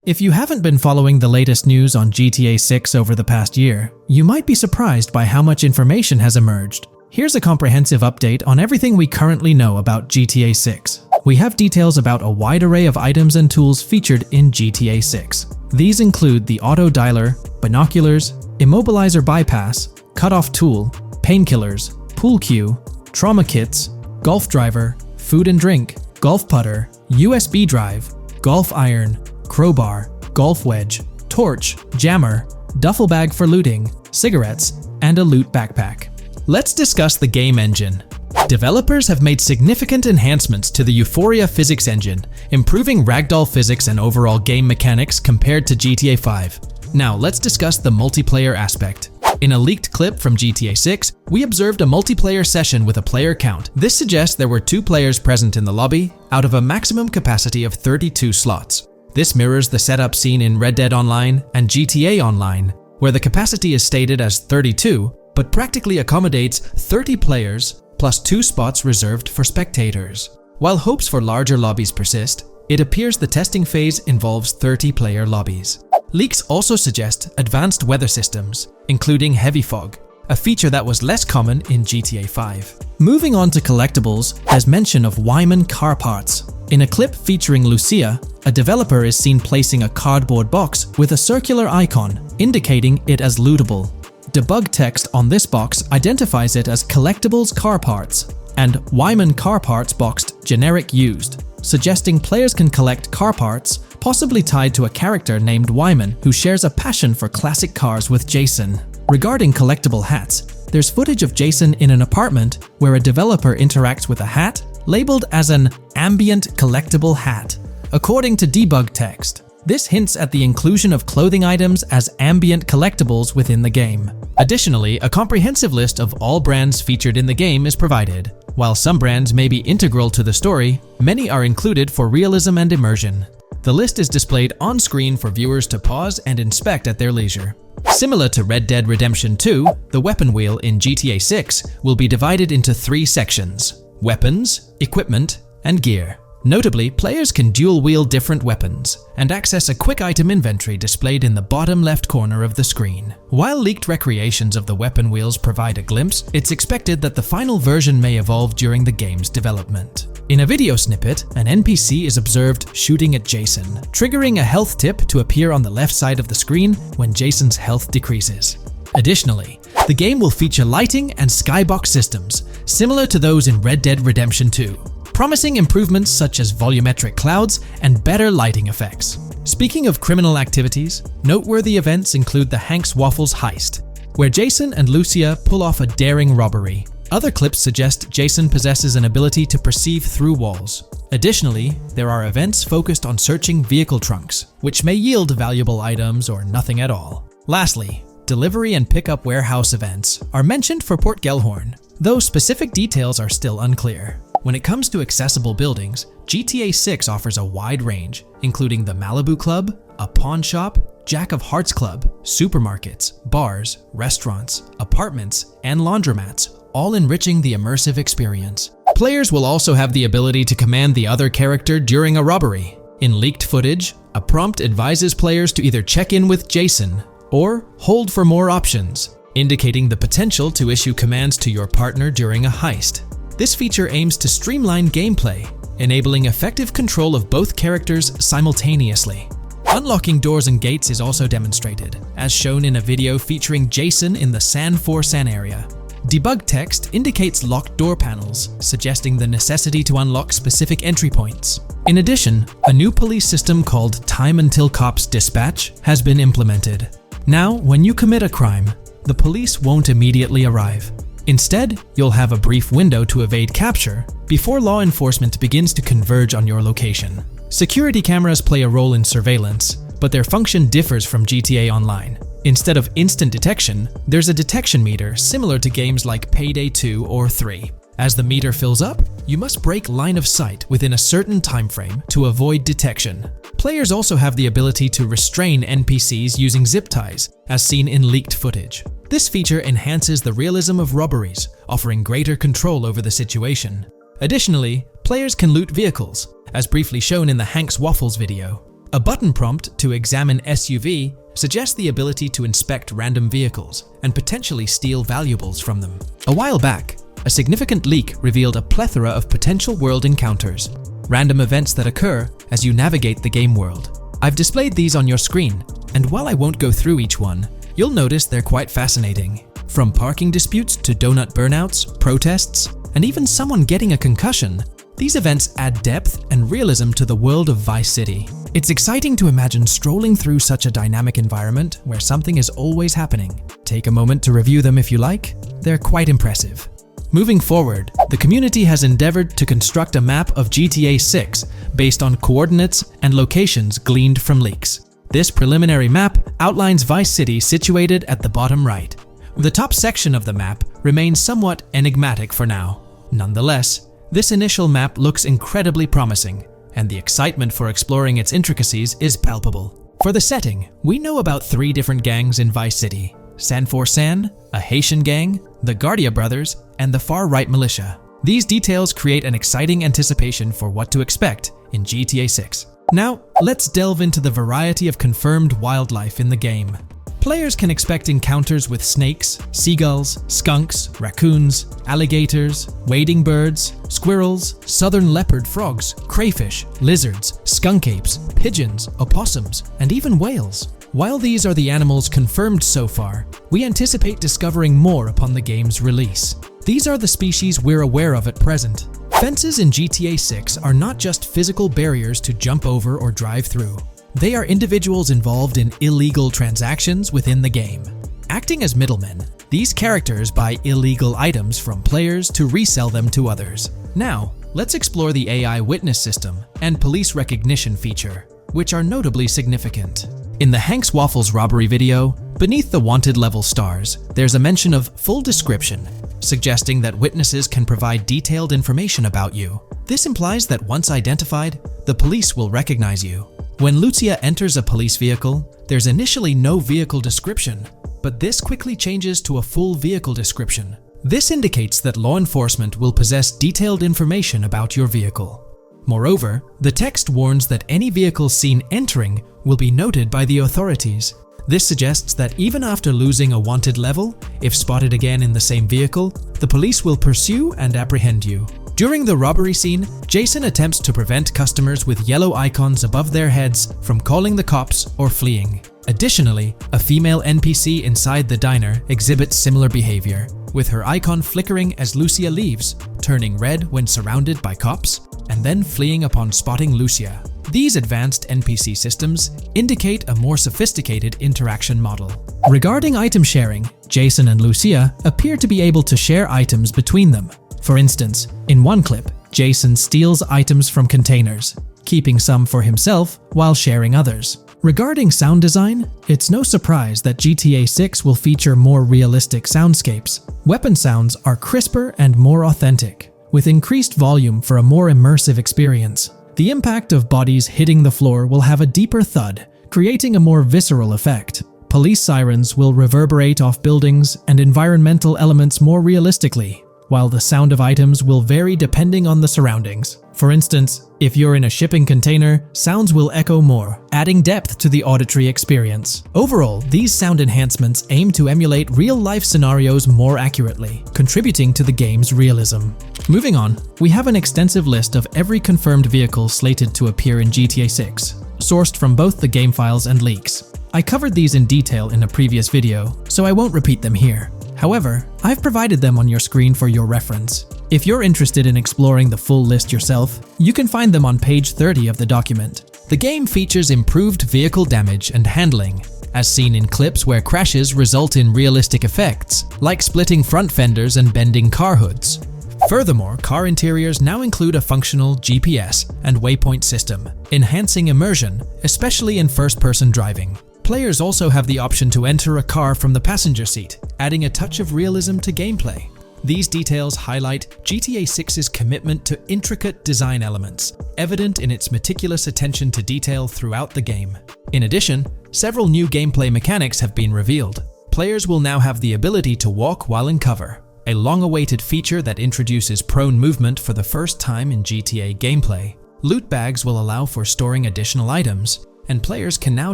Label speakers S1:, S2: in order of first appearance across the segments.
S1: If you haven't been following the latest news on GTA 6 over the past year, you might be surprised by how much information has emerged. Here's a comprehensive update on everything we currently know about GTA 6. We have details about a wide array of items and tools featured in GTA 6. These include the auto dialer, binoculars, immobilizer bypass, cutoff tool, painkillers, pool cue, trauma kits, golf driver, food and drink, golf putter, USB drive, golf iron, crowbar, golf wedge, torch, jammer, duffel bag for looting, cigarettes, and a loot backpack. Let's discuss the game engine. Developers have made significant enhancements to the Euphoria physics engine, improving ragdoll physics and overall game mechanics compared to GTA 5. Now let's discuss the multiplayer aspect. In a leaked clip from GTA 6, we observed a multiplayer session with a player count. This suggests there were 2 players present in the lobby, out of a maximum capacity of 32 slots. This mirrors the setup seen in Red Dead Online and GTA Online, where the capacity is stated as 32, but practically accommodates 30 players plus 2 spots reserved for spectators. While hopes for larger lobbies persist, it appears the testing phase involves 30-player lobbies. Leaks also suggest advanced weather systems, including heavy fog, a feature that was less common in GTA 5. Moving on to collectibles, there's mention of Wyman car parts. In a clip featuring Lucia, a developer is seen placing a cardboard box with a circular icon, indicating it as lootable. Debug text on this box identifies it as Collectibles car parts and Wyman car parts boxed generic used, suggesting players can collect car parts, possibly tied to a character named Wyman who shares a passion for classic cars with Jason. Regarding collectible hats, there's footage of Jason in an apartment where a developer interacts with a hat labeled as an ambient collectible hat. According to debug text, this hints at the inclusion of clothing items as ambient collectibles within the game. Additionally, a comprehensive list of all brands featured in the game is provided. While some brands may be integral to the story, many are included for realism and immersion. The list is displayed on screen for viewers to pause and inspect at their leisure. Similar to Red Dead Redemption 2, the weapon wheel in GTA 6 will be divided into 3 sections: weapons, equipment, and gear. Notably, players can dual-wield different weapons and access a quick item inventory displayed in the bottom left corner of the screen. While leaked recreations of the weapon wheels provide a glimpse, it's expected that the final version may evolve during the game's development. In a video snippet, an NPC is observed shooting at Jason, triggering a health tip to appear on the left side of the screen when Jason's health decreases. Additionally, the game will feature lighting and skybox systems, similar to those in Red Dead Redemption 2. Promising improvements such as volumetric clouds and better lighting effects. Speaking of criminal activities, noteworthy events include the Hank's Waffles heist, where Jason and Lucia pull off a daring robbery. Other clips suggest Jason possesses an ability to perceive through walls. Additionally, there are events focused on searching vehicle trunks, which may yield valuable items or nothing at all. Lastly, delivery and pickup warehouse events are mentioned for Port Gellhorn, though specific details are still unclear. When it comes to accessible buildings, GTA 6 offers a wide range, including the Malibu Club, a pawn shop, Jack of Hearts Club, supermarkets, bars, restaurants, apartments, and laundromats, all enriching the immersive experience. Players will also have the ability to command the other character during a robbery. In leaked footage, a prompt advises players to either check in with Jason or hold for more options, indicating the potential to issue commands to your partner during a heist. This feature aims to streamline gameplay, enabling effective control of both characters simultaneously. Unlocking doors and gates is also demonstrated, as shown in a video featuring Jason in the San Forsan area. Debug text indicates locked door panels, suggesting the necessity to unlock specific entry points. In addition, a new police system called Time Until Cops Dispatch has been implemented. Now, when you commit a crime, the police won't immediately arrive. Instead, you'll have a brief window to evade capture before law enforcement begins to converge on your location. Security cameras play a role in surveillance, but their function differs from GTA Online. Instead of instant detection, there's a detection meter similar to games like Payday 2 or 3. As the meter fills up, you must break line of sight within a certain time frame to avoid detection. Players also have the ability to restrain NPCs using zip ties, as seen in leaked footage. This feature enhances the realism of robberies, offering greater control over the situation. Additionally, players can loot vehicles, as briefly shown in the Hank's Waffles video. A button prompt to examine SUV suggests the ability to inspect random vehicles and potentially steal valuables from them. A while back, a significant leak revealed a plethora of potential world encounters, random events that occur as you navigate the game world. I've displayed these on your screen, and while I won't go through each one, you'll notice they're quite fascinating. From parking disputes to donut burnouts, protests, and even someone getting a concussion, these events add depth and realism to the world of Vice City. It's exciting to imagine strolling through such a dynamic environment where something is always happening. Take a moment to review them if you like. They're quite impressive. Moving forward, the community has endeavored to construct a map of GTA 6 based on coordinates and locations gleaned from leaks. This preliminary map outlines Vice City situated at the bottom right. The top section of the map remains somewhat enigmatic for now. Nonetheless, this initial map looks incredibly promising, and the excitement for exploring its intricacies is palpable. For the setting, we know about 3 different gangs in Vice City: San for San, a Haitian gang, the Guardia Brothers, and the far-right militia. These details create an exciting anticipation for what to expect in GTA 6. Now, let's delve into the variety of confirmed wildlife in the game. Players can expect encounters with snakes, seagulls, skunks, raccoons, alligators, wading birds, squirrels, southern leopard frogs, crayfish, lizards, skunk apes, pigeons, opossums, and even whales. While these are the animals confirmed so far, we anticipate discovering more upon the game's release. These are the species we're aware of at present. Fences in GTA 6 are not just physical barriers to jump over or drive through. They are individuals involved in illegal transactions within the game. Acting as middlemen, these characters buy illegal items from players to resell them to others. Now, let's explore the AI witness system and police recognition feature, which are notably significant. In the Hank's Waffles robbery video, beneath the wanted level stars, there's a mention of full description, suggesting that witnesses can provide detailed information about you. This implies that once identified, the police will recognize you. When Lucia enters a police vehicle, there's initially no vehicle description, but this quickly changes to a full vehicle description. This indicates that law enforcement will possess detailed information about your vehicle. Moreover, the text warns that any vehicle seen entering will be noted by the authorities. This suggests that even after losing a wanted level, if spotted again in the same vehicle, the police will pursue and apprehend you. During the robbery scene, Jason attempts to prevent customers with yellow icons above their heads from calling the cops or fleeing. Additionally, a female NPC inside the diner exhibits similar behavior, with her icon flickering as Lucia leaves, turning red when surrounded by cops, and then fleeing upon spotting Lucia. These advanced NPC systems indicate a more sophisticated interaction model. Regarding item sharing, Jason and Lucia appear to be able to share items between them. For instance, in one clip, Jason steals items from containers, keeping some for himself while sharing others. Regarding sound design, it's no surprise that GTA 6 will feature more realistic soundscapes. Weapon sounds are crisper and more authentic, with increased volume for a more immersive experience. The impact of bodies hitting the floor will have a deeper thud, creating a more visceral effect. Police sirens will reverberate off buildings and environmental elements more realistically, while the sound of items will vary depending on the surroundings. For instance, if you're in a shipping container, sounds will echo more, adding depth to the auditory experience. Overall, these sound enhancements aim to emulate real-life scenarios more accurately, contributing to the game's realism. Moving on, we have an extensive list of every confirmed vehicle slated to appear in GTA 6, sourced from both the game files and leaks. I covered these in detail in a previous video, so I won't repeat them here. However, I've provided them on your screen for your reference. If you're interested in exploring the full list yourself, you can find them on page 30 of the document. The game features improved vehicle damage and handling, as seen in clips where crashes result in realistic effects, like splitting front fenders and bending car hoods. Furthermore, car interiors now include a functional GPS and waypoint system, enhancing immersion, especially in first-person driving. Players also have the option to enter a car from the passenger seat, adding a touch of realism to gameplay. These details highlight GTA 6's commitment to intricate design elements, evident in its meticulous attention to detail throughout the game. In addition, several new gameplay mechanics have been revealed. Players will now have the ability to walk while in cover, a long-awaited feature that introduces prone movement for the first time in GTA gameplay. Loot bags will allow for storing additional items, and players can now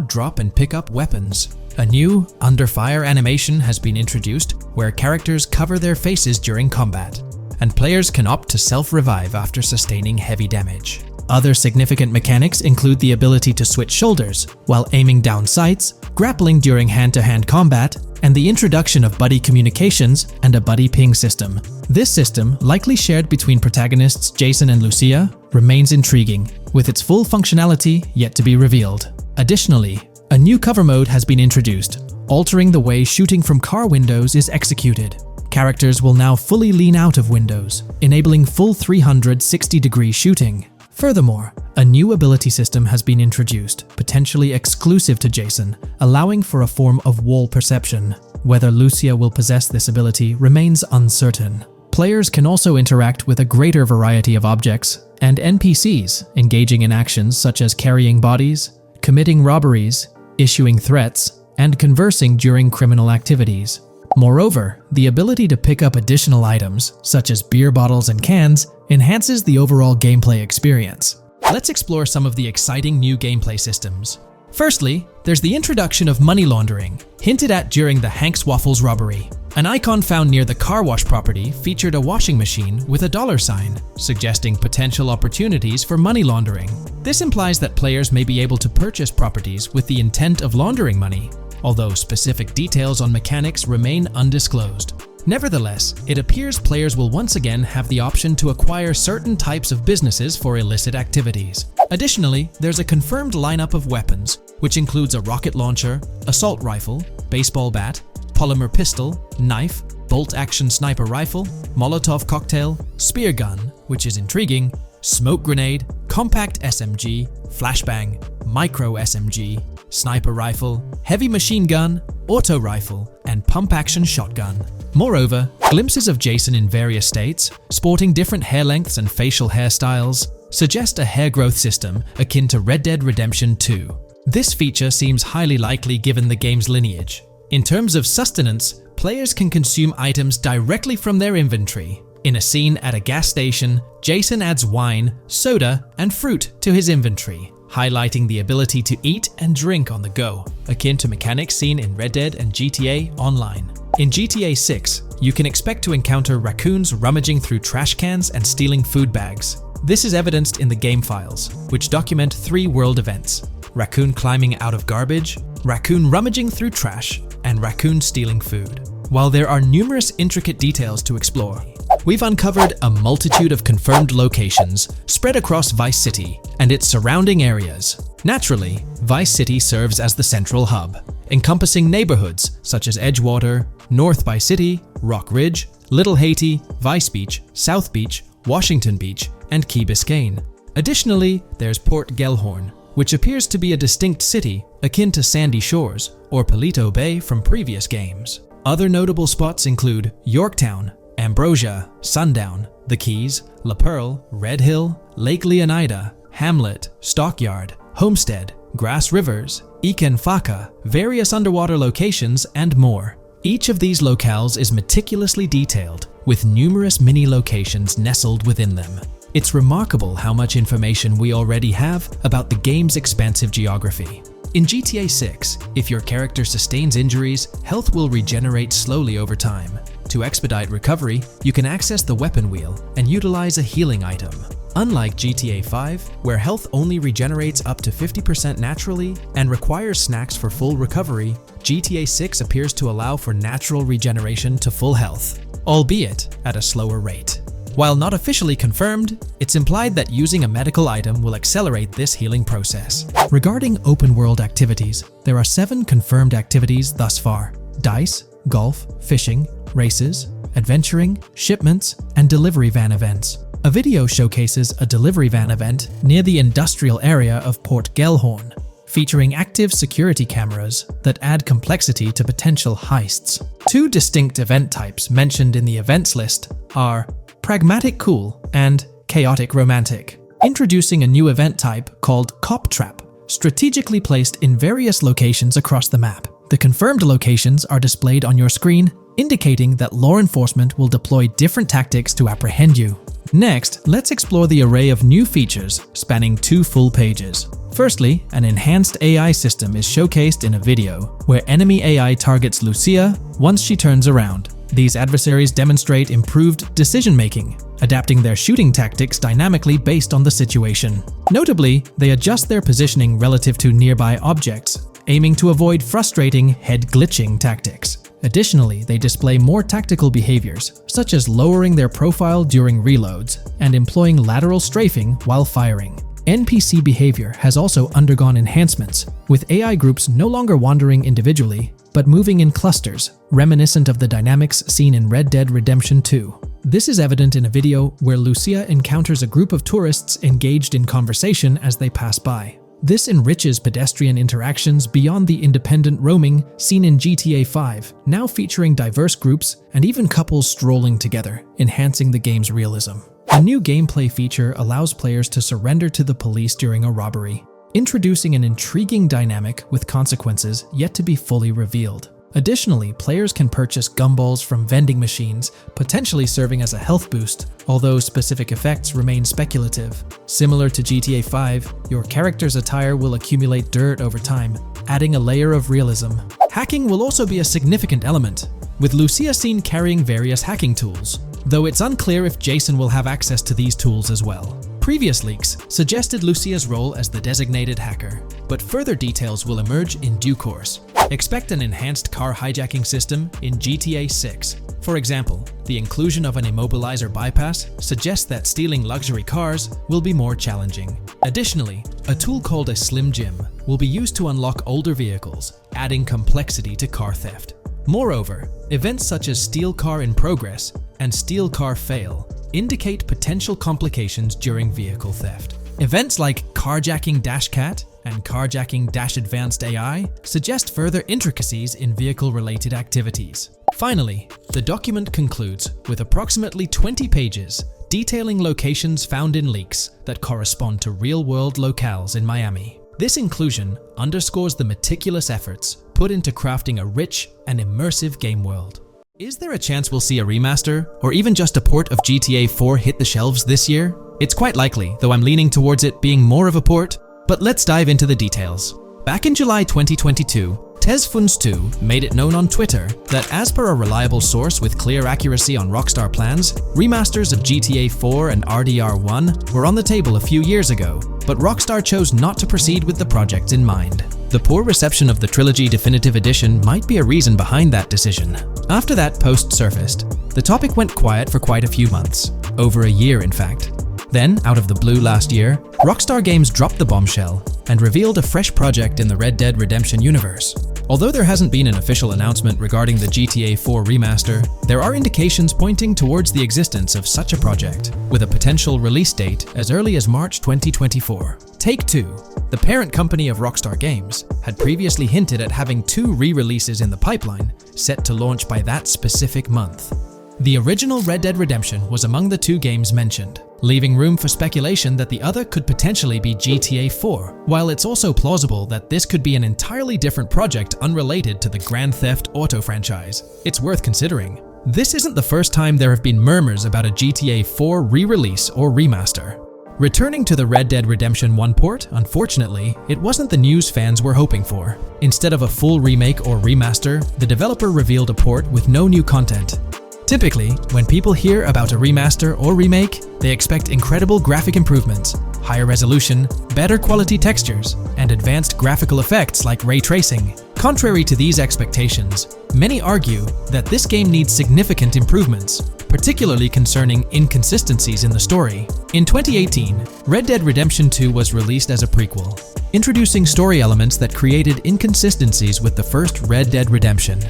S1: drop and pick up weapons. A new under fire animation has been introduced where characters cover their faces during combat, and players can opt to self-revive after sustaining heavy damage. Other significant mechanics include the ability to switch shoulders while aiming down sights, grappling during hand-to-hand combat, and the introduction of buddy communications and a buddy ping system. This system, likely shared between protagonists Jason and Lucia, remains intriguing, with its full functionality yet to be revealed. Additionally, a new cover mode has been introduced, altering the way shooting from car windows is executed. Characters will now fully lean out of windows, enabling full 360-degree shooting. Furthermore, a new ability system has been introduced, potentially exclusive to Jason, allowing for a form of wall perception. Whether Lucia will possess this ability remains uncertain. Players can also interact with a greater variety of objects and NPCs, engaging in actions such as carrying bodies, committing robberies, issuing threats, and conversing during criminal activities. Moreover, the ability to pick up additional items, such as beer bottles and cans, enhances the overall gameplay experience. Let's explore some of the exciting new gameplay systems. Firstly, there's the introduction of money laundering, hinted at during the Hank's Waffles robbery. An icon found near the car wash property featured a washing machine with a $sign, suggesting potential opportunities for money laundering. This implies that players may be able to purchase properties with the intent of laundering money, although specific details on mechanics remain undisclosed. Nevertheless, it appears players will once again have the option to acquire certain types of businesses for illicit activities. Additionally, there's a confirmed lineup of weapons, which includes a rocket launcher, assault rifle, baseball bat, polymer pistol, knife, bolt-action sniper rifle, Molotov cocktail, spear gun, which is intriguing, smoke grenade, compact SMG, flashbang, micro SMG, sniper rifle, heavy machine gun, auto rifle, and pump-action shotgun. Moreover, glimpses of Jason in various states, sporting different hair lengths and facial hairstyles, suggest a hair growth system akin to Red Dead Redemption 2. This feature seems highly likely given the game's lineage. In terms of sustenance, players can consume items directly from their inventory. In a scene at a gas station, Jason adds wine, soda, and fruit to his inventory, highlighting the ability to eat and drink on the go, akin to mechanics seen in Red Dead and GTA Online. In GTA 6, you can expect to encounter raccoons rummaging through trash cans and stealing food bags. This is evidenced in the game files, which document 3 world events: raccoon climbing out of garbage, raccoon rummaging through trash, and raccoon stealing food. While there are numerous intricate details to explore, we've uncovered a multitude of confirmed locations spread across Vice City and its surrounding areas. Naturally, Vice City serves as the central hub, encompassing neighborhoods such as Edgewater, North Vice City, Rock Ridge, Little Haiti, Vice Beach, South Beach, Washington Beach, and Key Biscayne. Additionally, there's Port Gellhorn, which appears to be a distinct city akin to Sandy Shores or Palito Bay from previous games. Other notable spots include Yorktown, Ambrosia, Sundown, The Keys, La Pearl, Red Hill, Lake Leonida, Hamlet, Stockyard, Homestead, Grass Rivers, Ikenfaka, various underwater locations, and more. Each of these locales is meticulously detailed, with numerous mini-locations nestled within them. It's remarkable how much information we already have about the game's expansive geography. In GTA 6, if your character sustains injuries, health will regenerate slowly over time. To expedite recovery, you can access the weapon wheel and utilize a healing item. Unlike GTA 5, where health only regenerates up to 50% naturally and requires snacks for full recovery, GTA 6 appears to allow for natural regeneration to full health, albeit at a slower rate. While not officially confirmed, it's implied that using a medical item will accelerate this healing process. Regarding open-world activities, there are 7 confirmed activities thus far: dice, golf, fishing, races, adventuring, shipments, and delivery van events. A video showcases a delivery van event near the industrial area of Port Gellhorn, featuring active security cameras that add complexity to potential heists. 2 distinct event types mentioned in the events list are Pragmatic Cool and Chaotic Romantic, introducing a new event type called Cop Trap, strategically placed in various locations across the map. The confirmed locations are displayed on your screen, indicating that law enforcement will deploy different tactics to apprehend you. Next, let's explore the array of new features spanning 2 full pages. Firstly, an enhanced AI system is showcased in a video, where enemy AI targets Lucia once she turns around. These adversaries demonstrate improved decision-making, adapting their shooting tactics dynamically based on the situation. Notably, they adjust their positioning relative to nearby objects, aiming to avoid frustrating head-glitching tactics. Additionally, they display more tactical behaviors, such as lowering their profile during reloads and employing lateral strafing while firing. NPC behavior has also undergone enhancements, with AI groups no longer wandering individually, but moving in clusters, reminiscent of the dynamics seen in Red Dead Redemption 2. This is evident in a video where Lucia encounters a group of tourists engaged in conversation as they pass by. This enriches pedestrian interactions beyond the independent roaming seen in GTA 5, now featuring diverse groups and even couples strolling together, enhancing the game's realism. A new gameplay feature allows players to surrender to the police during a robbery, introducing an intriguing dynamic with consequences yet to be fully revealed. Additionally, players can purchase gumballs from vending machines, potentially serving as a health boost, although specific effects remain speculative. Similar to GTA 5, your character's attire will accumulate dirt over time, adding a layer of realism. Hacking will also be a significant element, with Lucia seen carrying various hacking tools, though it's unclear if Jason will have access to these tools as well. Previous leaks suggested Lucia's role as the designated hacker, but further details will emerge in due course. Expect an enhanced car hijacking system in GTA 6. For example, the inclusion of an immobilizer bypass suggests that stealing luxury cars will be more challenging. Additionally, a tool called a Slim Jim will be used to unlock older vehicles, adding complexity to car theft. Moreover, events such as Steal Car in Progress and Steal Car Fail indicate potential complications during vehicle theft. Events like Carjacking Cat and Carjacking Advanced AI suggest further intricacies in vehicle-related activities. Finally, the document concludes with approximately 20 pages detailing locations found in leaks that correspond to real-world locales in Miami. This inclusion underscores the meticulous efforts put into crafting a rich and immersive game world. Is there a chance we'll see a remaster, or even just a port of GTA 4 hit the shelves this year? It's quite likely, though I'm leaning towards it being more of a port, but let's dive into the details. Back in July 2022, Tezfuns2 made it known on Twitter that as per a reliable source with clear accuracy on Rockstar plans, remasters of GTA 4 and RDR1 were on the table a few years ago, but Rockstar chose not to proceed with the projects in mind. The poor reception of the Trilogy Definitive Edition might be a reason behind that decision. After that post surfaced, the topic went quiet for quite a few months, over a year in fact. Then, out of the blue last year, Rockstar Games dropped the bombshell and revealed a fresh project in the Red Dead Redemption universe. Although there hasn't been an official announcement regarding the GTA 4 remaster, there are indications pointing towards the existence of such a project, with a potential release date as early as March 2024. Take-Two, the parent company of Rockstar Games, had previously hinted at having 2 re-releases in the pipeline, set to launch by that specific month. The original Red Dead Redemption was among the 2 games mentioned, leaving room for speculation that the other could potentially be GTA 4, while it's also plausible that this could be an entirely different project unrelated to the Grand Theft Auto franchise. It's worth considering. This isn't the first time there have been murmurs about a GTA 4 re-release or remaster. Returning to the Red Dead Redemption 1 port, unfortunately, it wasn't the news fans were hoping for. Instead of a full remake or remaster, the developer revealed a port with no new content. Typically, when people hear about a remaster or remake, they expect incredible graphic improvements, higher resolution, better quality textures, and advanced graphical effects like ray tracing. Contrary to these expectations, many argue that this game needs significant improvements, particularly concerning inconsistencies in the story. In 2018, Red Dead Redemption 2 was released as a prequel, introducing story elements that created inconsistencies with the first Red Dead Redemption,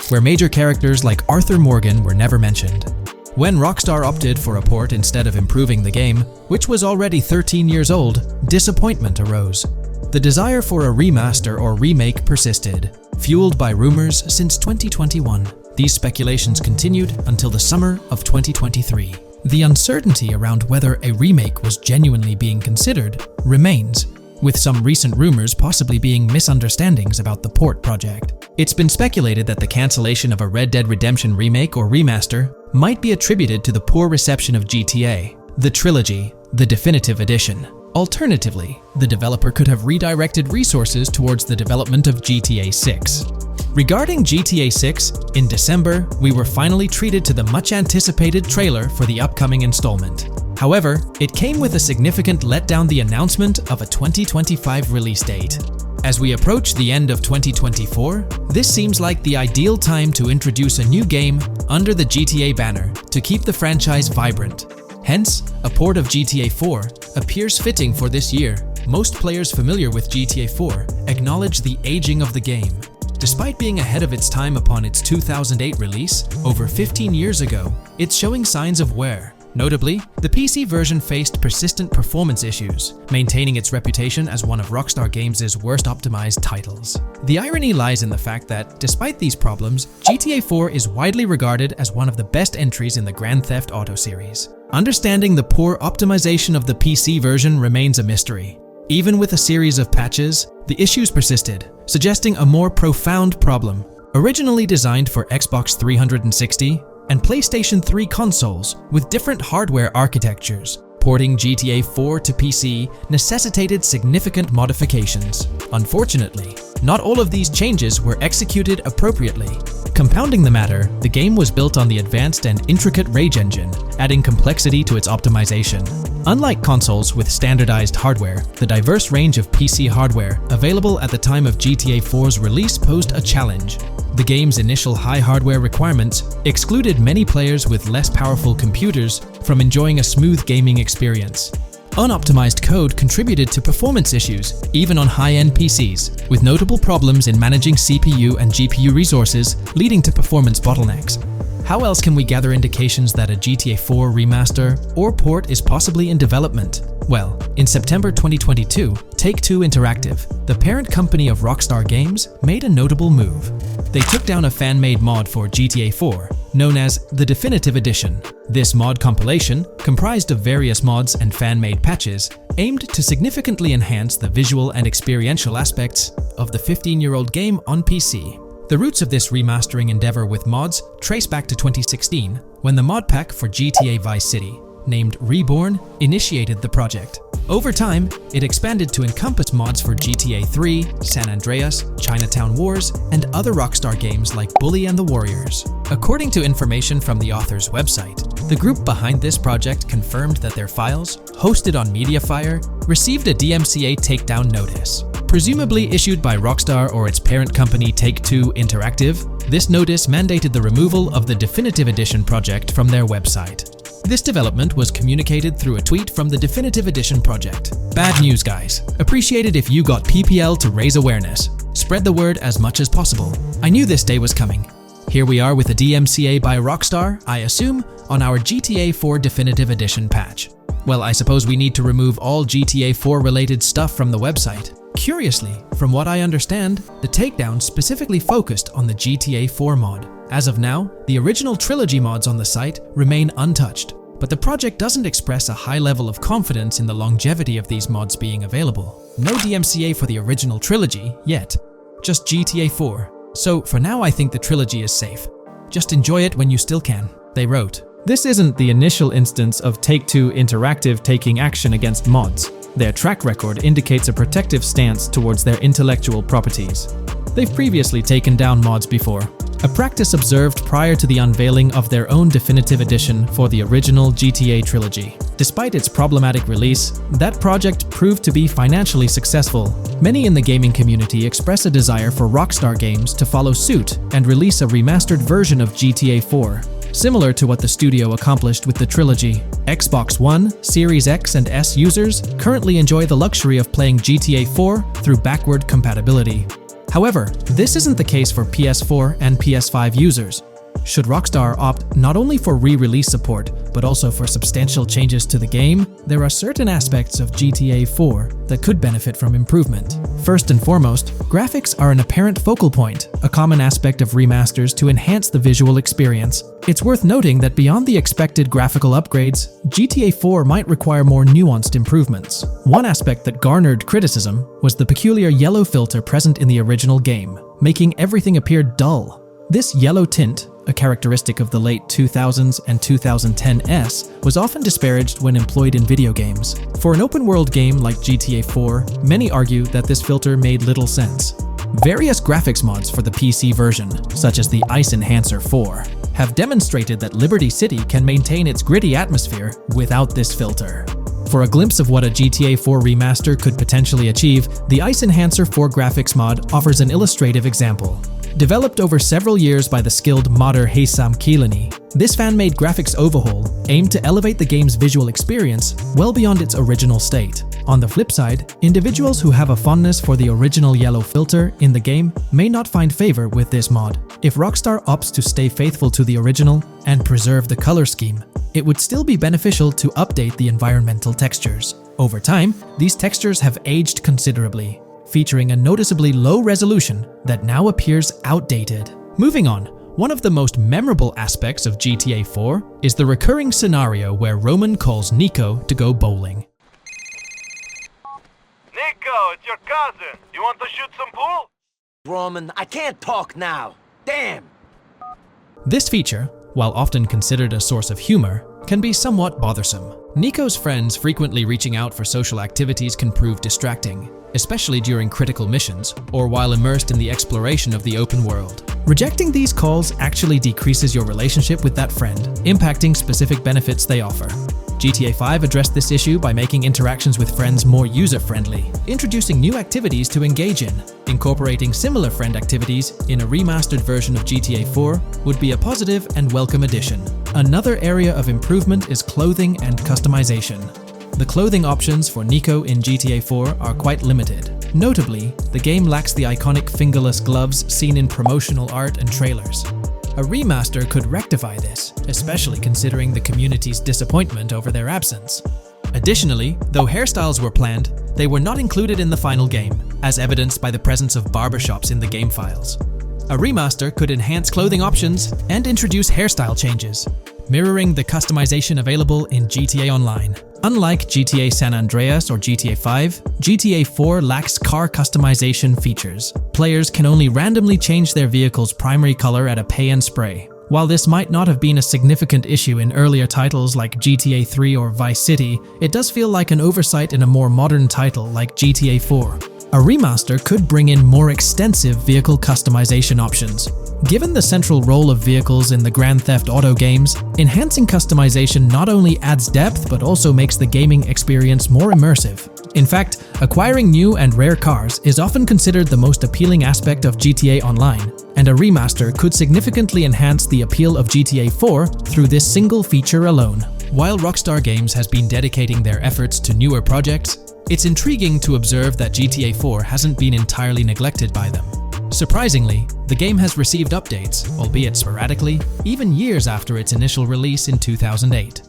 S1: where major characters like Arthur Morgan were never mentioned. When Rockstar opted for a port instead of improving the game, which was already 13 years old, disappointment arose. The desire for a remaster or remake persisted, fueled by rumors since 2021. These speculations continued until the summer of 2023. The uncertainty around whether a remake was genuinely being considered remains, with some recent rumors possibly being misunderstandings about the port project. It's been speculated that the cancellation of a Red Dead Redemption remake or remaster might be attributed to the poor reception of GTA, The Trilogy, the Definitive Edition. Alternatively, the developer could have redirected resources towards the development of GTA 6. Regarding GTA 6, in December, we were finally treated to the much-anticipated trailer for the upcoming installment. However, it came with a significant letdown: the announcement of a 2025 release date. As we approach the end of 2024, this seems like the ideal time to introduce a new game under the GTA banner to keep the franchise vibrant. Hence, a port of GTA 4 appears fitting for this year. Most players familiar with GTA 4 acknowledge the aging of the game. Despite being ahead of its time upon its 2008 release, over 15 years ago, it's showing signs of wear. Notably, the PC version faced persistent performance issues, maintaining its reputation as one of Rockstar Games' worst optimized titles. The irony lies in the fact that, despite these problems, GTA 4 is widely regarded as one of the best entries in the Grand Theft Auto series. Understanding the poor optimization of the PC version remains a mystery. Even with a series of patches, the issues persisted, suggesting a more profound problem. Originally designed for Xbox 360, and PlayStation 3 consoles with different hardware architectures, porting GTA 4 to PC necessitated significant modifications. Unfortunately, not all of these changes were executed appropriately. Compounding the matter, the game was built on the advanced and intricate Rage engine, adding complexity to its optimization. Unlike consoles with standardized hardware, the diverse range of PC hardware available at the time of GTA 4's release posed a challenge. The game's initial high hardware requirements excluded many players with less powerful computers from enjoying a smooth gaming experience. Unoptimized code contributed to performance issues, even on high-end PCs, with notable problems in managing CPU and GPU resources, leading to performance bottlenecks. How else can we gather indications that a GTA 4 remaster or port is possibly in development? Well, in September 2022, Take-Two Interactive, the parent company of Rockstar Games, made a notable move. They took down a fan-made mod for GTA 4, known as the Definitive Edition. This mod compilation, comprised of various mods and fan-made patches, aimed to significantly enhance the visual and experiential aspects of the 15-year-old game on PC. The roots of this remastering endeavor with mods trace back to 2016, when the mod pack for GTA Vice City, named Reborn, initiated the project. Over time, it expanded to encompass mods for GTA 3, San Andreas, Chinatown Wars, and other Rockstar games like Bully and the Warriors. According to information from the author's website, the group behind this project confirmed that their files, hosted on Mediafire, received a DMCA takedown notice. Presumably issued by Rockstar or its parent company Take-Two Interactive, this notice mandated the removal of the Definitive Edition project from their website. This development was communicated through a tweet from the Definitive Edition project. Bad news, guys. Appreciate it if you got PPL to raise awareness. Spread the word as much as possible. I knew this day was coming. Here we are with a DMCA by Rockstar, I assume, on our GTA 4 Definitive Edition patch. Well, I suppose we need to remove all GTA 4 related stuff from the website. Curiously, from what I understand, the takedown specifically focused on the GTA 4 mod. As of now, the original Trilogy mods on the site remain untouched, but the project doesn't express a high level of confidence in the longevity of these mods being available. No DMCA for the original Trilogy yet, just GTA 4. So for now I think the Trilogy is safe. Just enjoy it when you still can, they wrote. This isn't the initial instance of Take-Two Interactive taking action against mods. Their track record indicates a protective stance towards their intellectual properties. They've previously taken down mods before, a practice observed prior to the unveiling of their own Definitive Edition for the original GTA Trilogy. Despite its problematic release, that project proved to be financially successful. Many in the gaming community express a desire for Rockstar Games to follow suit and release a remastered version of GTA 4, similar to what the studio accomplished with the Trilogy. Xbox One, Series X and S users currently enjoy the luxury of playing GTA 4 through backward compatibility. However, this isn't the case for PS4 and PS5 users. Should Rockstar opt not only for re-release support, but also for substantial changes to the game, there are certain aspects of GTA 4 that could benefit from improvement. First and foremost, graphics are an apparent focal point, a common aspect of remasters to enhance the visual experience. It's worth noting that beyond the expected graphical upgrades, GTA 4 might require more nuanced improvements. One aspect that garnered criticism was the peculiar yellow filter present in the original game, making everything appear dull. This yellow tint, a characteristic of the late 2000s and 2010s, was often disparaged when employed in video games. For an open-world game like GTA 4, many argue that this filter made little sense. Various graphics mods for the PC version, such as the Ice Enhancer 4, have demonstrated that Liberty City can maintain its gritty atmosphere without this filter. For a glimpse of what a GTA 4 remaster could potentially achieve, the Ice Enhancer 4 graphics mod offers an illustrative example. Developed over several years by the skilled modder Hijacking, this fan-made graphics overhaul aimed to elevate the game's visual experience well beyond its original state. On the flip side, individuals who have a fondness for the original yellow filter in the game may not find favor with this mod. If Rockstar opts to stay faithful to the original and preserve the color scheme, it would still be beneficial to update the environmental textures. Over time, these textures have aged considerably, featuring a noticeably low resolution that now appears outdated. Moving on, one of the most memorable aspects of GTA 4 is the recurring scenario where Roman calls Nico to go bowling.
S2: Nico, it's your cousin. You want to shoot some pool?
S3: Roman, I can't talk now. Damn!
S1: This feature, while often considered a source of humor, can be somewhat bothersome. Nico's friends frequently reaching out for social activities can prove distracting, especially during critical missions or while immersed in the exploration of the open world. Rejecting these calls actually decreases your relationship with that friend, impacting specific benefits they offer. GTA 5 addressed this issue by making interactions with friends more user-friendly, introducing new activities to engage in. Incorporating similar friend activities in a remastered version of GTA 4 would be a positive and welcome addition. Another area of improvement is clothing and customization. The clothing options for Nico in GTA 4 are quite limited. Notably, the game lacks the iconic fingerless gloves seen in promotional art and trailers. A remaster could rectify this, especially considering the community's disappointment over their absence. Additionally, though hairstyles were planned, they were not included in the final game, as evidenced by the presence of barbershops in the game files. A remaster could enhance clothing options and introduce hairstyle changes, mirroring the customization available in GTA Online. Unlike GTA San Andreas or GTA 5, GTA 4 lacks car customization features. Players can only randomly change their vehicle's primary color at a pay and spray. While this might not have been a significant issue in earlier titles like GTA 3 or Vice City, it does feel like an oversight in a more modern title like GTA 4. A remaster could bring in more extensive vehicle customization options. Given the central role of vehicles in the Grand Theft Auto games, enhancing customization not only adds depth but also makes the gaming experience more immersive. In fact, acquiring new and rare cars is often considered the most appealing aspect of GTA Online, and a remaster could significantly enhance the appeal of GTA 4 through this single feature alone. While Rockstar Games has been dedicating their efforts to newer projects, it's intriguing to observe that GTA 4 hasn't been entirely neglected by them. Surprisingly, the game has received updates, albeit sporadically, even years after its initial release in 2008.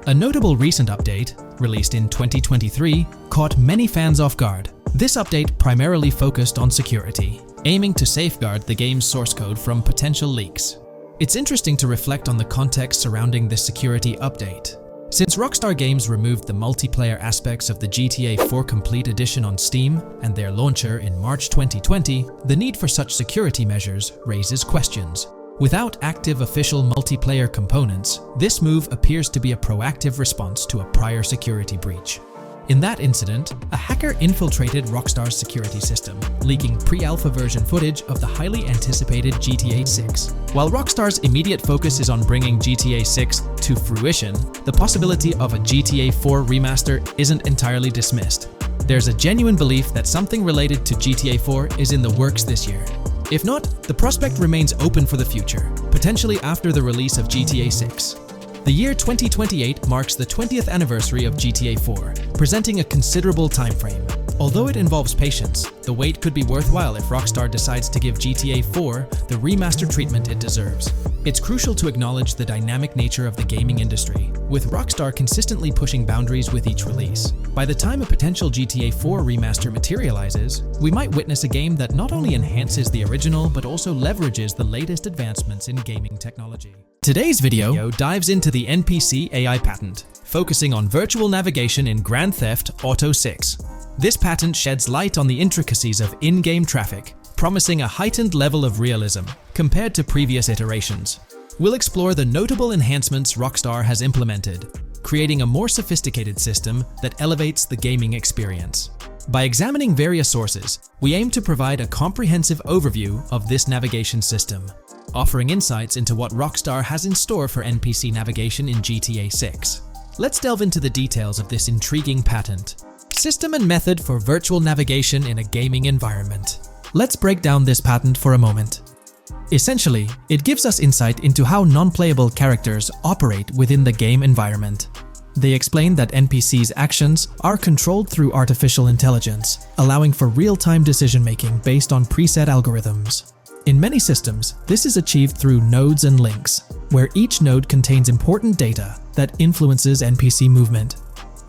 S1: A notable recent update, released in 2023, caught many fans off guard. This update primarily focused on security, aiming to safeguard the game's source code from potential leaks. It's interesting to reflect on the context surrounding this security update. Since Rockstar Games removed the multiplayer aspects of the GTA 4 Complete Edition on Steam and their launcher in March 2020, the need for such security measures raises questions. Without active official multiplayer components, this move appears to be a proactive response to a prior security breach. In that incident, a hacker infiltrated Rockstar's security system, leaking pre-alpha version footage of the highly anticipated GTA 6. While Rockstar's immediate focus is on bringing GTA 6 to fruition, the possibility of a GTA 4 remaster isn't entirely dismissed. There's a genuine belief that something related to GTA 4 is in the works this year. If not, the prospect remains open for the future, potentially after the release of GTA 6. The year 2028 marks the 20th anniversary of GTA 4, presenting a considerable timeframe. Although it involves patience, the wait could be worthwhile if Rockstar decides to give GTA 4 the remaster treatment it deserves. It's crucial to acknowledge the dynamic nature of the gaming industry, with Rockstar consistently pushing boundaries with each release. By the time a potential GTA 4 remaster materializes, we might witness a game that not only enhances the original but also leverages the latest advancements in gaming technology. Today's video dives into the NPC AI patent, focusing on virtual navigation in Grand Theft Auto 6. This patent sheds light on the intricacies of in-game traffic, promising a heightened level of realism compared to previous iterations. we'll explore the notable enhancements Rockstar has implemented, creating a more sophisticated system that elevates the gaming experience. By examining various sources, we aim to provide a comprehensive overview of this navigation system, offering insights into what Rockstar has in store for NPC navigation in GTA 6. Let's delve into the details of this intriguing patent. System and method for virtual navigation in a gaming environment. Let's break down this patent for a moment. Essentially, it gives us insight into how non-playable characters operate within the game environment. They explain that NPCs' actions are controlled through artificial intelligence, allowing for real-time decision-making based on preset algorithms. In many systems, this is achieved through nodes and links, where each node contains important data that influences NPC movement.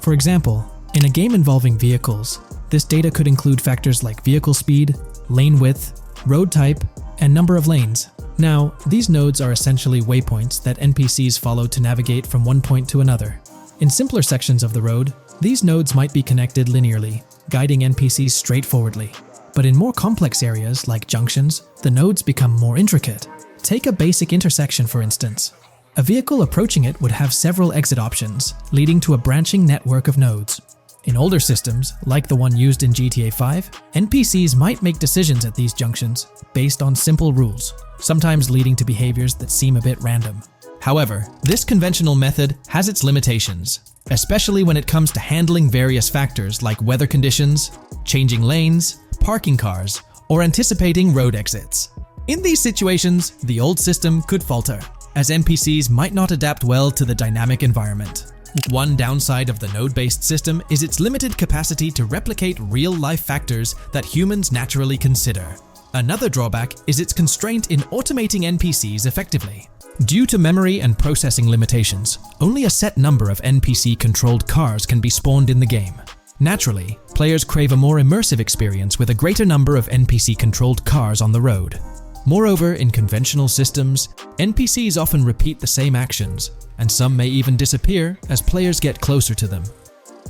S1: For example, in a game involving vehicles, this data could include factors like vehicle speed, lane width, road type, and number of lanes. Now, these nodes are essentially waypoints that NPCs follow to navigate from one point to another. In simpler sections of the road, these nodes might be connected linearly, guiding NPCs straightforwardly. But in more complex areas like junctions, the nodes become more intricate. Take a basic intersection, for instance. A vehicle approaching it would have several exit options, leading to a branching network of nodes. In older systems, like the one used in GTA 5, NPCs might make decisions at these junctions based on simple rules, sometimes leading to behaviors that seem a bit random. However, this conventional method has its limitations, especially when it comes to handling various factors like weather conditions, changing lanes, parking cars, or anticipating road exits. In these situations, the old system could falter, as NPCs might not adapt well to the dynamic environment. One downside of the node-based system is its limited capacity to replicate real-life factors that humans naturally consider. Another drawback is its constraint in automating NPCs effectively. Due to memory and processing limitations, only a set number of NPC-controlled cars can be spawned in the game. Naturally, players crave a more immersive experience with a greater number of NPC-controlled cars on the road. Moreover, in conventional systems, NPCs often repeat the same actions, and some may even disappear as players get closer to them.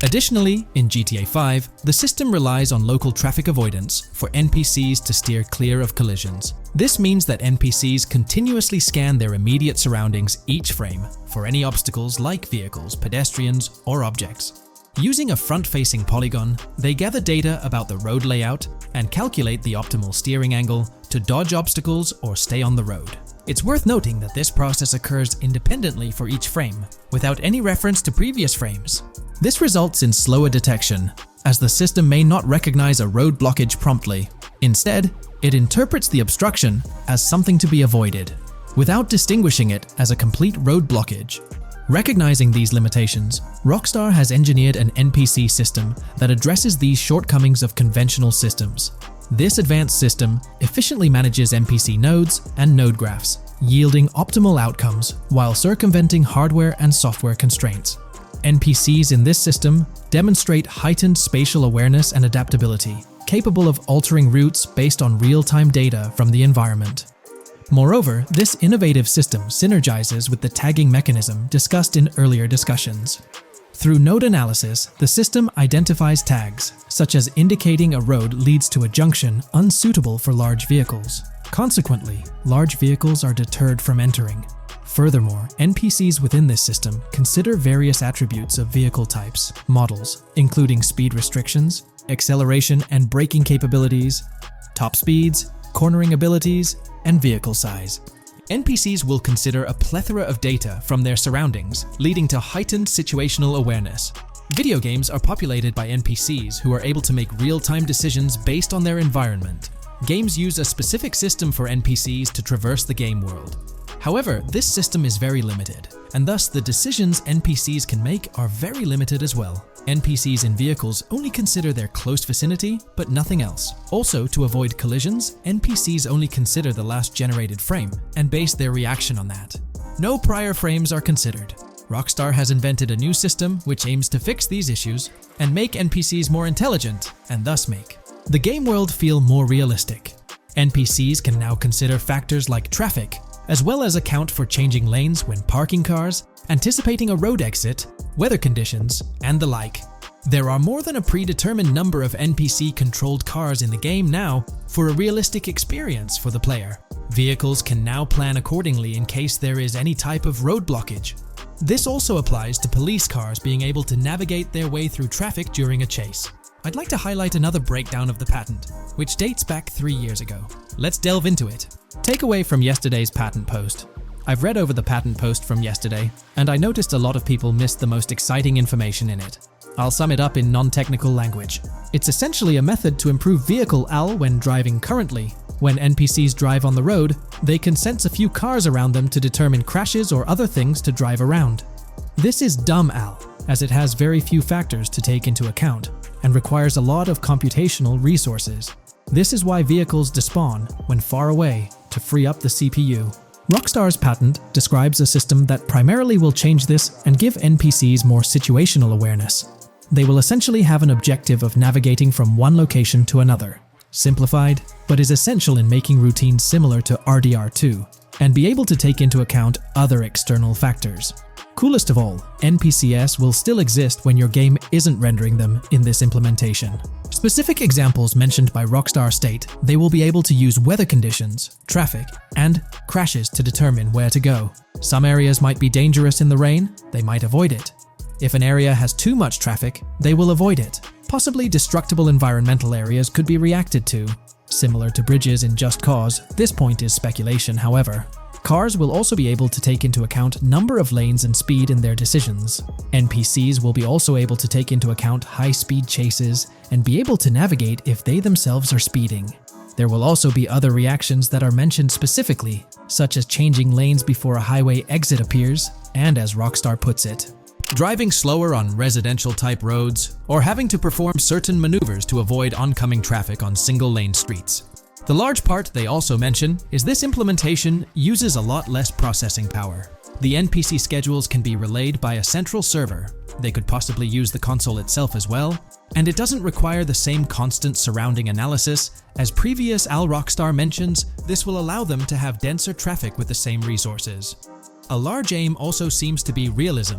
S1: Additionally, in GTA 5, the system relies on local traffic avoidance for NPCs to steer clear of collisions. This means that NPCs continuously scan their immediate surroundings each frame for any obstacles like vehicles, pedestrians, or objects. Using a front-facing polygon, they gather data about the road layout and calculate the optimal steering angle to dodge obstacles or stay on the road. It's worth noting that this process occurs independently for each frame, without any reference to previous frames. This results in slower detection, as the system may not recognize a road blockage promptly. Instead, it interprets the obstruction as something to be avoided, without distinguishing it as a complete road blockage. Recognizing these limitations, Rockstar has engineered an NPC system that addresses these shortcomings of conventional systems. This advanced system efficiently manages NPC nodes and node graphs, yielding optimal outcomes while circumventing hardware and software constraints. NPCs in this system demonstrate heightened spatial awareness and adaptability, capable of altering routes based on real-time data from the environment. Moreover, this innovative system synergizes with the tagging mechanism discussed in earlier discussions. Through node analysis, the system identifies tags, such as indicating a road leads to a junction unsuitable for large vehicles. Consequently, large vehicles are deterred from entering. Furthermore, NPCs within this system consider various attributes of vehicle types, models, including speed restrictions, acceleration and braking capabilities, top speeds, cornering abilities, and vehicle size. NPCs will consider a plethora of data from their surroundings, leading to heightened situational awareness. Video games are populated by NPCs who are able to make real-time decisions based on their environment. Games use a specific system for NPCs to traverse the game world. However, this system is very limited, and thus the decisions NPCs can make are very limited as well. NPCs in vehicles only consider their close vicinity, but nothing else. Also, to avoid collisions, NPCs only consider the last generated frame and base their reaction on that. No prior frames are considered. Rockstar has invented a new system which aims to fix these issues and make NPCs more intelligent, and thus make the game world feel more realistic. NPCs can now consider factors like traffic, as well as account for changing lanes when parking cars, anticipating a road exit, weather conditions, and the like. There are more than a predetermined number of NPC-controlled cars in the game now for a realistic experience for the player. Vehicles can now plan accordingly in case there is any type of road blockage. This also applies to police cars being able to navigate their way through traffic during a chase. I'd like to highlight another breakdown of the patent, which dates back 3 years ago. Let's delve into it. Takeaway from yesterday's patent post. I've read over the patent post from yesterday, and I noticed a lot of people missed the most exciting information in it. I'll sum it up in non-technical language. It's essentially a method to improve vehicle AL when driving currently. When NPCs drive on the road, they can sense a few cars around them to determine crashes or other things to drive around. This is dumb AL, as it has very few factors to take into account, and requires a lot of computational resources. This is why vehicles despawn when far away to free up the CPU. Rockstar's patent describes a system that primarily will change this and give NPCs more situational awareness. They will essentially have an objective of navigating from one location to another. Simplified, but is essential in making routines similar to RDR2, and be able to take into account other external factors. Coolest of all, NPCs will still exist when your game isn't rendering them in this implementation. Specific examples mentioned by Rockstar state they will be able to use weather conditions, traffic, and crashes to determine where to go. Some areas might be dangerous in the rain, they might avoid it. If an area has too much traffic, they will avoid it. Possibly destructible environmental areas could be reacted to. Similar to bridges in Just Cause, this point is speculation, however. Cars will also be able to take into account number of lanes and speed in their decisions. NPCs will be also able to take into account high-speed chases and be able to navigate if they themselves are speeding. There will also be other reactions that are mentioned specifically, such as changing lanes before a highway exit appears, and as Rockstar puts it, driving slower on residential-type roads, or having to perform certain maneuvers to avoid oncoming traffic on single-lane streets. The large part they also mention is this implementation uses a lot less processing power. The NPC schedules can be relayed by a central server. They could possibly use the console itself as well, and it doesn't require the same constant surrounding analysis. As previous Rockstar mentions, this will allow them to have denser traffic with the same resources. A large aim also seems to be realism.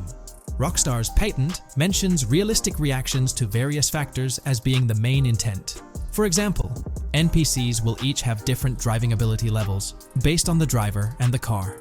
S1: Rockstar's patent mentions realistic reactions to various factors as being the main intent. For example, NPCs will each have different driving ability levels based on the driver and the car.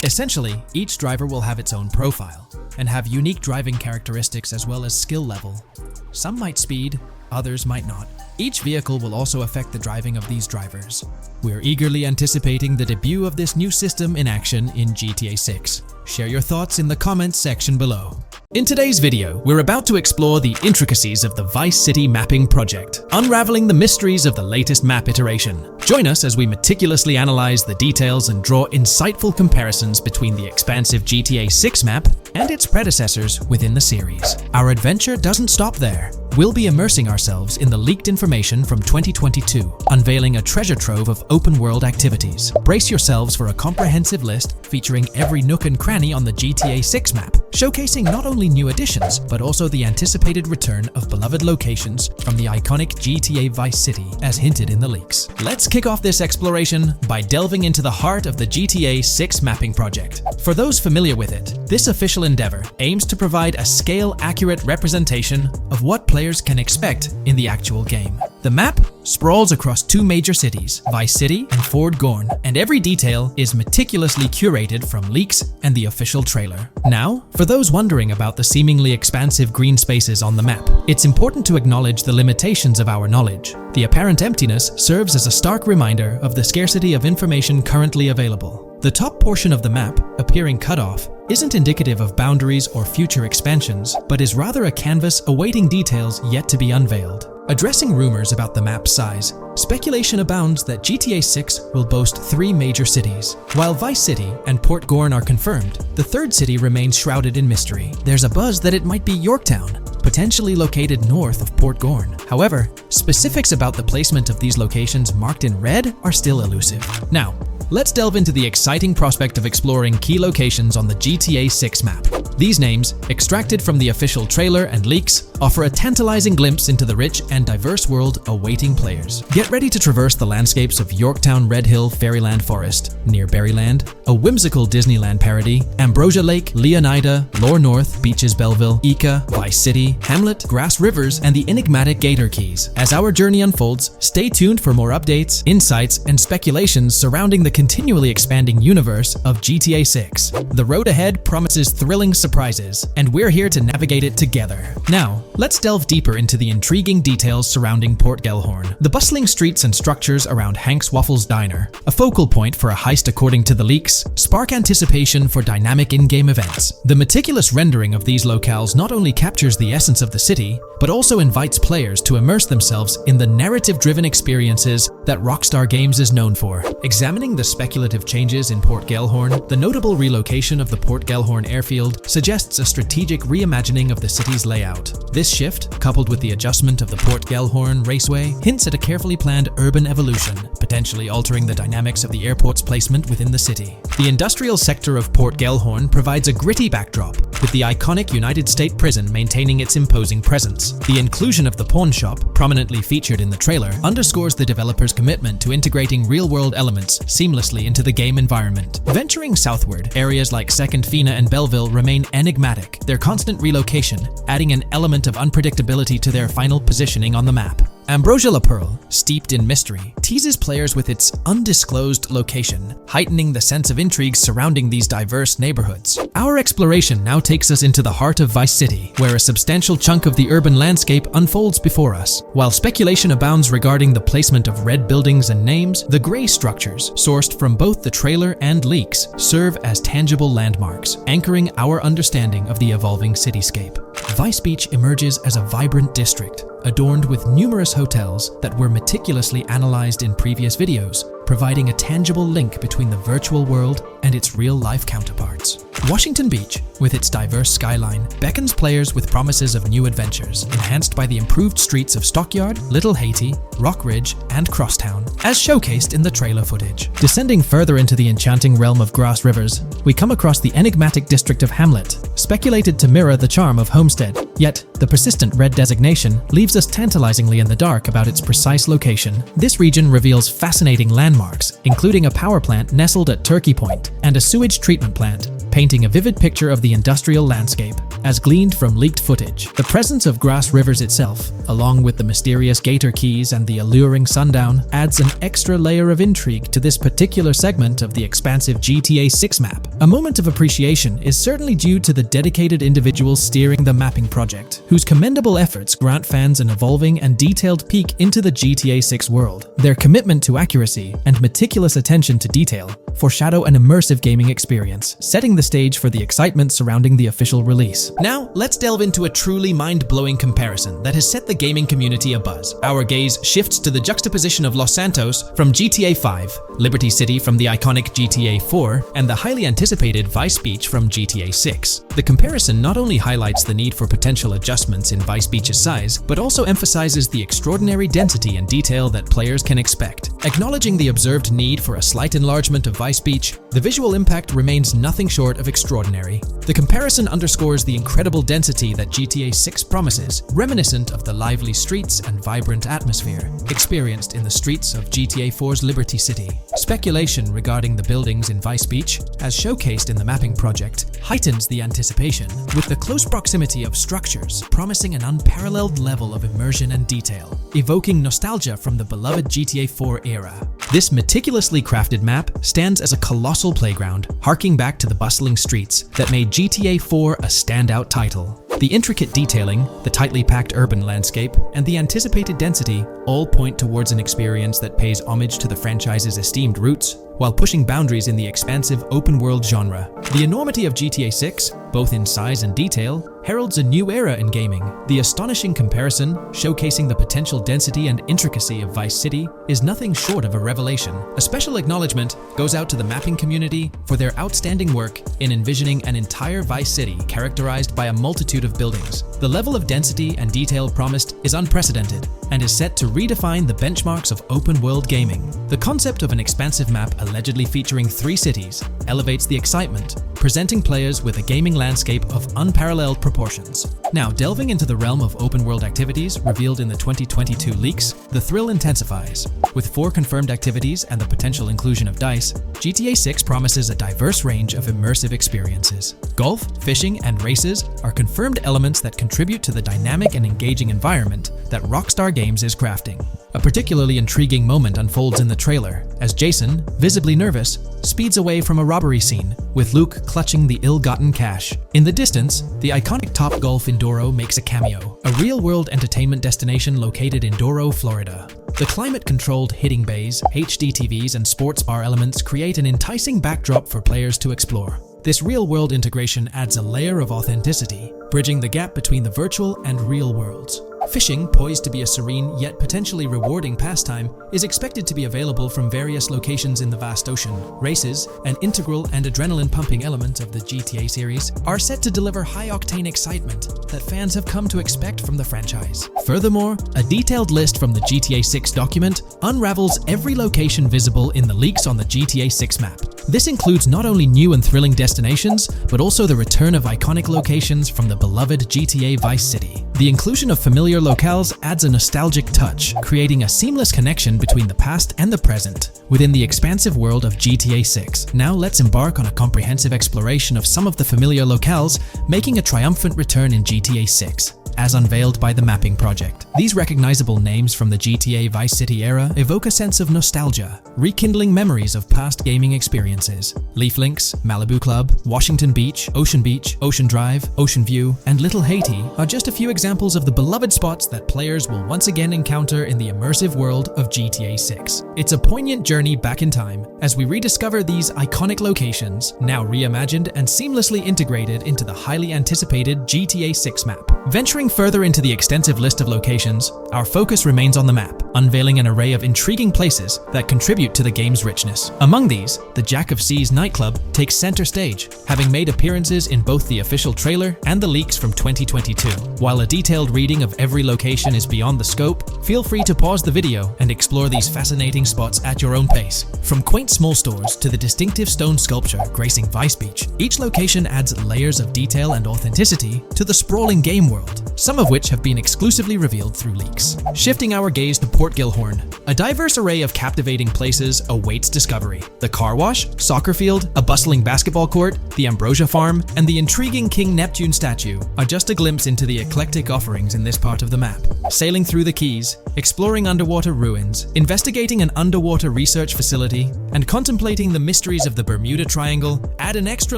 S1: Essentially, each driver will have its own profile and have unique driving characteristics as well as skill level. Some might speed, others might not. Each vehicle will also affect the driving of these drivers. We're eagerly anticipating the debut of this new system in action in GTA 6. Share your thoughts in the comments section below. In today's video, we're about to explore the intricacies of the Vice City mapping project, unraveling the mysteries of the latest map iteration. Join us as we meticulously analyze the details and draw insightful comparisons between the expansive GTA 6 map and its predecessors within the series. Our adventure doesn't stop there. We'll be immersing ourselves in the leaked information from 2022, unveiling a treasure trove of open-world activities. Brace yourselves for a comprehensive list featuring every nook and cranny on the GTA 6 map, showcasing not only new additions, but also the anticipated return of beloved locations from the iconic GTA Vice City, as hinted in the leaks. Let's kick off this exploration by delving into the heart of the GTA 6 mapping project. For those familiar with it, this official endeavor aims to provide a scale-accurate representation of what players can expect in the actual game. The map sprawls across two major cities, Vice City and Fort Gorn, and every detail is meticulously curated from leaks and the official trailer. Now, for those wondering about the seemingly expansive green spaces on the map, it's important to acknowledge the limitations of our knowledge. The apparent emptiness serves as a stark reminder of the scarcity of information currently available. The top portion of the map, appearing cut off, isn't indicative of boundaries or future expansions, but is rather a canvas awaiting details yet to be unveiled. Addressing rumors about the map's size, speculation abounds that GTA 6 will boast 3 major cities. While Vice City and Port Gorn are confirmed, the third city remains shrouded in mystery. There's a buzz that it might be Yorktown, potentially located north of Port Gorn. However, specifics about the placement of these locations marked in red are still elusive. Now, let's delve into the exciting prospect of exploring key locations on the GTA 6 map. These names, extracted from the official trailer and leaks, offer a tantalizing glimpse into the rich and diverse world awaiting players. Get ready to traverse the landscapes of Yorktown Red Hill Fairyland Forest, near Berryland, a whimsical Disneyland parody, Ambrosia Lake, Leonida, Lore North, Beaches Belleville, Ica, Vice City, Hamlet, Grass Rivers, and the enigmatic Gator Keys. As our journey unfolds, stay tuned for more updates, insights, and speculations surrounding the continually expanding universe of GTA 6. The road ahead promises thrilling surprises, and we're here to navigate it together. Now, let's delve deeper into the intriguing details surrounding Port Gellhorn. The bustling streets and structures around Hank's Waffles Diner, a focal point for a heist according to the leaks, spark anticipation for dynamic in-game events. The meticulous rendering of these locales not only captures the essence of the city, but also invites players to immerse themselves in the narrative-driven experiences that Rockstar Games is known for. Examining the speculative changes in Port Gellhorn, the notable relocation of the Port Gellhorn airfield suggests a strategic reimagining of the city's layout. This shift, coupled with the adjustment of the Port Gellhorn Raceway, hints at a carefully planned urban evolution, potentially altering the dynamics of the airport's placement within the city. The industrial sector of Port Gellhorn provides a gritty backdrop, with the iconic United States prison maintaining its imposing presence. The inclusion of the pawn shop, prominently featured in the trailer, underscores the developer's commitment to integrating real-world elements seamlessly into the game environment. Venturing southward, areas like Second Fina and Belleville remain enigmatic, their constant relocation adding an element of unpredictability to their final positioning on the map. Ambrosia La Pearl, steeped in mystery, teases players with its undisclosed location, heightening the sense of intrigue surrounding these diverse neighborhoods. Our exploration now takes us into the heart of Vice City, where a substantial chunk of the urban landscape unfolds before us. While speculation abounds regarding the placement of red buildings and names, the gray structures, sourced from both the trailer and leaks, serve as tangible landmarks, anchoring our understanding of the evolving cityscape. Vice Beach emerges as a vibrant district, adorned with numerous hotels that were meticulously analyzed in previous videos, providing a tangible link between the virtual world and its real-life counterparts. Washington Beach, with its diverse skyline, beckons players with promises of new adventures, enhanced by the improved streets of Stockyard, Little Haiti, Rock Ridge, and Crosstown, as showcased in the trailer footage. Descending further into the enchanting realm of Grass Rivers, we come across the enigmatic district of Hamlet, speculated to mirror the charm of Homestead. Yet, the persistent red designation leaves us tantalizingly in the dark about its precise location. This region reveals fascinating landmarks, including a power plant nestled at Turkey Point and a sewage treatment plant, painting a vivid picture of the industrial landscape, as gleaned from leaked footage. The presence of Grass Rivers itself, along with the mysterious Gator Keys and the alluring sundown, adds an extra layer of intrigue to this particular segment of the expansive GTA 6 map. A moment of appreciation is certainly due to the dedicated individuals steering the mapping project, whose commendable efforts grant fans an evolving and detailed peek into the GTA 6 world. Their commitment to accuracy and meticulous attention to detail foreshadow an immersive gaming experience, setting the stage for the excitement surrounding the official release. Now, let's delve into a truly mind-blowing comparison that has set the gaming community abuzz. Our gaze shifts to the juxtaposition of Los Santos from GTA 5, Liberty City from the iconic GTA 4, and the highly anticipated Vice Beach from GTA 6. The comparison not only highlights the need for potential adjustments in Vice Beach's size, but also emphasizes the extraordinary density and detail that players can expect. Acknowledging the observed need for a slight enlargement of Vice Beach, the visual impact remains nothing short of extraordinary. The comparison underscores the incredible density that GTA 6 promises, reminiscent of the lively streets and vibrant atmosphere experienced in the streets of GTA 4's Liberty City. Speculation regarding the buildings in Vice Beach, as showcased in the mapping project, heightens the anticipation, with the close proximity of structures promising an unparalleled level of immersion and detail, evoking nostalgia from the beloved GTA 4 era. This meticulously crafted map stands as a colossal playground, harking back to the bustling streets that made GTA 4 a standout title. The intricate detailing, the tightly packed urban landscape, and the anticipated density all point towards an experience that pays homage to the franchise's esteemed roots, while pushing boundaries in the expansive open-world genre. The enormity of GTA 6, both in size and detail, heralds a new era in gaming. The astonishing comparison, showcasing the potential density and intricacy of Vice City, is nothing short of a revelation. A special acknowledgement goes out to the mapping community for their outstanding work in envisioning an entire Vice City characterized by a multitude of buildings. The level of density and detail promised is unprecedented and is set to redefine the benchmarks of open-world gaming. The concept of an expansive map allegedly featuring 3 cities elevates the excitement, presenting players with a gaming landscape of unparalleled proportions. Now, delving into the realm of open-world activities revealed in the 2022 leaks, the thrill intensifies. With 4 confirmed activities and the potential inclusion of dice, GTA 6 promises a diverse range of immersive experiences. Golf, fishing, and races are confirmed elements that contribute to the dynamic and engaging environment that Rockstar Games is crafting. A particularly intriguing moment unfolds in the trailer, as Jason, visibly nervous, speeds away from a robbery scene, with Luke clutching the ill-gotten cash. In the distance, the iconic Topgolf in Douro makes a cameo, a real-world entertainment destination located in Douro, Florida. The climate-controlled hitting bays, HD TVs, and sports bar elements create an enticing backdrop for players to explore. This real-world integration adds a layer of authenticity, bridging the gap between the virtual and real worlds. Fishing, poised to be a serene yet potentially rewarding pastime, is expected to be available from various locations in the vast ocean. Races, an integral and adrenaline-pumping element of the GTA series, are set to deliver high-octane excitement that fans have come to expect from the franchise. Furthermore, a detailed list from the GTA 6 document unravels every location visible in the leaks on the GTA 6 map. This includes not only new and thrilling destinations, but also the return of iconic locations from the beloved GTA Vice City. The inclusion of familiar locales adds a nostalgic touch, creating a seamless connection between the past and the present within the expansive world of GTA 6. Now let's embark on a comprehensive exploration of some of the familiar locales, making a triumphant return in GTA 6. As unveiled by the Mapping Project. These recognizable names from the GTA Vice City era evoke a sense of nostalgia, rekindling memories of past gaming experiences. Leaf Links, Malibu Club, Washington Beach, Ocean Drive, Ocean View, and Little Haiti are just a few examples of the beloved spots that players will once again encounter in the immersive world of GTA 6. It's a poignant journey back in time as we rediscover these iconic locations, now reimagined and seamlessly integrated into the highly anticipated GTA 6 map. Venturing further into the extensive list of locations, our focus remains on the map, unveiling an array of intriguing places that contribute to the game's richness. Among these, the Jack of Seas nightclub takes center stage, having made appearances in both the official trailer and the leaks from 2022. While a detailed reading of every location is beyond the scope, feel free to pause the video and explore these fascinating spots at your own pace. From quaint small stores to the distinctive stone sculpture gracing Vice Beach, each location adds layers of detail and authenticity to the sprawling game world, some of which have been exclusively revealed through leaks. Shifting our gaze to Port Gilhorn, a diverse array of captivating places awaits discovery. The car wash, soccer field, a bustling basketball court, the Ambrosia Farm, and the intriguing King Neptune statue are just a glimpse into the eclectic offerings in this part of the map. Sailing through the Keys, exploring underwater ruins, investigating an underwater research facility, and contemplating the mysteries of the Bermuda Triangle add an extra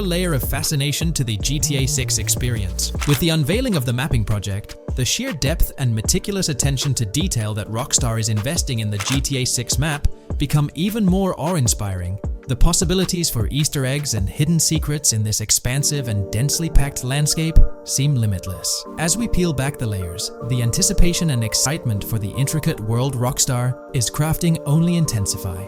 S1: layer of fascination to the GTA 6 experience. With the unveiling of the Mapping Project, the sheer depth and meticulous attention to detail that Rockstar is investing in the GTA 6 map become even more awe-inspiring. The possibilities for Easter eggs and hidden secrets in this expansive and densely packed landscape seem limitless. As we peel back the layers, the anticipation and excitement for the intricate world Rockstar is crafting only intensify.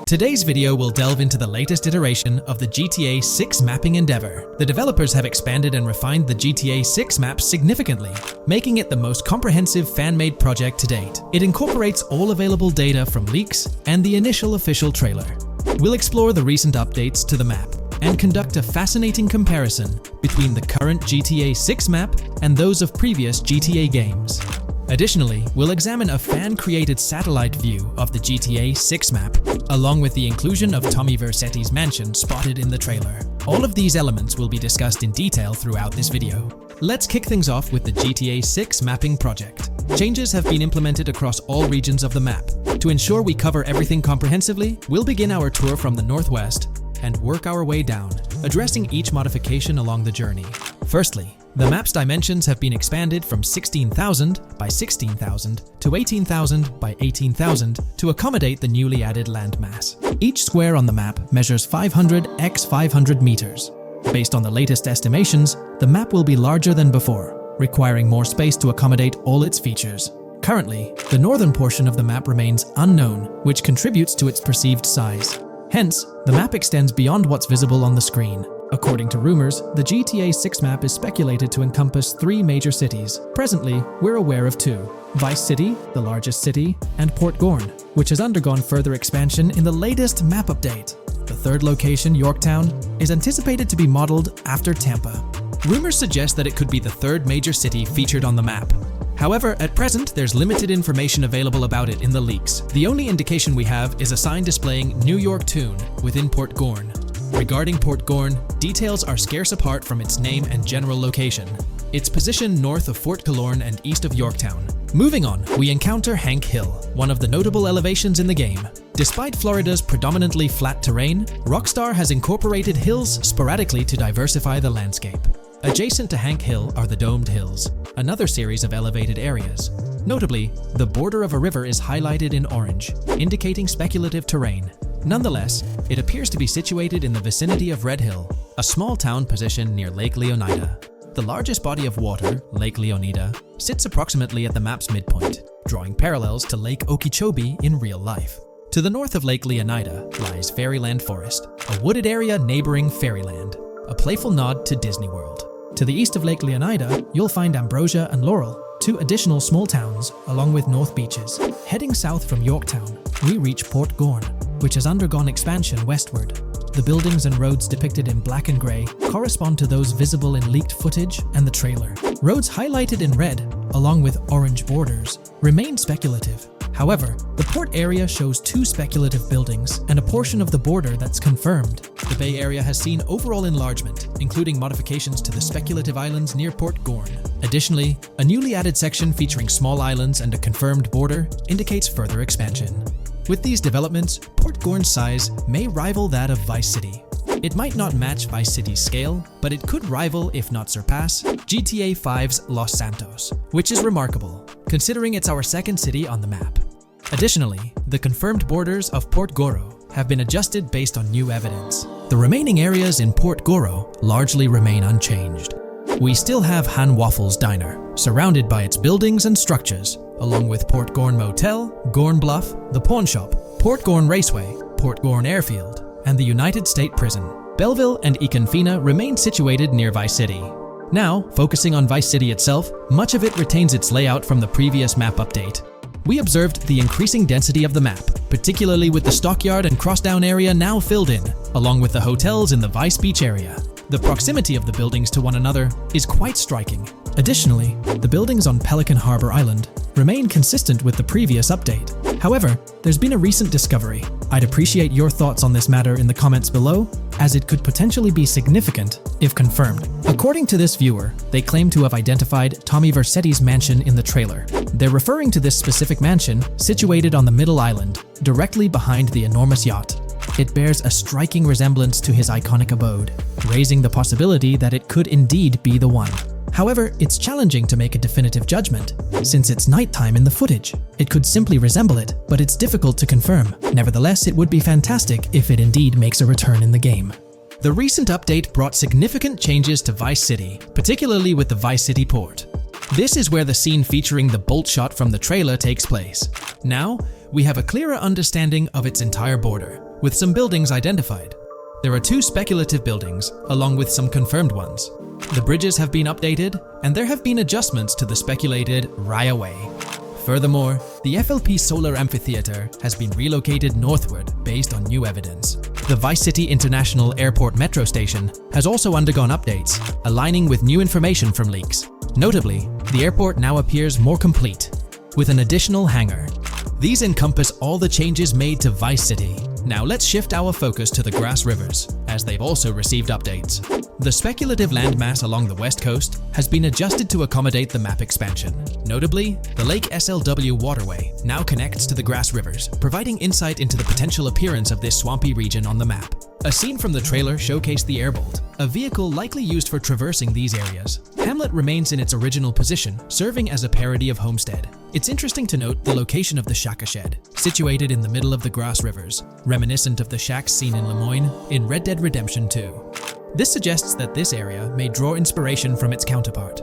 S1: Today's video will delve into the latest iteration of the GTA 6 mapping endeavor. The developers have expanded and refined the GTA 6 map significantly, making it the most comprehensive fan-made project to date. It incorporates all available data from leaks and the initial official trailer. We'll explore the recent updates to the map and conduct a fascinating comparison between the current GTA 6 map and those of previous GTA games. Additionally, we'll examine a fan-created satellite view of the GTA 6 map, along with the inclusion of Tommy Vercetti's mansion spotted in the trailer. All of these elements will be discussed in detail throughout this video. Let's kick things off with the GTA 6 mapping project. Changes have been implemented across all regions of the map. To ensure we cover everything comprehensively, we'll begin our tour from the northwest and work our way down, addressing each modification along the journey. Firstly, the map's dimensions have been expanded from 16,000 by 16,000 to 18,000 by 18,000 to accommodate the newly added landmass. Each square on the map measures 500 x 500 meters. Based on the latest estimations, the map will be larger than before, requiring more space to accommodate all its features. Currently, the northern portion of the map remains unknown, which contributes to its perceived size. Hence, the map extends beyond what's visible on the screen. According to rumors, the GTA 6 map is speculated to encompass 3 major cities. Presently, we're aware of 2. Vice City, the largest city, and Port Gilhorn, which has undergone further expansion in the latest map update. The third location, Yorktown, is anticipated to be modeled after Tampa. Rumors suggest that it could be the third major city featured on the map. However, at present, there's limited information available about it in the leaks. The only indication we have is a sign displaying New York Tune within Port Gorn. Regarding Port Gorn, details are scarce apart from its name and general location. It's positioned north of Fort Killorn and east of Yorktown. Moving on, we encounter Hank Hill, one of the notable elevations in the game. Despite Florida's predominantly flat terrain, Rockstar has incorporated hills sporadically to diversify the landscape. Adjacent to Hank Hill are the Domed Hills, another series of elevated areas. Notably, the border of a river is highlighted in orange, indicating speculative terrain. Nonetheless, it appears to be situated in the vicinity of Red Hill, a small town positioned near Lake Leonida. The largest body of water, Lake Leonida, sits approximately at the map's midpoint, drawing parallels to Lake Okeechobee in real life. To the north of Lake Leonida lies Fairyland Forest, a wooded area neighboring Fairyland, a playful nod to Disney World. To the east of Lake Leonida, you'll find Ambrosia and Laurel, two additional small towns, along with North Beaches. Heading south from Yorktown, we reach Port Gorn, which has undergone expansion westward. The buildings and roads depicted in black and grey correspond to those visible in leaked footage and the trailer. Roads highlighted in red, along with orange borders, remain speculative. However, the port area shows two speculative buildings and a portion of the border that's confirmed. The Bay Area has seen overall enlargement, including modifications to the speculative islands near Port Gorn. Additionally, a newly added section featuring small islands and a confirmed border indicates further expansion. With these developments, Port Gorn's size may rival that of Vice City. It might not match Vice City's scale, but it could rival, if not surpass, GTA V's Los Santos, which is remarkable, considering it's our second city on the map. Additionally, the confirmed borders of Port Goro have been adjusted based on new evidence. The remaining areas in Port Goro largely remain unchanged. We still have Han Waffles Diner, surrounded by its buildings and structures, along with Port Gorn Motel, Gorn Bluff, the Pawn Shop, Port Gorn Raceway, Port Gorn Airfield, and the United State Prison. Belleville and Econfina remain situated near Vice City. Now, focusing on Vice City itself, much of it retains its layout from the previous map update. We observed the increasing density of the map, particularly with the Stockyard and Crossdown area now filled in, along with the hotels in the Vice Beach area. The proximity of the buildings to one another is quite striking. Additionally, the buildings on Pelican Harbor Island remain consistent with the previous update. However, there's been a recent discovery. I'd appreciate your thoughts on this matter in the comments below, as it could potentially be significant if confirmed. According to this viewer, they claim to have identified Tommy Vercetti's mansion in the trailer. They're referring to this specific mansion situated on the middle island, directly behind the enormous yacht. It bears a striking resemblance to his iconic abode, raising the possibility that it could indeed be the one. However, it's challenging to make a definitive judgment, since it's nighttime in the footage. It could simply resemble it, but it's difficult to confirm. Nevertheless, it would be fantastic if it indeed makes a return in the game. The recent update brought significant changes to Vice City, particularly with the Vice City port. This is where the scene featuring the bolt shot from the trailer takes place. Now, we have a clearer understanding of its entire border, with some buildings identified. There are two speculative buildings, along with some confirmed ones. The bridges have been updated, and there have been adjustments to the speculated Raya Way. Furthermore, the FLP Solar Amphitheater has been relocated northward based on new evidence. The Vice City International Airport Metro Station has also undergone updates, aligning with new information from leaks. Notably, the airport now appears more complete, with an additional hangar. These encompass all the changes made to Vice City. Now let's shift our focus to the Grass Rivers, as they've also received updates. The speculative landmass along the west coast has been adjusted to accommodate the map expansion. Notably, the Lake SLW waterway now connects to the Grass Rivers, providing insight into the potential appearance of this swampy region on the map. A scene from the trailer showcased the Airbolt, a vehicle likely used for traversing these areas. Hamlet remains in its original position, serving as a parody of Homestead. It's interesting to note the location of the Shaka Shed, situated in the middle of the Grass Rivers, reminiscent of the shacks seen in Lemoyne in Red Dead Redemption 2. This suggests that this area may draw inspiration from its counterpart.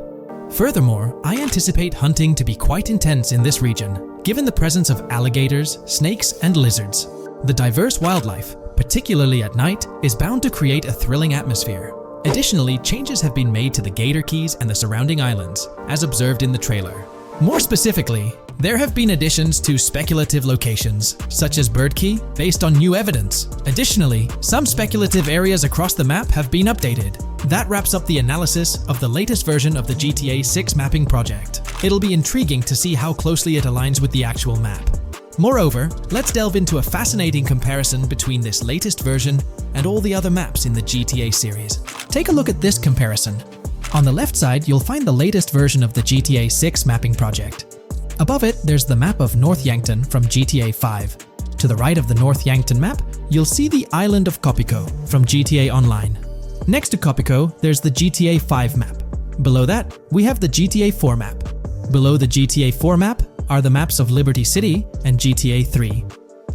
S1: Furthermore, I anticipate hunting to be quite intense in this region, given the presence of alligators, snakes, and lizards. The diverse wildlife, particularly at night, is bound to create a thrilling atmosphere. Additionally, changes have been made to the Gator Keys and the surrounding islands, as observed in the trailer. More specifically, there have been additions to speculative locations, such as Bird Key, based on new evidence. Additionally, some speculative areas across the map have been updated. that wraps up the analysis of the latest version of the GTA 6 mapping project. It'll be intriguing to see how closely it aligns with the actual map. Moreover, let's delve into a fascinating comparison between this latest version and all the other maps in the GTA series. Take a look at this comparison. On the left side, you'll find the latest version of the GTA 6 mapping project. Above it, there's the map of North Yankton from GTA 5. To the right of the North Yankton map, you'll see the island of Copico from GTA Online. Next to Copico, there's the GTA 5 map. Below that, we have the GTA 4 map. Below the GTA 4 map are the maps of Liberty City and GTA 3.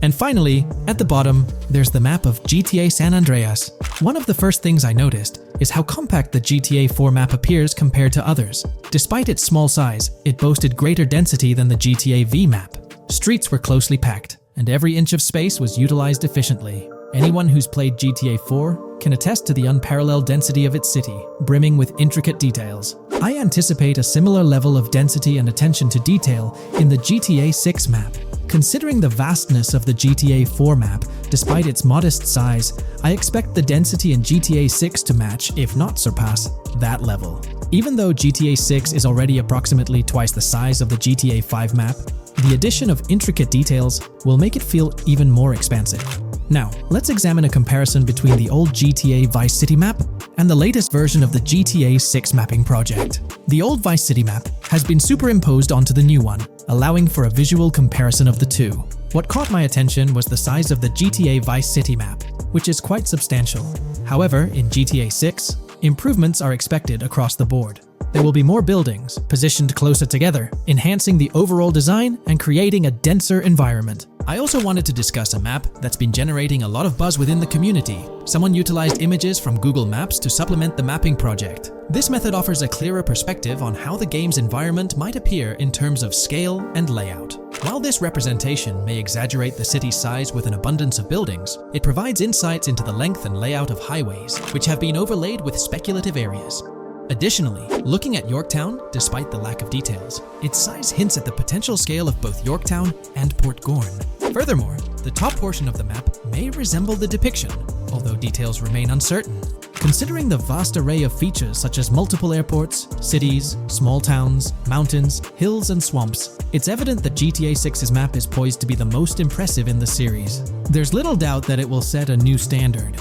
S1: And finally, at the bottom, there's the map of GTA San Andreas. One of the first things I noticed is how compact the GTA 4 map appears compared to others. Despite its small size, it boasted greater density than the GTA V map. Streets were closely packed, and every inch of space was utilized efficiently. Anyone who's played GTA 4 can attest to the unparalleled density of its city, brimming with intricate details. I anticipate a similar level of density and attention to detail in the GTA 6 map. Considering the vastness of the GTA 4 map, despite its modest size, I expect the density in GTA 6 to match, if not surpass, that level. Even though GTA 6 is already approximately twice the size of the GTA 5 map, the addition of intricate details will make it feel even more expansive. Now, let's examine a comparison between the old GTA Vice City map and the latest version of the GTA 6 mapping project. The old Vice City map has been superimposed onto the new one, allowing for a visual comparison of the two. What caught my attention was the size of the GTA Vice City map, which is quite substantial. However, in GTA 6, improvements are expected across the board. There will be more buildings, positioned closer together, enhancing the overall design and creating a denser environment. I also wanted to discuss a map that's been generating a lot of buzz within the community. Someone utilized images from Google Maps to supplement the mapping project. This method offers a clearer perspective on how the game's environment might appear in terms of scale and layout. While this representation may exaggerate the city's size with an abundance of buildings, it provides insights into the length and layout of highways, which have been overlaid with speculative areas. Additionally, looking at Yorktown, despite the lack of details, its size hints at the potential scale of both Yorktown and Port Gorn. Furthermore, the top portion of the map may resemble the depiction, although details remain uncertain. Considering the vast array of features such as multiple airports, cities, small towns, mountains, hills, and swamps, it's evident that GTA 6's map is poised to be the most impressive in the series. There's little doubt that it will set a new standard.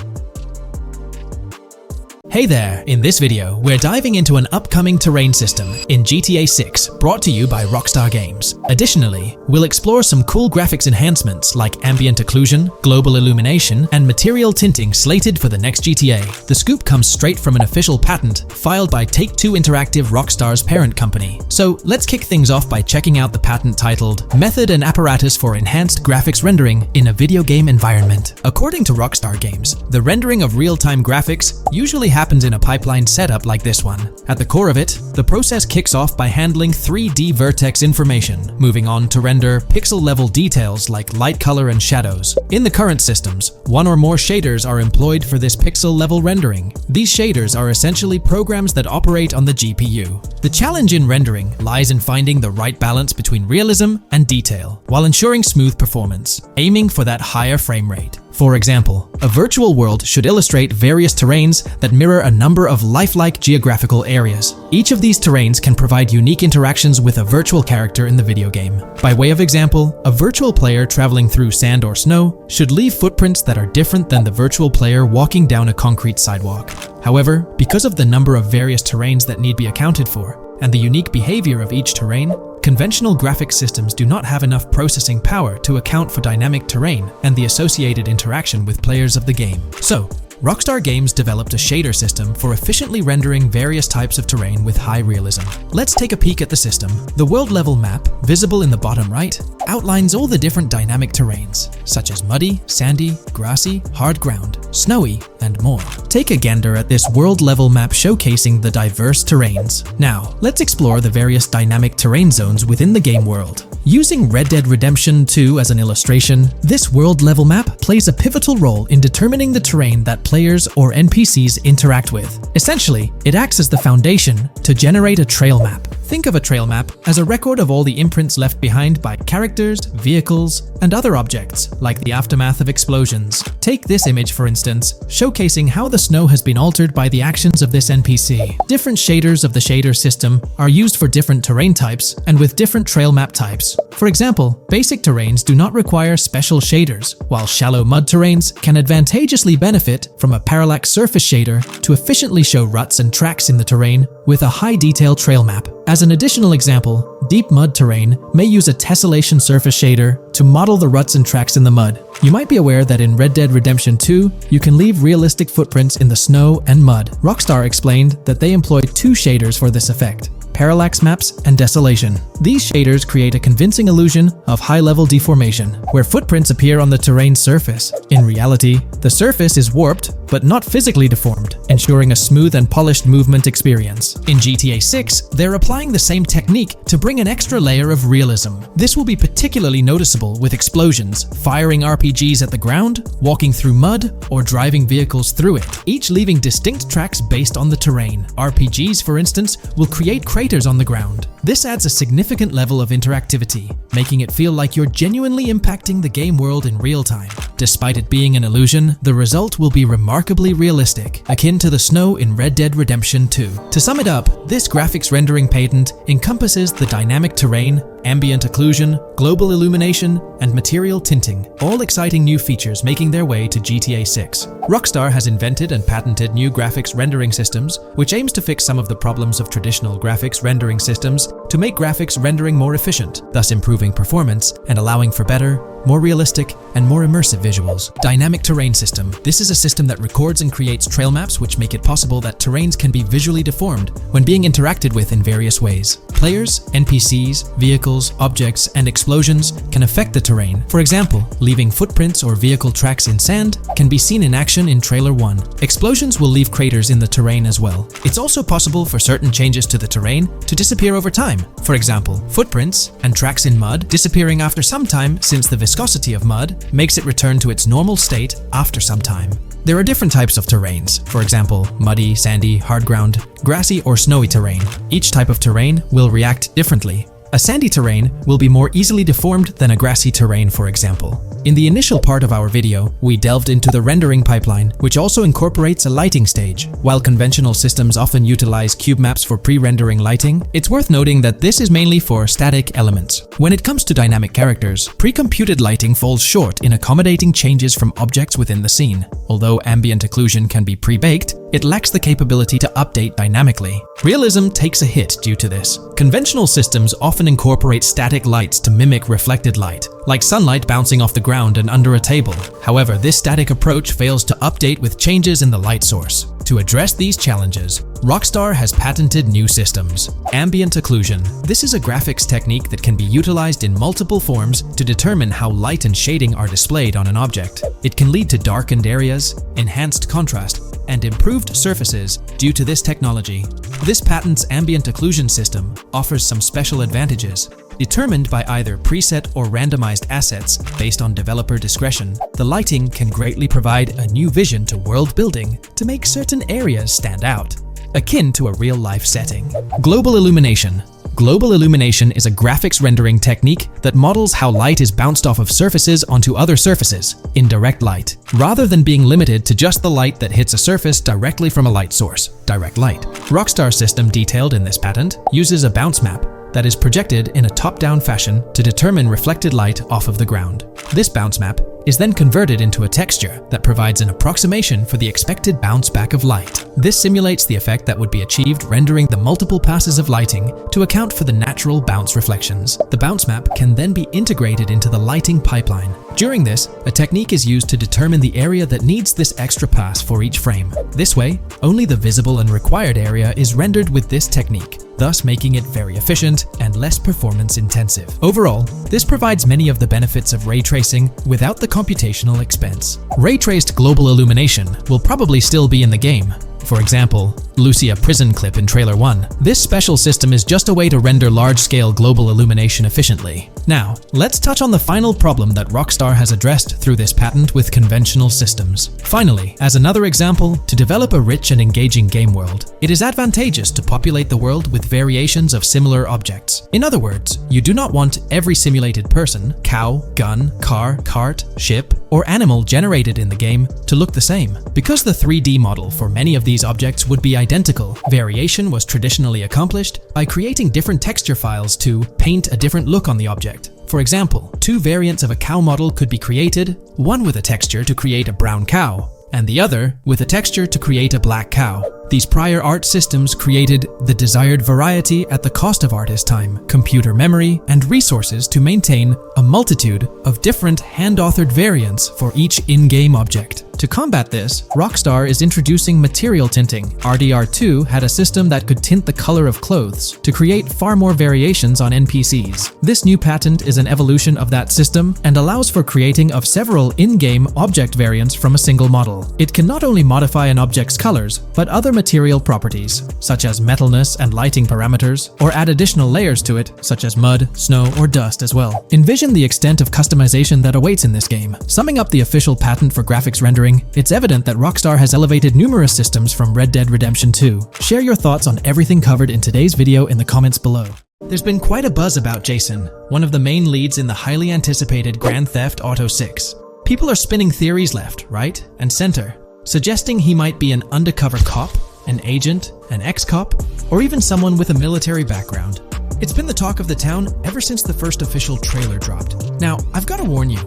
S1: Hey there! In this video, we're diving into an upcoming terrain system in GTA 6 brought to you by Rockstar Games. Additionally, we'll explore some cool graphics enhancements like ambient occlusion, global illumination, and material tinting slated for the next GTA. The scoop comes straight from an official patent filed by Take-Two Interactive, Rockstar's parent company. So let's kick things off by checking out the patent titled Method and Apparatus for Enhanced Graphics Rendering in a Video Game Environment. According to Rockstar Games, the rendering of real-time graphics usually happens in a pipeline setup like this one. At the core of it, the process kicks off by handling 3D vertex information, moving on to render pixel-level details like light color and shadows. In the current systems, one or more shaders are employed for this pixel-level rendering. These shaders are essentially programs that operate on the GPU. The challenge in rendering lies in finding the right balance between realism and detail, while ensuring smooth performance, aiming for that higher frame rate. For example, a virtual world should illustrate various terrains that mirror a number of lifelike geographical areas. Each of these terrains can provide unique interactions with a virtual character in the video game. By way of example, a virtual player traveling through sand or snow should leave footprints that are different than the virtual player walking down a concrete sidewalk. However, because of the number of various terrains that need to be accounted for, and the unique behavior of each terrain, conventional graphic systems do not have enough processing power to account for dynamic terrain and the associated interaction with players of the game. So, Rockstar Games developed a shader system for efficiently rendering various types of terrain with high realism. Let's take a peek at the system. The world level map, visible in the bottom right, outlines all the different dynamic terrains, such as muddy, sandy, grassy, hard ground, snowy, and more. Take a gander at this world level map showcasing the diverse terrains. Now, let's explore the various dynamic terrain zones within the game world. Using Red Dead Redemption 2 as an illustration, this world level map plays a pivotal role in determining the terrain that players or NPCs interact with. Essentially, it acts as the foundation to generate a trail map. Think of a trail map as a record of all the imprints left behind by characters, vehicles, and other objects, like the aftermath of explosions. Take this image for instance, showcasing how the snow has been altered by the actions of this NPC. Different shaders of the shader system are used for different terrain types and with different trail map types. For example, basic terrains do not require special shaders, while shallow mud terrains can advantageously benefit from a parallax surface shader to efficiently show ruts and tracks in the terrain with a high detail trail map. As an additional example, deep mud terrain may use a tessellation surface shader to model the ruts and tracks in the mud. You might be aware that in Red Dead Redemption 2, you can leave realistic footprints in the snow and mud. Rockstar explained that they employed two shaders for this effect: parallax maps and desolation. These shaders create a convincing illusion of high-level deformation, where footprints appear on the terrain's surface. In reality, the surface is warped but not physically deformed, ensuring a smooth and polished movement experience. In GTA 6, they're applying the same technique to bring an extra layer of realism. This will be particularly noticeable with explosions, firing RPGs at the ground, walking through mud, or driving vehicles through it, each leaving distinct tracks based on the terrain. RPGs, for instance, will create craters on the ground. This adds a significant level of interactivity, making it feel like you're genuinely impacting the game world in real time. Despite it being an illusion, the result will be remarkably realistic, akin to the snow in Red Dead Redemption 2. To sum it up, this graphics rendering patent encompasses the dynamic terrain, ambient occlusion, global illumination, and material tinting, all exciting new features making their way to GTA 6. Rockstar has invented and patented new graphics rendering systems, which aims to fix some of the problems of traditional graphics rendering systems to make graphics rendering more efficient, thus improving performance and allowing for better, more realistic, and more immersive visuals. Dynamic terrain system. This is a system that records and creates trail maps which make it possible that terrains can be visually deformed when being interacted with in various ways. Players, NPCs, vehicles, objects, and explosions can affect the terrain. For example, leaving footprints or vehicle tracks in sand can be seen in action in Trailer 1. Explosions will leave craters in the terrain as well. It's also possible for certain changes to the terrain to disappear over time. For example, footprints and tracks in mud disappearing after some time, since the viscosity of mud makes it return to its normal state after some time. There are different types of terrains, for example, muddy, sandy, hard ground, grassy, or snowy terrain. Each type of terrain will react differently. A sandy terrain will be more easily deformed than a grassy terrain, for example. In the initial part of our video, we delved into the rendering pipeline, which also incorporates a lighting stage. While conventional systems often utilize cube maps for pre-rendering lighting, it's worth noting that this is mainly for static elements. When it comes to dynamic characters, pre-computed lighting falls short in accommodating changes from objects within the scene. Although ambient occlusion can be pre-baked, it lacks the capability to update dynamically. Realism takes a hit due to this. Conventional systems often incorporate static lights to mimic reflected light, like sunlight bouncing off the ground and under a table. However, this static approach fails to update with changes in the light source. To address these challenges, Rockstar has patented new systems. Ambient occlusion. This is a graphics technique that can be utilized in multiple forms to determine how light and shading are displayed on an object. It can lead to darkened areas, enhanced contrast, and improved surfaces due to this technology. This patent's ambient occlusion system offers some special advantages. Determined by either preset or randomized assets based on developer discretion, the lighting can greatly provide a new vision to world building to make certain areas stand out, akin to a real-life setting. Global illumination. Global illumination is a graphics rendering technique that models how light is bounced off of surfaces onto other surfaces in direct light, rather than being limited to just the light that hits a surface directly from a light source, direct light. Rockstar's system detailed in this patent uses a bounce map that is projected in a top-down fashion to determine reflected light off of the ground. This bounce map is then converted into a texture that provides an approximation for the expected bounce back of light. This simulates the effect that would be achieved rendering the multiple passes of lighting to account for the natural bounce reflections. The bounce map can then be integrated into the lighting pipeline. During this, a technique is used to determine the area that needs this extra pass for each frame. This way, only the visible and required area is rendered with this technique, thus making it very efficient and less performance intensive. Overall, this provides many of the benefits of ray tracing without the computational expense. Ray-traced global illumination will probably still be in the game. For example, Lucia prison clip in Trailer 1. This special system is just a way to render large-scale global illumination efficiently. Now, let's touch on the final problem that Rockstar has addressed through this patent with conventional systems. Finally, as another example, to develop a rich and engaging game world, it is advantageous to populate the world with variations of similar objects. In other words, you do not want every simulated person, cow, gun, car, cart, ship, or animal generated in the game to look the same. Because the 3D model for many of these objects would be identical, variation was traditionally accomplished by creating different texture files to paint a different look on the object. For example, two variants of a cow model could be created, one with a texture to create a brown cow, and the other with a texture to create a black cow. These prior art systems created the desired variety at the cost of artist time, computer memory, and resources to maintain a multitude of different hand-authored variants for each in-game object. To combat this, Rockstar is introducing material tinting. RDR2 had a system that could tint the color of clothes to create far more variations on NPCs. This new patent is an evolution of that system and allows for creating of several in-game object variants from a single model. It can not only modify an object's colors, but other material properties, such as metalness and lighting parameters, or add additional layers to it, such as mud, snow, or dust as well. Envision the extent of customization that awaits in this game. Summing up the official patent for graphics rendering, it's evident that Rockstar has elevated numerous systems from Red Dead Redemption 2. Share your thoughts on everything covered in today's video in the comments below. There's been quite a buzz about Jason, one of the main leads in the highly anticipated Grand Theft Auto 6. People are spinning theories left, right, and center, suggesting he might be an undercover cop, an agent, an ex-cop, or even someone with a military background. It's been the talk of the town ever since the first official trailer dropped. Now, I've got to warn you,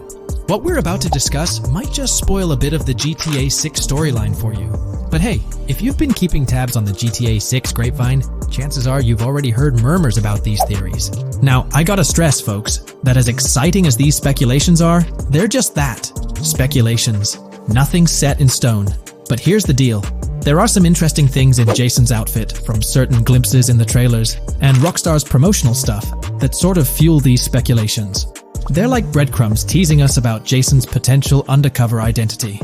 S1: what we're about to discuss might just spoil a bit of the GTA 6 storyline for you. But hey, if you've been keeping tabs on the GTA 6 grapevine, chances are you've already heard murmurs about these theories. Now, I gotta stress, folks, that as exciting as these speculations are, they're just that, speculations. Nothing set in stone. But here's the deal. There are some interesting things in Jason's outfit from certain glimpses in the trailers and Rockstar's promotional stuff that sort of fuel these speculations. They're like breadcrumbs teasing us about Jason's potential undercover identity.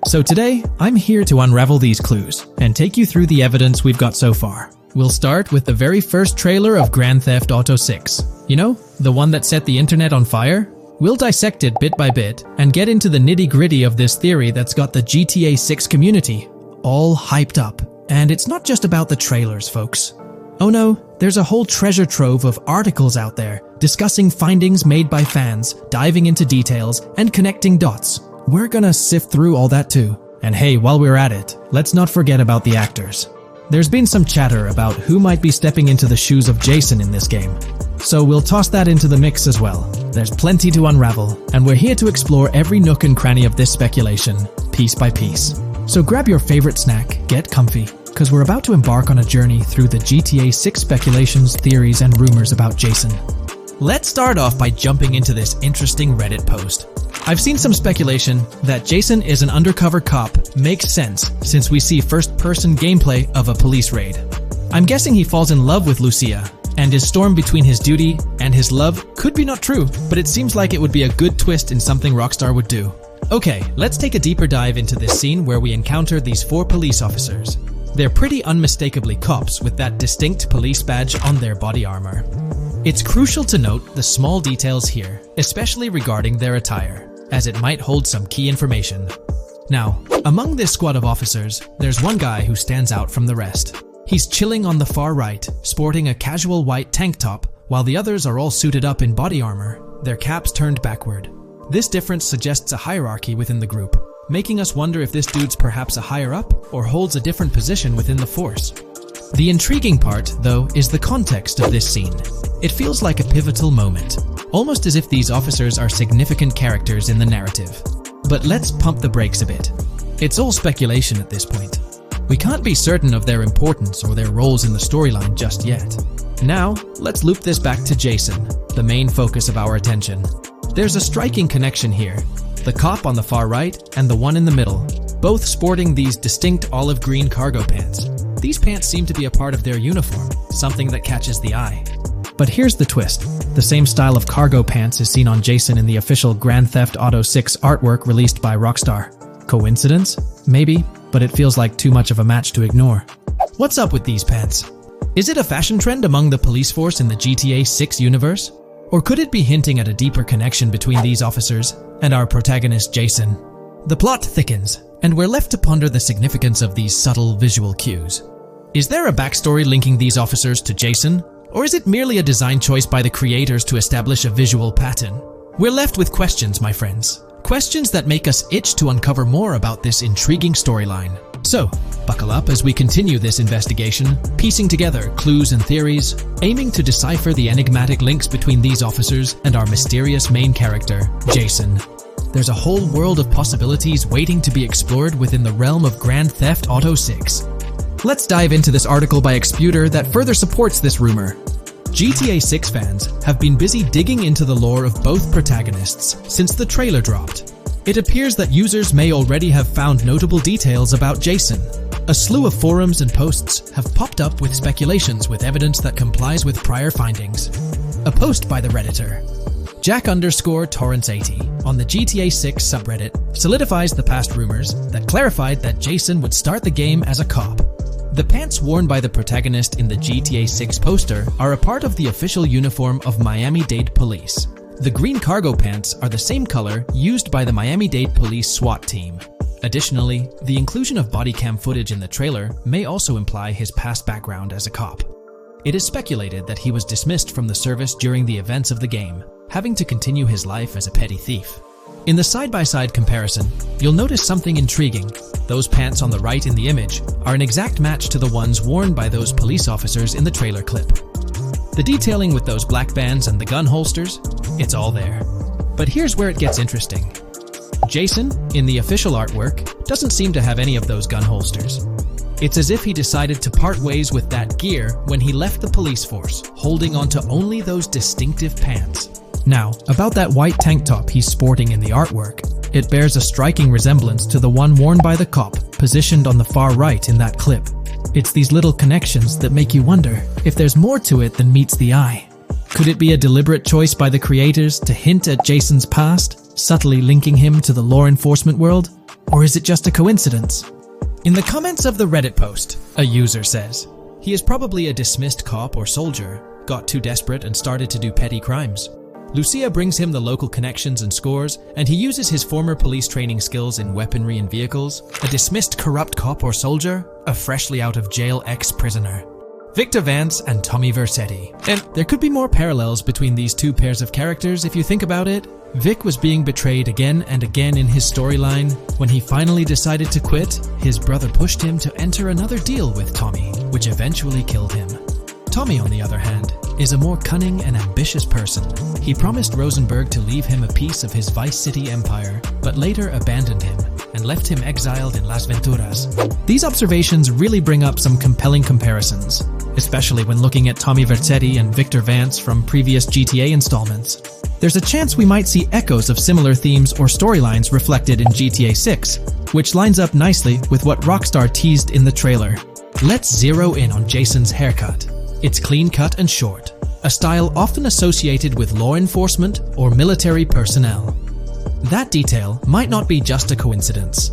S1: So today, I'm here to unravel these clues and take you through the evidence we've got so far. We'll start with the very first trailer of Grand Theft Auto 6. You know, the one that set the internet on fire? We'll dissect it bit by bit and get into the nitty-gritty of this theory that's got the GTA 6 community all hyped up. And it's not just about the trailers, folks. Oh no, there's a whole treasure trove of articles out there discussing findings made by fans, diving into details, and connecting dots. We're gonna sift through all that too. And hey, while we're at it, let's not forget about the actors. There's been some chatter about who might be stepping into the shoes of Jason in this game. So we'll toss that into the mix as well. There's plenty to unravel, and we're here to explore every nook and cranny of this speculation, piece by piece. So grab your favorite snack, get comfy, because we're about to embark on a journey through the GTA 6 speculations, theories, and rumors about Jason. Let's start off by jumping into this interesting Reddit post. I've seen some speculation that Jason is an undercover cop makes sense since we see first-person gameplay of a police raid. I'm guessing he falls in love with Lucia, and his storm between his duty and his love could be not true, but it seems like it would be a good twist in something Rockstar would do. Okay, let's take a deeper dive into this scene where we encounter these 4 police officers. They're pretty unmistakably cops with that distinct police badge on their body armor. It's crucial to note the small details here, especially regarding their attire, as it might hold some key information. Now, among this squad of officers, there's one guy who stands out from the rest. He's chilling on the far right, sporting a casual white tank top, while the others are all suited up in body armor, their caps turned backward. This difference suggests a hierarchy within the group, making us wonder if this dude's perhaps a higher up or holds a different position within the force. The intriguing part, though, is the context of this scene. It feels like a pivotal moment, almost as if these officers are significant characters in the narrative. But let's pump the brakes a bit. It's all speculation at this point. We can't be certain of their importance or their roles in the storyline just yet. Now, let's loop this back to Jason, the main focus of our attention. There's a striking connection here. The cop on the far right and the one in the middle, both sporting these distinct olive green cargo pants. These pants seem to be a part of their uniform, something that catches the eye. But here's the twist. The same style of cargo pants is seen on Jason in the official Grand Theft Auto 6 artwork released by Rockstar. Coincidence? Maybe, but it feels like too much of a match to ignore. What's up with these pants? Is it a fashion trend among the police force in the GTA 6 universe? Or could it be hinting at a deeper connection between these officers and our protagonist Jason? The plot thickens, and we're left to ponder the significance of these subtle visual cues. Is there a backstory linking these officers to Jason? Or is it merely a design choice by the creators to establish a visual pattern? We're left with questions, my friends. Questions that make us itch to uncover more about this intriguing storyline. So, buckle up as we continue this investigation, piecing together clues and theories, aiming to decipher the enigmatic links between these officers and our mysterious main character, Jason. There's a whole world of possibilities waiting to be explored within the realm of Grand Theft Auto 6. Let's dive into this article by Exputer that further supports this rumor. GTA 6 fans have been busy digging into the lore of both protagonists since the trailer dropped. It appears that users may already have found notable details about Jason. A slew of forums and posts have popped up with speculations with evidence that complies with prior findings. A post by the Redditor, Jack_Torrance80, on the GTA 6 subreddit solidifies the past rumors that clarified that Jason would start the game as a cop. The pants worn by the protagonist in the GTA 6 poster are a part of the official uniform of Miami-Dade Police. The green cargo pants are the same color used by the Miami-Dade Police SWAT team. Additionally, the inclusion of body cam footage in the trailer may also imply his past background as a cop. It is speculated that he was dismissed from the service during the events of the game, having to continue his life as a petty thief. In the side-by-side comparison, you'll notice something intriguing. Those pants on the right in the image are an exact match to the ones worn by those police officers in the trailer clip. The detailing with those black bands and the gun holsters, it's all there. But here's where it gets interesting. Jason, in the official artwork, doesn't seem to have any of those gun holsters. It's as if he decided to part ways with that gear when he left the police force, holding onto only those distinctive pants. Now, about that white tank top he's sporting in the artwork, it bears a striking resemblance to the one worn by the cop, positioned on the far right in that clip. It's these little connections that make you wonder if there's more to it than meets the eye. Could it be a deliberate choice by the creators to hint at Jason's past, subtly linking him to the law enforcement world? Or is it just a coincidence? In the comments of the Reddit post, a user says, he is probably a dismissed cop or soldier, got too desperate and started to do petty crimes. Lucia brings him the local connections and scores, and he uses his former police training skills in weaponry and vehicles. A dismissed corrupt cop or soldier, a freshly out of jail ex-prisoner. Victor Vance and Tommy Vercetti. And there could be more parallels between these two pairs of characters if you think about it. Vic was being betrayed again and again in his storyline. When he finally decided to quit, his brother pushed him to enter another deal with Tommy, which eventually killed him. Tommy, on the other hand, is a more cunning and ambitious person. He promised Rosenberg to leave him a piece of his Vice City empire, but later abandoned him and left him exiled in Las Venturas. These observations really bring up some compelling comparisons, especially when looking at Tommy Vercetti and Victor Vance from previous GTA installments. There's a chance we might see echoes of similar themes or storylines reflected in GTA 6, which lines up nicely with what Rockstar teased in the trailer. Let's zero in on Jason's haircut. It's clean cut and short, a style often associated with law enforcement or military personnel. That detail might not be just a coincidence.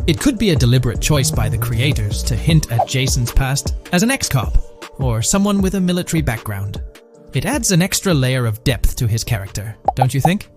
S1: It could be a deliberate choice by the creators to hint at Jason's past as an ex-cop or someone with a military background. It adds an extra layer of depth to his character, don't you think?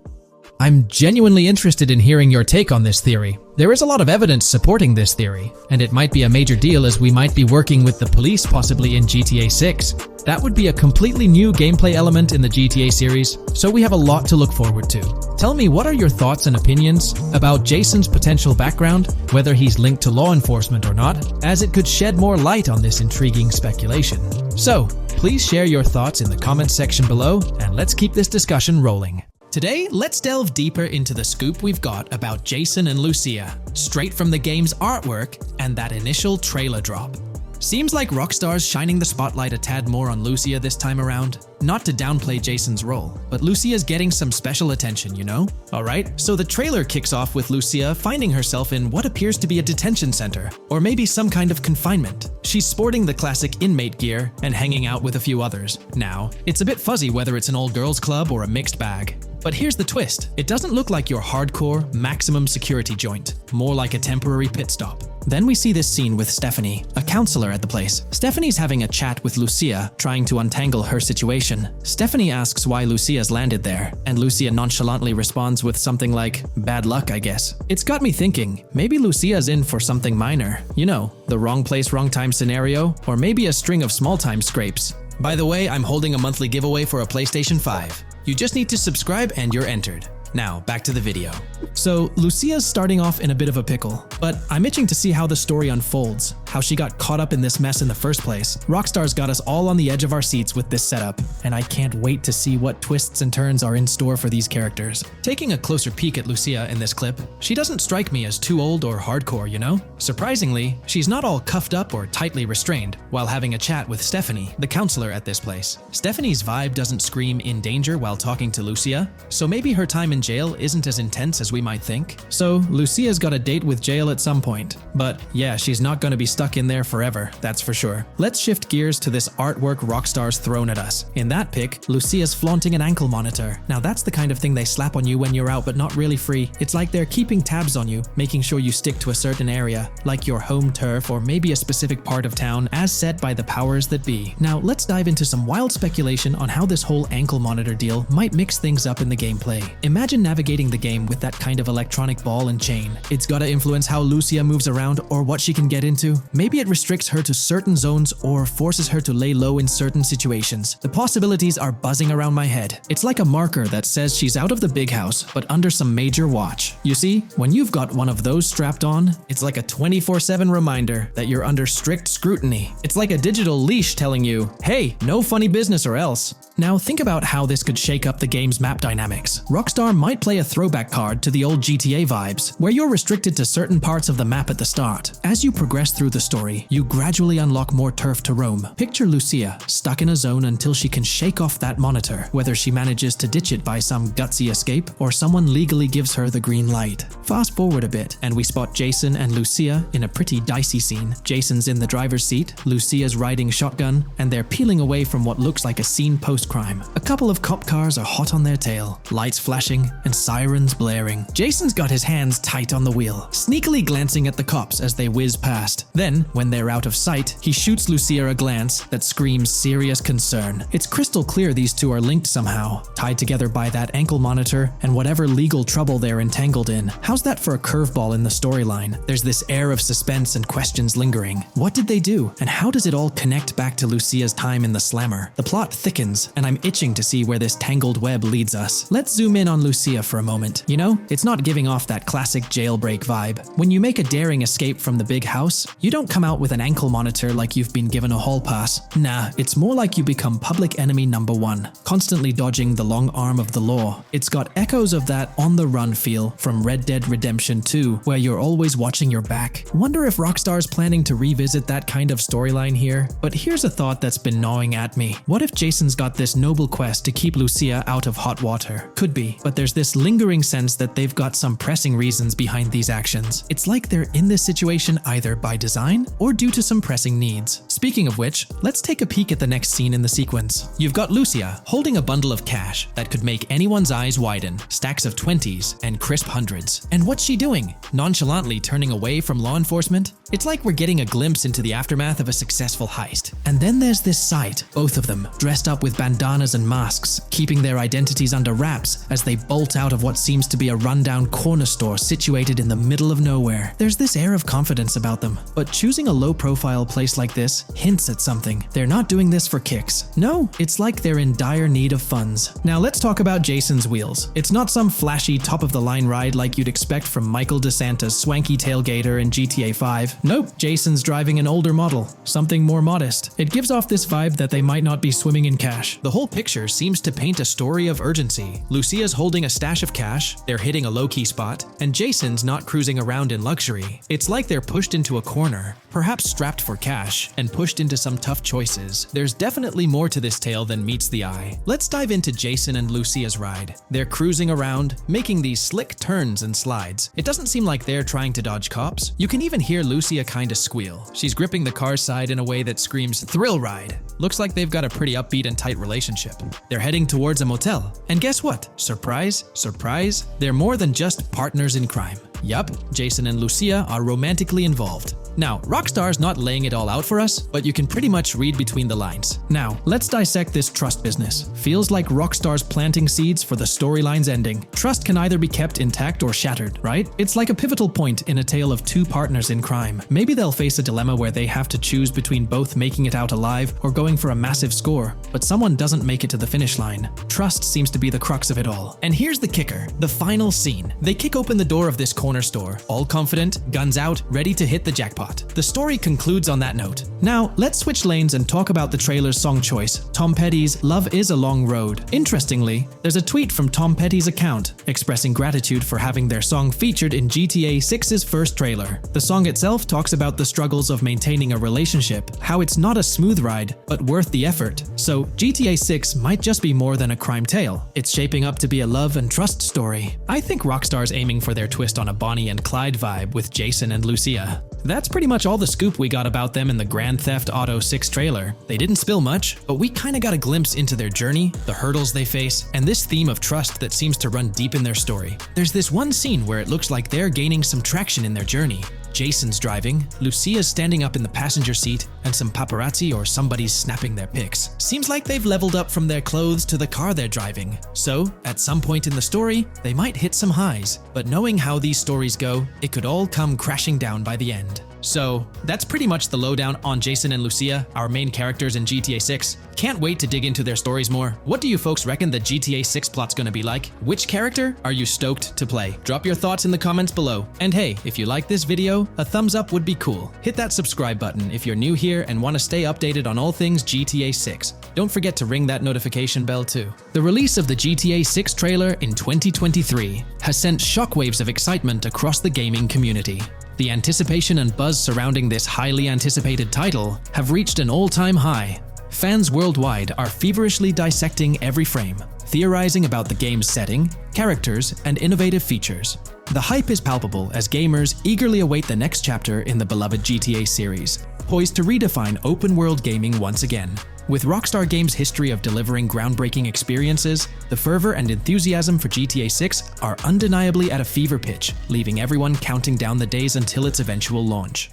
S1: I'm genuinely interested in hearing your take on this theory. There is a lot of evidence supporting this theory, and it might be a major deal as we might be working with the police possibly in GTA 6. That would be a completely new gameplay element in the GTA series, so we have a lot to look forward to. Tell me, what are your thoughts and opinions about Jason's potential background, whether he's linked to law enforcement or not, as it could shed more light on this intriguing speculation. So, please share your thoughts in the comments section below, and let's keep this discussion rolling. Today, let's delve deeper into the scoop we've got about Jason and Lucia, straight from the game's artwork and that initial trailer drop. Seems like Rockstar's shining the spotlight a tad more on Lucia this time around. Not to downplay Jason's role, but Lucia's getting some special attention, you know? Alright, so the trailer kicks off with Lucia finding herself in what appears to be a detention center, or maybe some kind of confinement. She's sporting the classic inmate gear and hanging out with a few others. Now, it's a bit fuzzy whether it's an all-girls club or a mixed bag. But here's the twist. It doesn't look like your hardcore, maximum security joint, more like a temporary pit stop. Then we see this scene with Stephanie, a counselor at the place. Stephanie's having a chat with Lucia, trying to untangle her situation. Stephanie asks why Lucia's landed there, and Lucia nonchalantly responds with something like, "Bad luck, I guess." It's got me thinking, maybe Lucia's in for something minor. You know, the wrong place, wrong time scenario, or maybe a string of small-time scrapes. By the way, I'm holding a monthly giveaway for a PlayStation 5. You just need to subscribe and you're entered. Now, back to the video. So, Lucia's starting off in a bit of a pickle, but I'm itching to see how the story unfolds, how she got caught up in this mess in the first place. Rockstar's got us all on the edge of our seats with this setup, and I can't wait to see what twists and turns are in store for these characters. Taking a closer peek at Lucia in this clip, she doesn't strike me as too old or hardcore, you know? Surprisingly, she's not all cuffed up or tightly restrained while having a chat with Stephanie, the counselor at this place. Stephanie's vibe doesn't scream in danger while talking to Lucia, so maybe her time in jail isn't as intense as we might think. So, Lucia's got a date with jail at some point. But yeah, she's not going to be stuck in there forever, that's for sure. Let's shift gears to this artwork Rockstar's thrown at us. In that pic, Lucia's flaunting an ankle monitor. Now that's the kind of thing they slap on you when you're out but not really free. It's like they're keeping tabs on you, making sure you stick to a certain area, like your home turf or maybe a specific part of town as set by the powers that be. Now let's dive into some wild speculation on how this whole ankle monitor deal might mix things up in the gameplay. Imagine navigating the game with that kind of electronic ball and chain. It's gotta influence how Lucia moves around or what she can get into. Maybe it restricts her to certain zones or forces her to lay low in certain situations. The possibilities are buzzing around my head. It's like a marker that says she's out of the big house, but under some major watch. You see, when you've got one of those strapped on, it's like a 24/7 reminder that you're under strict scrutiny. It's like a digital leash telling you, hey, no funny business or else. Now think about how this could shake up the game's map dynamics. Rockstar might play a throwback card to the old GTA vibes, where you're restricted to certain parts of the map at the start. As you progress through the story, you gradually unlock more turf to roam. Picture Lucia stuck in a zone until she can shake off that monitor, whether she manages to ditch it by some gutsy escape or someone legally gives her the green light. Fast forward a bit, and we spot Jason and Lucia in a pretty dicey scene. Jason's in the driver's seat, Lucia's riding shotgun, and they're peeling away from what looks like a scene post-crime. A couple of cop cars are hot on their tail, lights flashing, and sirens blaring. Jason's got his hands tight on the wheel, sneakily glancing at the cops as they whiz past. Then, when they're out of sight, he shoots Lucia a glance that screams serious concern. It's crystal clear these two are linked somehow, tied together by that ankle monitor and whatever legal trouble they're entangled in. How's that for a curveball in the storyline? There's this air of suspense and questions lingering. What did they do, and how does it all connect back to Lucia's time in the slammer? The plot thickens, and I'm itching to see where this tangled web leads us. Let's zoom in on Lucia for a moment. You know, it's not giving off that classic jailbreak vibe. When you make a daring escape from the big house, you don't come out with an ankle monitor like you've been given a hall pass. Nah, it's more like you become public enemy number one, constantly dodging the long arm of the law. It's got echoes of that on-the-run feel from Red Dead Redemption 2, where you're always watching your back. Wonder if Rockstar's planning to revisit that kind of storyline here? But here's a thought that's been gnawing at me. What if Jason's got this noble quest to keep Lucia out of hot water? Could be, but there's this lingering sense that they've got some pressing reasons behind these actions. It's like they're in this situation either by design or due to some pressing needs. Speaking of which, let's take a peek at the next scene in the sequence. You've got Lucia holding a bundle of cash that could make anyone's eyes widen, stacks of 20s and crisp hundreds. And what's she doing? Nonchalantly turning away from law enforcement? It's like we're getting a glimpse into the aftermath of a successful heist. And then there's this sight, both of them, dressed up with bandanas and masks, keeping their identities under wraps as they bolt out of what seems to be a rundown corner store situated in the middle of nowhere. There's this air of confidence about them, but choosing a low-profile place like this hints at something. They're not doing this for kicks. No, it's like they're in dire need of funds. Now let's talk about Jason's wheels. It's not some flashy top-of-the-line ride like you'd expect from Michael DeSanta's swanky tailgater in GTA 5. Nope, Jason's driving an older model, something more modest. It gives off this vibe that they might not be swimming in cash. The whole picture seems to paint a story of urgency. Lucia's holding a stash of cash, they're hitting a low-key spot, and Jason's not cruising around in luxury. It's like they're pushed into a corner, perhaps strapped for cash, and pushed into some tough choices. There's definitely more to this tale than meets the eye. Let's dive into Jason and Lucia's ride. They're cruising around, making these slick turns and slides. It doesn't seem like they're trying to dodge cops. You can even hear Lucia kinda squeal. She's gripping the car's side in a way that screams thrill ride. Looks like they've got a pretty upbeat and tight relationship. They're heading towards a motel. And guess what? Surprise, surprise, they're more than just partners in crime. Yup, Jason and Lucia are romantically involved. Now, Rockstar's not laying it all out for us, but you can pretty much read between the lines. Now, let's dissect this trust business. Feels like Rockstar's planting seeds for the storyline's ending. Trust can either be kept intact or shattered, right? It's like a pivotal point in a tale of two partners in crime. Maybe they'll face a dilemma where they have to choose between both making it out alive or going for a massive score, but someone doesn't make it to the finish line. Trust seems to be the crux of it all. And here's the kicker, the final scene. They kick open the door of this corner store, all confident, guns out, ready to hit the jackpot. The story concludes on that note. Now, let's switch lanes and talk about the trailer's song choice, Tom Petty's Love Is a Long Road. Interestingly, there's a tweet from Tom Petty's account expressing gratitude for having their song featured in GTA 6's first trailer. The song itself talks about the struggles of maintaining a relationship, how it's not a smooth ride, but worth the effort. So, GTA 6 might just be more than a crime tale. It's shaping up to be a love and trust story. I think Rockstar's aiming for their twist on a Bonnie and Clyde vibe with Jason and Lucia. That's pretty much all the scoop we got about them in the Grand Theft Auto 6 trailer. They didn't spill much, but we kinda got a glimpse into their journey, the hurdles they face, and this theme of trust that seems to run deep in their story. There's this one scene where it looks like they're gaining some traction in their journey. Jason's driving, Lucia's standing up in the passenger seat, and some paparazzi or somebody's snapping their pics. Seems like they've leveled up from their clothes to the car they're driving. So, at some point in the story, they might hit some highs. But knowing how these stories go, it could all come crashing down by the end. So, that's pretty much the lowdown on Jason and Lucia, our main characters in GTA 6. Can't wait to dig into their stories more. What do you folks reckon the GTA 6 plot's gonna be like? Which character are you stoked to play? Drop your thoughts in the comments below. And hey, if you like this video, a thumbs up would be cool. Hit that subscribe button if you're new here and want to stay updated on all things GTA 6. Don't forget to ring that notification bell too. The release of the GTA 6 trailer in 2023 has sent shockwaves of excitement across the gaming community. The anticipation and buzz surrounding this highly anticipated title have reached an all-time high. Fans worldwide are feverishly dissecting every frame, theorizing about the game's setting, characters, and innovative features. The hype is palpable as gamers eagerly await the next chapter in the beloved GTA series, poised to redefine open-world gaming once again. With Rockstar Games' history of delivering groundbreaking experiences, the fervor and enthusiasm for GTA 6 are undeniably at a fever pitch, leaving everyone counting down the days until its eventual launch.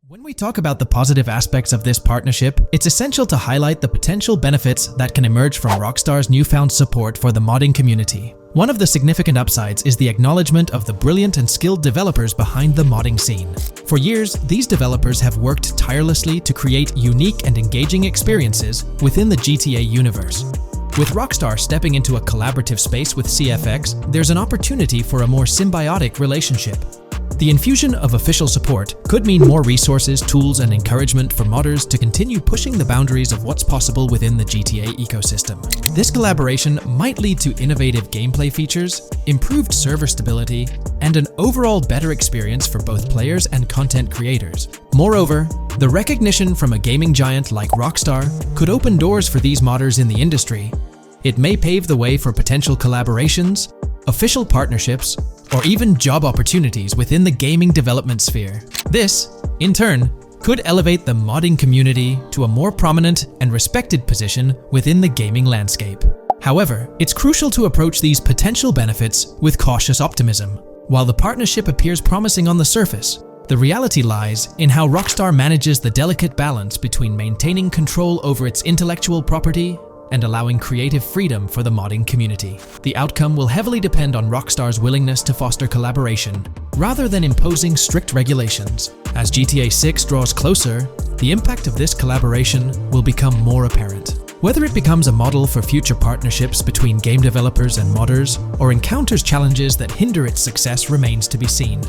S1: When we talk about the positive aspects of this partnership, it's essential to highlight the potential benefits that can emerge from Rockstar's newfound support for the modding community. One of the significant upsides is the acknowledgement of the brilliant and skilled developers behind the modding scene. For years, these developers have worked tirelessly to create unique and engaging experiences within the GTA universe. With Rockstar stepping into a collaborative space with CFX, there's an opportunity for a more symbiotic relationship. The infusion of official support could mean more resources, tools, and encouragement for modders to continue pushing the boundaries of what's possible within the GTA ecosystem. This collaboration might lead to innovative gameplay features, improved server stability, and an overall better experience for both players and content creators. Moreover, the recognition from a gaming giant like Rockstar could open doors for these modders in the industry. It may pave the way for potential collaborations, official partnerships, or even job opportunities within the gaming development sphere. This, in turn, could elevate the modding community to a more prominent and respected position within the gaming landscape. However, it's crucial to approach these potential benefits with cautious optimism. While the partnership appears promising on the surface, the reality lies in how Rockstar manages the delicate balance between maintaining control over its intellectual property and allowing creative freedom for the modding community. The outcome will heavily depend on Rockstar's willingness to foster collaboration, rather than imposing strict regulations. As GTA 6 draws closer, the impact of this collaboration will become more apparent. Whether it becomes a model for future partnerships between game developers and modders, or encounters challenges that hinder its success remains to be seen.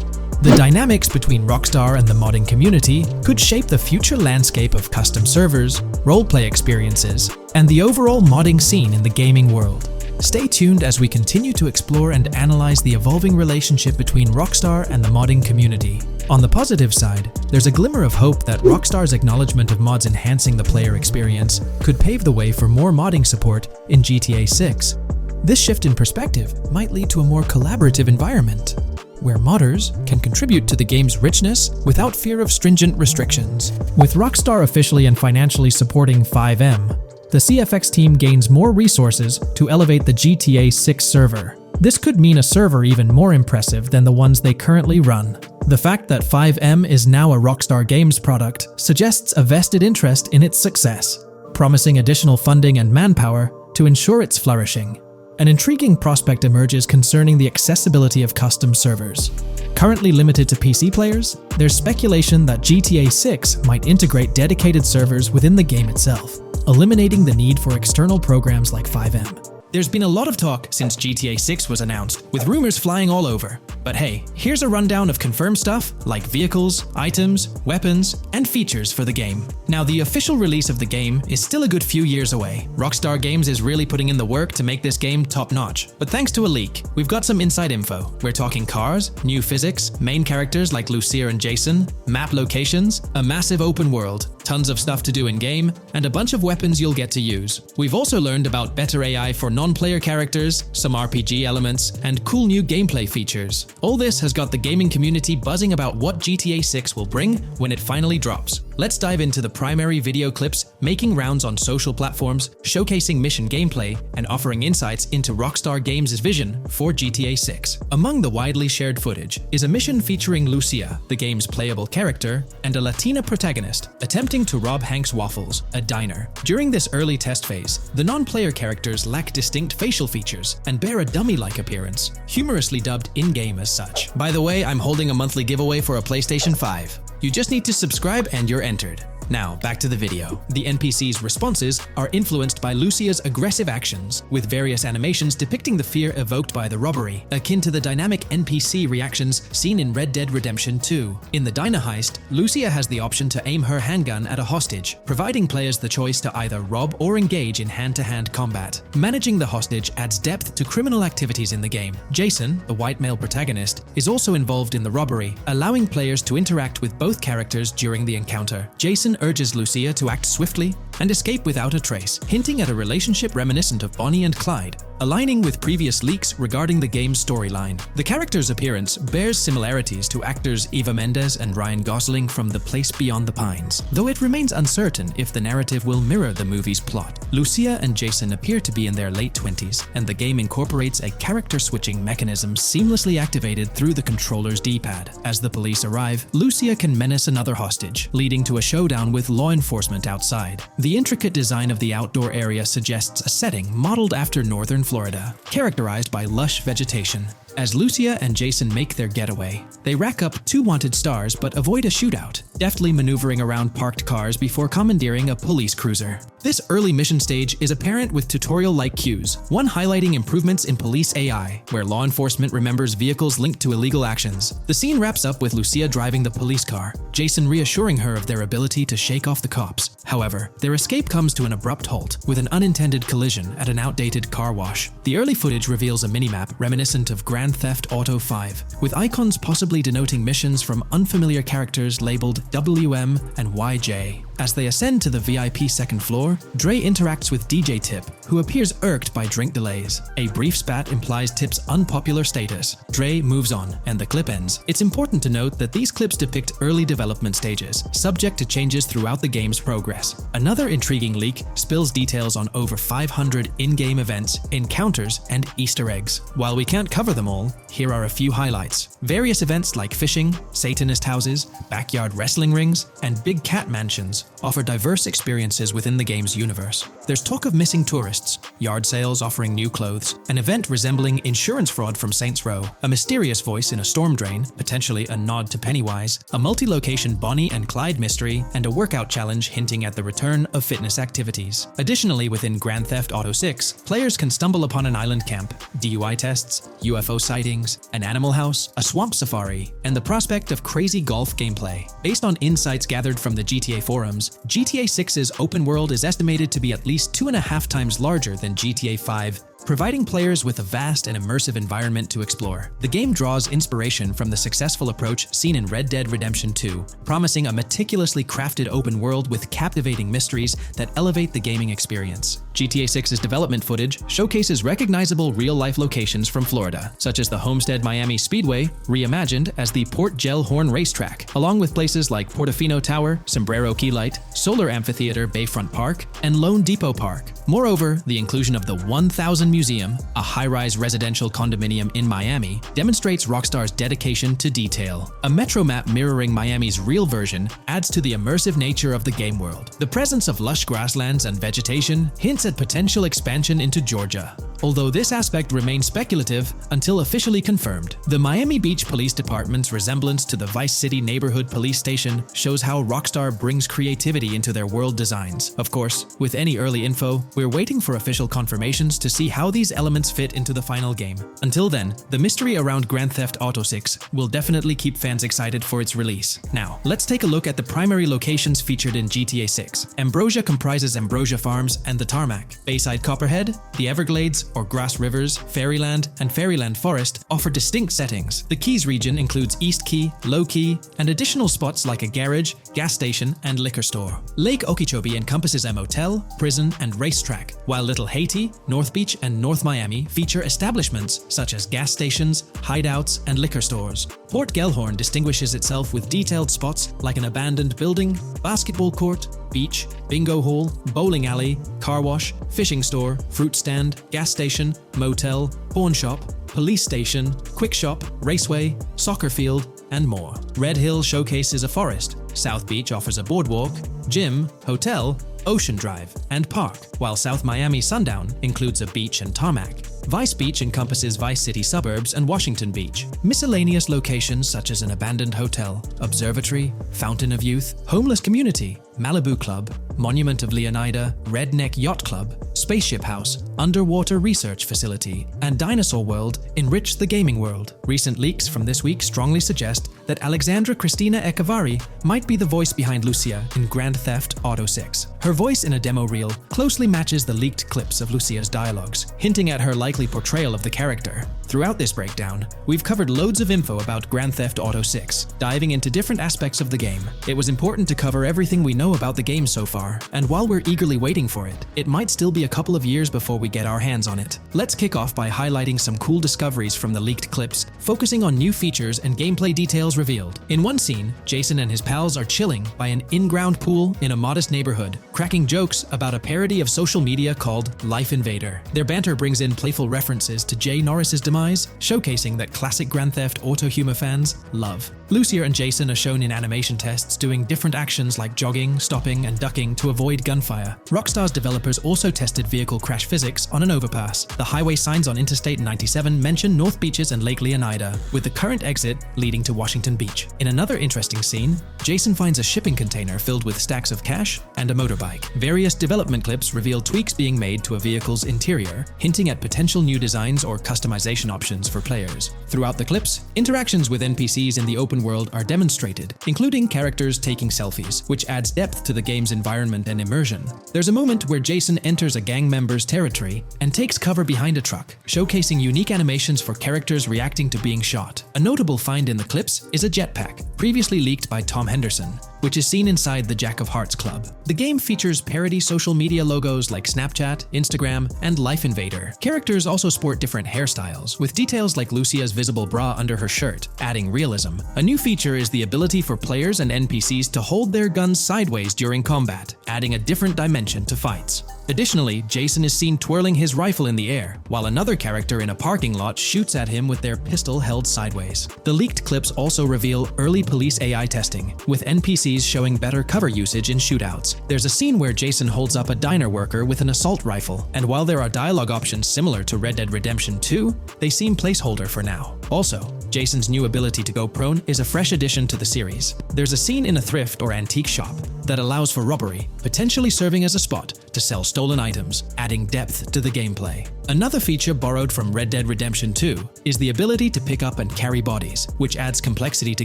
S1: The dynamics between Rockstar and the modding community could shape the future landscape of custom servers, roleplay experiences, and the overall modding scene in the gaming world. Stay tuned as we continue to explore and analyze the evolving relationship between Rockstar and the modding community. On the positive side, there's a glimmer of hope that Rockstar's acknowledgement of mods enhancing the player experience could pave the way for more modding support in GTA 6. This shift in perspective might lead to a more collaborative environment, where modders can contribute to the game's richness without fear of stringent restrictions. With Rockstar officially and financially supporting 5M, the CFX team gains more resources to elevate the GTA 6 server. This could mean a server even more impressive than the ones they currently run. The fact that 5M is now a Rockstar Games product suggests a vested interest in its success, promising additional funding and manpower to ensure its flourishing. An intriguing prospect emerges concerning the accessibility of custom servers. Currently limited to PC players, there's speculation that GTA 6 might integrate dedicated servers within the game itself, eliminating the need for external programs like 5M. There's been a lot of talk since GTA 6 was announced, with rumors flying all over. But hey, here's a rundown of confirmed stuff like vehicles, items, weapons, and features for the game. Now, the official release of the game is still a good few years away. Rockstar Games is really putting in the work to make this game top-notch. But thanks to a leak, we've got some inside info. We're talking cars, new physics, main characters like Lucia and Jason, map locations, a massive open world, tons of stuff to do in-game, and a bunch of weapons you'll get to use. We've also learned about better AI for non-player characters, some RPG elements, and cool new gameplay features. All this has got the gaming community buzzing about what GTA 6 will bring when it finally drops. Let's dive into the primary video clips making rounds on social platforms, showcasing mission gameplay, and offering insights into Rockstar Games' vision for GTA 6. Among the widely shared footage is a mission featuring Lucia, the game's playable character, and a Latina protagonist attempting to rob Hank's Waffles, a diner. During this early test phase, the non-player characters lack distinct facial features and bear a dummy-like appearance, humorously dubbed in-game as such. By the way, I'm holding a monthly giveaway for a PlayStation 5. You just need to subscribe and you're entered. Now, back to the video. The NPC's responses are influenced by Lucia's aggressive actions, with various animations depicting the fear evoked by the robbery, akin to the dynamic NPC reactions seen in Red Dead Redemption 2. In the diner heist, Lucia has the option to aim her handgun at a hostage, providing players the choice to either rob or engage in hand-to-hand combat. Managing the hostage adds depth to criminal activities in the game. Jason, the white male protagonist, is also involved in the robbery, allowing players to interact with both characters during the encounter. Jason urges Lucia to act swiftly and escape without a trace, hinting at a relationship reminiscent of Bonnie and Clyde, aligning with previous leaks regarding the game's storyline. The character's appearance bears similarities to actors Eva Mendes and Ryan Gosling from The Place Beyond the Pines, though it remains uncertain if the narrative will mirror the movie's plot. Lucia and Jason appear to be in their late 20s, and the game incorporates a character-switching mechanism seamlessly activated through the controller's D-pad. As the police arrive, Lucia can menace another hostage, leading to a showdown with law enforcement outside. The intricate design of the outdoor area suggests a setting modeled after northern Florida, characterized by lush vegetation. As Lucia and Jason make their getaway, they rack up 2 wanted stars but avoid a shootout, deftly maneuvering around parked cars before commandeering a police cruiser. This early mission stage is apparent with tutorial-like cues, one highlighting improvements in police AI, where law enforcement remembers vehicles linked to illegal actions. The scene wraps up with Lucia driving the police car, Jason reassuring her of their ability to shake off the cops. However, their escape comes to an abrupt halt, with an unintended collision at an outdated car wash. The early footage reveals a minimap reminiscent of Grand Theft Auto 5, with icons possibly denoting missions from unfamiliar characters labeled WM and YJ. As they ascend to the VIP second floor, Dre interacts with DJ Tip, who appears irked by drink delays. A brief spat implies Tip's unpopular status. Dre moves on, and the clip ends. It's important to note that these clips depict early development stages, subject to changes throughout the game's progress. Another intriguing leak spills details on over 500 in-game events, encounters, and Easter eggs. While we can't cover them all, here are a few highlights. Various events like fishing, Satanist houses, backyard wrestling rings, and big cat mansions offer diverse experiences within the game's universe. There's talk of missing tourists, yard sales offering new clothes, an event resembling insurance fraud from Saints Row, a mysterious voice in a storm drain, potentially a nod to Pennywise, a multi-location Bonnie and Clyde mystery, and a workout challenge hinting at the return of fitness activities. Additionally, within Grand Theft Auto 6, players can stumble upon an island camp, DUI tests, UFO sightings, an animal house, a swamp safari, and the prospect of crazy golf gameplay. Based on insights gathered from the GTA forums, GTA 6's open world is estimated to be at least 2.5 times larger than GTA 5, providing players with a vast and immersive environment to explore. The game draws inspiration from the successful approach seen in Red Dead Redemption 2, promising a meticulously crafted open world with captivating mysteries that elevate the gaming experience. GTA 6's development footage showcases recognizable real-life locations from Florida, such as the Homestead Miami Speedway, reimagined as the Port Gellhorn Racetrack, along with places like Portofino Tower, Sombrero Key Light, Solar Amphitheater Bayfront Park, and Lone Depot Park. Moreover, the inclusion of the 1000 Museum, a high-rise residential condominium in Miami, demonstrates Rockstar's dedication to detail. A metro map mirroring Miami's real version adds to the immersive nature of the game world. The presence of lush grasslands and vegetation hints at potential expansion into Georgia, although this aspect remains speculative until officially confirmed. The Miami Beach Police Department's resemblance to the Vice City neighborhood police station shows how Rockstar brings creativity into their world designs. Of course, with any early info, we're waiting for official confirmations to see how these elements fit into the final game. Until then, the mystery around Grand Theft Auto 6 will definitely keep fans excited for its release. Now, let's take a look at the primary locations featured in GTA 6. Ambrosia comprises Ambrosia Farms and the Tarmac. Bayside Copperhead, the Everglades or Grass Rivers, Fairyland, and Fairyland Forest offer distinct settings. The Keys region includes East Key, Low Key, and additional spots like a garage, gas station, and liquor store. Lake Okeechobee encompasses a motel, prison, and racetrack, while Little Haiti, North Beach, and North Miami feature establishments such as gas stations, hideouts, and liquor stores. Port Gellhorn distinguishes itself with detailed spots like an abandoned building, basketball court, beach, bingo hall, bowling alley, car wash, fishing store, fruit stand, gas station, motel, pawn shop, police station, quick shop, raceway, soccer field, and more. Red Hill showcases a forest. South Beach offers a boardwalk, gym, hotel, Ocean Drive, and park, while South Miami Sundown includes a beach and tarmac. Vice Beach encompasses Vice City suburbs and Washington Beach. Miscellaneous locations such as an abandoned hotel, observatory, Fountain of Youth, homeless community, Malibu Club, Monument of Leonida, Redneck Yacht Club, Spaceship House, Underwater Research Facility, and Dinosaur World enrich the gaming world. Recent leaks from this week strongly suggest that Alexandra Christina Echevarri might be the voice behind Lucia in Grand Theft Auto 6. Her voice in a demo reel closely matches the leaked clips of Lucia's dialogues, hinting at her likely portrayal of the character. Throughout this breakdown, we've covered loads of info about Grand Theft Auto 6, diving into different aspects of the game. It was important to cover everything we know about the game so far, and while we're eagerly waiting for it, it might still be a couple of years before we get our hands on it. Let's kick off by highlighting some cool discoveries from the leaked clips, focusing on new features and gameplay details revealed. In one scene, Jason and his pals are chilling by an in-ground pool in a modest neighborhood, cracking jokes about a parody of social media called Life Invader. Their banter brings in playful references to Jay Norris's demise, showcasing that classic Grand Theft Auto humor fans love. Lucia and Jason are shown in animation tests doing different actions like jogging, stopping, and ducking to avoid gunfire. Rockstar's developers also tested vehicle crash physics on an overpass. The highway signs on Interstate 97 mention North Beaches and Lake Leonida, with the current exit leading to Washington Beach. In another interesting scene, Jason finds a shipping container filled with stacks of cash and a motorbike. Various development clips reveal tweaks being made to a vehicle's interior, hinting at potential new designs or customization options for players. Throughout the clips, interactions with NPCs in the open world are demonstrated, including characters taking selfies, which adds depth to the game's environment and immersion. There's a moment where Jason enters a gang member's territory and takes cover behind a truck, showcasing unique animations for characters reacting to being shot. A notable find in the clips is a jetpack, previously leaked by Tom Henderson, which is seen inside the Jack of Hearts Club. The game features parody social media logos like Snapchat, Instagram, and Life Invader. Characters also sport different hairstyles, with details like Lucia's visible bra under her shirt, adding realism. A new feature is the ability for players and NPCs to hold their guns sideways during combat, adding a different dimension to fights. Additionally, Jason is seen twirling his rifle in the air, while another character in a parking lot shoots at him with their pistol held sideways. The leaked clips also reveal early police AI testing, with NPCs showing better cover usage in shootouts. There's a scene where Jason holds up a diner worker with an assault rifle, and while there are dialogue options similar to Red Dead Redemption 2, they seem placeholder for now. Also, Jason's new ability to go prone is a fresh addition to the series. There's a scene in a thrift or antique shop that allows for robbery, potentially serving as a spot to sell stolen items, adding depth to the gameplay. Another feature borrowed from Red Dead Redemption 2 is the ability to pick up and carry bodies, which adds complexity to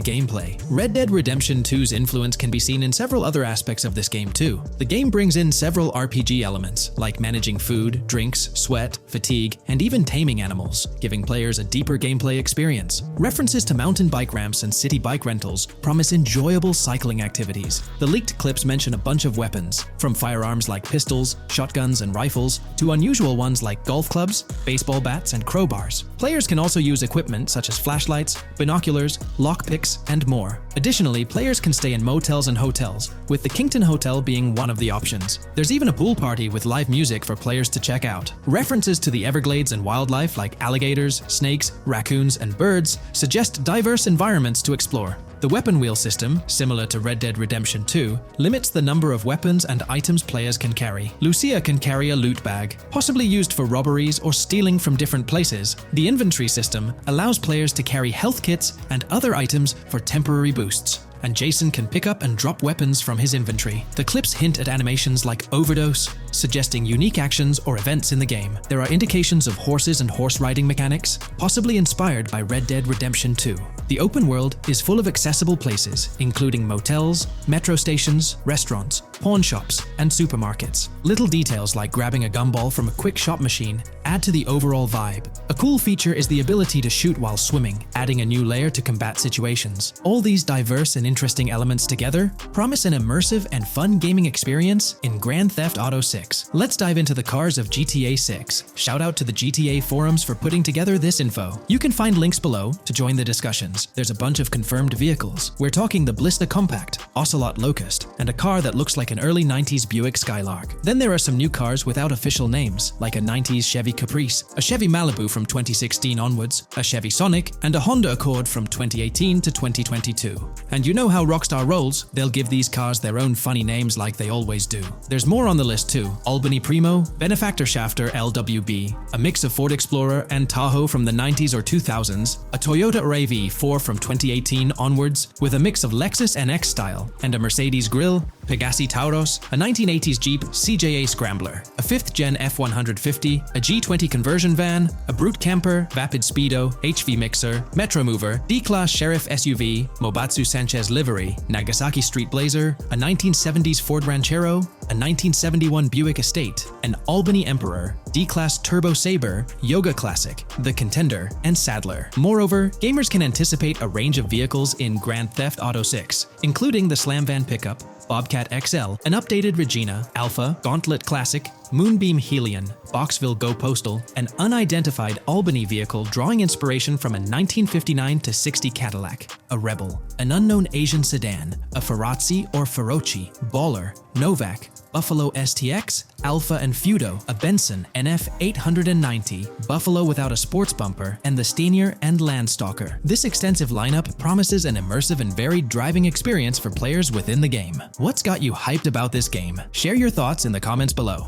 S1: gameplay. Red Dead Redemption 2's influence can be seen in several other aspects of this game too. The game brings in several RPG elements, like managing food, drinks, sweat, fatigue, and even taming animals, giving players a deeper gameplay experience. References to mountain bike ramps and city bike rentals promise enjoyable cycling activities. The leaked clip clips mention a bunch of weapons, from firearms like pistols, shotguns, and rifles, to unusual ones like golf clubs, baseball bats, and crowbars. Players can also use equipment such as flashlights, binoculars, lockpicks, and more. Additionally, players can stay in motels and hotels, with the Kington Hotel being one of the options. There's even a pool party with live music for players to check out. References to the Everglades and wildlife like alligators, snakes, raccoons, and birds suggest diverse environments to explore. The weapon wheel system, similar to Red Dead Redemption 2, limits the number of weapons and items players can carry. Lucia can carry a loot bag, possibly used for robberies or stealing from different places. The inventory system allows players to carry health kits and other items for temporary boosts, and Jason can pick up and drop weapons from his inventory. The clips hint at animations like overdose, suggesting unique actions or events in the game. There are indications of horses and horse riding mechanics, possibly inspired by Red Dead Redemption 2. The open world is full of accessible places, including motels, metro stations, restaurants, pawn shops, and supermarkets. Little details like grabbing a gumball from a quick shop machine add to the overall vibe. A cool feature is the ability to shoot while swimming, adding a new layer to combat situations. All these diverse and interesting elements together promise an immersive and fun gaming experience in Grand Theft Auto 6. Let's dive into the cars of GTA 6. Shout out to the GTA forums for putting together this info. You can find links below to join the discussions. There's a bunch of confirmed vehicles. We're talking the Blista Compact, Ocelot Locust, and a car that looks like an early 90s Buick Skylark. Then there are some new cars without official names, like a 90s Chevy Caprice, a Chevy Malibu from 2016 onwards, a Chevy Sonic, and a Honda Accord from 2018 to 2022. And you know how Rockstar rolls, they'll give these cars their own funny names like they always do. There's more on the list too. Albany Primo, Benefactor Shafter LWB, a mix of Ford Explorer and Tahoe from the 90s or 2000s, a Toyota RAV4 from 2018 onwards, with a mix of Lexus NX style, and a Mercedes Grill, Pegassi Tauros, a 1980s Jeep CJA Scrambler, a 5th Gen F150, a G20 conversion van, a Brute Camper, Vapid Speedo, HV Mixer, Metro Mover, D-Class Sheriff SUV, Mobatsu Sanchez Livery, Nagasaki Street Blazer, a 1970s Ford Ranchero, a 1971 Buick Estate, an Albany Emperor, D-Class Turbo Sabre, Yoga Classic, the Contender, and Sadler. Moreover, gamers can anticipate a range of vehicles in Grand Theft Auto 6, including the Slam Van Pickup, Bobcat XL, an updated Regina, Alpha, Gauntlet Classic, Moonbeam Helion, Boxville Go Postal, an unidentified Albany vehicle drawing inspiration from a 1959 to 60 Cadillac, a Rebel, an unknown Asian sedan, a Ferrazzi or Feroci, Baller, Novak, Buffalo STX, Alpha and Feudo, a Benson NF 890, Buffalo without a sports bumper, and the Steyr and Landstalker. This extensive lineup promises an immersive and varied driving experience for players within the game. What's got you hyped about this game? Share your thoughts in the comments below.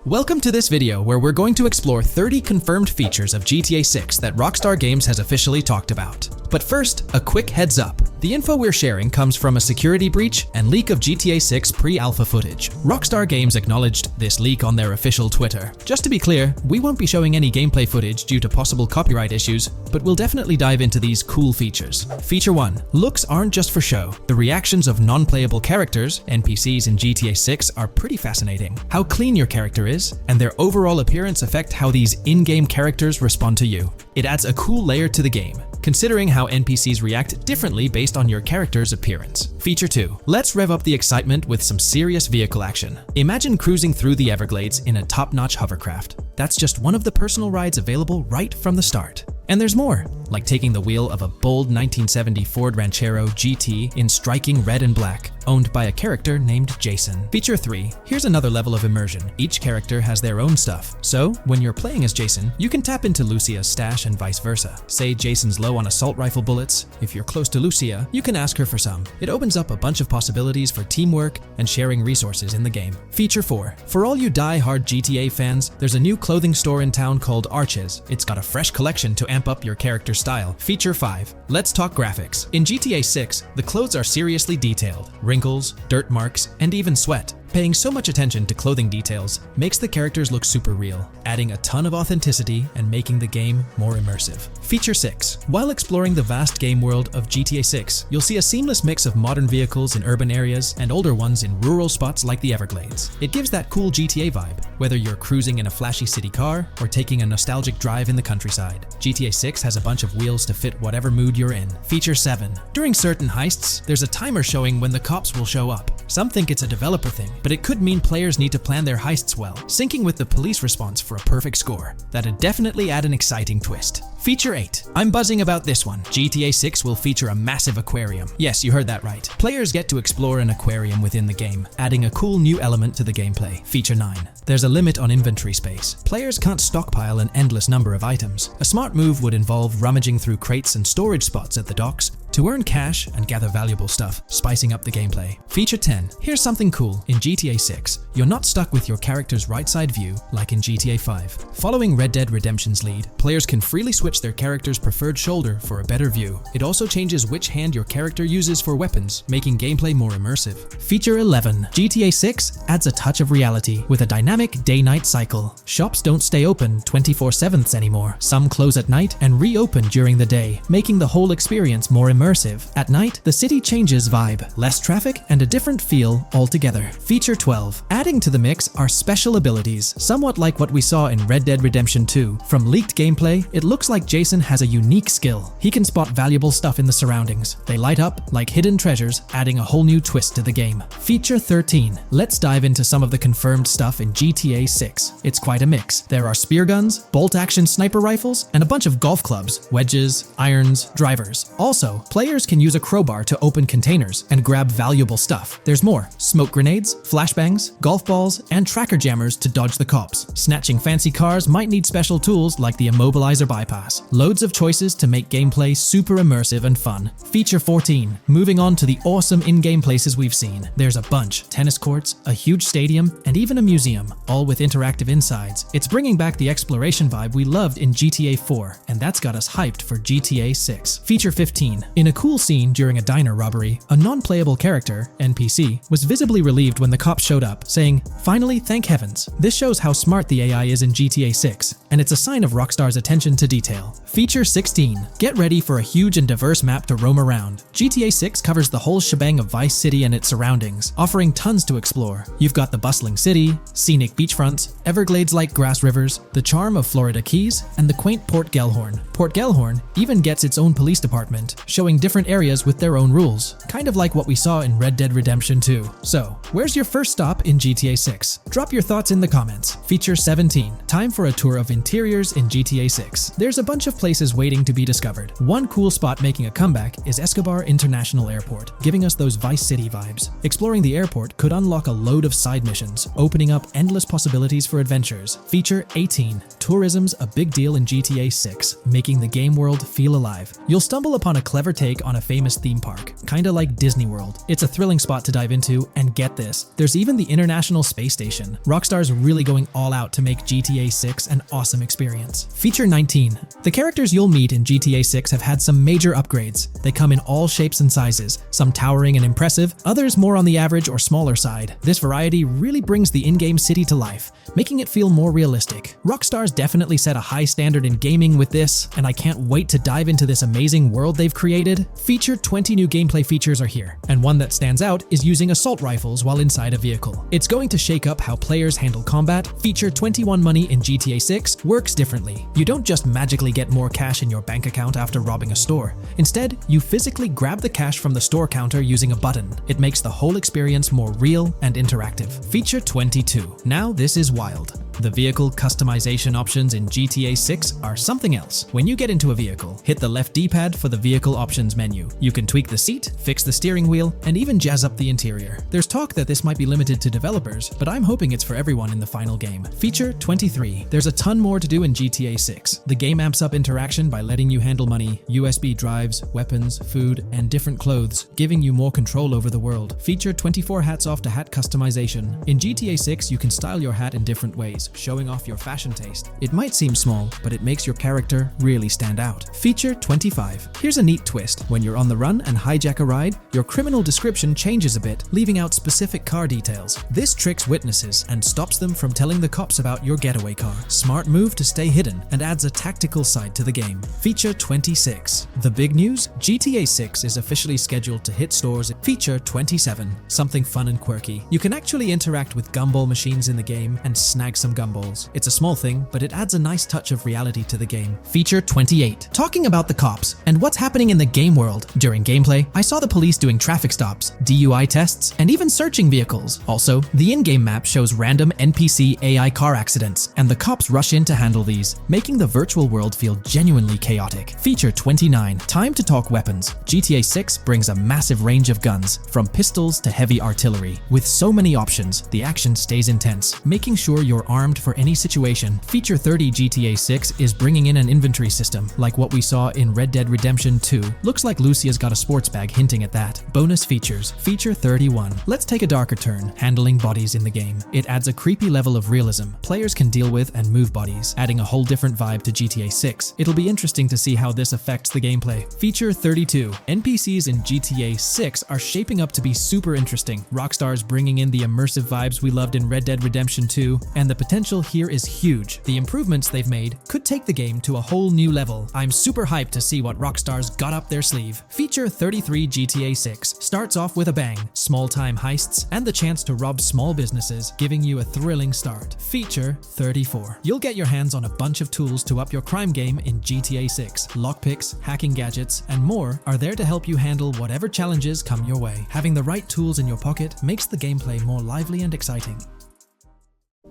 S1: Welcome to this video where we're going to explore 30 confirmed features of GTA 6 that Rockstar Games has officially talked about. But first, a quick heads up. The info we're sharing comes from a security breach and leak of GTA 6 pre-alpha footage. Rockstar Games acknowledged this leak on their official Twitter. Just to be clear, we won't be showing any gameplay footage due to possible copyright issues, but we'll definitely dive into these cool features. Feature 1. Looks aren't just for show. The reactions of non-playable characters, NPCs in GTA 6, are pretty fascinating. How clean your character is, and their overall appearance affect how these in-game characters respond to you. It adds a cool layer to the game, considering how NPCs react differently based on your character's appearance. Feature 2. Let's rev up the excitement with some serious vehicle action. Imagine cruising through the Everglades in a top-notch hovercraft. That's just one of the personal rides available right from the start. And there's more, like taking the wheel of a bold 1970 Ford Ranchero GT in striking red and black, owned by a character named Jason. Feature 3. Here's another level of immersion. Each character has their own stuff, so when you're playing as Jason, you can tap into Lucia's stash and vice versa. Say Jason's low on assault rifle bullets. If you're close to Lucia, you can ask her for some. It opens up a bunch of possibilities for teamwork and sharing resources in the game. Feature 4. For all you die-hard GTA fans, there's a new clothing store in town called Arches. It's got a fresh collection to amp up your character's style. Feature 5. Let's talk graphics. In GTA 6, the clothes are seriously detailed. Wrinkles, dirt marks, and even sweat. Paying so much attention to clothing details makes the characters look super real, adding a ton of authenticity and making the game more immersive. Feature 6. While exploring the vast game world of GTA 6, you'll see a seamless mix of modern vehicles in urban areas and older ones in rural spots like the Everglades. It gives that cool GTA vibe. whether you're cruising in a flashy city car or taking a nostalgic drive in the countryside. GTA 6 has a bunch of wheels to fit whatever mood you're in. Feature 7. During certain heists, there's a timer showing when the cops will show up. Some think it's a developer thing, but it could mean players need to plan their heists well, syncing with the police response for a perfect score. That'd definitely add an exciting twist. Feature 8. I'm buzzing about this one. GTA 6 will feature a massive aquarium. Yes, you heard that right. Players get to explore an aquarium within the game, adding a cool new element to the gameplay. Feature 9. There's a limit on inventory space. Players can't stockpile an endless number of items. A smart move would involve rummaging through crates and storage spots at the docks to earn cash and gather valuable stuff, spicing up the gameplay. Feature 10. Here's something cool. In GTA 6, you're not stuck with your character's right side view like in GTA 5. Following Red Dead Redemption's lead, players can freely switch their character's preferred shoulder for a better view. It also changes which hand your character uses for weapons, making gameplay more immersive. Feature 11. GTA 6 adds a touch of reality with a dynamic day-night cycle. Shops don't stay open 24/7 anymore. Some close at night and reopen during the day, making the whole experience more immersive. At night, the city changes vibe, less traffic, and a different feel altogether. Feature 12. Adding to the mix are special abilities, somewhat like what we saw in Red Dead Redemption 2. From leaked gameplay, it looks like Jason has a unique skill. He can spot valuable stuff in the surroundings. They light up like hidden treasures, adding a whole new twist to the game. Feature 13. Let's dive into some of the confirmed stuff in GTA 6. It's quite a mix. There are spear guns, bolt-action sniper rifles, and a bunch of golf clubs, wedges, irons, drivers. Also, players can use a crowbar to open containers and grab valuable stuff. There's more: smoke grenades, flashbangs, golf balls, and tracker jammers to dodge the cops. Snatching fancy cars might need special tools like the immobilizer bypass. Loads of choices to make gameplay super immersive and fun. Feature 14. Moving on to the awesome in-game places we've seen. There's a bunch: tennis courts, a huge stadium, and even a museum, all with interactive insides. It's bringing back the exploration vibe we loved in GTA 4, and that's got us hyped for GTA 6. Feature 15. In a cool scene during a diner robbery, a non-playable character, NPC, was visibly relieved when the cops showed up, saying, "Finally, thank heavens." This shows how smart the AI is in GTA 6, and it's a sign of Rockstar's attention to detail. Feature 16. Get ready for a huge and diverse map to roam around. GTA 6 covers the whole shebang of Vice City and its surroundings, offering tons to explore. You've got the bustling city, scenic beachfronts, Everglades-like grass rivers, the charm of Florida Keys, and the quaint Port Gellhorn. Port Gellhorn even gets its own police department, showing different areas with their own rules, kind of like what we saw in Red Dead Redemption 2. So, where's your first stop in GTA 6? Drop your thoughts in the comments. Feature 17. Time for a tour of interiors in GTA 6. There's a bunch of places waiting to be discovered. One cool spot making a comeback is Escobar International Airport, giving us those Vice City vibes. Exploring the airport could unlock a load of side missions, opening up endless possibilities for adventures. Feature 18. Tourism's a big deal in GTA 6, making the game world feel alive. You'll stumble upon a clever take on a famous theme park, kinda like Disney World. It's a thrilling spot to dive into, and get this, there's even the International Space Station. Rockstar's really going all out to make GTA 6 an awesome experience. Feature 19. The characters you'll meet in GTA 6 have had some major upgrades. They come in all shapes and sizes, some towering and impressive, others more on the average or smaller side. This variety really brings the in-game city to life, making it feel more realistic. Rockstar's definitely set a high standard in gaming with this, and I can't wait to dive into this amazing world they've created. Feature 20 new gameplay features are here, and one that stands out is using assault rifles while inside a vehicle. It's going to shake up how players handle combat. Feature 21 money in GTA 6 works differently. You don't just magically get more cash in your bank account after robbing a store. Instead, you physically grab the cash from the store counter using a button. It makes the whole experience more real and interactive. Feature 22. Now this is wild. The vehicle customization options in GTA 6 are something else. When you get into a vehicle, hit the left D-pad for the vehicle options menu. You can tweak the seat, fix the steering wheel, and even jazz up the interior. There's talk that this might be limited to developers, but I'm hoping it's for everyone in the final game. Feature 23. There's a ton more to do in GTA 6. The game amps up interaction by letting you handle money, USB drives, weapons, food, and different clothes, giving you more control over the world. Feature 24 hats off to hat customization. In GTA 6, you can style your hat in different ways. clothes, showing off your fashion taste. It might seem small, but it makes your character really stand out. Feature 25. Here's a neat twist. When you're on the run and hijack a ride, your criminal description changes a bit, leaving out specific car details. This tricks witnesses and stops them from telling the cops about your getaway car. Smart move to stay hidden and adds a tactical side to the game. Feature 26. The big news? GTA 6 is officially scheduled to hit stores. Feature 27. Something fun and quirky. You can actually interact with gumball machines in the game and snag some gumballs. It's a small thing, but it adds a nice touch of reality to the game. Feature 28. Talking about the cops and what's happening in the game world. During gameplay, I saw the police doing traffic stops, DUI tests, and even searching vehicles. Also, the in-game map shows random NPC AI car accidents, and the cops rush in to handle these, making the virtual world feel genuinely chaotic. Feature 29. Time to talk weapons. GTA 6 brings a massive range of guns, from pistols to heavy artillery. With so many options, the action stays intense, making sure you're armed for any situation. Feature 30. GTA 6 is bringing in an inventory system, like what we saw in Red Dead Redemption 2. Looks like Lucia's got a sports bag hinting at that. Bonus features. Feature 31. Let's take a darker turn, handling bodies in the game. It adds a creepy level of realism players can deal with and move bodies, adding a whole different vibe to GTA 6. It'll be interesting to see how this affects the gameplay. Feature 32. NPCs in GTA 6 are shaping up to be super interesting. Rockstar's bringing in the immersive vibes we loved in Red Dead Redemption 2, and the potential here is huge. The improvements they've made could take the game to a whole new level. I'm super hyped to see what Rockstar's got up their sleeve. Feature 33. GTA 6 starts off with a bang, small-time heists, and the chance to rob small businesses, giving you a thrilling start. Feature 34. You'll get your hands on a bunch of tools to up your crime game in GTA 6. Lockpicks, hacking gadgets, and more are there to help you handle whatever challenges come your way. Having the right tools in your pocket makes the gameplay more lively and exciting.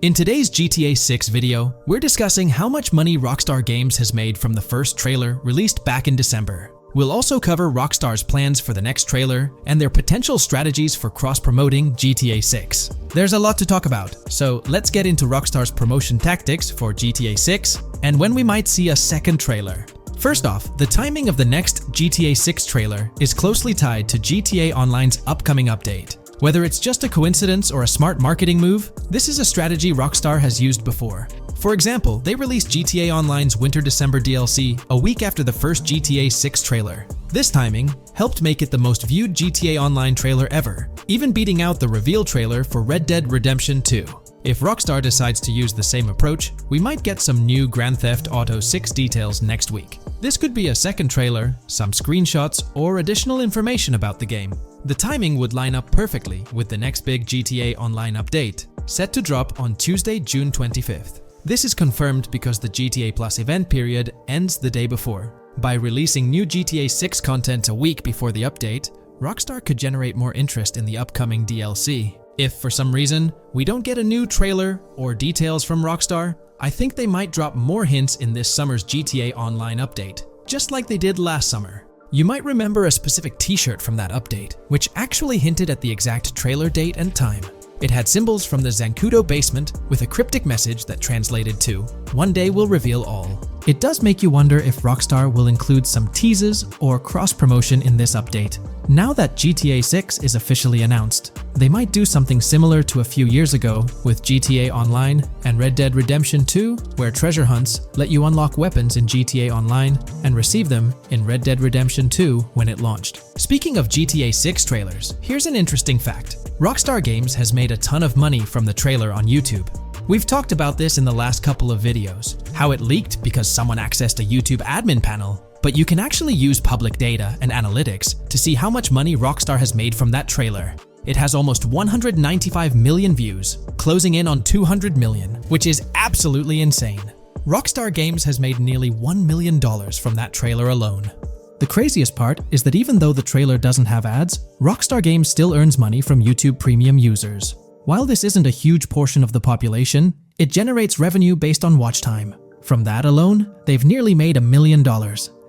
S1: In today's GTA 6 video, we're discussing how much money Rockstar Games has made from the first trailer released back in December. We'll also cover Rockstar's plans for the next trailer and their potential strategies for cross-promoting GTA 6. There's a lot to talk about, so let's get into Rockstar's promotion tactics for GTA 6 and when we might see a second trailer. First off, the timing of the next GTA 6 trailer is closely tied to GTA Online's upcoming update. Whether it's just a coincidence or a smart marketing move, this is a strategy Rockstar has used before. For example, they released GTA Online's Winter-December DLC a week after the first GTA 6 trailer. This timing helped make it the most viewed GTA Online trailer ever, even beating out the reveal trailer for Red Dead Redemption 2. If Rockstar decides to use the same approach, we might get some new Grand Theft Auto 6 details next week. This could be a second trailer, some screenshots, or additional information about the game. The timing would line up perfectly with the next big GTA Online update, set to drop on Tuesday, June 25th. This is confirmed because the GTA Plus event period ends the day before. By releasing new GTA 6 content a week before the update, Rockstar could generate more interest in the upcoming DLC. If for some reason we don't get a new trailer or details from Rockstar, I think they might drop more hints in this summer's GTA Online update, just like they did last summer. You might remember a specific t-shirt from that update, which actually hinted at the exact trailer date and time. It had symbols from the Zancudo basement with a cryptic message that translated to, "One day we'll reveal all." It does make you wonder if Rockstar will include some teases or cross-promotion in this update. Now that GTA 6 is officially announced, they might do something similar to a few years ago with GTA Online and Red Dead Redemption 2, where treasure hunts let you unlock weapons in GTA Online and receive them in Red Dead Redemption 2 when it launched. Speaking of GTA 6 trailers, here's an interesting fact. Rockstar Games has made a ton of money from the trailer on YouTube. We've talked about this in the last couple of videos, how it leaked because someone accessed a YouTube admin panel, but you can actually use public data and analytics to see how much money Rockstar has made from that trailer. It has almost 195 million views, closing in on 200 million, which is absolutely insane. Rockstar Games has made nearly $1 million from that trailer alone. The craziest part is that even though the trailer doesn't have ads, Rockstar Games still earns money from YouTube Premium users. While this isn't a huge portion of the population, it generates revenue based on watch time. From that alone, they've nearly made $1 million.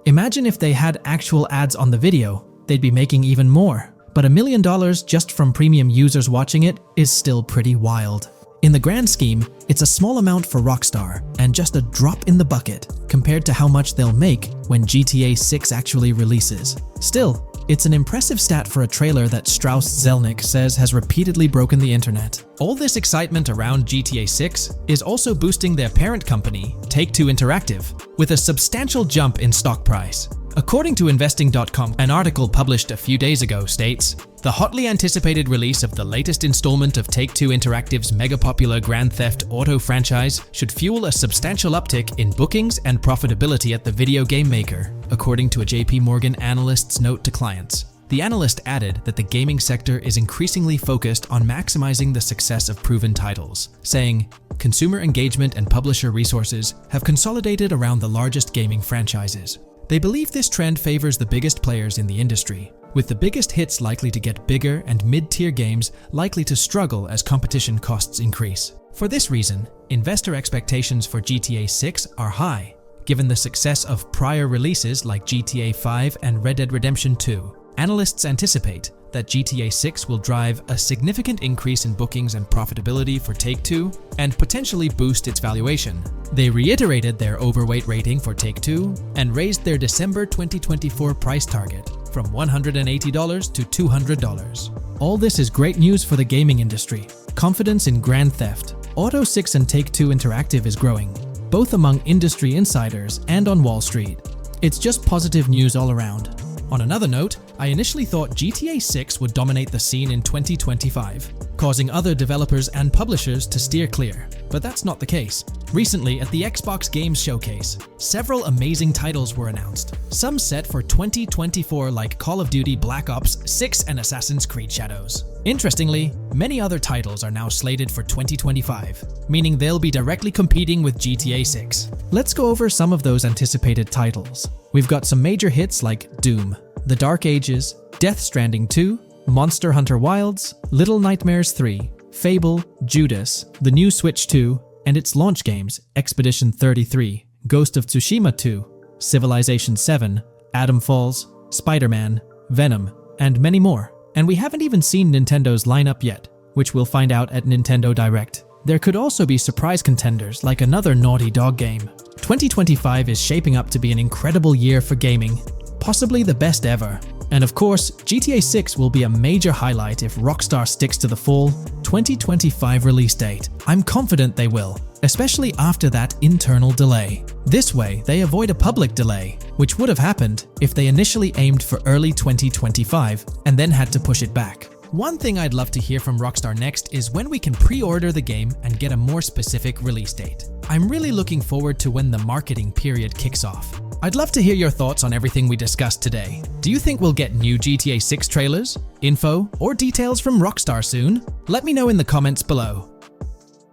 S1: Imagine if they had actual ads on the video, they'd be making even more. But $1 million just from premium users watching it is still pretty wild. In the grand scheme, it's a small amount for Rockstar and just a drop in the bucket compared to how much they'll make when GTA 6 actually releases. Still, It's an impressive stat for a trailer that Strauss Zelnick says has repeatedly broken the internet. All this excitement around GTA 6 is also boosting their parent company, Take-Two Interactive, with a substantial jump in stock price. According to investing.com, an article published a few days ago states, the hotly anticipated release of the latest installment of Take-Two Interactive's mega-popular Grand Theft Auto franchise should fuel a substantial uptick in bookings and profitability at the video game maker, according to a JP Morgan analyst's note to clients. The analyst added that the gaming sector is increasingly focused on maximizing the success of proven titles, saying, consumer engagement and publisher resources have consolidated around the largest gaming franchises. They believe this trend favors the biggest players in the industry, with the biggest hits likely to get bigger and mid-tier games likely to struggle as competition costs increase. For this reason, investor expectations for GTA 6 are high, given the success of prior releases like GTA 5 and Red Dead Redemption 2. Analysts anticipate that GTA 6 will drive a significant increase in bookings and profitability for Take-Two and potentially boost its valuation. They reiterated their overweight rating for Take-Two and raised their December 2024 price target from $180 to $200. All this is great news for the gaming industry. Confidence in Grand Theft Auto 6 and Take-Two Interactive is growing, both among industry insiders and on Wall Street. It's just positive news all around. On another note, I initially thought GTA 6 would dominate the scene in 2025, causing other developers and publishers to steer clear, but that's not the case. Recently, at the Xbox Games Showcase, several amazing titles were announced, some set for 2024 like Call of Duty Black Ops 6 and Assassin's Creed Shadows. Interestingly, many other titles are now slated for 2025, meaning they'll be directly competing with GTA 6. Let's go over some of those anticipated titles. We've got some major hits like Doom, The Dark Ages, Death Stranding 2, Monster Hunter Wilds, Little Nightmares 3, Fable, Judas, the new Switch 2, and its launch games, Expedition 33, Ghost of Tsushima 2, Civilization 7, Atom Falls, Spider-Man, Venom, and many more. And we haven't even seen Nintendo's lineup yet, which we'll find out at Nintendo Direct. There could also be surprise contenders like another Naughty Dog game. 2025 is shaping up to be an incredible year for gaming, possibly the best ever. And of course, GTA 6 will be a major highlight if Rockstar sticks to the fall 2025 release date. I'm confident they will, especially after that internal delay. This way, they avoid a public delay, which would have happened if they initially aimed for early 2025 and then had to push it back. One thing I'd love to hear from Rockstar next is when we can pre-order the game and get a more specific release date. I'm really looking forward to when the marketing period kicks off. I'd love to hear your thoughts on everything we discussed today. Do you think we'll get new GTA 6 trailers, info, or details from Rockstar soon? Let me know in the comments below.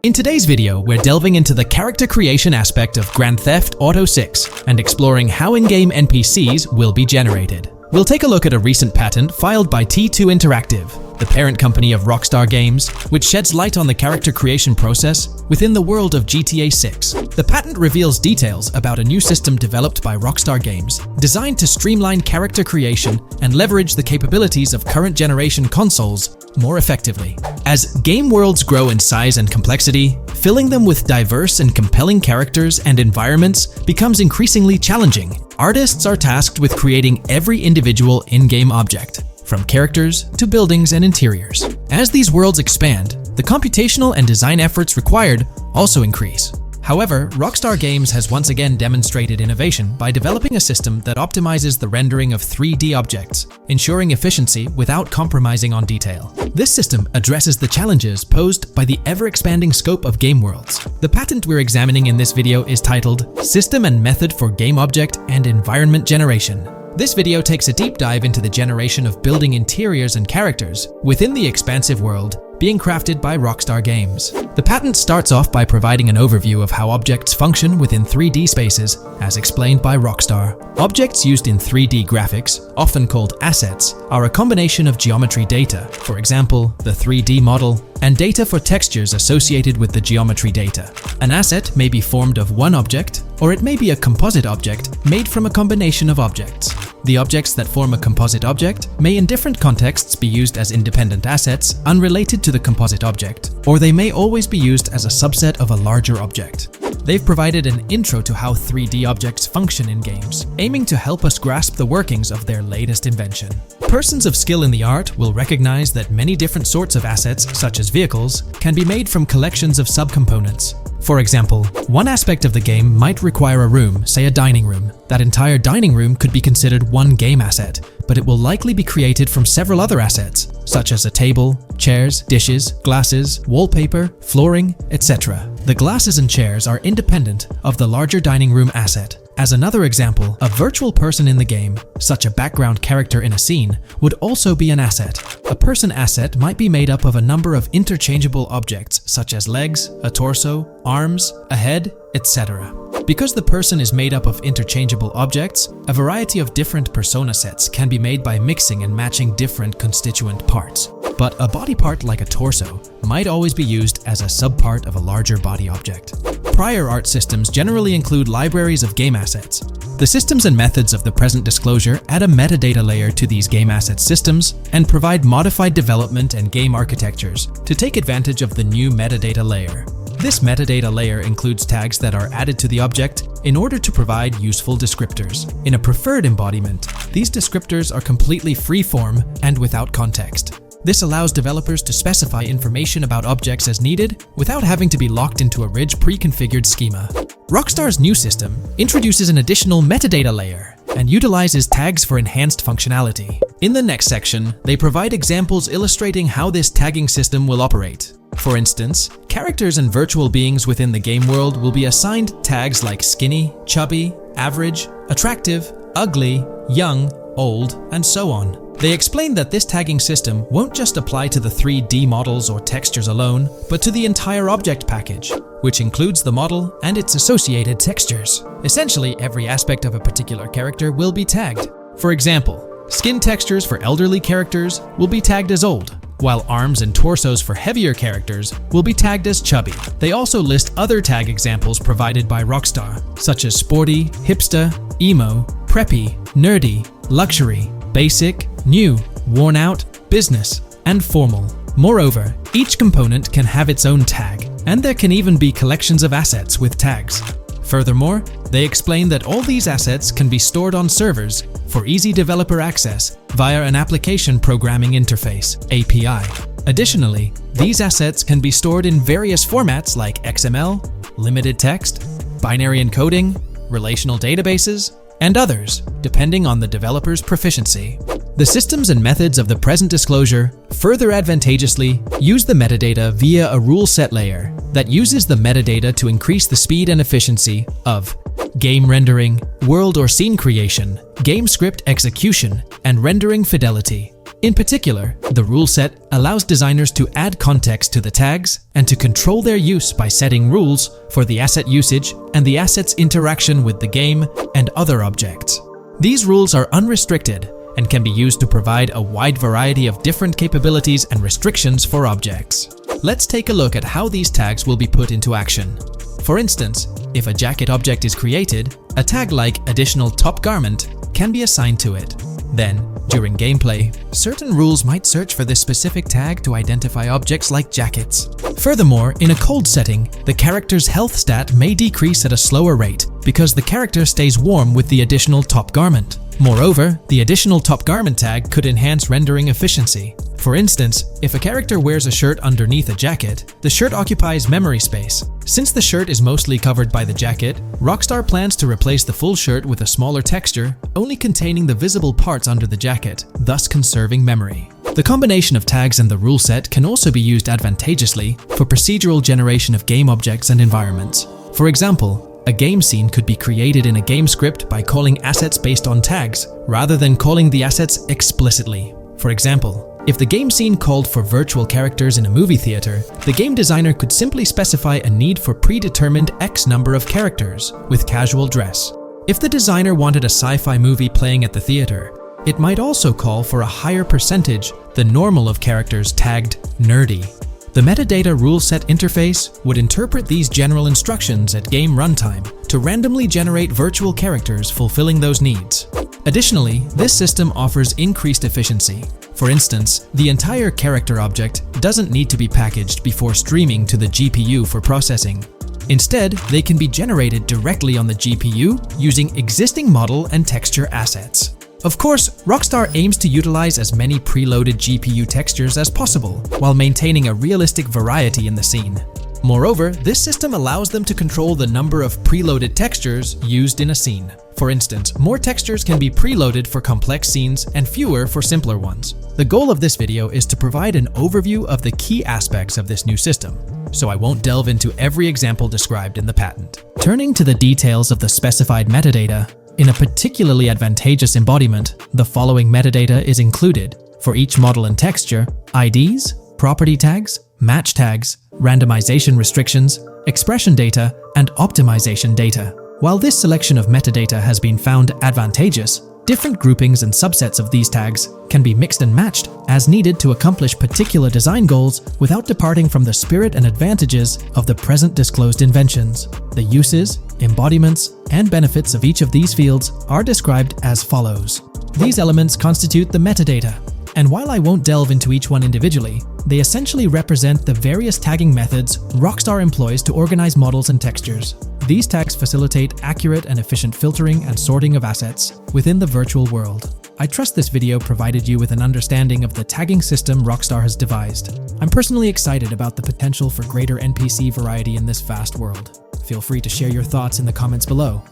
S1: In today's video, we're delving into the character creation aspect of Grand Theft Auto 6 and exploring how in-game NPCs will be generated. We'll take a look at a recent patent filed by T2 Interactive, the parent company of Rockstar Games, which sheds light on the character creation process within the world of GTA 6. The patent reveals details about a new system developed by Rockstar Games, designed to streamline character creation and leverage the capabilities of current generation consoles more effectively. As game worlds grow in size and complexity, filling them with diverse and compelling characters and environments becomes increasingly challenging. Artists are tasked with creating every individual in-game object, from characters to buildings and interiors. As these worlds expand, the computational and design efforts required also increase. However, Rockstar Games has once again demonstrated innovation by developing a system that optimizes the rendering of 3D objects, ensuring efficiency without compromising on detail. This system addresses the challenges posed by the ever-expanding scope of game worlds. The patent we're examining in this video is titled System and Method for Game Object and Environment Generation. This video takes a deep dive into the generation of building interiors and characters within the expansive world being crafted by Rockstar Games. The patent starts off by providing an overview of how objects function within 3D spaces, as explained by Rockstar. Objects used in 3D graphics, often called assets, are a combination of geometry data, for example, the 3D model, and data for textures associated with the geometry data. An asset may be formed of one object, or it may be a composite object made from a combination of objects. The objects that form a composite object may in different contexts be used as independent assets unrelated to the composite object, or they may always be used as a subset of a larger object. they've provided an intro to how 3D objects function in games, aiming to help us grasp the workings of their latest invention. Persons of skill in the art will recognize that many different sorts of assets, such as vehicles, can be made from collections of subcomponents. For example, one aspect of the game might require a room, say a dining room. That entire dining room could be considered one game asset, but it will likely be created from several other assets, such as a table, chairs, dishes, glasses, wallpaper, flooring, etc. The glasses and chairs are independent of the larger dining room asset. As another example, a virtual person in the game, such a background character in a scene, would also be an asset. A person asset might be made up of a number of interchangeable objects, such as legs, a torso, arms, a head, etc. Because the person is made up of interchangeable objects, a variety of different persona sets can be made by mixing and matching different constituent parts. But a body part like a torso might always be used as a subpart of a larger body object. Prior art systems generally include libraries of game assets. The systems and methods of the present disclosure add a metadata layer to these game asset systems and provide modified development and game architectures to take advantage of the new metadata layer. This metadata layer includes tags that are added to the object in order to provide useful descriptors. In a preferred embodiment, these descriptors are completely free-form and without context. This allows developers to specify information about objects as needed without having to be locked into a rich pre-configured schema. Rockstar's new system introduces an additional metadata layer and utilizes tags for enhanced functionality. In the next section, they provide examples illustrating how this tagging system will operate. For instance, characters and virtual beings within the game world will be assigned tags like skinny, chubby, average, attractive, ugly, young, old, and so on. They explain that this tagging system won't just apply to the 3D models or textures alone, but to the entire object package, which includes the model and its associated textures. Essentially, every aspect of a particular character will be tagged. For example, skin textures for elderly characters will be tagged as old, while arms and torsos for heavier characters will be tagged as chubby. They also list other tag examples provided by Rockstar, such as sporty, hipster, emo, preppy, nerdy, luxury, basic, new, worn out, business, and formal. Moreover, each component can have its own tag, and there can even be collections of assets with tags. Furthermore, they explain that all these assets can be stored on servers for easy developer access via an application programming interface (API). Additionally, these assets can be stored in various formats like XML, limited text, binary encoding, relational databases, and others, depending on the developer's proficiency. The systems and methods of the present disclosure further advantageously use the metadata via a rule set layer that uses the metadata to increase the speed and efficiency of game rendering, world or scene creation, game script execution, and rendering fidelity. In particular, the rule set allows designers to add context to the tags and to control their use by setting rules for the asset usage and the asset's interaction with the game and other objects. These rules are unrestricted and can be used to provide a wide variety of different capabilities and restrictions for objects. Let's take a look at how these tags will be put into action. For instance, if a jacket object is created, a tag like additional top garment can be assigned to it. Then, during gameplay, certain rules might search for this specific tag to identify objects like jackets. Furthermore, in a cold setting, the character's health stat may decrease at a slower rate because the character stays warm with the additional top garment. Moreover, the additional top garment tag could enhance rendering efficiency. For instance, if a character wears a shirt underneath a jacket, the shirt occupies memory space. Since the shirt is mostly covered by the jacket, Rockstar plans to replace the full shirt with a smaller texture, only containing the visible parts under the jacket, thus conserving memory. The combination of tags and the rule set can also be used advantageously for procedural generation of game objects and environments. For example, a game scene could be created in a game script by calling assets based on tags, rather than calling the assets explicitly. For example, if the game scene called for virtual characters in a movie theater, the game designer could simply specify a need for predetermined X number of characters with casual dress. If the designer wanted a sci-fi movie playing at the theater, it might also call for a higher percentage than normal of characters tagged nerdy. The metadata rule set interface would interpret these general instructions at game runtime to randomly generate virtual characters fulfilling those needs. Additionally, this system offers increased efficiency. For instance, the entire character object doesn't need to be packaged before streaming to the GPU for processing. Instead, they can be generated directly on the GPU using existing model and texture assets. Of course, Rockstar aims to utilize as many preloaded GPU textures as possible, while maintaining a realistic variety in the scene. Moreover, this system allows them to control the number of preloaded textures used in a scene. For instance, more textures can be preloaded for complex scenes and fewer for simpler ones. The goal of this video is to provide an overview of the key aspects of this new system, so I won't delve into every example described in the patent. Turning to the details of the specified metadata, in a particularly advantageous embodiment, the following metadata is included for each model and texture: IDs, property tags, match tags, randomization restrictions, expression data, and optimization data. While this selection of metadata has been found advantageous, different groupings and subsets of these tags can be mixed and matched as needed to accomplish particular design goals without departing from the spirit and advantages of the present disclosed inventions. The uses, embodiments, and benefits of each of these fields are described as follows. These elements constitute the metadata, and while I won't delve into each one individually, they essentially represent the various tagging methods Rockstar employs to organize models and textures. These tags facilitate accurate and efficient filtering and sorting of assets within the virtual world. I trust this video provided you with an understanding of the tagging system Rockstar has devised. I'm personally excited about the potential for greater NPC variety in this vast world. Feel free to share your thoughts in the comments below.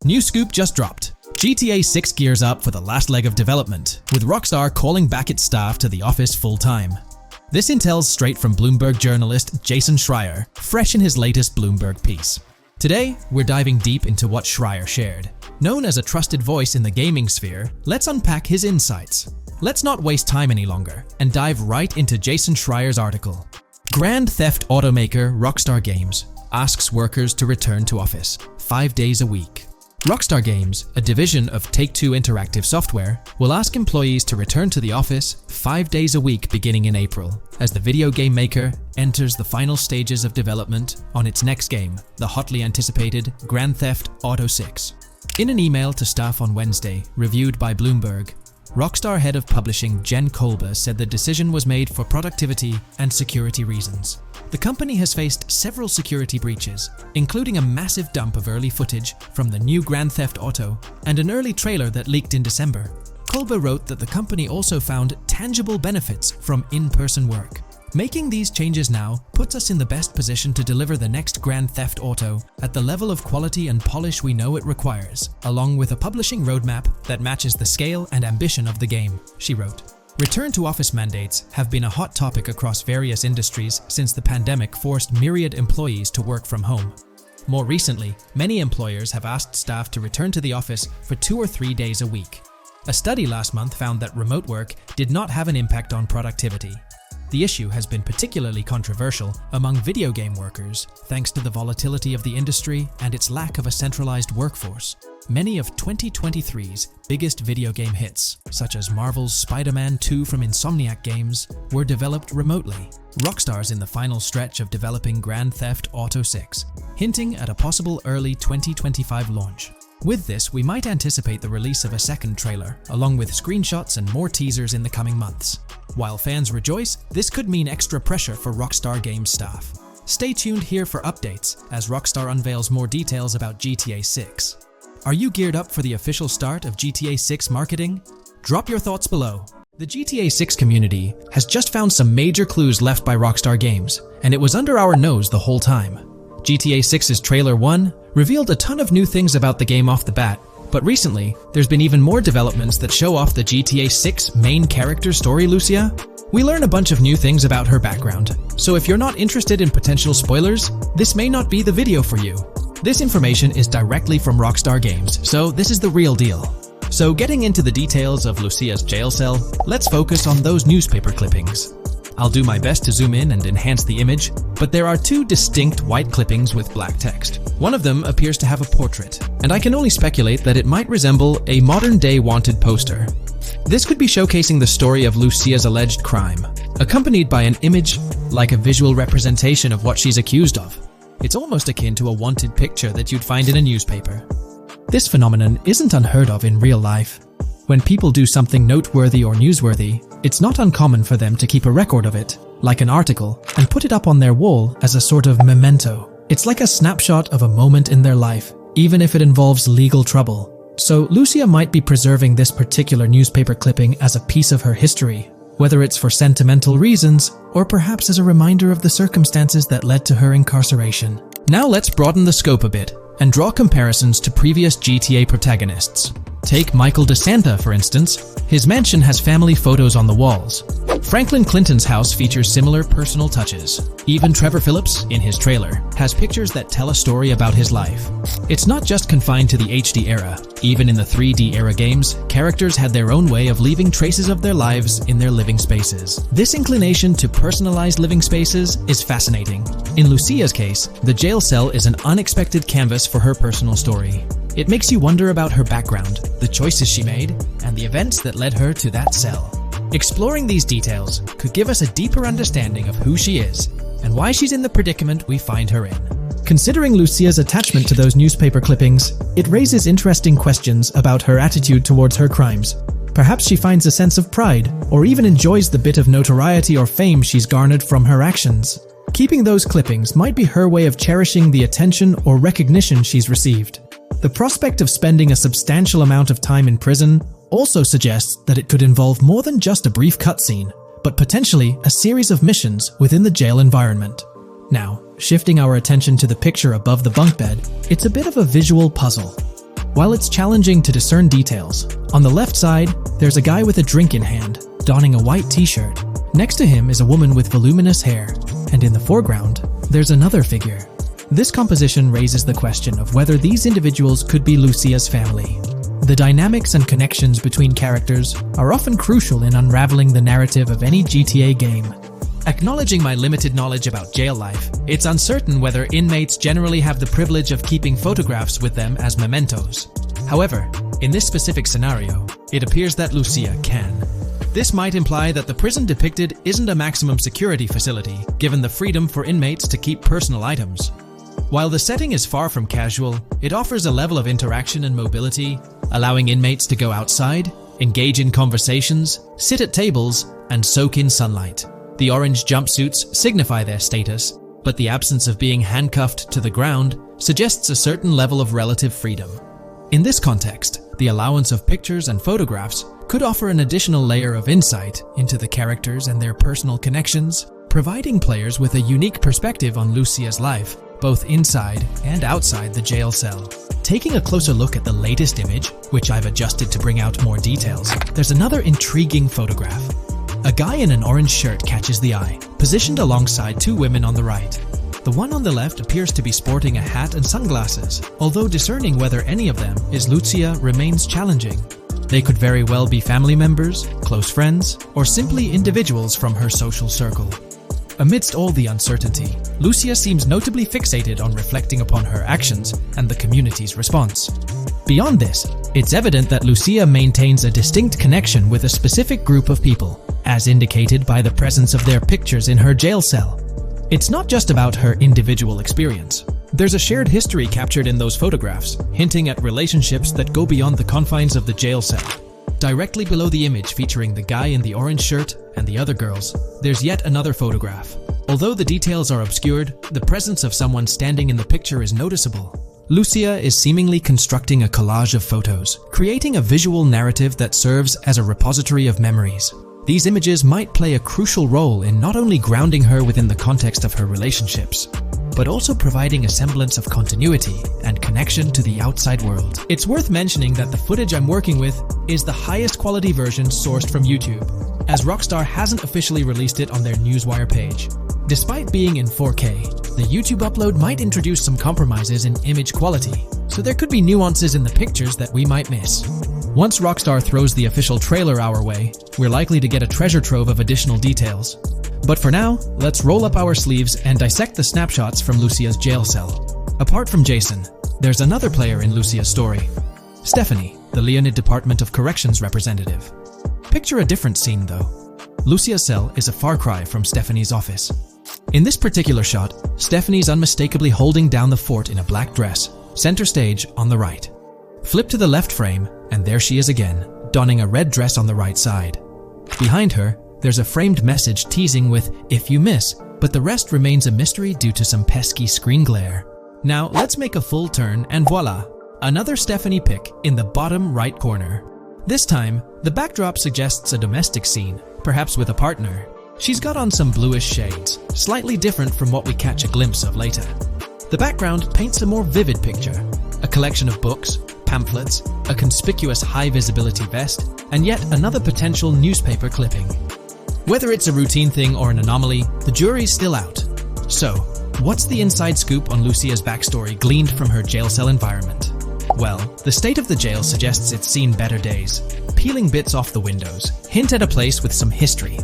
S1: New scoop just dropped. GTA 6 gears up for the last leg of development, with Rockstar calling back its staff to the office full-time. This intel's straight from Bloomberg journalist Jason Schreier, fresh in his latest Bloomberg piece. Today, we're diving deep into what Schreier shared. Known as a trusted voice in the gaming sphere, let's unpack his insights. Let's not waste time any longer, and dive right into Jason Schreier's article. Grand Theft automaker Rockstar Games asks workers to return to office 5 days a week. Rockstar Games, a division of Take-Two Interactive Software, will ask employees to return to the office 5 days a week beginning in April, as the video game maker enters the final stages of development on its next game, the hotly anticipated Grand Theft Auto 6. In an email to staff on Wednesday, reviewed by Bloomberg, Rockstar head of publishing Jen Kolber said the decision was made for productivity and security reasons. The company has faced several security breaches, including a massive dump of early footage from the new Grand Theft Auto and an early trailer that leaked in December. Kolber wrote that the company also found tangible benefits from in-person work. Making these changes now puts us in the best position to deliver the next Grand Theft Auto at the level of quality and polish we know it requires, along with a publishing roadmap that matches the scale and ambition of the game, she wrote. Return to office mandates have been a hot topic across various industries since the pandemic forced myriad employees to work from home. More recently, many employers have asked staff to return to the office for 2 or 3 days a week. A study last month found that remote work did not have an impact on productivity. The issue has been particularly controversial among video game workers, thanks to the volatility of the industry and its lack of a centralized workforce. Many of 2023's biggest video game hits, such as Marvel's Spider-Man 2 from Insomniac Games, were developed remotely. Rockstar's in the final stretch of developing Grand Theft Auto 6, hinting at a possible early 2025 launch. With this, we might anticipate the release of a second trailer, along with screenshots and more teasers in the coming months. While fans rejoice, this could mean extra pressure for Rockstar Games staff. Stay tuned here for updates as Rockstar unveils more details about GTA 6. Are you geared up for the official start of GTA 6 marketing? Drop your thoughts below. The GTA 6 community has just found some major clues left by Rockstar Games, and it was under our nose the whole time. GTA 6's Trailer 1 revealed a ton of new things about the game off the bat, but recently, there's been even more developments that show off the GTA 6 main character story, Lucia. We learn a bunch of new things about her background, so if you're not interested in potential spoilers, this may not be the video for you. This information is directly from Rockstar Games, so this is the real deal. So getting into the details of Lucia's jail cell, let's focus on those newspaper clippings. I'll do my best to zoom in and enhance the image, but there are 2 distinct white clippings with black text. One of them appears to have a portrait, and I can only speculate that it might resemble a modern-day wanted poster. This could be showcasing the story of Lucia's alleged crime, accompanied by an image like a visual representation of what she's accused of. It's almost akin to a wanted picture that you'd find in a newspaper. This phenomenon isn't unheard of in real life. When people do something noteworthy or newsworthy, it's not uncommon for them to keep a record of it, like an article, and put it up on their wall as a sort of memento. It's like a snapshot of a moment in their life, even if it involves legal trouble. So Lucia might be preserving this particular newspaper clipping as a piece of her history, whether it's for sentimental reasons or perhaps as a reminder of the circumstances that led to her incarceration. Now let's broaden the scope a bit and draw comparisons to previous GTA protagonists. Take Michael DeSanta, for instance. His mansion has family photos on the walls. Franklin Clinton's house features similar personal touches. Even Trevor Phillips, in his trailer, has pictures that tell a story about his life. It's not just confined to the HD era. Even in the 3D era games, characters had their own way of leaving traces of their lives in their living spaces. This inclination to personalized living spaces is fascinating. In Lucia's case, the jail cell is an unexpected canvas for her personal story. It makes you wonder about her background, the choices she made, and the events that led her to that cell. Exploring these details could give us a deeper understanding of who she is and why she's in the predicament we find her in. Considering Lucia's attachment to those newspaper clippings, it raises interesting questions about her attitude towards her crimes. Perhaps she finds a sense of pride, or even enjoys the bit of notoriety or fame she's garnered from her actions. Keeping those clippings might be her way of cherishing the attention or recognition she's received. The prospect of spending a substantial amount of time in prison also suggests that it could involve more than just a brief cutscene, but potentially a series of missions within the jail environment. Now, shifting our attention to the picture above the bunk bed, it's a bit of a visual puzzle. While it's challenging to discern details, on the left side, there's a guy with a drink in hand, donning a white t-shirt. Next to him is a woman with voluminous hair, and in the foreground, there's another figure. This composition raises the question of whether these individuals could be Lucia's family. The dynamics and connections between characters are often crucial in unraveling the narrative of any GTA game. Acknowledging my limited knowledge about jail life, it's uncertain whether inmates generally have the privilege of keeping photographs with them as mementos. However, in this specific scenario, it appears that Lucia can. This might imply that the prison depicted isn't a maximum security facility, given the freedom for inmates to keep personal items. While the setting is far from casual, it offers a level of interaction and mobility, allowing inmates to go outside, engage in conversations, sit at tables, and soak in sunlight. The orange jumpsuits signify their status, but the absence of being handcuffed to the ground suggests a certain level of relative freedom. In this context, the allowance of pictures and photographs could offer an additional layer of insight into the characters and their personal connections, providing players with a unique perspective on Lucia's life, both inside and outside the jail cell. Taking a closer look at the latest image, which I've adjusted to bring out more details, there's another intriguing photograph. A guy in an orange shirt catches the eye, positioned alongside two women on the right. The one on the left appears to be sporting a hat and sunglasses, although discerning whether any of them is Lucia remains challenging. They could very well be family members, close friends, or simply individuals from her social circle. Amidst all the uncertainty, Lucia seems notably fixated on reflecting upon her actions and the community's response. Beyond this, it's evident that Lucia maintains a distinct connection with a specific group of people, as indicated by the presence of their pictures in her jail cell. It's not just about her individual experience. There's a shared history captured in those photographs, hinting at relationships that go beyond the confines of the jail cell. Directly below the image featuring the guy in the orange shirt and the other girls, there's yet another photograph. Although the details are obscured, the presence of someone standing in the picture is noticeable. Lucia is seemingly constructing a collage of photos, creating a visual narrative that serves as a repository of memories. These images might play a crucial role in not only grounding her within the context of her relationships, but also providing a semblance of continuity and connection to the outside world. It's worth mentioning that the footage I'm working with is the highest quality version sourced from YouTube, as Rockstar hasn't officially released it on their Newswire page. Despite being in 4K, the YouTube upload might introduce some compromises in image quality, so there could be nuances in the pictures that we might miss. Once Rockstar throws the official trailer our way, we're likely to get a treasure trove of additional details. But for now, let's roll up our sleeves and dissect the snapshots from Lucia's jail cell. Apart from Jason, there's another player in Lucia's story. Stephanie, the Leonid Department of Corrections representative. Picture a different scene though. Lucia's cell is a far cry from Stephanie's office. In this particular shot, Stephanie's unmistakably holding down the fort in a black dress, center stage on the right. Flip to the left frame, and there she is again, donning a red dress on the right side. Behind her, There's a framed message teasing with "if you miss," but the rest remains a mystery due to some pesky screen glare. Now let's make a full turn and voila! Another Stephanie pic in the bottom right corner. This time, the backdrop suggests a domestic scene, perhaps with a partner. She's got on some bluish shades, slightly different from what we catch a glimpse of later. The background paints a more vivid picture, a collection of books, pamphlets, a conspicuous high-visibility vest, and yet another potential newspaper clipping. Whether it's a routine thing or an anomaly, the jury's still out. So, what's the inside scoop on Lucia's backstory gleaned from her jail cell environment? Well, the state of the jail suggests it's seen better days. Peeling bits off the windows hint at a place with some history.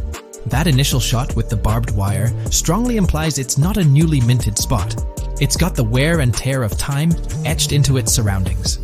S1: That initial shot with the barbed wire strongly implies it's not a newly minted spot. It's got the wear and tear of time etched into its surroundings.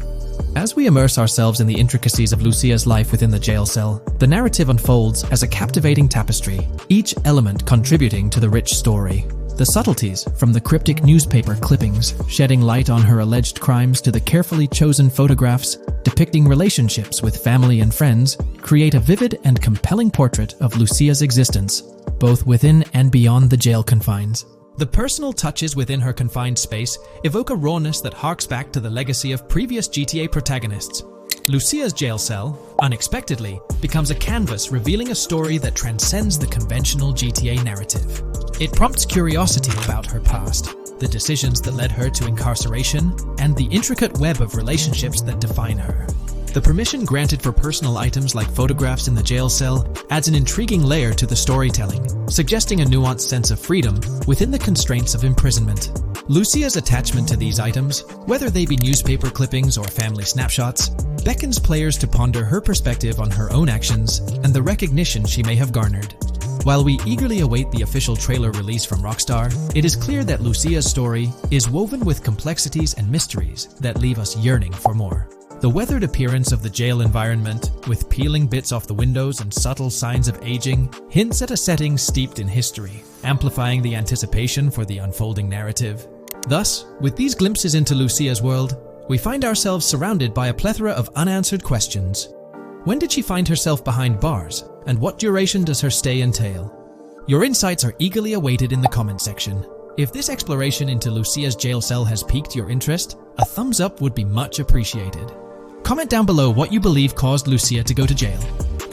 S1: As we immerse ourselves in the intricacies of Lucia's life within the jail cell, the narrative unfolds as a captivating tapestry, each element contributing to the rich story. The subtleties, from the cryptic newspaper clippings shedding light on her alleged crimes to the carefully chosen photographs depicting relationships with family and friends, create a vivid and compelling portrait of Lucia's existence, both within and beyond the jail confines. The personal touches within her confined space evoke a rawness that harks back to the legacy of previous GTA protagonists. Lucia's jail cell, unexpectedly, becomes a canvas revealing a story that transcends the conventional GTA narrative. It prompts curiosity about her past, the decisions that led her to incarceration, and the intricate web of relationships that define her. The permission granted for personal items like photographs in the jail cell adds an intriguing layer to the storytelling, suggesting a nuanced sense of freedom within the constraints of imprisonment. Lucia's attachment to these items, whether they be newspaper clippings or family snapshots, beckons players to ponder her perspective on her own actions and the recognition she may have garnered. While we eagerly await the official trailer release from Rockstar, it is clear that Lucia's story is woven with complexities and mysteries that leave us yearning for more. The weathered appearance of the jail environment, with peeling bits off the windows and subtle signs of aging, hints at a setting steeped in history, amplifying the anticipation for the unfolding narrative. Thus, with these glimpses into Lucia's world, we find ourselves surrounded by a plethora of unanswered questions. When did she find herself behind bars, and what duration does her stay entail? Your insights are eagerly awaited in the comment section. If this exploration into Lucia's jail cell has piqued your interest, a thumbs up would be much appreciated. Comment down below what you believe caused Lucia to go to jail.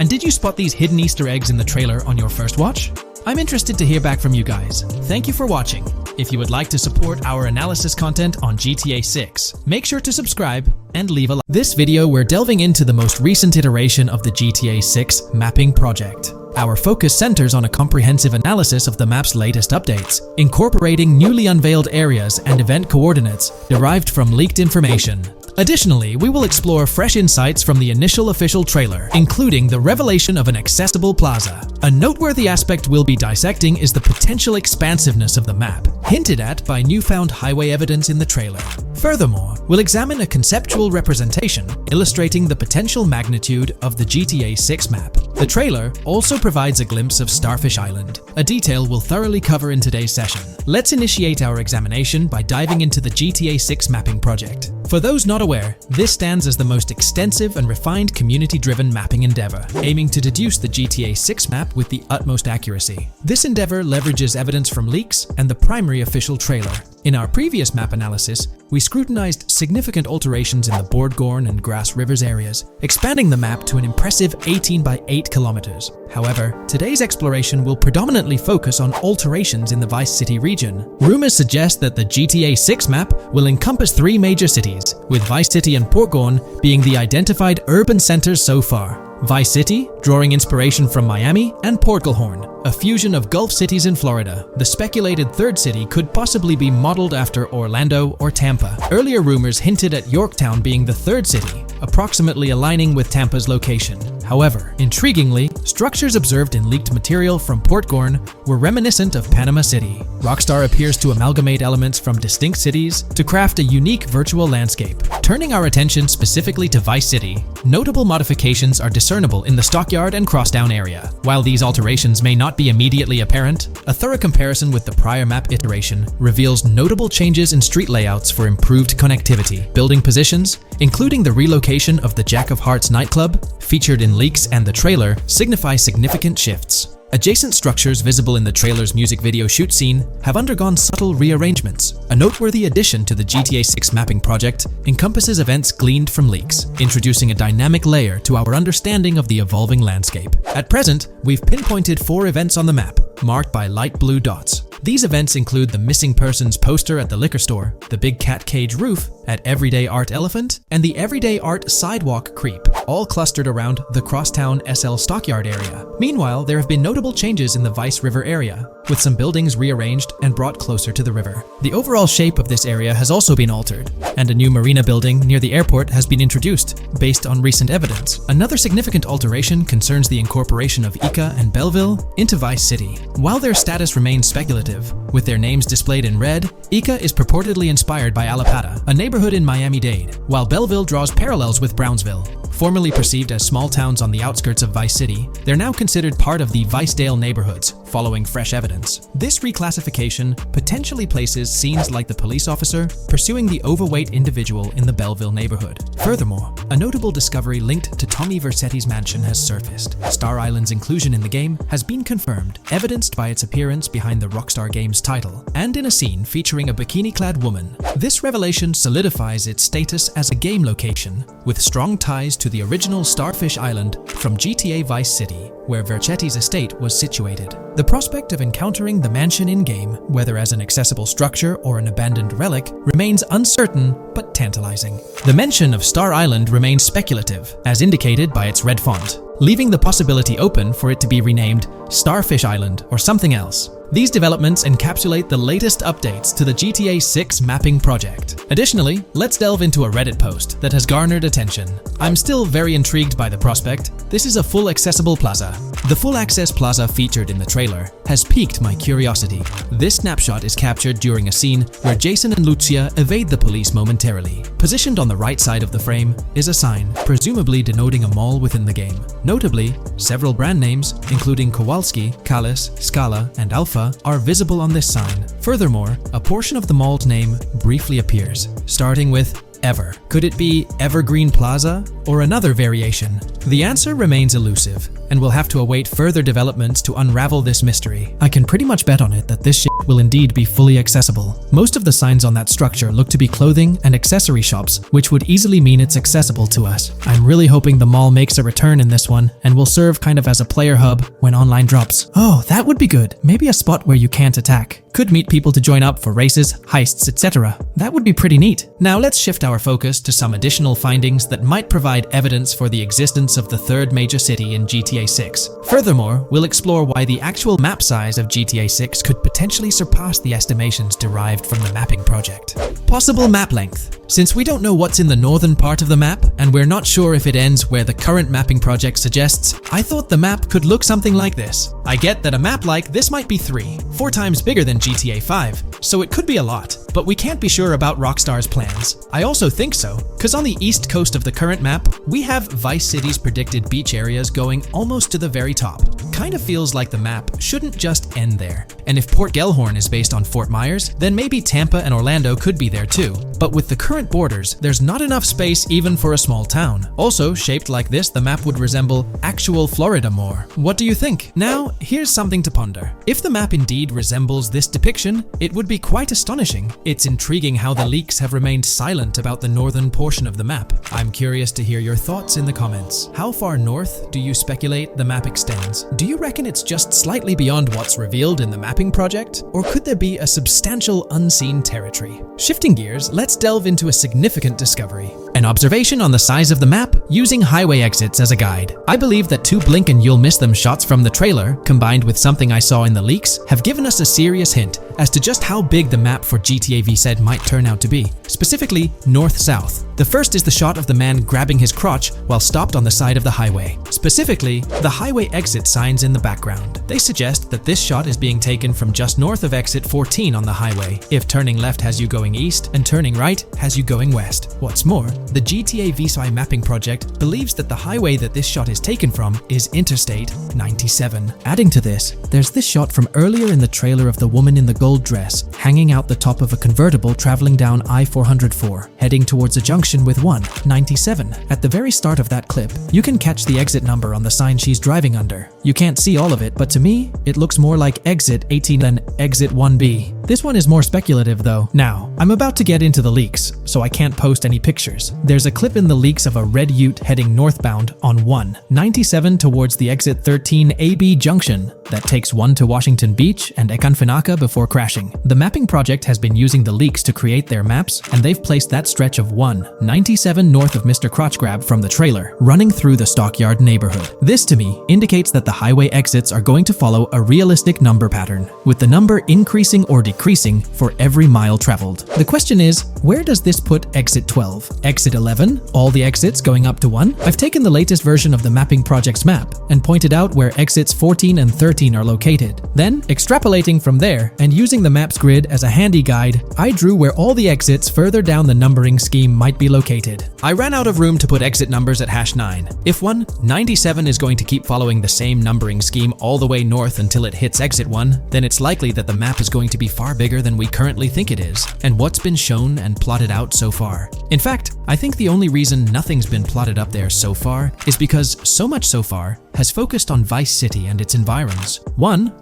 S1: And did you spot these hidden Easter eggs in the trailer on your first watch? I'm interested to hear back from you guys. Thank you for watching. If you would like to support our analysis content on GTA 6, make sure to subscribe and leave a like. This video we're delving into the most recent iteration of the GTA 6 mapping project. Our focus centers on a comprehensive analysis of the map's latest updates, incorporating newly unveiled areas and event coordinates derived from leaked information. Additionally, we will explore fresh insights from the initial official trailer, including the revelation of an accessible plaza. A noteworthy aspect we'll be dissecting is the potential expansiveness of the map, hinted at by newfound highway evidence in the trailer. Furthermore, we'll examine a conceptual representation illustrating the potential magnitude of the GTA 6 map. The trailer also provides a glimpse of Starfish Island, a detail we'll thoroughly cover in today's session. Let's initiate our examination by diving into the GTA 6 mapping project. For those not aware, this stands as the most extensive and refined community-driven mapping endeavor, aiming to deduce the GTA 6 map with the utmost accuracy. This endeavor leverages evidence from leaks and the primary official trailer. In our previous map analysis, we scrutinized significant alterations in the Boardgorn and Grass Rivers areas, expanding the map to an impressive 18 by 8 kilometers. However, today's exploration will predominantly focus on alterations in the Vice City region. Rumors suggest that the GTA 6 map will encompass 3 major cities, with Vice City and Portgorn being the identified urban centers so far. Vice City, drawing inspiration from Miami, and Portgorn, a fusion of Gulf cities in Florida. The speculated third city could possibly be modeled after Orlando or Tampa. Earlier rumors hinted at Yorktown being the third city, approximately aligning with Tampa's location. However, intriguingly, structures observed in leaked material from Portgorn were reminiscent of Panama City. Rockstar appears to amalgamate elements from distinct cities to craft a unique virtual landscape. Turning our attention specifically to Vice City, notable modifications are discernible in the Stockyard and Crosstown area. While these alterations may not be immediately apparent, a thorough comparison with the prior map iteration reveals notable changes in street layouts for improved connectivity. Building positions, including the relocation of the Jack of Hearts nightclub, featured in leaks and the trailer, signify significant shifts. Adjacent structures visible in the trailer's music video shoot scene have undergone subtle rearrangements. A noteworthy addition to the GTA 6 mapping project encompasses events gleaned from leaks, introducing a dynamic layer to our understanding of the evolving landscape. At present, we've pinpointed 4 events on the map, marked by light blue dots. These events include the missing persons poster at the liquor store, the big cat cage roof at Everyday Art Elephant, and the Everyday Art Sidewalk Creep, all clustered around the Crosstown SL Stockyard area. Meanwhile, there have been notable changes in the Vice River area, with some buildings rearranged and brought closer to the river. The overall shape of this area has also been altered, and a new marina building near the airport has been introduced, based on recent evidence. Another significant alteration concerns the incorporation of Ica and Belleville into Vice City. While their status remains speculative, with their names displayed in red, Ica is purportedly inspired by Alapata, a neighborhood in Miami-Dade, while Belleville draws parallels with Brownsville. Formerly perceived as small towns on the outskirts of Vice City, they're now considered part of the Vicedale neighborhoods, following fresh evidence. This reclassification potentially places scenes like the police officer pursuing the overweight individual in the Belleville neighborhood. Furthermore, a notable discovery linked to Tommy Vercetti's mansion has surfaced. Star Island's inclusion in the game has been confirmed, evidenced by its appearance behind the Rockstar game's title, and in a scene featuring a bikini-clad woman. This revelation solidifies its status as a game location, with strong ties to the original Starfish Island from GTA Vice City, where Vercetti's estate was situated. The prospect of encountering the mansion in-game, whether as an accessible structure or an abandoned relic, remains uncertain but tantalizing. The mention of Star Island remains speculative, as indicated by its red font, leaving the possibility open for it to be renamed Starfish Island or something else. These developments encapsulate the latest updates to the GTA 6 mapping project. Additionally, let's delve into a Reddit post that has garnered attention. I'm still very intrigued by the prospect. This is a full accessible plaza. The full access plaza featured in the trailer has piqued my curiosity. This snapshot is captured during a scene where Jason and Lucia evade the police momentarily. Positioned on the right side of the frame is a sign, presumably denoting a mall within the game. Notably, several brand names, including Kowalski, Callis, Scala, and Alpha, are visible on this sign. Furthermore, a portion of the mall's name briefly appears, starting with Ever. Could it be Evergreen Plaza or another variation? The answer remains elusive, and we'll have to await further developments to unravel this mystery. I can pretty much bet on it that this shit will indeed be fully accessible. Most of the signs on that structure look to be clothing and accessory shops, which would easily mean it's accessible to us. I'm really hoping the mall makes a return in this one and will serve kind of as a player hub when online drops. Oh, that would be good. Maybe a spot where you can't attack. Could meet people to join up for races, heists, etc. That would be pretty neat. Now let's shift our focus to some additional findings that might provide evidence for the existence of the third major city in GTA 6. Furthermore, we'll explore why the actual map size of GTA 6 could potentially surpass the estimations derived from the mapping project. Possible map length. Since we don't know what's in the northern part of the map, and we're not sure if it ends where the current mapping project suggests, I thought the map could look something like this. I get that a map like this might be 4 times bigger than GTA 5, so it could be a lot, but we can't be sure about Rockstar's plans. I also think so, cause on the east coast of the current map, we have Vice City's predicted beach areas going almost to the very top. Kind of feels like the map shouldn't just end there. And if Port Gellhorn is based on Fort Myers, then maybe Tampa and Orlando could be there too. But with the current borders, there's not enough space even for a small town. Also, shaped like this, the map would resemble actual Florida more. What do you think? Now, here's something to ponder. If the map indeed resembles this depiction, it would be quite astonishing. It's intriguing how the leaks have remained silent about the northern portion of the map. I'm curious to hear your thoughts in the comments. How far north do you speculate the map extends? Do you reckon it's just slightly beyond what's revealed in the mapping project? Or could there be a substantial unseen territory? Shifting gears, let's delve into a significant discovery. An observation on the size of the map using highway exits as a guide. I believe that 2 blink and you'll miss them shots from the trailer, combined with something I saw in the leaks, have given us a serious hint as to just how big the map for GTA VZ might turn out to be. Specifically, north-south. The first is the shot of the man grabbing his crotch while stopped on the side of the highway. Specifically, the highway exit signs in the background. They suggest that this shot is being taken from just north of exit 14 on the highway, if turning left has you going east and turning right has you going west. What's more, the GTA VZ mapping project Project believes that the highway that this shot is taken from is Interstate 97. Adding to this, there's this shot from earlier in the trailer of the woman in the gold dress hanging out the top of a convertible traveling down I-404, heading towards a junction with 197. At the very start of that clip, you can catch the exit number on the sign she's driving under. You can't see all of it, but to me, it looks more like exit 18 than exit 1B. This one is more speculative though. Now, I'm about to get into the leaks, so I can't post any pictures. There's a clip in the leaks of a red ute heading northbound on 197 towards the exit 13 AB junction that takes 1 to Washington Beach and Ekanfinaka before crashing. The mapping project has been using the leaks to create their maps, and they've placed that stretch of 197 north of Mr. Crotchgrab from the trailer, running through the Stockyard neighborhood. This to me indicates that the highway exits are going to follow a realistic number pattern, with the number increasing or decreasing for every mile traveled. The question is, where does this put exit 12? Exit 11? All the exits going up to 1? I've taken the latest version of the mapping project's map and pointed out where exits 14 and 13 are located. Then, extrapolating from there and using the map's grid as a handy guide, I drew where all the exits further down the numbering scheme might be located. I ran out of room to put exit numbers at #9. If 197 is going to keep following the same numbering scheme all the way north until it hits exit 1, then it's likely that the map is going to be far bigger than we currently think it is, and what's been shown and plotted out so far. In fact, I think the only reason nothing's been plotted up there so far is because so much so far has focused on Vice City and its environs.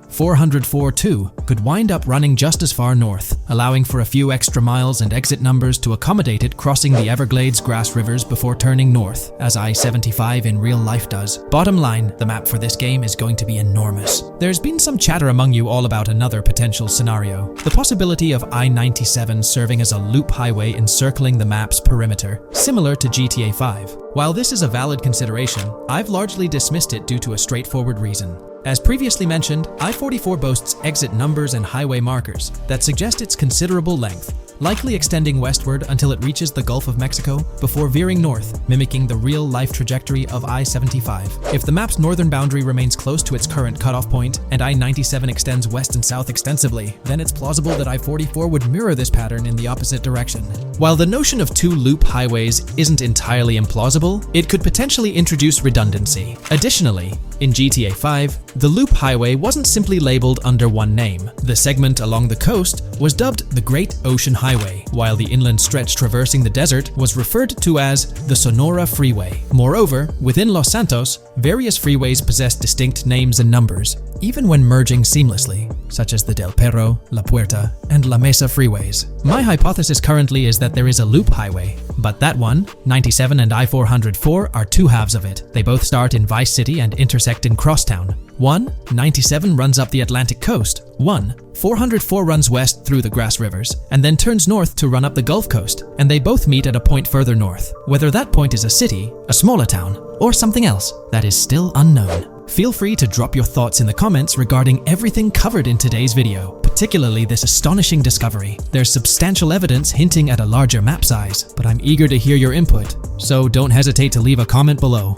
S1: 404-2 could wind up running just as far north, allowing for a few extra miles and exit numbers to accommodate it crossing the Everglades grass rivers before turning north, as I-75 in real life does. Bottom line, the map for this game is going to be enormous. There's been some chatter among you all about another potential scenario, the possibility of I-97 serving as a loop highway encircling the map's perimeter, similar to GTA 5. While this is a valid consideration, I've largely dismissed it due to a straightforward reason. As previously mentioned, I-44 boasts exit numbers and highway markers that suggest its considerable length, likely extending westward until it reaches the Gulf of Mexico before veering north, mimicking the real-life trajectory of I-75. If the map's northern boundary remains close to its current cutoff point, and I-97 extends west and south extensively, then it's plausible that I-44 would mirror this pattern in the opposite direction. While the notion of two loop highways isn't entirely implausible, it could potentially introduce redundancy. Additionally, in GTA 5, the loop highway wasn't simply labeled under one name. The segment along the coast was dubbed the Great Ocean Highway, while the inland stretch traversing the desert was referred to as the Sonora Freeway. Moreover, within Los Santos, various freeways possess distinct names and numbers, even when merging seamlessly, such as the Del Perro, La Puerta, and La Mesa freeways. My hypothesis currently is that there is a loop highway, but that one, 97 and I-404, are two halves of it. They both start in Vice City and intersect in Crosstown. 197 runs up the Atlantic coast. 404 runs west through the grass rivers, and then turns north to run up the Gulf Coast, and they both meet at a point further north. Whether that point is a city, a smaller town, or something else, that is still unknown. Feel free to drop your thoughts in the comments regarding everything covered in today's video, particularly this astonishing discovery. There's substantial evidence hinting at a larger map size, but I'm eager to hear your input, so don't hesitate to leave a comment below.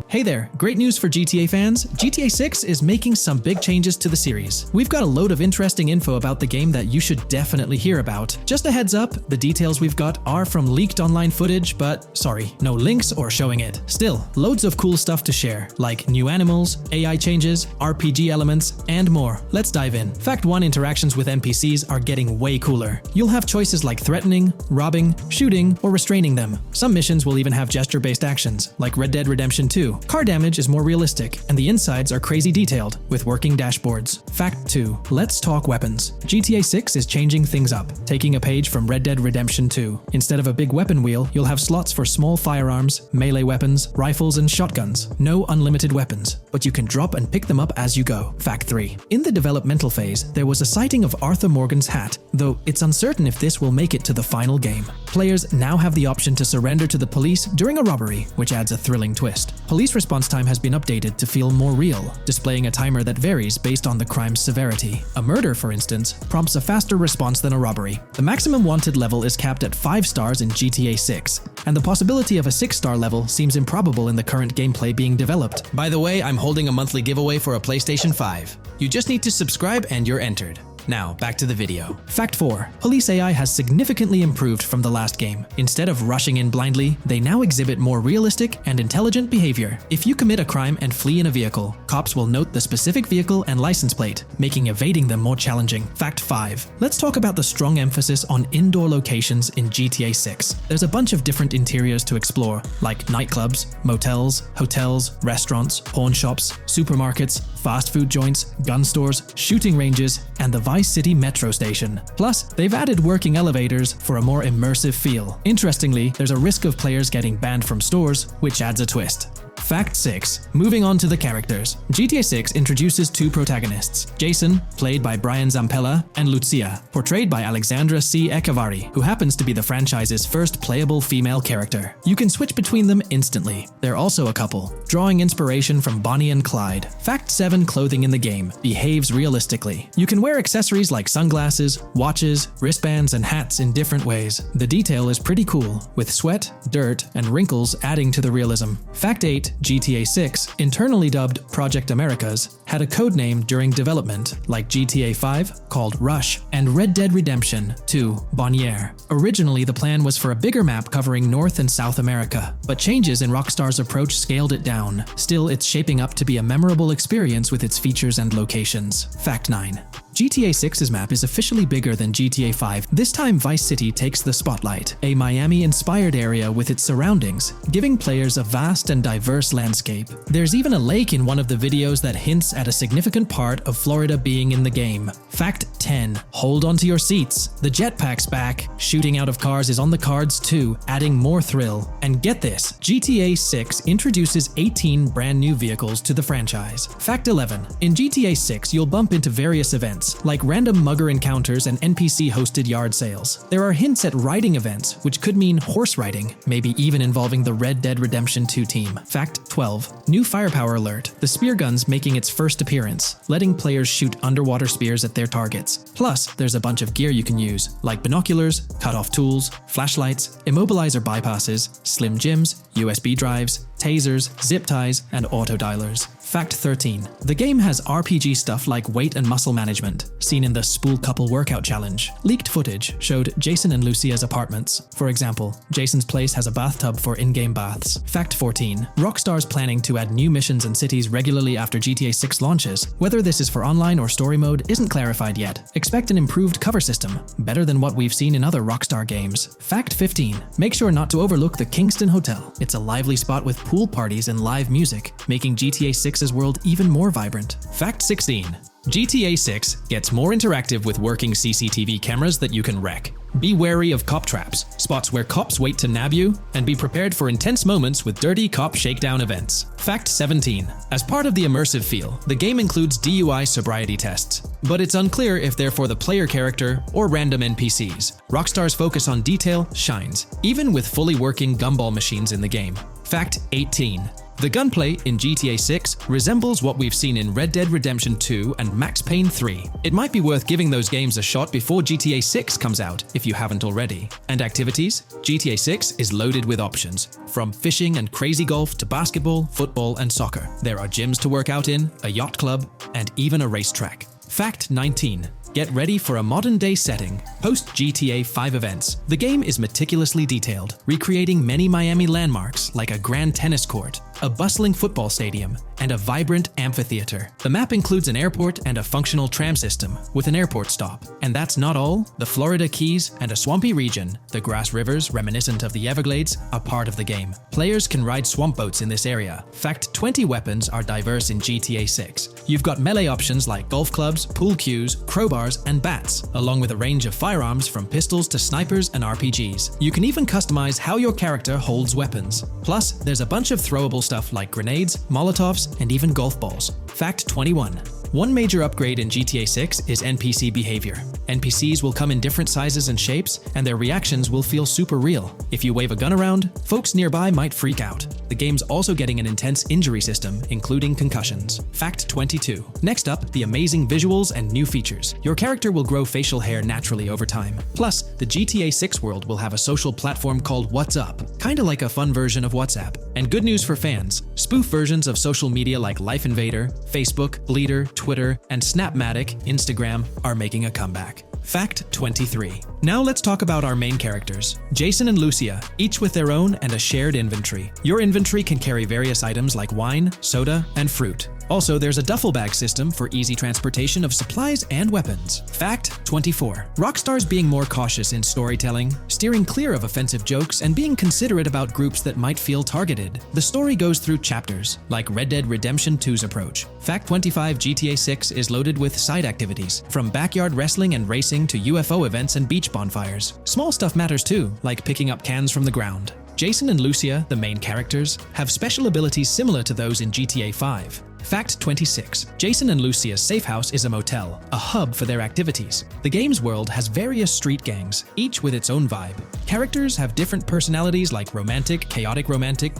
S1: Hey there, great news for GTA fans. GTA 6 is making some big changes to the series. We've got a load of interesting info about the game that you should definitely hear about. Just a heads up, the details we've got are from leaked online footage, but sorry, no links or showing it. Still, loads of cool stuff to share, like new animals, AI changes, RPG elements, and more. Let's dive in. Fact 1 interactions with NPCs are getting way cooler. You'll have choices like threatening, robbing, shooting, or restraining them. Some missions will even have gesture-based actions, like Red Dead Redemption 2. Car damage is more realistic, and the insides are crazy detailed, with working dashboards. Fact 2. Let's talk weapons. GTA 6 is changing things up, taking a page from Red Dead Redemption 2. Instead of a big weapon wheel, you'll have slots for small firearms, melee weapons, rifles, and shotguns. No unlimited weapons, but you can drop and pick them up as you go. Fact 3. In the developmental phase, there was a sighting of Arthur Morgan's hat, though it's uncertain if this will make it to the final game. Players now have the option to surrender to the police during a robbery, which adds a thrilling twist. Police response time has been updated to feel more real, displaying a timer that varies based on the crime's severity. A murder, for instance, prompts a faster response than a robbery. The maximum wanted level is capped at 5 stars in GTA 6, and the possibility of a 6-star level seems improbable in the current gameplay being developed. By the way, I'm holding a monthly giveaway for a PlayStation 5. You just need to subscribe and you're entered. Now, back to the video. Fact 4. Police AI has significantly improved from the last game. Instead of rushing in blindly, they now exhibit more realistic and intelligent behavior. If you commit a crime and flee in a vehicle, cops will note the specific vehicle and license plate, making evading them more challenging. Fact 5. Let's talk about the strong emphasis on indoor locations in GTA 6. There's a bunch of different interiors to explore, like nightclubs, motels, hotels, restaurants, pawn shops, supermarkets, fast food joints, gun stores, shooting ranges, and the Vice City metro station. Plus, they've added working elevators for a more immersive feel. Interestingly, there's a risk of players getting banned from stores, which adds a twist. Fact 6. Moving on to the characters. GTA 6 introduces two protagonists, Jason, played by Brian Zampella, and Lucia, portrayed by Alexandra C. Echevarri, who happens to be the franchise's first playable female character. You can switch between them instantly. They're also a couple, drawing inspiration from Bonnie and Clyde. Fact 7. Clothing in the game behaves realistically. You can wear accessories like sunglasses, watches, wristbands, and hats in different ways. The detail is pretty cool, with sweat, dirt, and wrinkles adding to the realism. Fact 8. GTA 6, internally dubbed Project Americas, had a codename during development, like GTA 5, called Rush, and Red Dead Redemption 2, Bonniere. Originally, the plan was for a bigger map covering North and South America, but changes in Rockstar's approach scaled it down. Still, it's shaping up to be a memorable experience with its features and locations. Fact 9. GTA 6's map is officially bigger than GTA 5. This time Vice City takes the spotlight, a Miami-inspired area with its surroundings, giving players a vast and diverse landscape. There's even a lake in one of the videos that hints at a significant part of Florida being in the game. Fact 10. Hold onto your seats. The jetpack's back. Shooting out of cars is on the cards too, adding more thrill. And get this, GTA 6 introduces 18 brand new vehicles to the franchise. Fact 11. In GTA 6, you'll bump into various events, like random mugger encounters and NPC-hosted yard sales. There are hints at riding events, which could mean horse riding, maybe even involving the Red Dead Redemption 2 team. Fact 12. New firepower alert. The spear gun's making its first appearance, letting players shoot underwater spears at their targets. Plus, there's a bunch of gear you can use, like binoculars, cut-off tools, flashlights, immobilizer bypasses, slim jims, USB drives, tasers, zip ties, and auto dialers. Fact 13. The game has RPG stuff like weight and muscle management, seen in the Spool Couple Workout Challenge. Leaked footage showed Jason and Lucia's apartments. For example, Jason's place has a bathtub for in-game baths. Fact 14. Rockstar's planning to add new missions and cities regularly after GTA 6 launches. Whether this is for online or story mode isn't clarified yet. Expect an improved cover system, better than what we've seen in other Rockstar games. Fact 15. Make sure not to overlook the Kingston Hotel. It's a lively spot with pool parties and live music, making GTA 6's world even more vibrant. Fact 16. GTA 6 gets more interactive with working CCTV cameras that you can wreck. Be wary of cop traps, spots where cops wait to nab you, and be prepared for intense moments with dirty cop shakedown events. Fact 17. As part of the immersive feel, the game includes DUI sobriety tests, but it's unclear if they're for the player character or random NPCs. Rockstar's focus on detail shines, even with fully working gumball machines in the game. Fact 18. The gunplay in GTA 6 resembles what we've seen in Red Dead Redemption 2 and Max Payne 3. It might be worth giving those games a shot before GTA 6 comes out, if you haven't already. And activities? GTA 6 is loaded with options, from fishing and crazy golf to basketball, football, and soccer. There are gyms to work out in, a yacht club, and even a racetrack. Fact 19. Get ready for a modern-day setting. Post-GTA 5 events, the game is meticulously detailed, recreating many Miami landmarks like a grand tennis court, a bustling football stadium, and a vibrant amphitheater. The map includes an airport and a functional tram system with an airport stop. And that's not all. The Florida Keys and a swampy region, the grass rivers reminiscent of the Everglades, are part of the game. Players can ride swamp boats in this area. Fact 20 weapons are diverse in GTA 6. You've got melee options like golf clubs, pool cues, crowbars, and bats, along with a range of firearms from pistols to snipers and RPGs. You can even customize how your character holds weapons. Plus, there's a bunch of throwable stuff like grenades, molotovs, and even golf balls. Fact 21. One major upgrade in GTA 6 is NPC behavior. NPCs will come in different sizes and shapes, and their reactions will feel super real. If you wave a gun around, folks nearby might freak out. The game's also getting an intense injury system, including concussions. Fact 22. Next up, the amazing visuals and new features. Your character will grow facial hair naturally over time. Plus, the GTA 6 world will have a social platform called What's Up, kinda like a fun version of WhatsApp. And good news for fans, spoof versions of social media like Life Invader, Facebook, Bleeder, Twitter, and Snapmatic, Instagram, are making a comeback. Fact 23. Now let's talk about our main characters, Jason and Lucia, each with their own and a shared inventory. Your inventory can carry various items like wine, soda, and fruit. Also, there's a duffel bag system for easy transportation of supplies and weapons. Fact 24. Rockstar's being more cautious in storytelling, steering clear of offensive jokes, and being considerate about groups that might feel targeted. The story goes through chapters, like Red Dead Redemption 2's approach. Fact 25. GTA 6 is loaded with side activities, from backyard wrestling and racing to UFO events and beach bonfires. Small stuff matters too, like picking up cans from the ground. Jason and Lucia, the main characters, have special abilities similar to those in GTA 5. Fact 26. Jason and Lucia's safe house is a motel, a hub for their activities. The game's world has various street gangs, each with its own vibe. Characters have different personalities like romantic,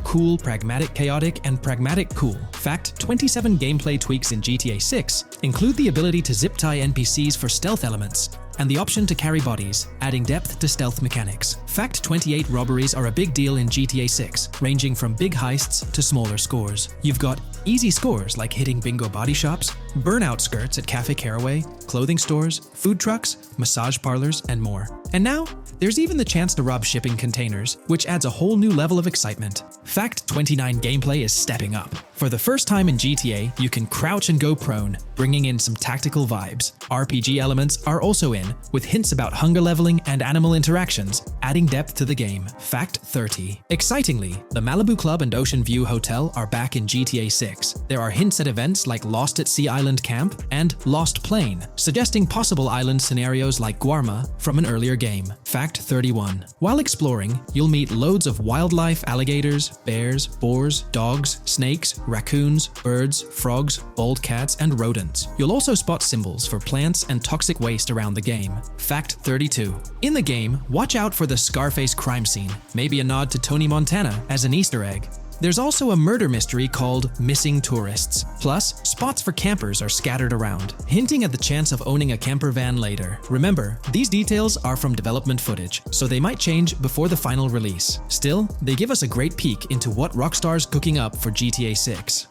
S1: cool, pragmatic, chaotic, and pragmatic cool. Fact 27. Gameplay tweaks in GTA 6 include the ability to zip tie NPCs for stealth elements, and the option to carry bodies, adding depth to stealth mechanics. Fact 28. Robberies are a big deal in GTA 6, ranging from big heists to smaller scores. You've got easy scores like hitting bingo body shops, burnout skirts at Cafe Caraway, clothing stores, food trucks, massage parlors, and more. And now, there's even the chance to rob shipping containers, which adds a whole new level of excitement. Fact 29. Gameplay is stepping up. For the first time in GTA, you can crouch and go prone, bringing in some tactical vibes. RPG elements are also in, with hints about hunger leveling and animal interactions, adding depth to the game. Fact 30. Excitingly, the Malibu Club and Ocean View Hotel are back in GTA 6. There are hints at events like Lost at Sea Island Camp and Lost Plane, suggesting possible island scenarios like Guarma from an earlier game. Fact 31. While exploring, you'll meet loads of wildlife, alligators, bears, boars, dogs, snakes, raccoons, birds, frogs, bald cats, and rodents. You'll also spot symbols for plants and toxic waste around the game. Fact 32. In the game, watch out for the Scarface crime scene, maybe a nod to Tony Montana as an Easter egg. There's also a murder mystery called Missing Tourists. Plus, spots for campers are scattered around, hinting at the chance of owning a camper van later. Remember, these details are from development footage, so they might change before the final release. Still, they give us a great peek into what Rockstar's cooking up for GTA 6.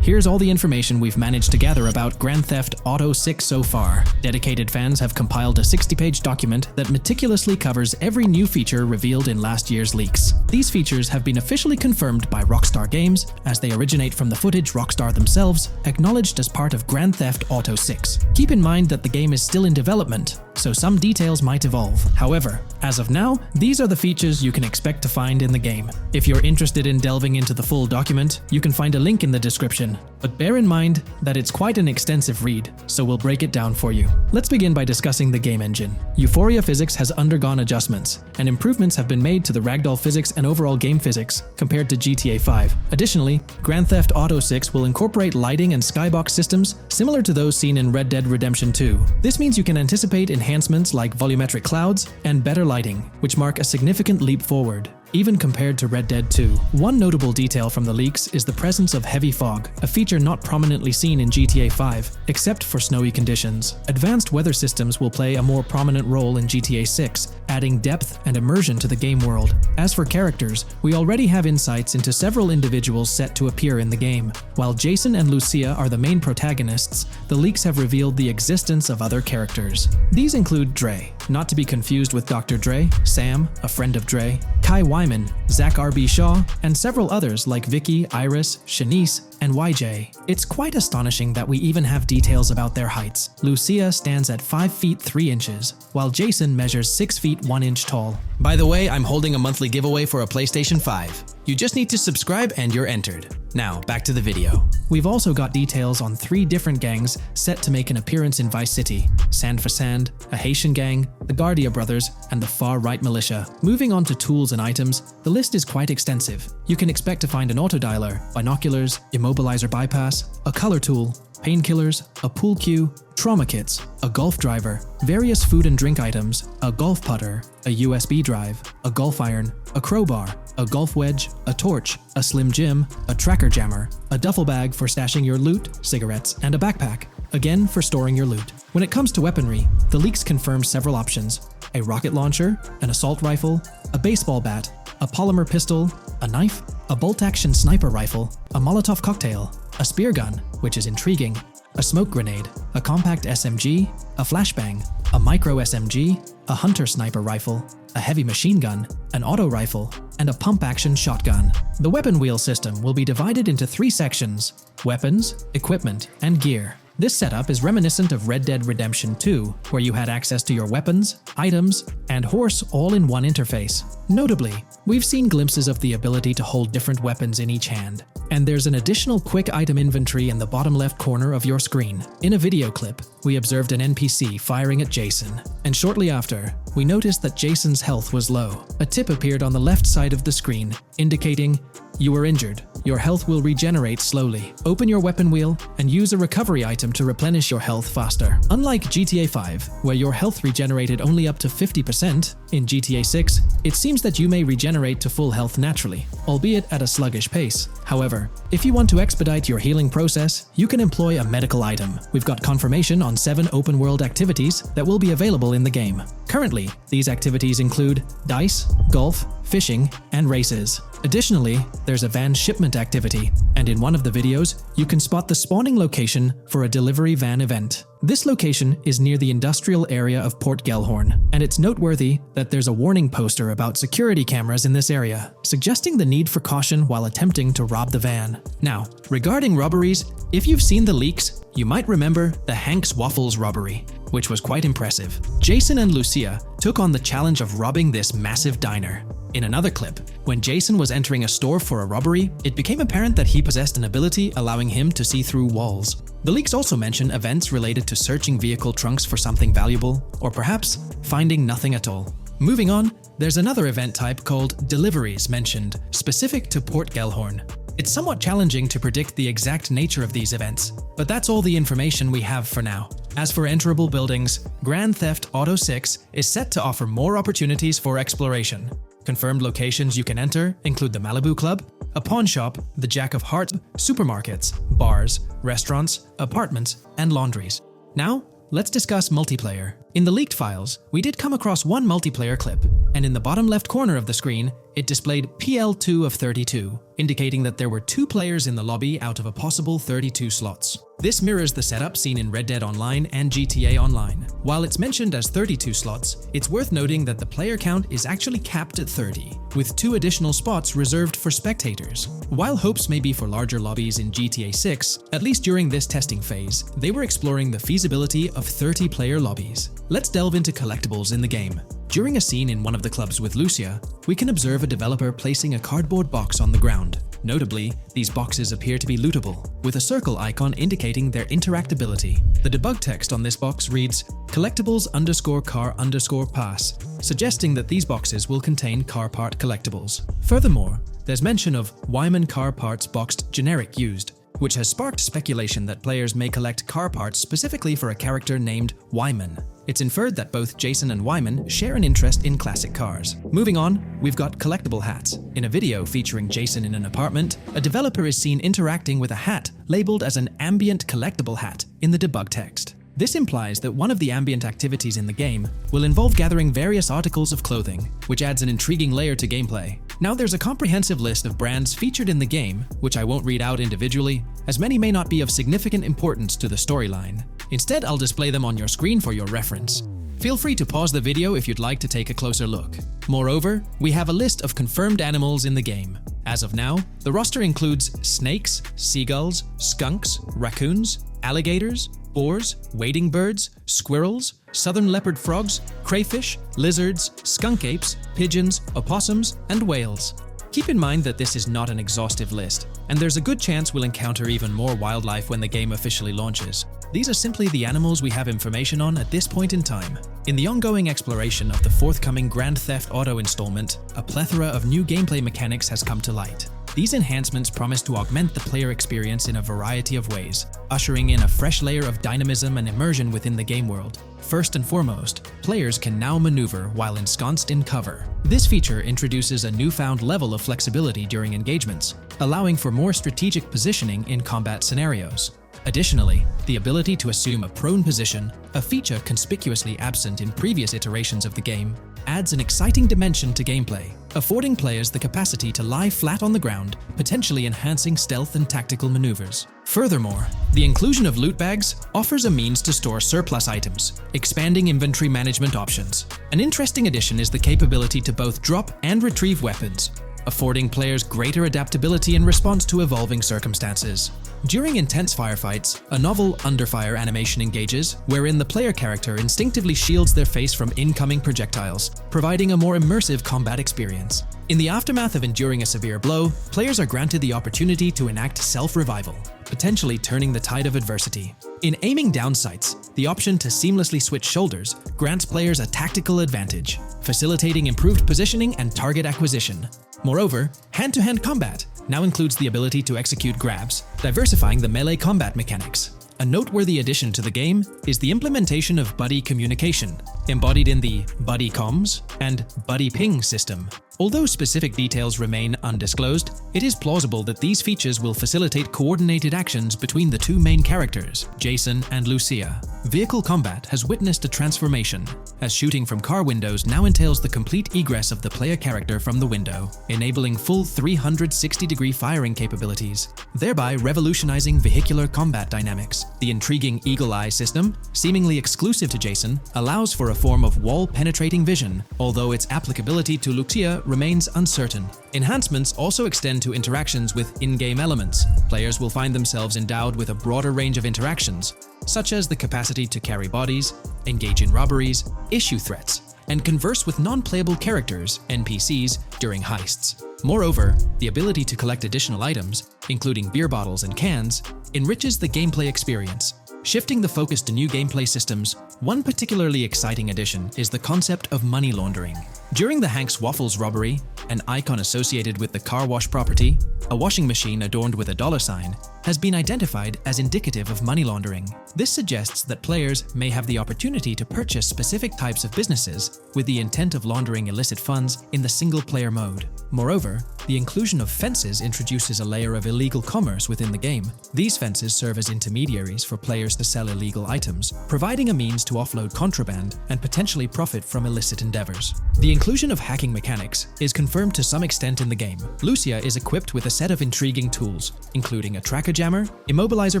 S1: Here's all the information we've managed to gather about Grand Theft Auto 6 so far. Dedicated fans have compiled a 60-page document that meticulously covers every new feature revealed in last year's leaks. These features have been officially confirmed by Rockstar Games, as they originate from the footage Rockstar themselves acknowledged as part of Grand Theft Auto 6. Keep in mind that the game is still in development, so some details might evolve. However, as of now, these are the features you can expect to find in the game. If you're interested in delving into the full document, you can find a link in the description. But bear in mind that it's quite an extensive read, so we'll break it down for you. Let's begin by discussing the game engine. Euphoria physics has undergone adjustments, and improvements have been made to the ragdoll physics and overall game physics compared to GTA 5. Additionally, Grand Theft Auto 6 will incorporate lighting and skybox systems similar to those seen in Red Dead Redemption 2. This means you can anticipate enhancements like volumetric clouds and better lighting, which mark a significant leap forward, even compared to Red Dead 2. One notable detail from the leaks is the presence of heavy fog, a feature not prominently seen in GTA 5, except for snowy conditions. Advanced weather systems will play a more prominent role in GTA 6, adding depth and immersion to the game world. As for characters, we already have insights into several individuals set to appear in the game. While Jason and Lucia are the main protagonists, the leaks have revealed the existence of other characters. These include Dre, not to be confused with Dr. Dre, Sam, a friend of Dre, Kai Wyman, Zach R.B. Shaw, and several others like Vicky, Iris, Shanice, and YJ. It's quite astonishing that we even have details about their heights. Lucia stands at 5 feet 3 inches, while Jason measures 6 feet 1 inch tall. By the way, I'm holding a monthly giveaway for a PlayStation 5. You just need to subscribe and you're entered. Now, back to the video. We've also got details on 3 different gangs set to make an appearance in Vice City: Sand for Sand, a Haitian gang, the Guardia Brothers, and the Far-Right Militia. Moving on to tools and items, the list is quite extensive. You can expect to find an autodialer, binoculars, immobilizer bypass, a color tool, painkillers, a pool cue, trauma kits, a golf driver, various food and drink items, a golf putter, a USB drive, a golf iron, a crowbar, a golf wedge, a torch, a slim jim, a tracker jammer, a duffel bag for stashing your loot, cigarettes, and a backpack, again for storing your loot. When it comes to weaponry, the leaks confirm several options: a rocket launcher, an assault rifle, a baseball bat, a polymer pistol, a knife, a bolt-action sniper rifle, a Molotov cocktail, a spear gun, which is intriguing, a smoke grenade, a compact SMG, a flashbang, a micro SMG, a hunter sniper rifle, a heavy machine gun, an auto rifle, and a pump-action shotgun. The weapon wheel system will be divided into 3 sections: weapons, equipment, and gear. This setup is reminiscent of Red Dead Redemption 2, where you had access to your weapons, items, and horse all in one interface. Notably, we've seen glimpses of the ability to hold different weapons in each hand, and there's an additional quick item inventory in the bottom left corner of your screen. In a video clip, we observed an NPC firing at Jason, and shortly after, we noticed that Jason's health was low. A tip appeared on the left side of the screen, indicating, "You were injured. Your health will regenerate slowly. Open your weapon wheel and use a recovery item to replenish your health faster." Unlike GTA 5, where your health regenerated only up to 50%, in GTA 6, it seems that you may regenerate to full health naturally, albeit at a sluggish pace. However, if you want to expedite your healing process, you can employ a medical item. We've got confirmation on 7 open-world activities that will be available in the game. Currently, these activities include dice, golf, fishing, and races. Additionally, there's a van shipment activity, and in one of the videos, you can spot the spawning location for a delivery van event. This location is near the industrial area of Port Gellhorn, and it's noteworthy that there's a warning poster about security cameras in this area, suggesting the need for caution while attempting to rob the van. Now, regarding robberies, if you've seen the leaks, you might remember the Hank's Waffles robbery, which was quite impressive. Jason and Lucia took on the challenge of robbing this massive diner. In another clip, when Jason was entering a store for a robbery, it became apparent that he possessed an ability allowing him to see through walls. The leaks also mention events related to searching vehicle trunks for something valuable, or perhaps finding nothing at all. Moving on, there's another event type called deliveries mentioned, specific to Port Gellhorn. It's somewhat challenging to predict the exact nature of these events, but that's all the information we have for now. As for enterable buildings, Grand Theft Auto 6 is set to offer more opportunities for exploration. Confirmed locations you can enter include the Malibu Club, a pawn shop, the Jack of Hearts, supermarkets, bars, restaurants, apartments, and laundries. Now, let's discuss multiplayer. In the leaked files, we did come across one multiplayer clip, and in the bottom left corner of the screen, it displayed PL2 of 32, indicating that there were 2 players in the lobby out of a possible 32 slots. This mirrors the setup seen in Red Dead Online and GTA Online. While it's mentioned as 32 slots, it's worth noting that the player count is actually capped at 30, with 2 additional spots reserved for spectators. While hopes may be for larger lobbies in GTA 6, at least during this testing phase, they were exploring the feasibility of 30-player lobbies. Let's delve into collectibles in the game. During a scene in one of the clubs with Lucia, we can observe a developer placing a cardboard box on the ground. Notably, these boxes appear to be lootable, with a circle icon indicating their interactability. The debug text on this box reads, collectibles_car_pass, suggesting that these boxes will contain car part collectibles. Furthermore, there's mention of Wyman car parts boxed generic used, which has sparked speculation that players may collect car parts specifically for a character named Wyman. It's inferred that both Jason and Wyman share an interest in classic cars. Moving on, we've got collectible hats. In a video featuring Jason in an apartment, a developer is seen interacting with a hat labeled as an ambient collectible hat in the debug text. This implies that one of the ambient activities in the game will involve gathering various articles of clothing, which adds an intriguing layer to gameplay. Now there's a comprehensive list of brands featured in the game, which I won't read out individually, as many may not be of significant importance to the storyline. Instead, I'll display them on your screen for your reference. Feel free to pause the video if you'd like to take a closer look. Moreover, we have a list of confirmed animals in the game. As of now, the roster includes snakes, seagulls, skunks, raccoons, alligators, boars, wading birds, squirrels, southern leopard frogs, crayfish, lizards, skunk apes, pigeons, opossums, and whales. Keep in mind that this is not an exhaustive list, and there's a good chance we'll encounter even more wildlife when the game officially launches. These are simply the animals we have information on at this point in time. In the ongoing exploration of the forthcoming Grand Theft Auto installment, a plethora of new gameplay mechanics has come to light. These enhancements promise to augment the player experience in a variety of ways, ushering in a fresh layer of dynamism and immersion within the game world. First and foremost, players can now maneuver while ensconced in cover. This feature introduces a newfound level of flexibility during engagements, allowing for more strategic positioning in combat scenarios. Additionally, the ability to assume a prone position, a feature conspicuously absent in previous iterations of the game, adds an exciting dimension to gameplay, affording players the capacity to lie flat on the ground, potentially enhancing stealth and tactical maneuvers. Furthermore, the inclusion of loot bags offers a means to store surplus items, expanding inventory management options. An interesting addition is the capability to both drop and retrieve weapons, affording players greater adaptability in response to evolving circumstances. During intense firefights, a novel under-fire animation engages, wherein the player character instinctively shields their face from incoming projectiles, providing a more immersive combat experience. In the aftermath of enduring a severe blow, players are granted the opportunity to enact self-revival, potentially turning the tide of adversity. In aiming down sights, the option to seamlessly switch shoulders grants players a tactical advantage, facilitating improved positioning and target acquisition. Moreover, hand-to-hand combat now includes the ability to execute grabs, diversifying the melee combat mechanics. A noteworthy addition to the game is the implementation of buddy communication, embodied in the Buddy Comms and Buddy Ping system. Although specific details remain undisclosed, it is plausible that these features will facilitate coordinated actions between the two main characters, Jason and Lucia. Vehicle combat has witnessed a transformation, as shooting from car windows now entails the complete egress of the player character from the window, enabling full 360-degree firing capabilities, thereby revolutionizing vehicular combat dynamics. The intriguing Eagle Eye system, seemingly exclusive to Jason, allows for a form of wall-penetrating vision, although its applicability to Lucia remains uncertain. Enhancements also extend to interactions with in-game elements. Players will find themselves endowed with a broader range of interactions, such as the capacity to carry bodies, engage in robberies, issue threats, and converse with non-playable characters, NPCs, during heists. Moreover, the ability to collect additional items, including beer bottles and cans, enriches the gameplay experience. Shifting the focus to new gameplay systems, one particularly exciting addition is the concept of money laundering. During the Hank's Waffles robbery, an icon associated with the car wash property, a washing machine adorned with a $sign, has been identified as indicative of money laundering. This suggests that players may have the opportunity to purchase specific types of businesses with the intent of laundering illicit funds in the single-player mode. Moreover, the inclusion of fences introduces a layer of illegal commerce within the game. These fences serve as intermediaries for players to sell illegal items, providing a means to offload contraband and potentially profit from illicit endeavors. The inclusion of hacking mechanics is confirmed to some extent in the game. Lucia is equipped with a set of intriguing tools, including a tracker jammer, immobilizer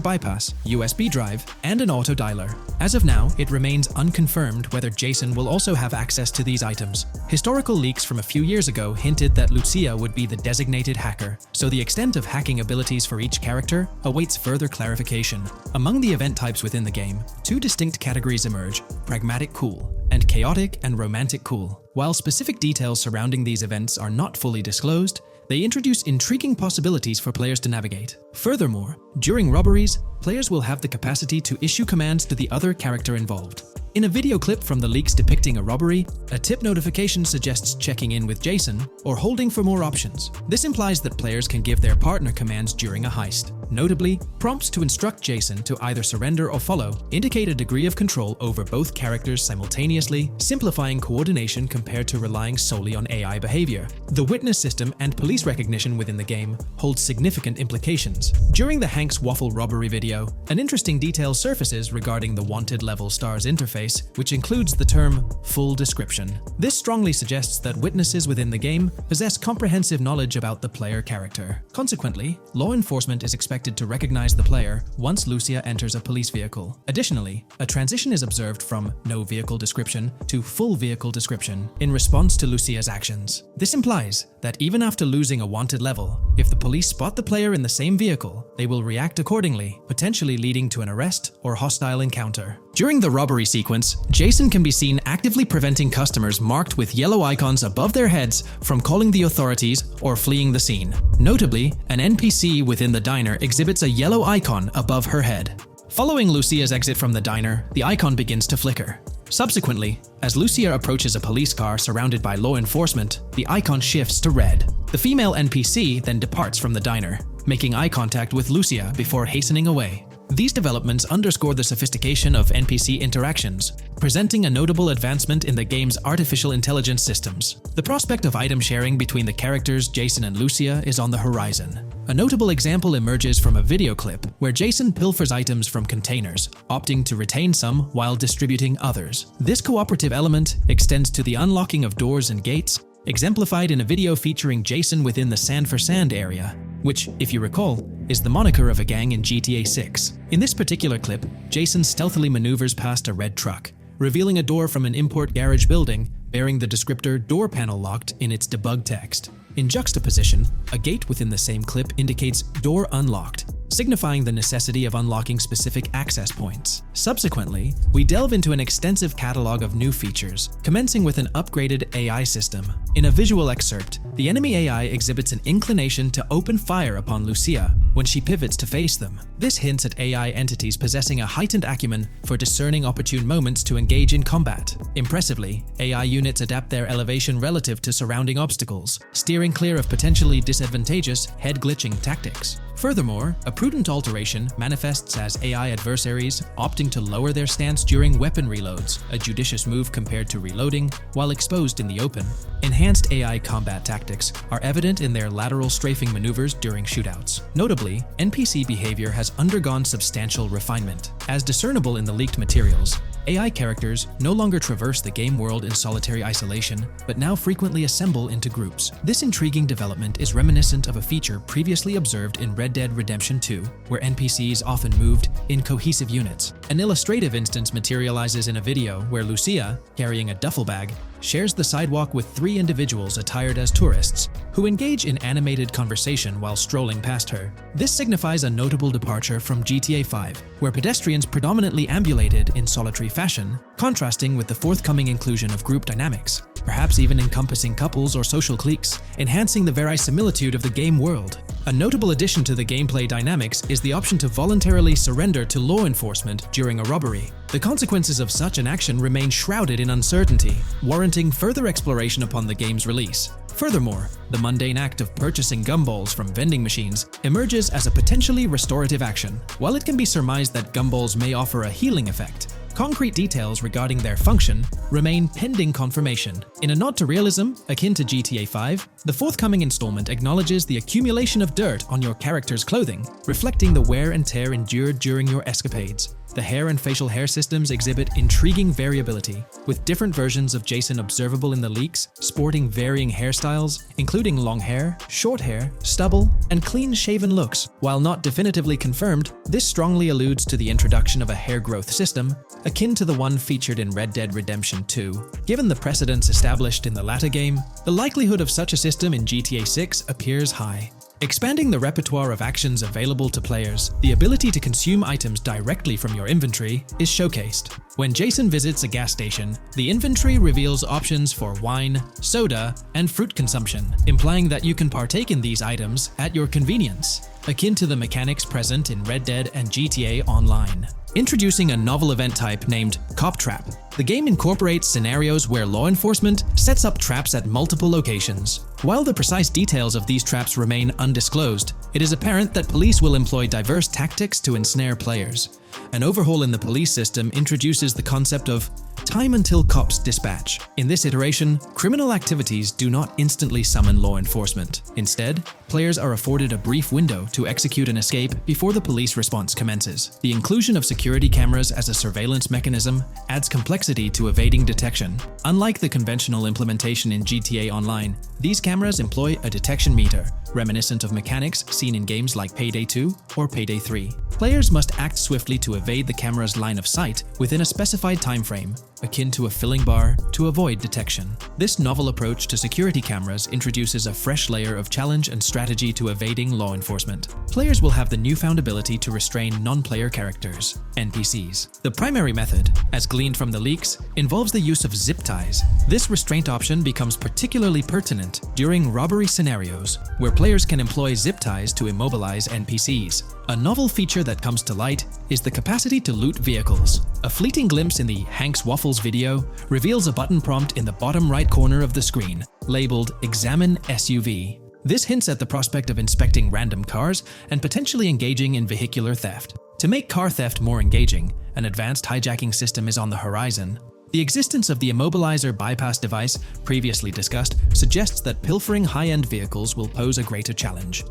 S1: bypass, USB drive, and an auto dialer. As of now, it remains unconfirmed whether Jason will also have access to these items. Historical leaks from a few years ago hinted that Lucia would be the designated hacker, so the extent of hacking abilities for each character awaits further clarification. Among the event types within the game, two distinct categories emerge: pragmatic cool and chaotic and romantic cool. While specific details surrounding these events are not fully disclosed, they introduce intriguing possibilities for players to navigate. Furthermore, during robberies, players will have the capacity to issue commands to the other character involved. In a video clip from the leaks depicting a robbery, a tip notification suggests checking in with Jason or holding for more options. This implies that players can give their partner commands during a heist. Notably, prompts to instruct Jason to either surrender or follow indicate a degree of control over both characters simultaneously, simplifying coordination compared to relying solely on AI behavior. The witness system and police recognition within the game hold significant implications. During the Hank's Waffle robbery video, an interesting detail surfaces regarding the wanted level stars interface, which includes the term full description. This strongly suggests that witnesses within the game possess comprehensive knowledge about the player character. Consequently, law enforcement is expected to recognize the player once Lucia enters a police vehicle. Additionally, a transition is observed from no vehicle description to full vehicle description in response to Lucia's actions. This implies that even after losing a wanted level, If the police spot the player in the same vehicle, they will react accordingly, potentially leading to an arrest or hostile encounter. During the robbery sequence, Jason can be seen actively preventing customers marked with yellow icons above their heads from calling the authorities or fleeing the scene. Notably, an NPC within the diner exhibits a yellow icon above her head. Following Lucia's exit from the diner, the icon begins to flicker. Subsequently, as Lucia approaches a police car surrounded by law enforcement, the icon shifts to red. The female NPC then departs from the diner, making eye contact with Lucia before hastening away. These developments underscore the sophistication of NPC interactions, presenting a notable advancement in the game's artificial intelligence systems. The prospect of item sharing between the characters Jason and Lucia is on the horizon. A notable example emerges from a video clip where Jason pilfers items from containers, opting to retain some while distributing others. This cooperative element extends to the unlocking of doors and gates, exemplified in a video featuring Jason within the Sand for Sand area, which, if you recall, is the moniker of a gang in GTA 6. In this particular clip, Jason stealthily maneuvers past a red truck, revealing a door from an import garage building bearing the descriptor "door panel locked" in its debug text. In juxtaposition, a gate within the same clip indicates "door unlocked," signifying the necessity of unlocking specific access points. Subsequently, we delve into an extensive catalog of new features, commencing with an upgraded AI system. In a visual excerpt, the enemy AI exhibits an inclination to open fire upon Lucia when she pivots to face them. This hints at AI entities possessing a heightened acumen for discerning opportune moments to engage in combat. Impressively, AI units adapt their elevation relative to surrounding obstacles, steering clear of potentially disadvantageous head-glitching tactics. Furthermore, a prudent alteration manifests as AI adversaries opting to lower their stance during weapon reloads, a judicious move compared to reloading while exposed in the open. Enhanced AI combat tactics are evident in their lateral strafing maneuvers during shootouts. Notably, NPC behavior has undergone substantial refinement. As discernible in the leaked materials, AI characters no longer traverse the game world in solitary isolation, but now frequently assemble into groups. This intriguing development is reminiscent of a feature previously observed in Red Dead Redemption 2, where NPCs often moved in cohesive units. An illustrative instance materializes in a video where Lucia, carrying a duffel bag, shares the sidewalk with 3 individuals attired as tourists, who engage in animated conversation while strolling past her. This signifies a notable departure from GTA 5, where pedestrians predominantly ambulated in solitary fashion, contrasting with the forthcoming inclusion of group dynamics, perhaps even encompassing couples or social cliques, enhancing the verisimilitude of the game world. A notable addition to the gameplay dynamics is the option to voluntarily surrender to law enforcement during a robbery. The consequences of such an action remain shrouded in uncertainty, warranting further exploration upon the game's release. Furthermore, the mundane act of purchasing gumballs from vending machines emerges as a potentially restorative action. While it can be surmised that gumballs may offer a healing effect, concrete details regarding their function remain pending confirmation. In a nod to realism, akin to GTA 5, the forthcoming installment acknowledges the accumulation of dirt on your character's clothing, reflecting the wear and tear endured during your escapades. The hair and facial hair systems exhibit intriguing variability, with different versions of Jason observable in the leaks, sporting varying hairstyles, including long hair, short hair, stubble, and clean-shaven looks. While not definitively confirmed, this strongly alludes to the introduction of a hair growth system, akin to the one featured in Red Dead Redemption 2. Given the precedents established in the latter game, the likelihood of such a system in GTA 6 appears high. Expanding the repertoire of actions available to players, the ability to consume items directly from your inventory is showcased. When Jason visits a gas station, the inventory reveals options for wine, soda, and fruit consumption, implying that you can partake in these items at your convenience, akin to the mechanics present in Red Dead and GTA Online. Introducing a novel event type named Cop Trap, the game incorporates scenarios where law enforcement sets up traps at multiple locations. While the precise details of these traps remain undisclosed, it is apparent that police will employ diverse tactics to ensnare players. An overhaul in the police system introduces the concept of time until cops dispatch. In this iteration, criminal activities do not instantly summon law enforcement. Instead, players are afforded a brief window to execute an escape before the police response commences. The inclusion of security cameras as a surveillance mechanism adds complexity to evading detection. Unlike the conventional implementation in GTA Online, these cameras employ a detection meter, reminiscent of mechanics seen in games like Payday 2 or Payday 3. Players must act swiftly to evade the camera's line of sight within a specified time frame, akin to a filling bar, to avoid detection. This novel approach to security cameras introduces a fresh layer of challenge and strategy to evading law enforcement. Players will have the newfound ability to restrain non-player characters, NPCs. The primary method, as gleaned from the leaks, involves the use of zip ties. This restraint option becomes particularly pertinent during robbery scenarios, where players can employ zip ties to immobilize NPCs. A novel feature that comes to light is the capacity to loot vehicles. A fleeting glimpse in the Hank's Waffles video reveals a button prompt in the bottom right corner of the screen, labeled Examine SUV. This hints at the prospect of inspecting random cars and potentially engaging in vehicular theft. To make car theft more engaging, an advanced hijacking system is on the horizon. The existence of the immobilizer bypass device, previously discussed, suggests that pilfering high-end vehicles will pose a greater challenge.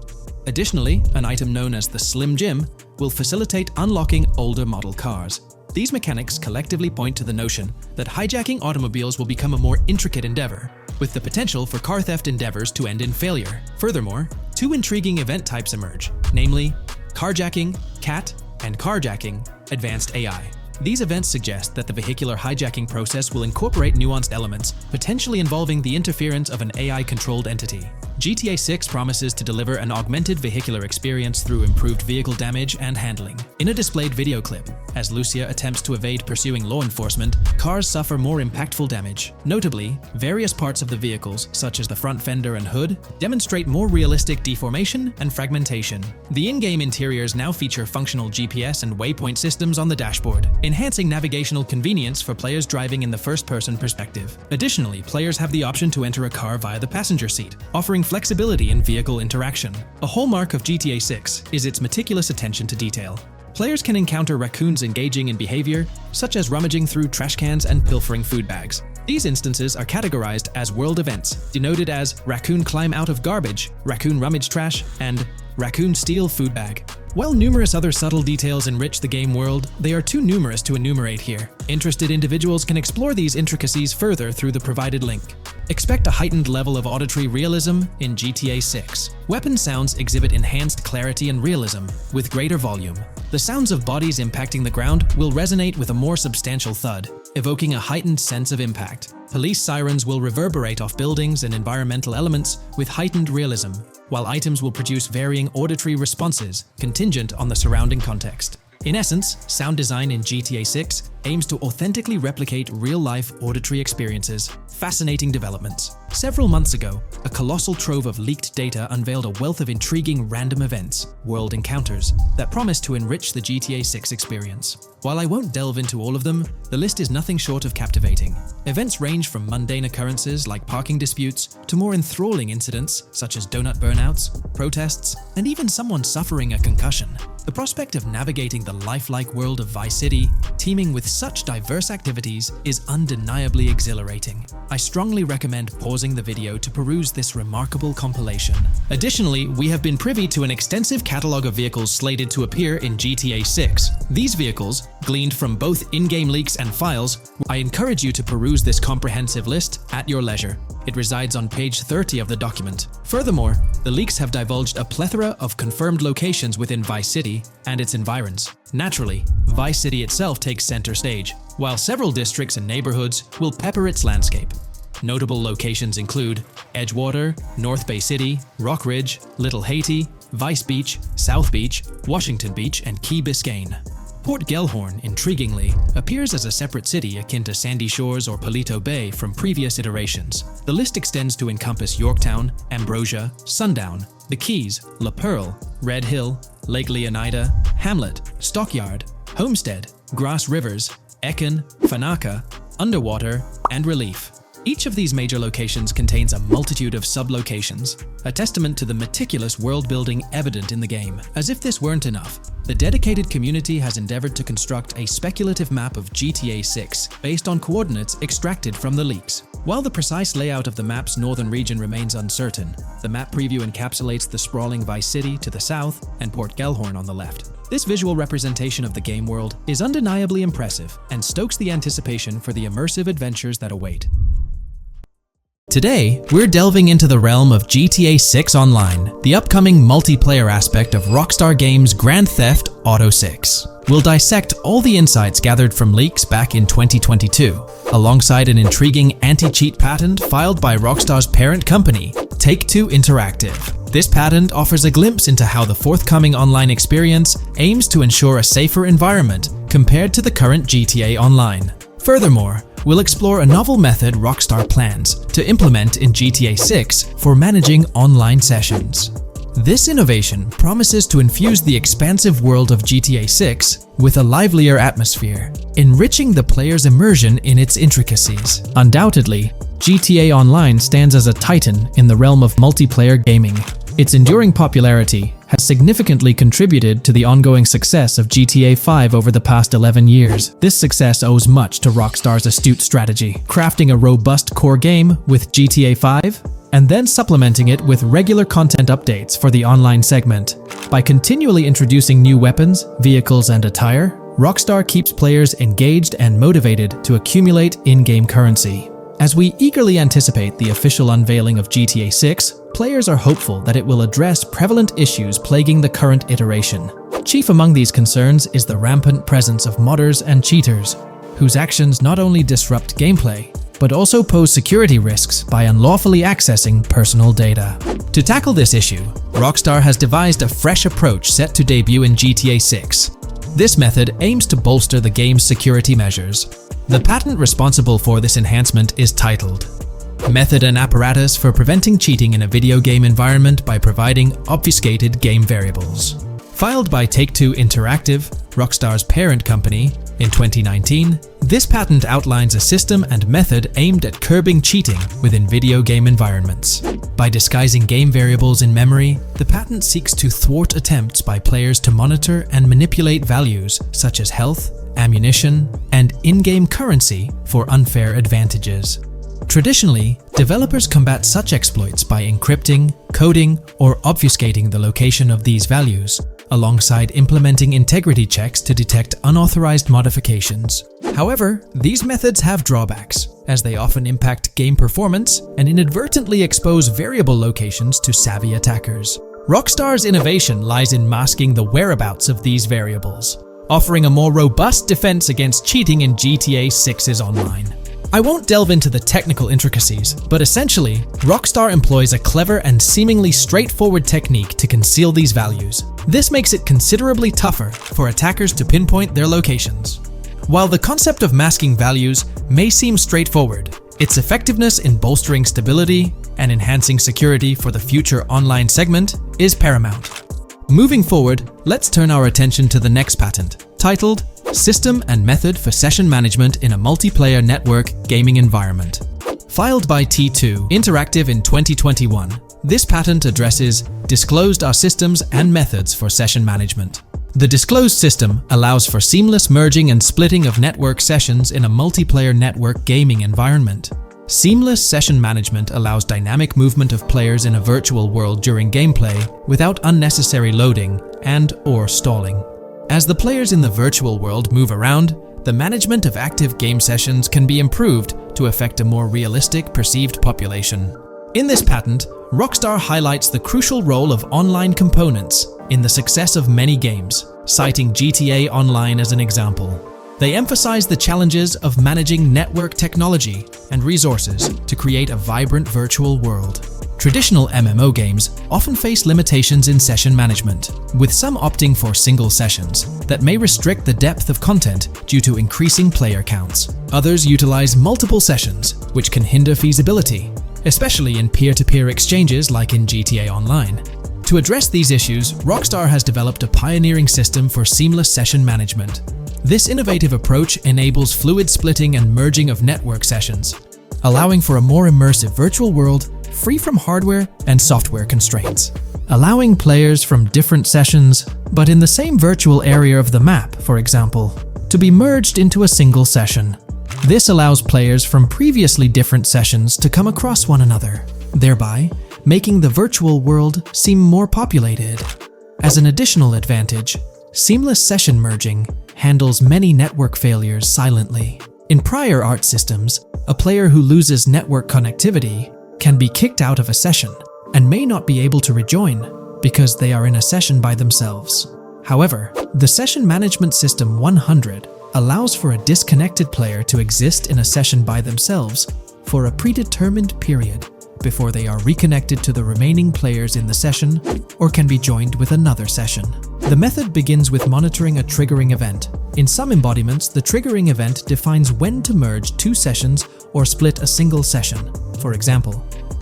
S1: Additionally, an item known as the Slim Jim will facilitate unlocking older model cars. These mechanics collectively point to the notion that hijacking automobiles will become a more intricate endeavor, with the potential for car theft endeavors to end in failure. Furthermore, two intriguing event types emerge, namely carjacking, CAT, and carjacking, advanced AI. These events suggest that the vehicular hijacking process will incorporate nuanced elements, potentially involving the interference of an AI-controlled entity. GTA 6 promises to deliver an augmented vehicular experience through improved vehicle damage and handling. In a displayed video clip, as Lucia attempts to evade pursuing law enforcement, cars suffer more impactful damage. Notably, various parts of the vehicles, such as the front fender and hood, demonstrate more realistic deformation and fragmentation. The in-game interiors now feature functional GPS and waypoint systems on the dashboard, enhancing navigational convenience for players driving in the first-person perspective. Additionally, players have the option to enter a car via the passenger seat, offering flexibility in vehicle interaction. A hallmark of GTA 6 is its meticulous attention to detail. Players can encounter raccoons engaging in behavior, such as rummaging through trash cans and pilfering food bags. These instances are categorized as world events, denoted as raccoon climb out of garbage, raccoon rummage trash, and raccoon steal food bag. While numerous other subtle details enrich the game world, they are too numerous to enumerate here. Interested individuals can explore these intricacies further through the provided link. Expect a heightened level of auditory realism in GTA 6. Weapon sounds exhibit enhanced clarity and realism, with greater volume. The sounds of bodies impacting the ground will resonate with a more substantial thud, evoking a heightened sense of impact. Police sirens will reverberate off buildings and environmental elements with heightened realism, while items will produce varying auditory responses contingent on the surrounding context. In essence, sound design in GTA 6 aims to authentically replicate real-life auditory experiences. Fascinating developments. Several months ago, a colossal trove of leaked data unveiled a wealth of intriguing random events, world encounters, that promise to enrich the GTA 6 experience. While I won't delve into all of them, the list is nothing short of captivating. Events range from mundane occurrences like parking disputes to more enthralling incidents such as donut burnouts, protests, and even someone suffering a concussion. The prospect of navigating the lifelike world of Vice City, teeming with such diverse activities, is undeniably exhilarating. I strongly recommend pausing the video to peruse this remarkable compilation. Additionally, we have been privy to an extensive catalog of vehicles slated to appear in GTA 6. These vehicles, gleaned from both in-game leaks and files, I encourage you to peruse this comprehensive list at your leisure. It resides on page 30 of the document. Furthermore, the leaks have divulged a plethora of confirmed locations within Vice City and its environs. Naturally, Vice City itself takes center stage, while several districts and neighborhoods will pepper its landscape. Notable locations include Edgewater, North Bay City, Rock Ridge, Little Haiti, Vice Beach, South Beach, Washington Beach, and Key Biscayne. Port Gellhorn, intriguingly, appears as a separate city akin to Sandy Shores or Palito Bay from previous iterations. The list extends to encompass Yorktown, Ambrosia, Sundown, the Keys, La Pearl, Red Hill, Lake Leonida, Hamlet, Stockyard, Homestead, Grass Rivers, Ekin, Fanaka, Underwater, and Relief. Each of these major locations contains a multitude of sublocations, a testament to the meticulous world-building evident in the game. As if this weren't enough, the dedicated community has endeavored to construct a speculative map of GTA 6 based on coordinates extracted from the leaks. While the precise layout of the map's northern region remains uncertain, the map preview encapsulates the sprawling Vice City to the south and Port Gellhorn on the left. This visual representation of the game world is undeniably impressive and stokes the anticipation for the immersive adventures that await. Today, we're delving into the realm of GTA 6 Online, the upcoming multiplayer aspect of Rockstar Games' Grand Theft Auto 6. We'll dissect all the insights gathered from leaks back in 2022, alongside an intriguing anti-cheat patent filed by Rockstar's parent company, Take-Two Interactive. This patent offers a glimpse into how the forthcoming online experience aims to ensure a safer environment compared to the current GTA Online. Furthermore, we'll explore a novel method Rockstar plans to implement in GTA 6 for managing online sessions. This innovation promises to infuse the expansive world of GTA 6 with a livelier atmosphere, enriching the player's immersion in its intricacies. Undoubtedly, GTA Online stands as a titan in the realm of multiplayer gaming. Its enduring popularity has significantly contributed to the ongoing success of GTA 5 over the past 11 years. This success owes much to Rockstar's astute strategy, crafting a robust core game with GTA 5 and then supplementing it with regular content updates for the online segment. By continually introducing new weapons, vehicles, and attire, Rockstar keeps players engaged and motivated to accumulate in-game currency. As we eagerly anticipate the official unveiling of GTA 6, players are hopeful that it will address prevalent issues plaguing the current iteration. Chief among these concerns is the rampant presence of modders and cheaters, whose actions not only disrupt gameplay, but also pose security risks by unlawfully accessing personal data. To tackle this issue, Rockstar has devised a fresh approach set to debut in GTA 6. This method aims to bolster the game's security measures. The patent responsible for this enhancement is titled Method and Apparatus for Preventing Cheating in a Video Game Environment by Providing Obfuscated Game Variables. Filed by Take-Two Interactive, Rockstar's parent company, in 2019, this patent outlines a system and method aimed at curbing cheating within video game environments. By disguising game variables in memory, the patent seeks to thwart attempts by players to monitor and manipulate values such as health, ammunition, and in-game currency for unfair advantages. Traditionally, developers combat such exploits by encrypting, coding, or obfuscating the location of these values, alongside implementing integrity checks to detect unauthorized modifications. However, these methods have drawbacks, as they often impact game performance and inadvertently expose variable locations to savvy attackers. Rockstar's innovation lies in masking the whereabouts of these variables, offering a more robust defense against cheating in GTA 6's online. I won't delve into the technical intricacies, but essentially, Rockstar employs a clever and seemingly straightforward technique to conceal these values. This makes it considerably tougher for attackers to pinpoint their locations. While the concept of masking values may seem straightforward, its effectiveness in bolstering stability and enhancing security for the future online segment is paramount. Moving forward, let's turn our attention to the next patent, titled System and Method for Session Management in a Multiplayer Network Gaming Environment. Filed by T2 Interactive in 2021, this patent addresses disclosed are systems and methods for session management. The disclosed system allows for seamless merging and splitting of network sessions in a multiplayer network gaming environment. Seamless session management allows dynamic movement of players in a virtual world during gameplay without unnecessary loading and/or stalling. As the players in the virtual world move around, the management of active game sessions can be improved to affect a more realistic perceived population. In this patent, Rockstar highlights the crucial role of online components in the success of many games, citing GTA Online as an example. They emphasize the challenges of managing network technology and resources to create a vibrant virtual world. Traditional MMO games often face limitations in session management, with some opting for single sessions that may restrict the depth of content due to increasing player counts. Others utilize multiple sessions, which can hinder feasibility, especially in peer-to-peer exchanges like in GTA Online. To address these issues, Rockstar has developed a pioneering system for seamless session management. This innovative approach enables fluid splitting and merging of network sessions, allowing for a more immersive virtual world free from hardware and software constraints. Allowing players from different sessions, but in the same virtual area of the map, for example, to be merged into a single session. This allows players from previously different sessions to come across one another, thereby making the virtual world seem more populated. As an additional advantage, seamless session merging handles many network failures silently. In prior art systems, a player who loses network connectivity can be kicked out of a session and may not be able to rejoin because they are in a session by themselves. However, the Session Management System 100 allows for a disconnected player to exist in a session by themselves for a predetermined period before they are reconnected to the remaining players in the session or can be joined with another session. The method begins with monitoring a triggering event. In some embodiments, the triggering event defines when to merge two sessions or split a single session. For example,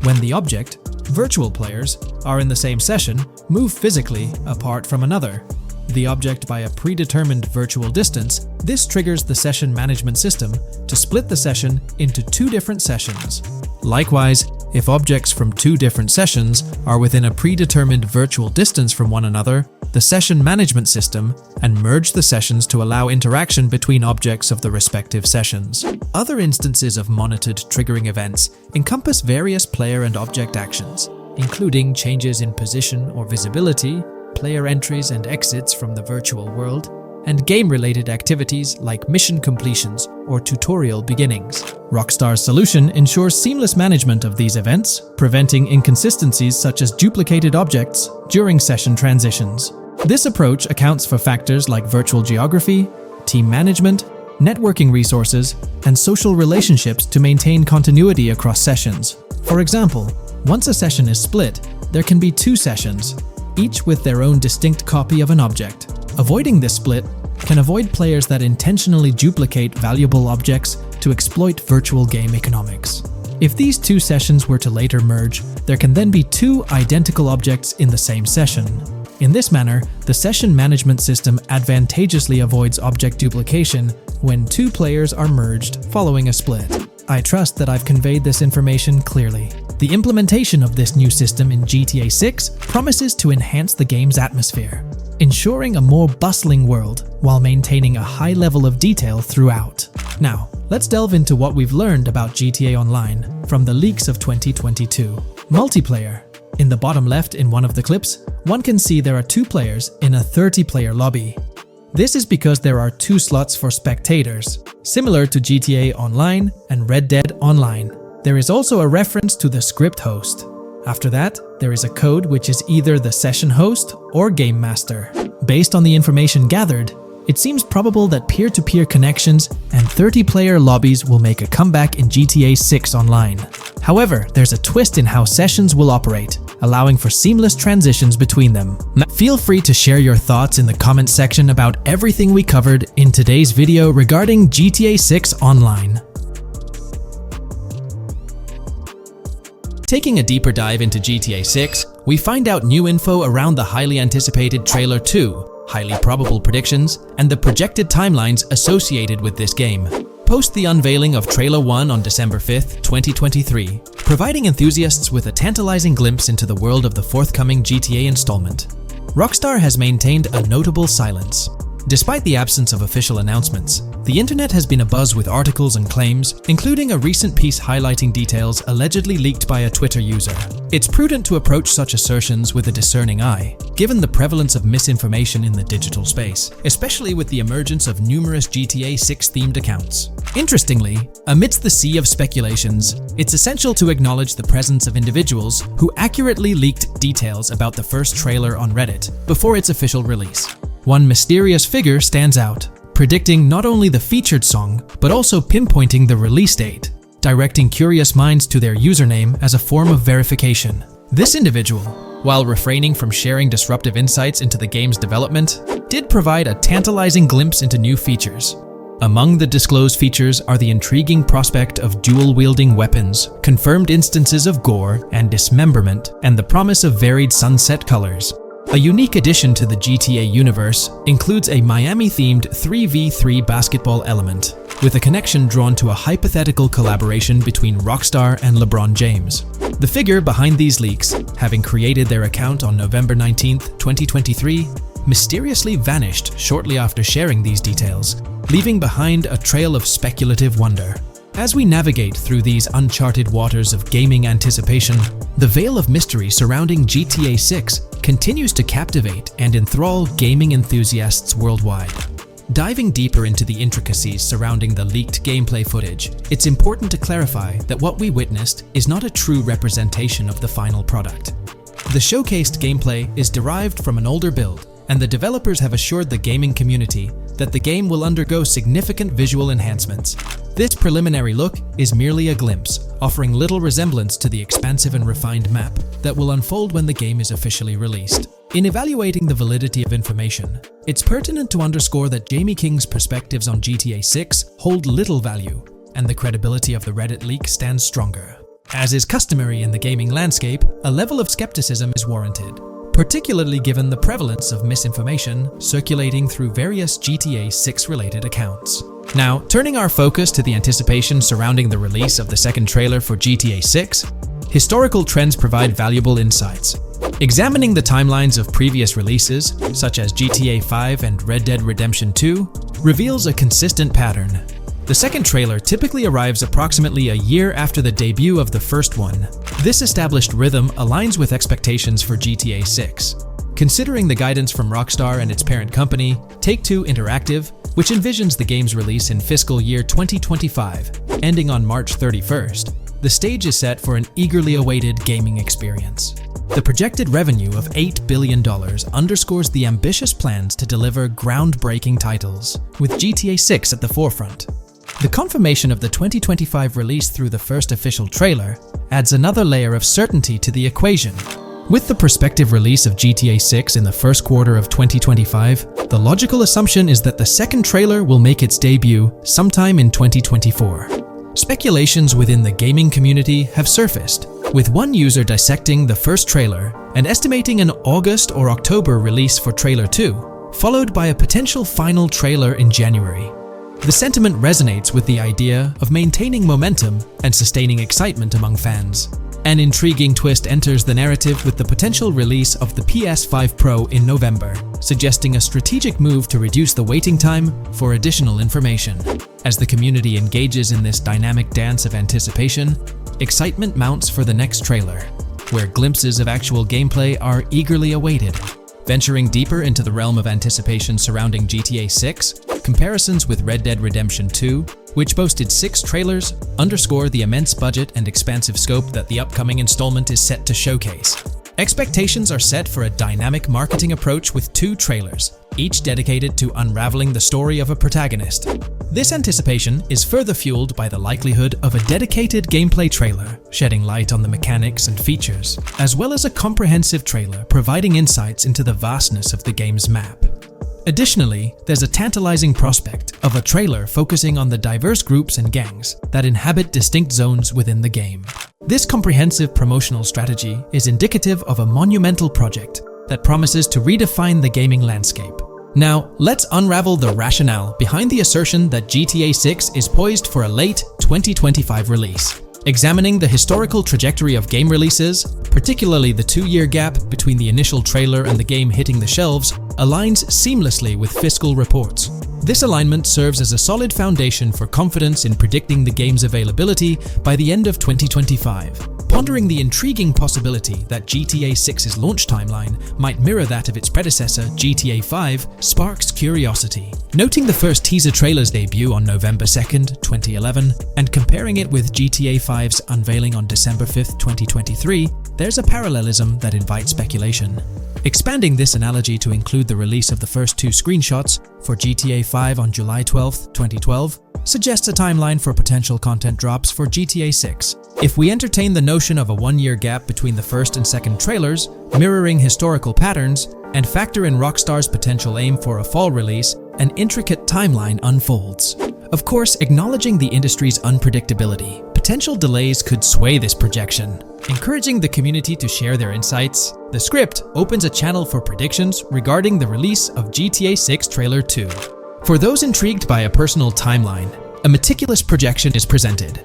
S1: when the object, virtual players, are in the same session, move physically apart from another, the object by a predetermined virtual distance, this triggers the session management system to split the session into two different sessions. Likewise, if objects from two different sessions are within a predetermined virtual distance from one another, the session management system and merge the sessions to allow interaction between objects of the respective sessions. Other instances of monitored triggering events encompass various player and object actions, including changes in position or visibility, player entries and exits from the virtual world, and game-related activities like mission completions or tutorial beginnings. Rockstar's solution ensures seamless management of these events, preventing inconsistencies such as duplicated objects during session transitions. This approach accounts for factors like virtual geography, team management, networking resources, and social relationships to maintain continuity across sessions. For example, once a session is split, there can be two sessions, each with their own distinct copy of an object. Avoiding this split can avoid players that intentionally duplicate valuable objects to exploit virtual game economics. If these two sessions were to later merge, there can then be two identical objects in the same session. In this manner, the session management system advantageously avoids object duplication when two players are merged following a split. I trust that I've conveyed this information clearly. The implementation of this new system in GTA 6 promises to enhance the game's atmosphere, ensuring a more bustling world while maintaining a high level of detail throughout. Now, let's delve into what we've learned about GTA Online from the leaks of 2022. Multiplayer. In the bottom left in one of the clips, one can see there are two players in a 30-player lobby. This is because there are two slots for spectators, similar to GTA Online and Red Dead Online. There is also a reference to the script host. After that, there is a code which is either the session host or game master. Based on the information gathered, it seems probable that peer-to-peer connections and 30-player lobbies will make a comeback in GTA 6 Online. However, there's a twist in how sessions will operate, allowing for seamless transitions between them. Now, feel free to share your thoughts in the comments section about everything we covered in today's video regarding GTA 6 Online. Taking a deeper dive into GTA 6, we find out new info around the highly anticipated Trailer 2, highly probable predictions, and the projected timelines associated with this game. Post the unveiling of Trailer 1 on December 5th, 2023, providing enthusiasts with a tantalizing glimpse into the world of the forthcoming GTA installment. Rockstar has maintained a notable silence. Despite the absence of official announcements, the internet has been abuzz with articles and claims, including a recent piece highlighting details allegedly leaked by a Twitter user. It's prudent to approach such assertions with a discerning eye, given the prevalence of misinformation in the digital space, especially with the emergence of numerous GTA 6-themed accounts. Interestingly, amidst the sea of speculations, it's essential to acknowledge the presence of individuals who accurately leaked details about the first trailer on Reddit before its official release. One mysterious figure stands out, predicting not only the featured song, but also pinpointing the release date, directing curious minds to their username as a form of verification. This individual, while refraining from sharing disruptive insights into the game's development, did provide a tantalizing glimpse into new features. Among the disclosed features are the intriguing prospect of dual-wielding weapons, confirmed instances of gore and dismemberment, and the promise of varied sunset colors. A unique addition to the GTA universe includes a Miami-themed 3v3 basketball element, with a connection drawn to a hypothetical collaboration between Rockstar and LeBron James. The figure behind these leaks, having created their account on November 19, 2023, mysteriously vanished shortly after sharing these details, leaving behind a trail of speculative wonder. As we navigate through these uncharted waters of gaming anticipation, the veil of mystery surrounding GTA 6 continues to captivate and enthrall gaming enthusiasts worldwide. Diving deeper into the intricacies surrounding the leaked gameplay footage, it's important to clarify that what we witnessed is not a true representation of the final product. The showcased gameplay is derived from an older build, and the developers have assured the gaming community that the game will undergo significant visual enhancements. This preliminary look is merely a glimpse, offering little resemblance to the expansive and refined map that will unfold when the game is officially released. In evaluating the validity of information, it's pertinent to underscore that Jamie King's perspectives on GTA 6 hold little value, and the credibility of the Reddit leak stands stronger. As is customary in the gaming landscape, a level of skepticism is warranted, particularly given the prevalence of misinformation circulating through various GTA 6 related accounts. Now, turning our focus to the anticipation surrounding the release of the second trailer for GTA 6, historical trends provide valuable insights. Examining the timelines of previous releases, such as GTA 5 and Red Dead Redemption 2, reveals a consistent pattern. The second trailer typically arrives approximately a year after the debut of the first one. This established rhythm aligns with expectations for GTA 6. Considering the guidance from Rockstar and its parent company, Take-Two Interactive, which envisions the game's release in fiscal year 2025, ending on March 31st, the stage is set for an eagerly awaited gaming experience. The projected revenue of $8 billion underscores the ambitious plans to deliver groundbreaking titles, with GTA 6 at the forefront. The confirmation of the 2025 release through the first official trailer adds another layer of certainty to the equation. With the prospective release of GTA 6 in the first quarter of 2025, the logical assumption is that the second trailer will make its debut sometime in 2024. Speculations within the gaming community have surfaced, with one user dissecting the first trailer and estimating an August or October release for Trailer 2, followed by a potential final trailer in January. The sentiment resonates with the idea of maintaining momentum and sustaining excitement among fans. An intriguing twist enters the narrative with the potential release of the PS5 Pro in November, suggesting a strategic move to reduce the waiting time for additional information. As the community engages in this dynamic dance of anticipation, excitement mounts for the next trailer, where glimpses of actual gameplay are eagerly awaited. Venturing deeper into the realm of anticipation surrounding GTA 6, comparisons with Red Dead Redemption 2, which boasted 6 trailers, underscore the immense budget and expansive scope that the upcoming installment is set to showcase. Expectations are set for a dynamic marketing approach with 2 trailers, each dedicated to unraveling the story of a protagonist. This anticipation is further fueled by the likelihood of a dedicated gameplay trailer, shedding light on the mechanics and features, as well as a comprehensive trailer providing insights into the vastness of the game's map. Additionally, there's a tantalizing prospect of a trailer focusing on the diverse groups and gangs that inhabit distinct zones within the game. This comprehensive promotional strategy is indicative of a monumental project that promises to redefine the gaming landscape. Now, let's unravel the rationale behind the assertion that GTA 6 is poised for a late 2025 release. Examining the historical trajectory of game releases, particularly the 2-year gap between the initial trailer and the game hitting the shelves, aligns seamlessly with fiscal reports. This alignment serves as a solid foundation for confidence in predicting the game's availability by the end of 2025. Pondering the intriguing possibility that GTA 6's launch timeline might mirror that of its predecessor, GTA 5, sparks curiosity. Noting the first teaser trailer's debut on November 2nd, 2011, and comparing it with GTA 5's unveiling on December 5th, 2023, there's a parallelism that invites speculation. Expanding this analogy to include the release of the first 2 screenshots for GTA 5 on July 12, 2012, suggests a timeline for potential content drops for GTA 6. If we entertain the notion of a 1-year gap between the first and second trailers, mirroring historical patterns, and factor in Rockstar's potential aim for a fall release, an intricate timeline unfolds. Of course, acknowledging the industry's unpredictability, potential delays could sway this projection. Encouraging the community to share their insights, the script opens a channel for predictions regarding the release of GTA 6 Trailer 2. For those intrigued by a personal timeline, a meticulous projection is presented.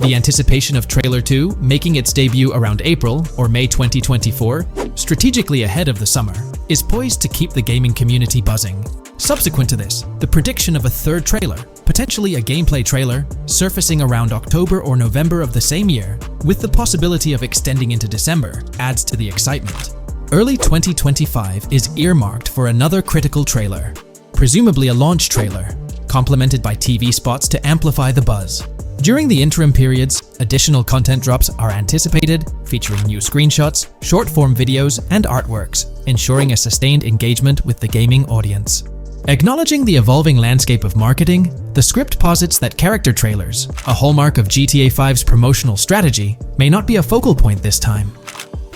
S1: The anticipation of Trailer 2 making its debut around April or May 2024, strategically ahead of the summer, is poised to keep the gaming community buzzing. Subsequent to this, the prediction of a third trailer, potentially a gameplay trailer, surfacing around October or November of the same year, with the possibility of extending into December, adds to the excitement. Early 2025 is earmarked for another critical trailer. presumably a launch trailer, complemented by TV spots to amplify the buzz. During the interim periods, additional content drops are anticipated, featuring new screenshots, short-form videos, and artworks, ensuring a sustained engagement with the gaming audience. Acknowledging the evolving landscape of marketing, the script posits that character trailers, a hallmark of GTA 5's promotional strategy, may not be a focal point this time.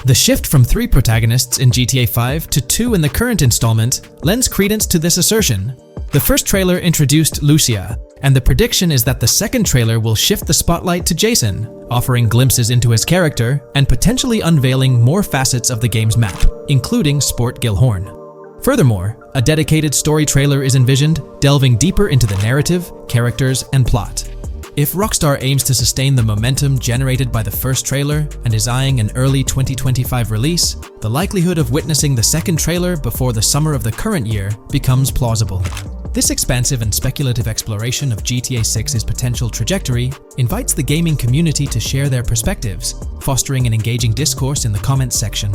S1: The shift from 3 protagonists in GTA 5 to 2 in the current installment lends credence to this assertion. The first trailer introduced Lucia, and the prediction is that the second trailer will shift the spotlight to Jason, offering glimpses into his character and potentially unveiling more facets of the game's map, including Sport Gilhorn. Furthermore, a dedicated story trailer is envisioned, delving deeper into the narrative, characters, and plot. If Rockstar aims to sustain the momentum generated by the first trailer and is eyeing an early 2025 release, the likelihood of witnessing the second trailer before the summer of the current year becomes plausible. This expansive and speculative exploration of GTA 6's potential trajectory invites the gaming community to share their perspectives, fostering an engaging discourse in the comments section.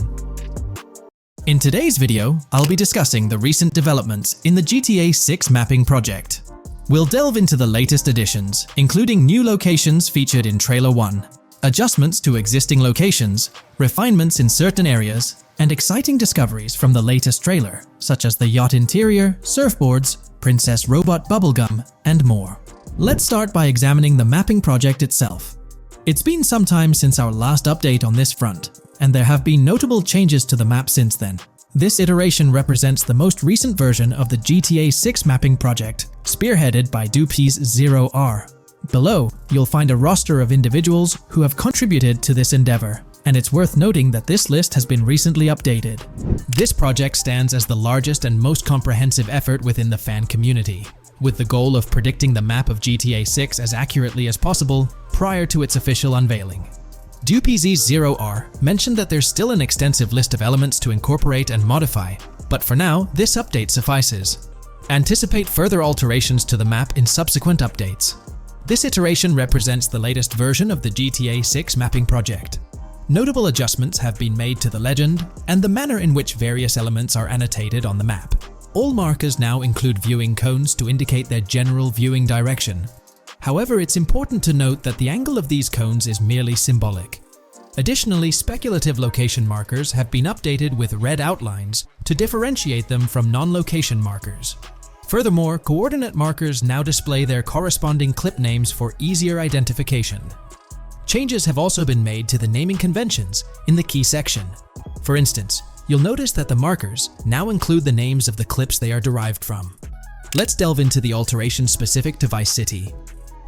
S1: In today's video, I'll be discussing the recent developments in the GTA 6 mapping project. We'll delve into the latest additions, including new locations featured in Trailer 1, adjustments to existing locations, refinements in certain areas, and exciting discoveries from the latest trailer, such as the yacht interior, surfboards, Princess Robot Bubblegum, and more. Let's start by examining the mapping project itself. It's been some time since our last update on this front, and there have been notable changes to the map since then. This iteration represents the most recent version of the GTA 6 mapping project, spearheaded by Dupe's 0R. Below, you'll find a roster of individuals who have contributed to this endeavor, and it's worth noting that this list has been recently updated. This project stands as the largest and most comprehensive effort within the fan community, with the goal of predicting the map of GTA 6 as accurately as possible prior to its official unveiling. DuPZ0R mentioned that there's still an extensive list of elements to incorporate and modify, but for now, this update suffices. Anticipate further alterations to the map in subsequent updates. This iteration represents the latest version of the GTA 6 mapping project. Notable adjustments have been made to the legend and the manner in which various elements are annotated on the map. All markers now include viewing cones to indicate their general viewing direction. However, it's important to note that the angle of these cones is merely symbolic. Additionally, speculative location markers have been updated with red outlines to differentiate them from non-location markers. Furthermore, coordinate markers now display their corresponding clip names for easier identification. Changes have also been made to the naming conventions in the key section. For instance, you'll notice that the markers now include the names of the clips they are derived from. Let's delve into the alterations specific to Vice City.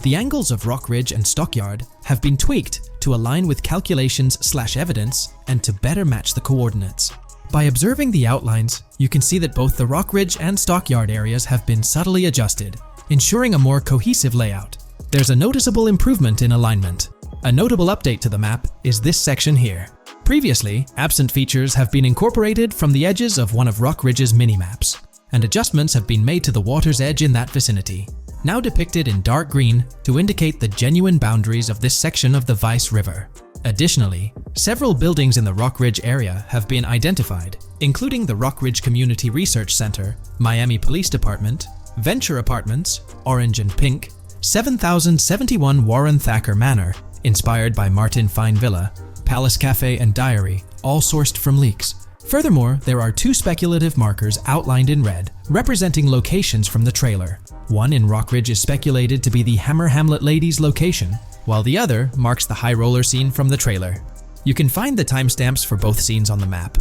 S1: The angles of Rock Ridge and Stockyard have been tweaked to align with calculations/evidence and to better match the coordinates. By observing the outlines, you can see that both the Rock Ridge and Stockyard areas have been subtly adjusted, ensuring a more cohesive layout. There's a noticeable improvement in alignment. A notable update to the map is this section here. Previously, absent features have been incorporated from the edges of one of Rock Ridge's mini-maps, and adjustments have been made to the water's edge in that vicinity, now depicted in dark green to indicate the genuine boundaries of this section of the Vice River. Additionally, several buildings in the Rock Ridge area have been identified, including the Rock Ridge Community Research Center, Miami Police Department, Venture Apartments, Orange and Pink, 7071 Warren Thacker Manor, inspired by Martin Fine Villa, Palace Cafe and Diary, all sourced from leaks. Furthermore, there are 2 speculative markers outlined in red, representing locations from the trailer. One in Rock Ridge is speculated to be the Hammer Hamlet Ladies location, while the other marks the high roller scene from the trailer. You can find the timestamps for both scenes on the map.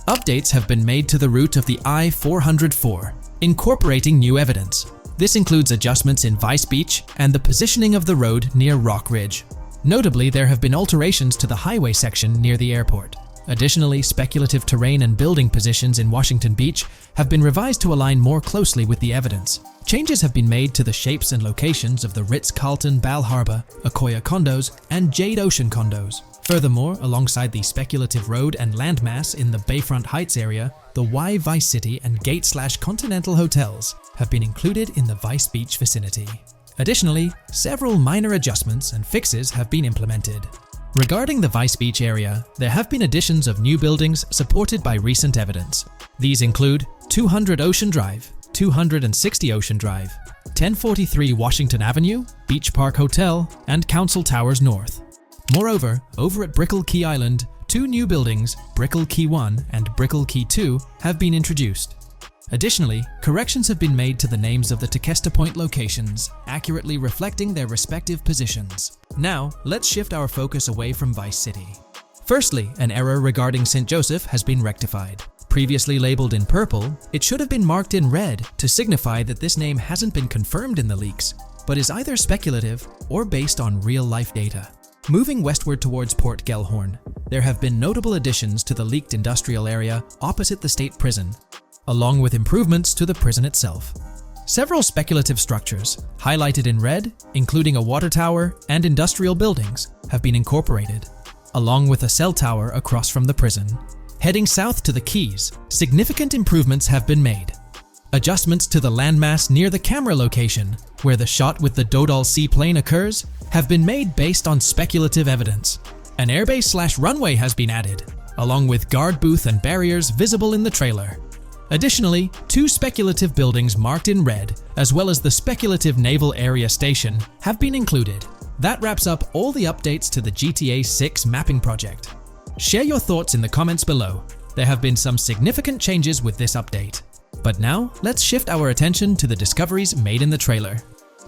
S1: Updates have been made to the route of the I-404, incorporating new evidence. This includes adjustments in Vice Beach and the positioning of the road near Rock Ridge. Notably, there have been alterations to the highway section near the airport. Additionally, speculative terrain and building positions in Washington Beach have been revised to align more closely with the evidence. Changes have been made to the shapes and locations of the Ritz-Carlton Bal Harbour, Akoya condos, and Jade Ocean condos. Furthermore, alongside the speculative road and landmass in the Bayfront Heights area, the Y Vice City and Gate/Continental hotels have been included in the Vice Beach vicinity. Additionally, several minor adjustments and fixes have been implemented. Regarding the Vice Beach area, there have been additions of new buildings supported by recent evidence. These include 200 Ocean Drive, 260 Ocean Drive, 1043 Washington Avenue, Beach Park Hotel, and Council Towers North. Moreover, over at Brickell Key Island, 2 new buildings, Brickell Key 1 and Brickell Key 2, have been introduced. Additionally, corrections have been made to the names of the Tequesta Point locations, accurately reflecting their respective positions. Now, let's shift our focus away from Vice City. Firstly, an error regarding St. Joseph has been rectified. Previously labeled in purple, it should have been marked in red to signify that this name hasn't been confirmed in the leaks, but is either speculative or based on real-life data. Moving westward towards Port Gellhorn, there have been notable additions to the leaked industrial area opposite the state prison, along with improvements to the prison itself. Several speculative structures, highlighted in red, including a water tower and industrial buildings, have been incorporated, along with a cell tower across from the prison. Heading south to the Keys, significant improvements have been made. Adjustments to the landmass near the camera location, where the shot with the Dodal seaplane occurs, have been made based on speculative evidence. An airbase/runway has been added, along with guard booth and barriers visible in the trailer. Additionally, 2 speculative buildings marked in red, as well as the speculative Naval Area Station, have been included. That wraps up all the updates to the GTA 6 mapping project. Share your thoughts in the comments below. There have been some significant changes with this update. But now, let's shift our attention to the discoveries made in the trailer.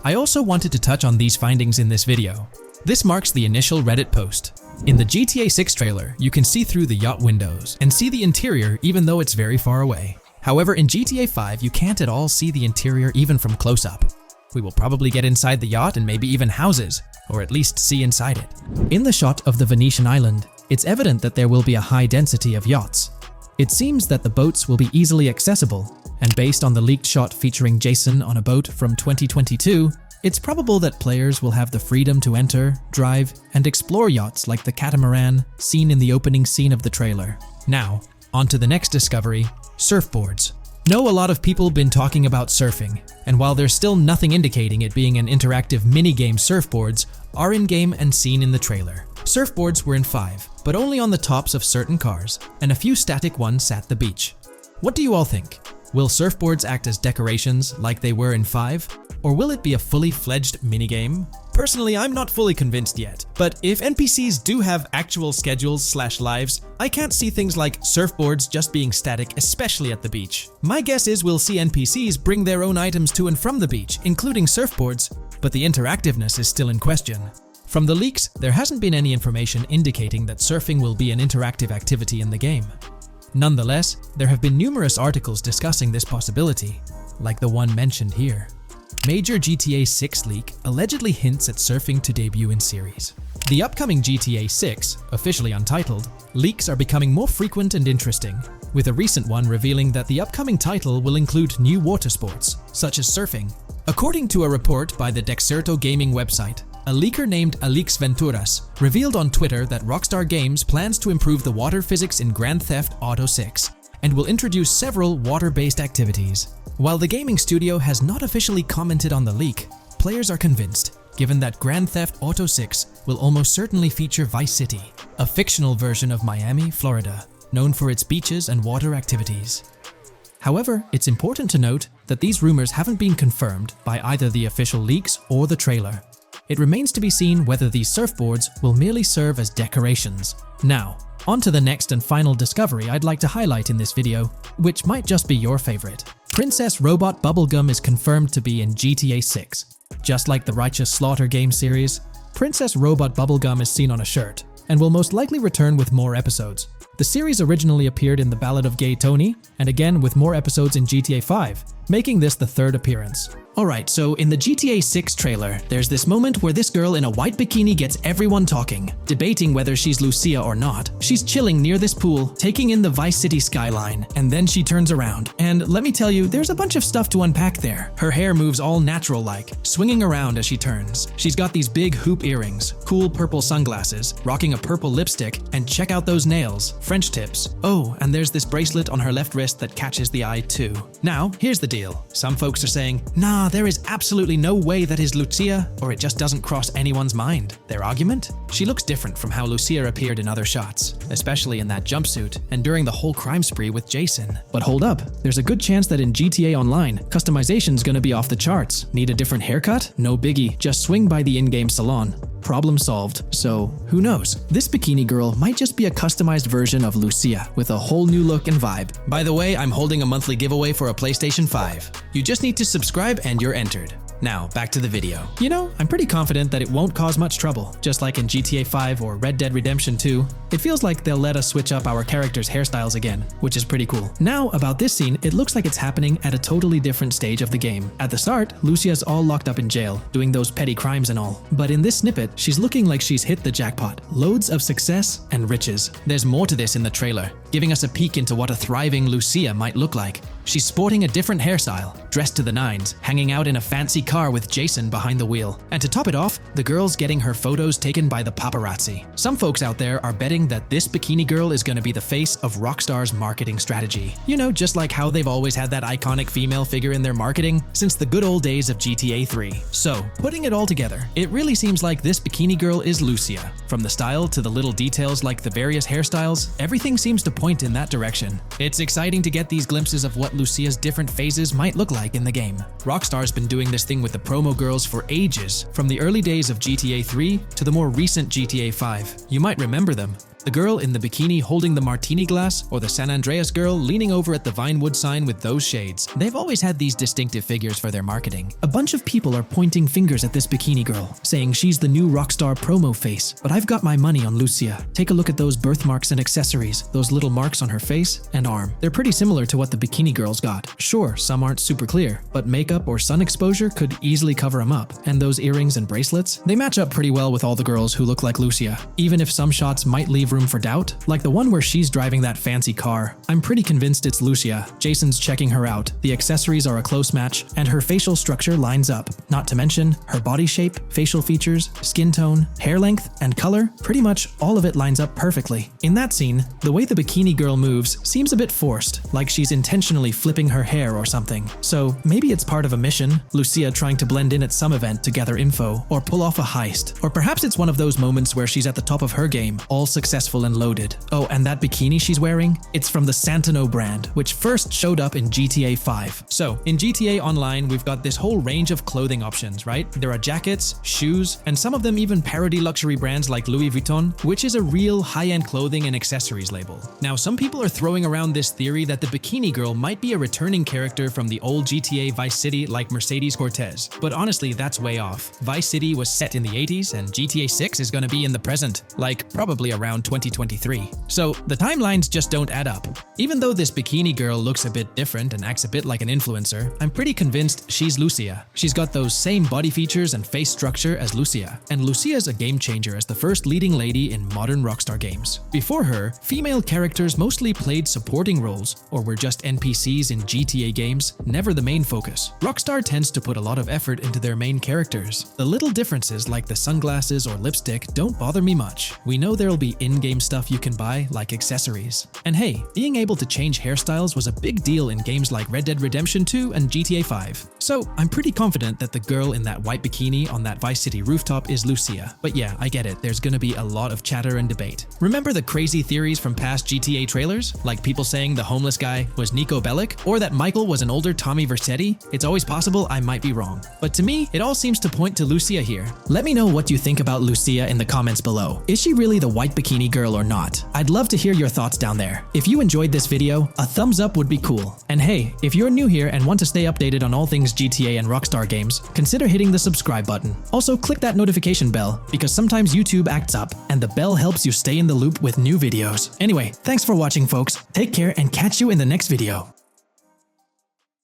S1: I also wanted to touch on these findings in this video. This marks the initial Reddit post. In the GTA 6 trailer, you can see through the yacht windows and see the interior even though it's very far away. However, in GTA 5, you can't at all see the interior even from close-up. We will probably get inside the yacht and maybe even houses, or at least see inside it. In the shot of the Venetian island, it's evident that there will be a high density of yachts. It seems that the boats will be easily accessible, and based on the leaked shot featuring Jason on a boat from 2022, it's probable that players will have the freedom to enter, drive, and explore yachts like the catamaran seen in the opening scene of the trailer. Now, on to the next discovery, surfboards. Know a lot of people been talking about surfing, and while there's still nothing indicating it being an interactive minigame, surfboards are in-game and seen in the trailer. Surfboards were in 5, but only on the tops of certain cars, and a few static ones sat the beach. What do you all think? Will surfboards act as decorations like they were in 5? Or will it be a fully fledged minigame? Personally, I'm not fully convinced yet, but if NPCs do have actual schedules/lives, I can't see things like surfboards just being static, especially at the beach. My guess is we'll see NPCs bring their own items to and from the beach, including surfboards, but the interactiveness is still in question. From the leaks, there hasn't been any information indicating that surfing will be an interactive activity in the game. Nonetheless, there have been numerous articles discussing this possibility, like the one mentioned here. Major GTA 6 leak allegedly hints at surfing to debut in series. The upcoming GTA 6, officially untitled, leaks are becoming more frequent and interesting, with a recent one revealing that the upcoming title will include new water sports, such as surfing. According to a report by the Dexerto gaming website, a leaker named Alix Venturas revealed on Twitter that Rockstar Games plans to improve the water physics in Grand Theft Auto 6 and will introduce several water-based activities. While the gaming studio has not officially commented on the leak, players are convinced, given that Grand Theft Auto 6 will almost certainly feature Vice City, a fictional version of Miami, Florida, known for its beaches and water activities. However, it's important to note that these rumors haven't been confirmed by either the official leaks or the trailer. It remains to be seen whether these surfboards will merely serve as decorations. Now, on to the next and final discovery I'd like to highlight in this video, which might just be your favorite. Princess Robot Bubblegum is confirmed to be in GTA 6. Just like the Righteous Slaughter game series, Princess Robot Bubblegum is seen on a shirt, and will most likely return with more episodes. The series originally appeared in The Ballad of Gay Tony, and again with more episodes in GTA 5, making this the 3rd appearance. Alright, so in the GTA 6 trailer, there's this moment where this girl in a white bikini gets everyone talking, debating whether she's Lucia or not. She's chilling near this pool, taking in the Vice City skyline, and then she turns around. And let me tell you, there's a bunch of stuff to unpack there. Her hair moves all natural-like, swinging around as she turns. She's got these big hoop earrings, cool purple sunglasses, rocking a purple lipstick, and check out those nails. French tips. Oh, and there's this bracelet on her left wrist that catches the eye too. Now, here's the deal. Some folks are saying, nah, there is absolutely no way that is Lucia, or it just doesn't cross anyone's mind. Their argument? She looks different from how Lucia appeared in other shots, especially in that jumpsuit and during the whole crime spree with Jason. But hold up, there's a good chance that in GTA Online, customization's gonna be off the charts. Need a different haircut? No biggie, just swing by the in-game salon. Problem solved. So, who knows? This bikini girl might just be a customized version of Lucia with a whole new look and vibe. By the way, I'm holding a monthly giveaway for a PlayStation 5. You just need to subscribe and you're entered. Now, back to the video. You know, I'm pretty confident that it won't cause much trouble, just like in GTA 5 or Red Dead Redemption 2. It feels like they'll let us switch up our characters' hairstyles again, which is pretty cool. Now, about this scene, it looks like it's happening at a totally different stage of the game. At the start, Lucia's all locked up in jail, doing those petty crimes and all. But in this snippet, she's looking like she's hit the jackpot. Loads of success and riches. There's more to this in the trailer, giving us a peek into what a thriving Lucia might look like. She's sporting a different hairstyle, dressed to the nines, hanging out in a fancy car with Jason behind the wheel. And to top it off, the girl's getting her photos taken by the paparazzi. Some folks out there are betting that this bikini girl is gonna be the face of Rockstar's marketing strategy. You know, just like how they've always had that iconic female figure in their marketing since the good old days of GTA 3. So, putting it all together, it really seems like this bikini girl is Lucia. From the style to the little details like the various hairstyles, everything seems to point in that direction. It's exciting to get these glimpses of what Lucia's different phases might look like in the game. Rockstar's been doing this thing with the promo girls for ages, from the early days of GTA 3 to the more recent GTA 5. You might remember them. The girl in the bikini holding the martini glass, or the San Andreas girl leaning over at the Vinewood sign with those shades. They've always had these distinctive figures for their marketing. A bunch of people are pointing fingers at this bikini girl, saying she's the new Rockstar promo face, but I've got my money on Lucia. Take a look at those birthmarks and accessories, those little marks on her face and arm. They're pretty similar to what the bikini girl's got. Sure, some aren't super clear, but makeup or sun exposure could easily cover them up. And those earrings and bracelets, they match up pretty well with all the girls who look like Lucia. Even if some shots might leave room for doubt, like the one where she's driving that fancy car. I'm pretty convinced it's Lucia. Jason's checking her out. The accessories are a close match, and her facial structure lines up. Not to mention, her body shape, facial features, skin tone, hair length, and color, pretty much all of it lines up perfectly. In that scene, the way the bikini girl moves seems a bit forced, like she's intentionally flipping her hair or something. So maybe it's part of a mission, Lucia trying to blend in at some event to gather info, or pull off a heist. Or perhaps it's one of those moments where she's at the top of her game, all successful and loaded. Oh, and that bikini she's wearing? It's from the Santino brand, which first showed up in GTA 5. So, in GTA Online, we've got this whole range of clothing options, right? There are jackets, shoes, and some of them even parody luxury brands like Louis Vuitton, which is a real high-end clothing and accessories label. Now, some people are throwing around this theory that the bikini girl might be a returning character from the old GTA Vice City like Mercedes Cortez, but honestly, that's way off. Vice City was set in the 80s, and GTA 6 is gonna be in the present, like probably around 2023. So the timelines just don't add up. Even though this bikini girl looks a bit different and acts a bit like an influencer, I'm pretty convinced she's Lucia. She's got those same body features and face structure as Lucia, and Lucia's a game changer as the first leading lady in modern Rockstar games. Before her, female characters mostly played supporting roles or were just NPCs in GTA games, never the main focus. Rockstar tends to put a lot of effort into their main characters. The little differences like the sunglasses or lipstick don't bother me much. We know there'll be in-game stuff you can buy, like accessories. And hey, being able to change hairstyles was a big deal in games like Red Dead Redemption 2 and GTA 5. So I'm pretty confident that the girl in that white bikini on that Vice City rooftop is Lucia. But yeah, I get it, there's gonna be a lot of chatter and debate. Remember the crazy theories from past GTA trailers? Like people saying the homeless guy was Nico Bellic, or that Michael was an older Tommy Vercetti? It's always possible I might be wrong. But to me, it all seems to point to Lucia here. Let me know what you think about Lucia in the comments below. Is she really the white bikini girl or not? I'd love to hear your thoughts down there. If you enjoyed this video, a thumbs up would be cool. And hey, if you're new here and want to stay updated on all things GTA and Rockstar games, consider hitting the subscribe button. Also, click that notification bell, because sometimes YouTube acts up, and the bell helps you stay in the loop with new videos. Anyway, thanks for watching, folks. Take care and catch you in the next video.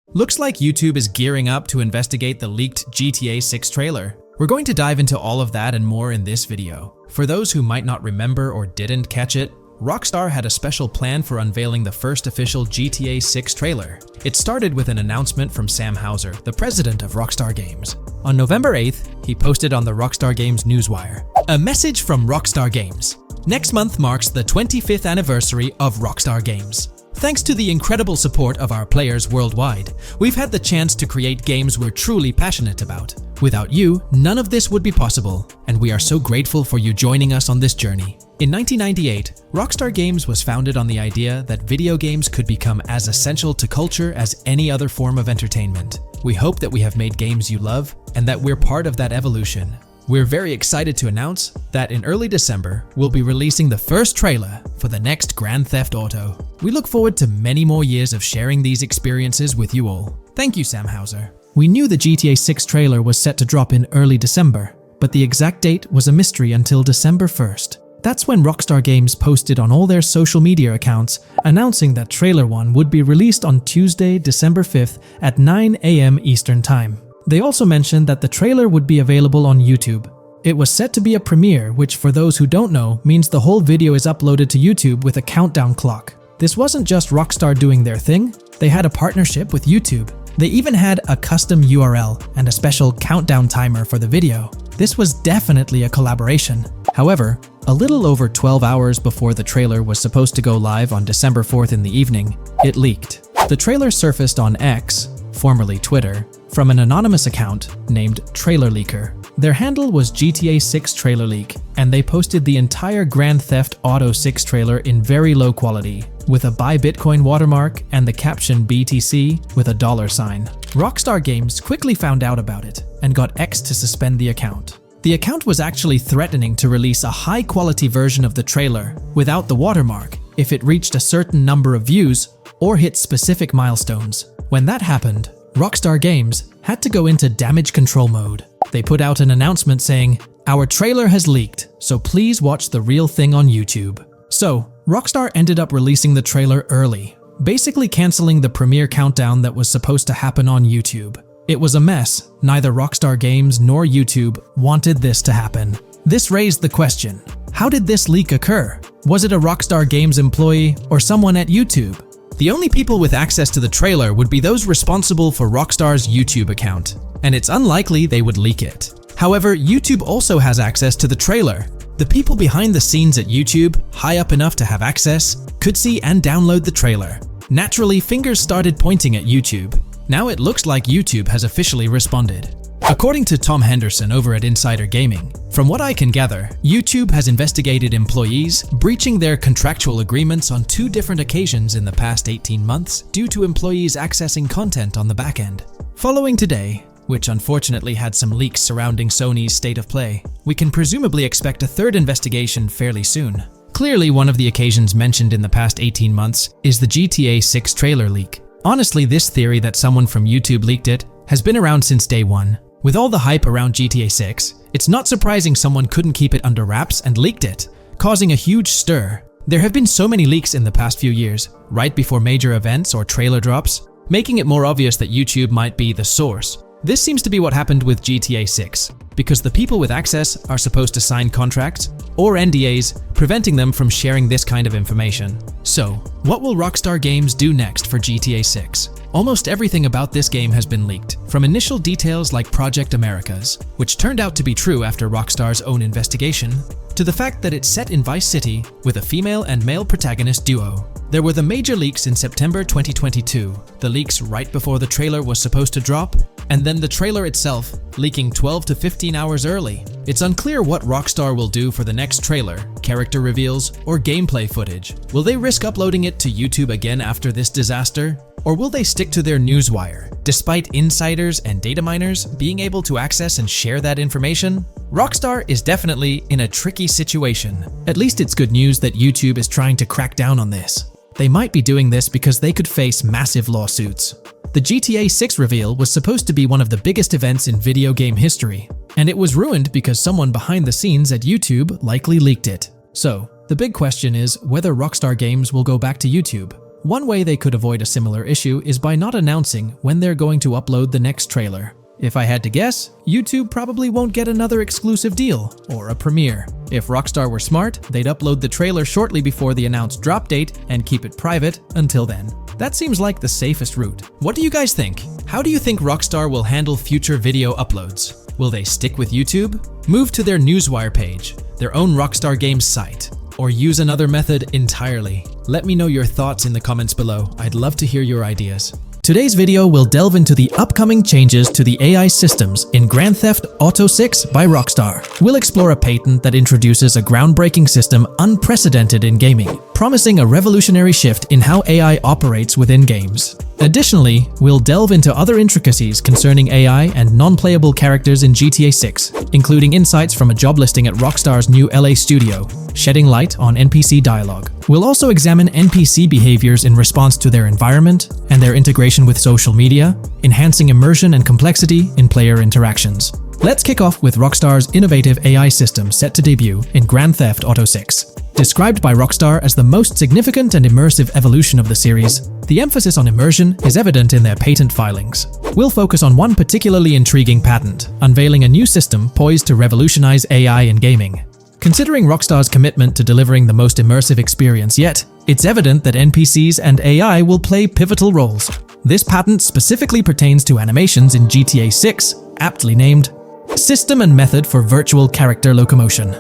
S1: Looks like YouTube is gearing up to investigate the leaked GTA 6 trailer. We're going to dive into all of that and more in this video. For those who might not remember or didn't catch it, Rockstar had a special plan for unveiling the first official GTA 6 trailer. It started with an announcement from Sam Houser, the president of Rockstar Games. On November 8th, he posted on the Rockstar Games newswire, "A message from Rockstar Games. Next month marks the 25th anniversary of Rockstar Games. Thanks to the incredible support of our players worldwide, we've had the chance to create games we're truly passionate about. Without you, none of this would be possible, and we are so grateful for you joining us on this journey. In 1998, Rockstar Games was founded on the idea that video games could become as essential to culture as any other form of entertainment. We hope that we have made games you love, and that we're part of that evolution. We're very excited to announce that in early December, we'll be releasing the first trailer for the next Grand Theft Auto. We look forward to many more years of sharing these experiences with you all. Thank you, Sam Hauser. We knew the GTA 6 trailer was set to drop in early December, but the exact date was a mystery until December 1st. That's when Rockstar Games posted on all their social media accounts announcing that Trailer 1 would be released on Tuesday, December 5th at 9 a.m. Eastern Time. They also mentioned that the trailer would be available on YouTube. It was set to be a premiere, which for those who don't know, means the whole video is uploaded to YouTube with a countdown clock. This wasn't just Rockstar doing their thing, they had a partnership with YouTube. They even had a custom URL and a special countdown timer for the video. This was definitely a collaboration. However, a little over 12 hours before the trailer was supposed to go live on December 4th in the evening, it leaked. The trailer surfaced on X, formerly Twitter, from an anonymous account named Trailer Leaker. Their handle was GTA 6 Trailer Leak, and they posted the entire Grand Theft Auto 6 trailer in very low quality, with a Buy Bitcoin watermark and the caption BTC with a $sign. Rockstar Games quickly found out about it and got X to suspend the account. The account was actually threatening to release a high-quality version of the trailer without the watermark if it reached a certain number of views or hit specific milestones. When that happened, Rockstar Games had to go into damage control mode. They put out an announcement saying, "Our trailer has leaked, so please watch the real thing on YouTube." So, Rockstar ended up releasing the trailer early, basically canceling the premiere countdown that was supposed to happen on YouTube. It was a mess. Neither Rockstar Games nor YouTube wanted this to happen. This raised the question, how did this leak occur? Was it a Rockstar Games employee or someone at YouTube? The only people with access to the trailer would be those responsible for Rockstar's YouTube account, and it's unlikely they would leak it. However, YouTube also has access to the trailer. The people behind the scenes at YouTube, high up enough to have access, could see and download the trailer. Naturally, fingers started pointing at YouTube. Now it looks like YouTube has officially responded. According to Tom Henderson over at Insider Gaming, from what I can gather, YouTube has investigated employees breaching their contractual agreements on 2 different occasions in the past 18 months due to employees accessing content on the back end. Following today, which unfortunately had some leaks surrounding Sony's state of play, we can presumably expect a 3rd investigation fairly soon. Clearly, one of the occasions mentioned in the past 18 months is the GTA 6 trailer leak. Honestly, this theory that someone from YouTube leaked it has been around since day one. With all the hype around GTA 6, it's not surprising someone couldn't keep it under wraps and leaked it, causing a huge stir. There have been so many leaks in the past few years, right before major events or trailer drops, making it more obvious that YouTube might be the source. This seems to be what happened with GTA 6, because the people with access are supposed to sign contracts or NDAs, preventing them from sharing this kind of information. So, what will Rockstar Games do next for GTA 6? Almost everything about this game has been leaked, from initial details like Project Americas, which turned out to be true after Rockstar's own investigation, to the fact that it's set in Vice City with a female and male protagonist duo. There were the major leaks in September 2022, the leaks right before the trailer was supposed to drop, and then the trailer itself leaking 12 to 15 hours early. It's unclear what Rockstar will do for the next trailer, character reveals, or gameplay footage. Will they risk uploading it to YouTube again after this disaster? Or will they stick to their newswire, despite insiders and data miners being able to access and share that information? Rockstar is definitely in a tricky situation. At least it's good news that YouTube is trying to crack down on this. They might be doing this because they could face massive lawsuits. The GTA 6 reveal was supposed to be one of the biggest events in video game history, and it was ruined because someone behind the scenes at YouTube likely leaked it. So, the big question is whether Rockstar Games will go back to YouTube. One way they could avoid a similar issue is by not announcing when they're going to upload the next trailer. If I had to guess, YouTube probably won't get another exclusive deal or a premiere. If Rockstar were smart, they'd upload the trailer shortly before the announced drop date and keep it private until then. That seems like the safest route. What do you guys think? How do you think Rockstar will handle future video uploads? Will they stick with YouTube? Move to their Newswire page, their own Rockstar Games site? or use another method entirely? Let me know your thoughts in the comments below. I'd love to hear your ideas. Today's video will delve into the upcoming changes to the AI systems in Grand Theft Auto 6 by Rockstar. We'll explore a patent that introduces a groundbreaking system unprecedented in gaming, promising a revolutionary shift in how AI operates within games. Additionally, we'll delve into other intricacies concerning AI and non-playable characters in GTA 6, including insights from a job listing at Rockstar's new LA studio, shedding light on NPC dialogue. We'll also examine NPC behaviors in response to their environment and their integration with social media, enhancing immersion and complexity in player interactions. Let's kick off with Rockstar's innovative AI system set to debut in Grand Theft Auto 6. Described by Rockstar as the most significant and immersive evolution of the series, the emphasis on immersion is evident in their patent filings. We'll focus on one particularly intriguing patent, unveiling a new system poised to revolutionize AI in gaming. Considering Rockstar's commitment to delivering the most immersive experience yet, it's evident that NPCs and AI will play pivotal roles. This patent specifically pertains to animations in GTA 6, aptly named System and Method for Virtual Character Locomotion.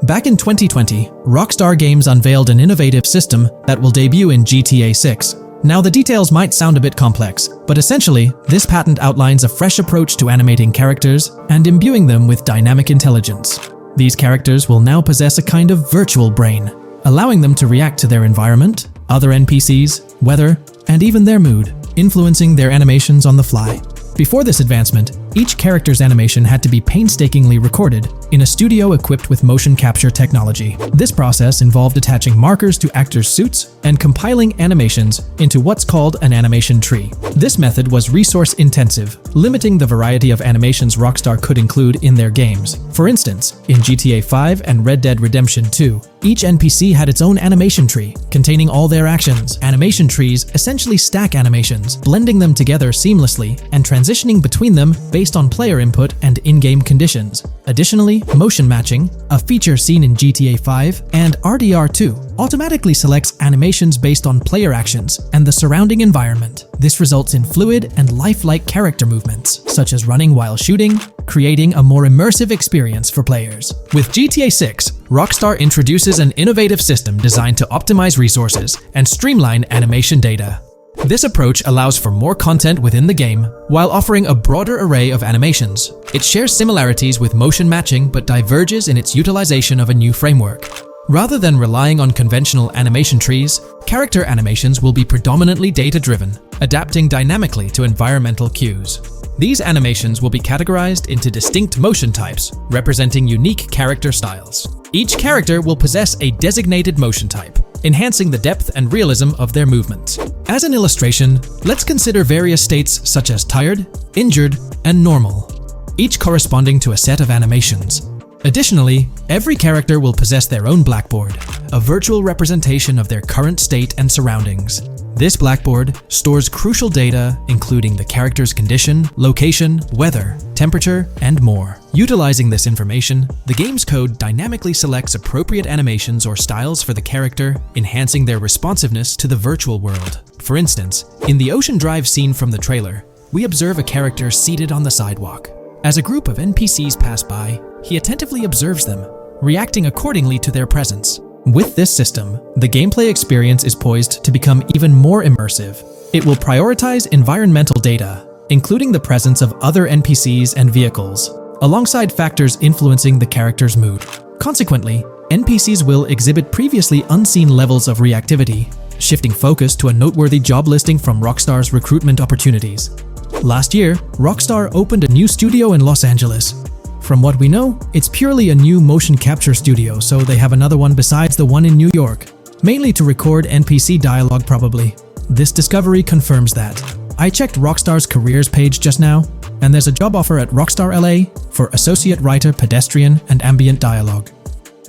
S1: Back in 2020, Rockstar Games unveiled an innovative system that will debut in GTA 6. Now, the details might sound a bit complex, but essentially, this patent outlines a fresh approach to animating characters and imbuing them with dynamic intelligence. These characters will now possess a kind of virtual brain, allowing them to react to their environment, other NPCs, weather, and even their mood, influencing their animations on the fly. Before this advancement, each character's animation had to be painstakingly recorded in a studio equipped with motion capture technology. This process involved attaching markers to actors' suits and compiling animations into what's called an animation tree. This method was resource-intensive, limiting the variety of animations Rockstar could include in their games. For instance, in GTA 5 and Red Dead Redemption 2, each NPC had its own animation tree, containing all their actions. Animation trees essentially stack animations, blending them together seamlessly and transitioning between them based on player input and in-game conditions. Additionally, motion matching, a feature seen in GTA 5 and RDR2, automatically selects animations based on player actions and the surrounding environment. This results in fluid and lifelike character movements, such as running while shooting, creating a more immersive experience for players. With GTA 6, Rockstar introduces an innovative system designed to optimize resources and streamline animation data. This approach allows for more content within the game while offering a broader array of animations. It shares similarities with motion matching but diverges in its utilization of a new framework. Rather than relying on conventional animation trees, character animations will be predominantly data-driven, adapting dynamically to environmental cues. These animations will be categorized into distinct motion types, representing unique character styles. Each character will possess a designated motion type, enhancing the depth and realism of their movements. As an illustration, let's consider various states such as tired, injured, and normal, each corresponding to a set of animations. Additionally, every character will possess their own blackboard, a virtual representation of their current state and surroundings. This blackboard stores crucial data including the character's condition, location, weather, temperature, and more. Utilizing this information, the game's code dynamically selects appropriate animations or styles for the character, enhancing their responsiveness to the virtual world. For instance, in the Ocean Drive scene from the trailer, we observe a character seated on the sidewalk. As a group of NPCs pass by, he attentively observes them, reacting accordingly to their presence. With this system, the gameplay experience is poised to become even more immersive. It will prioritize environmental data, including the presence of other NPCs and vehicles, alongside factors influencing the character's mood. Consequently, NPCs will exhibit previously unseen levels of reactivity, shifting focus to a noteworthy job listing from Rockstar's recruitment opportunities. Last year, Rockstar opened a new studio in Los Angeles. From what we know, it's purely a new motion capture studio, so they have another one besides the one in New York, mainly to record NPC dialogue probably. This discovery confirms that. I checked Rockstar's careers page just now, and there's a job offer at Rockstar LA for Associate Writer Pedestrian and Ambient Dialogue.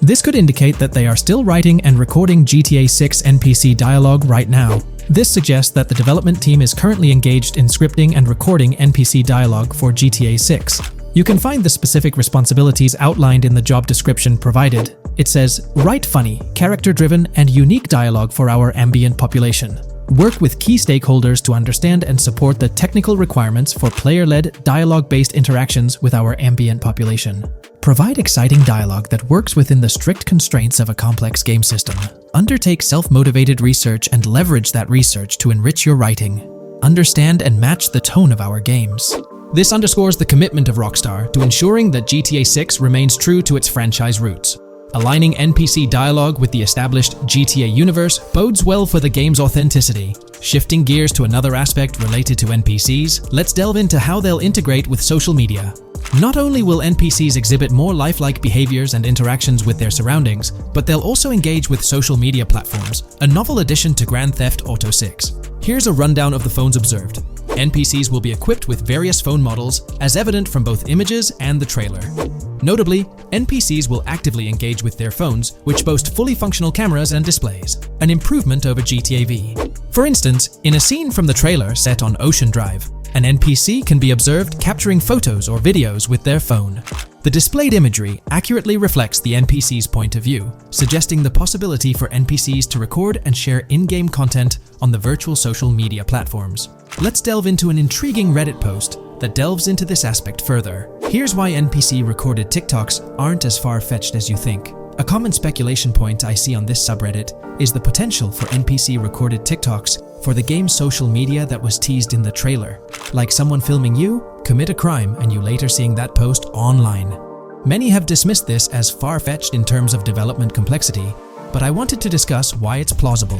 S1: This could indicate that they are still writing and recording GTA 6 NPC dialogue right now. This suggests that the development team is currently engaged in scripting and recording NPC dialogue for GTA 6. You can find the specific responsibilities outlined in the job description provided. It says, write funny, character-driven, and unique dialogue for our ambient population. Work with key stakeholders to understand and support the technical requirements for player-led, dialogue-based interactions with our ambient population. Provide exciting dialogue that works within the strict constraints of a complex game system. Undertake self-motivated research and leverage that research to enrich your writing. Understand and match the tone of our games. This underscores the commitment of Rockstar to ensuring that GTA 6 remains true to its franchise roots. Aligning NPC dialogue with the established GTA universe bodes well for the game's authenticity. Shifting gears to another aspect related to NPCs, let's delve into how they'll integrate with social media. Not only will NPCs exhibit more lifelike behaviors and interactions with their surroundings, but they'll also engage with social media platforms, a novel addition to Grand Theft Auto 6. Here's a rundown of the phones observed. NPCs will be equipped with various phone models, as evident from both images and the trailer. Notably, NPCs will actively engage with their phones, which boast fully functional cameras and displays, an improvement over GTA V. For instance, in a scene from the trailer set on Ocean Drive, an NPC can be observed capturing photos or videos with their phone. The displayed imagery accurately reflects the NPC's point of view, suggesting the possibility for NPCs to record and share in-game content on the virtual social media platforms. Let's delve into an intriguing Reddit post that delves into this aspect further. Here's why NPC-recorded TikToks aren't as far-fetched as you think. A common speculation point I see on this subreddit is the potential for NPC-recorded TikToks for the game's social media that was teased in the trailer. Like someone filming you, commit a crime, and you later seeing that post online. Many have dismissed this as far-fetched in terms of development complexity, but I wanted to discuss why it's plausible.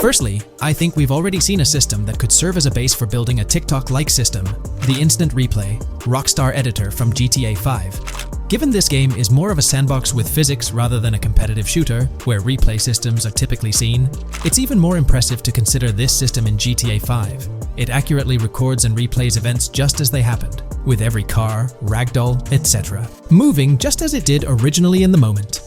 S1: Firstly, I think we've already seen a system that could serve as a base for building a TikTok-like system, the Instant Replay, Rockstar editor from GTA 5. Given this game is more of a sandbox with physics rather than a competitive shooter, where replay systems are typically seen, it's even more impressive to consider this system in GTA 5. It accurately records and replays events just as they happened, with every car, ragdoll, etc., moving just as it did originally in the moment.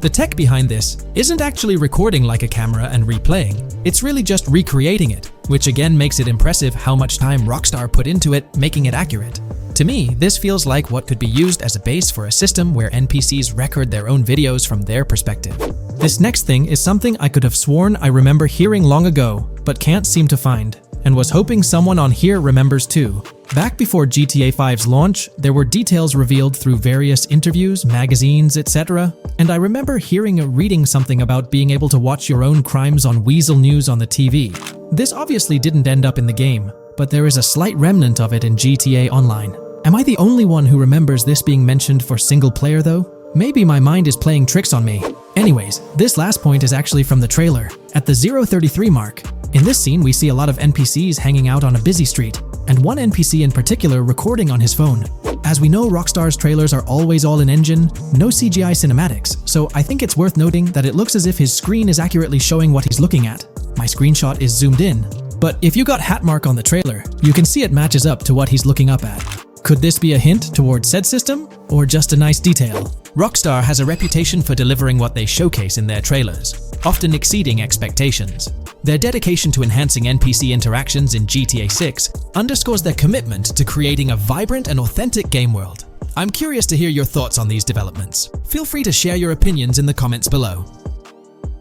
S1: The tech behind this isn't actually recording like a camera and replaying, it's really just recreating it, which again makes it impressive how much time Rockstar put into it, making it accurate. To me, this feels like what could be used as a base for a system where NPCs record their own videos from their perspective. This next thing is something I could have sworn I remember hearing long ago, but can't seem to find, and was hoping someone on here remembers too. Back before GTA 5's launch, there were details revealed through various interviews, magazines, etc., and I remember hearing or reading something about being able to watch your own crimes on Weasel News on the TV. This obviously didn't end up in the game, but there is a slight remnant of it in GTA Online. Am I the only one who remembers this being mentioned for single player though? Maybe my mind is playing tricks on me. Anyways, this last point is actually from the trailer, at the 0:33 mark. In this scene, we see a lot of NPCs hanging out on a busy street, and one NPC in particular recording on his phone. As we know, Rockstar's trailers are always all in engine, no CGI cinematics, so I think it's worth noting that it looks as if his screen is accurately showing what he's looking at. My screenshot is zoomed in, but if you got Hatmark on the trailer, you can see it matches up to what he's looking up at. Could this be a hint towards said system, or just a nice detail? Rockstar has a reputation for delivering what they showcase in their trailers, often exceeding expectations. Their dedication to enhancing NPC interactions in GTA 6 underscores their commitment to creating a vibrant and authentic game world. I'm curious to hear your thoughts on these developments. Feel free to share your opinions in the comments below.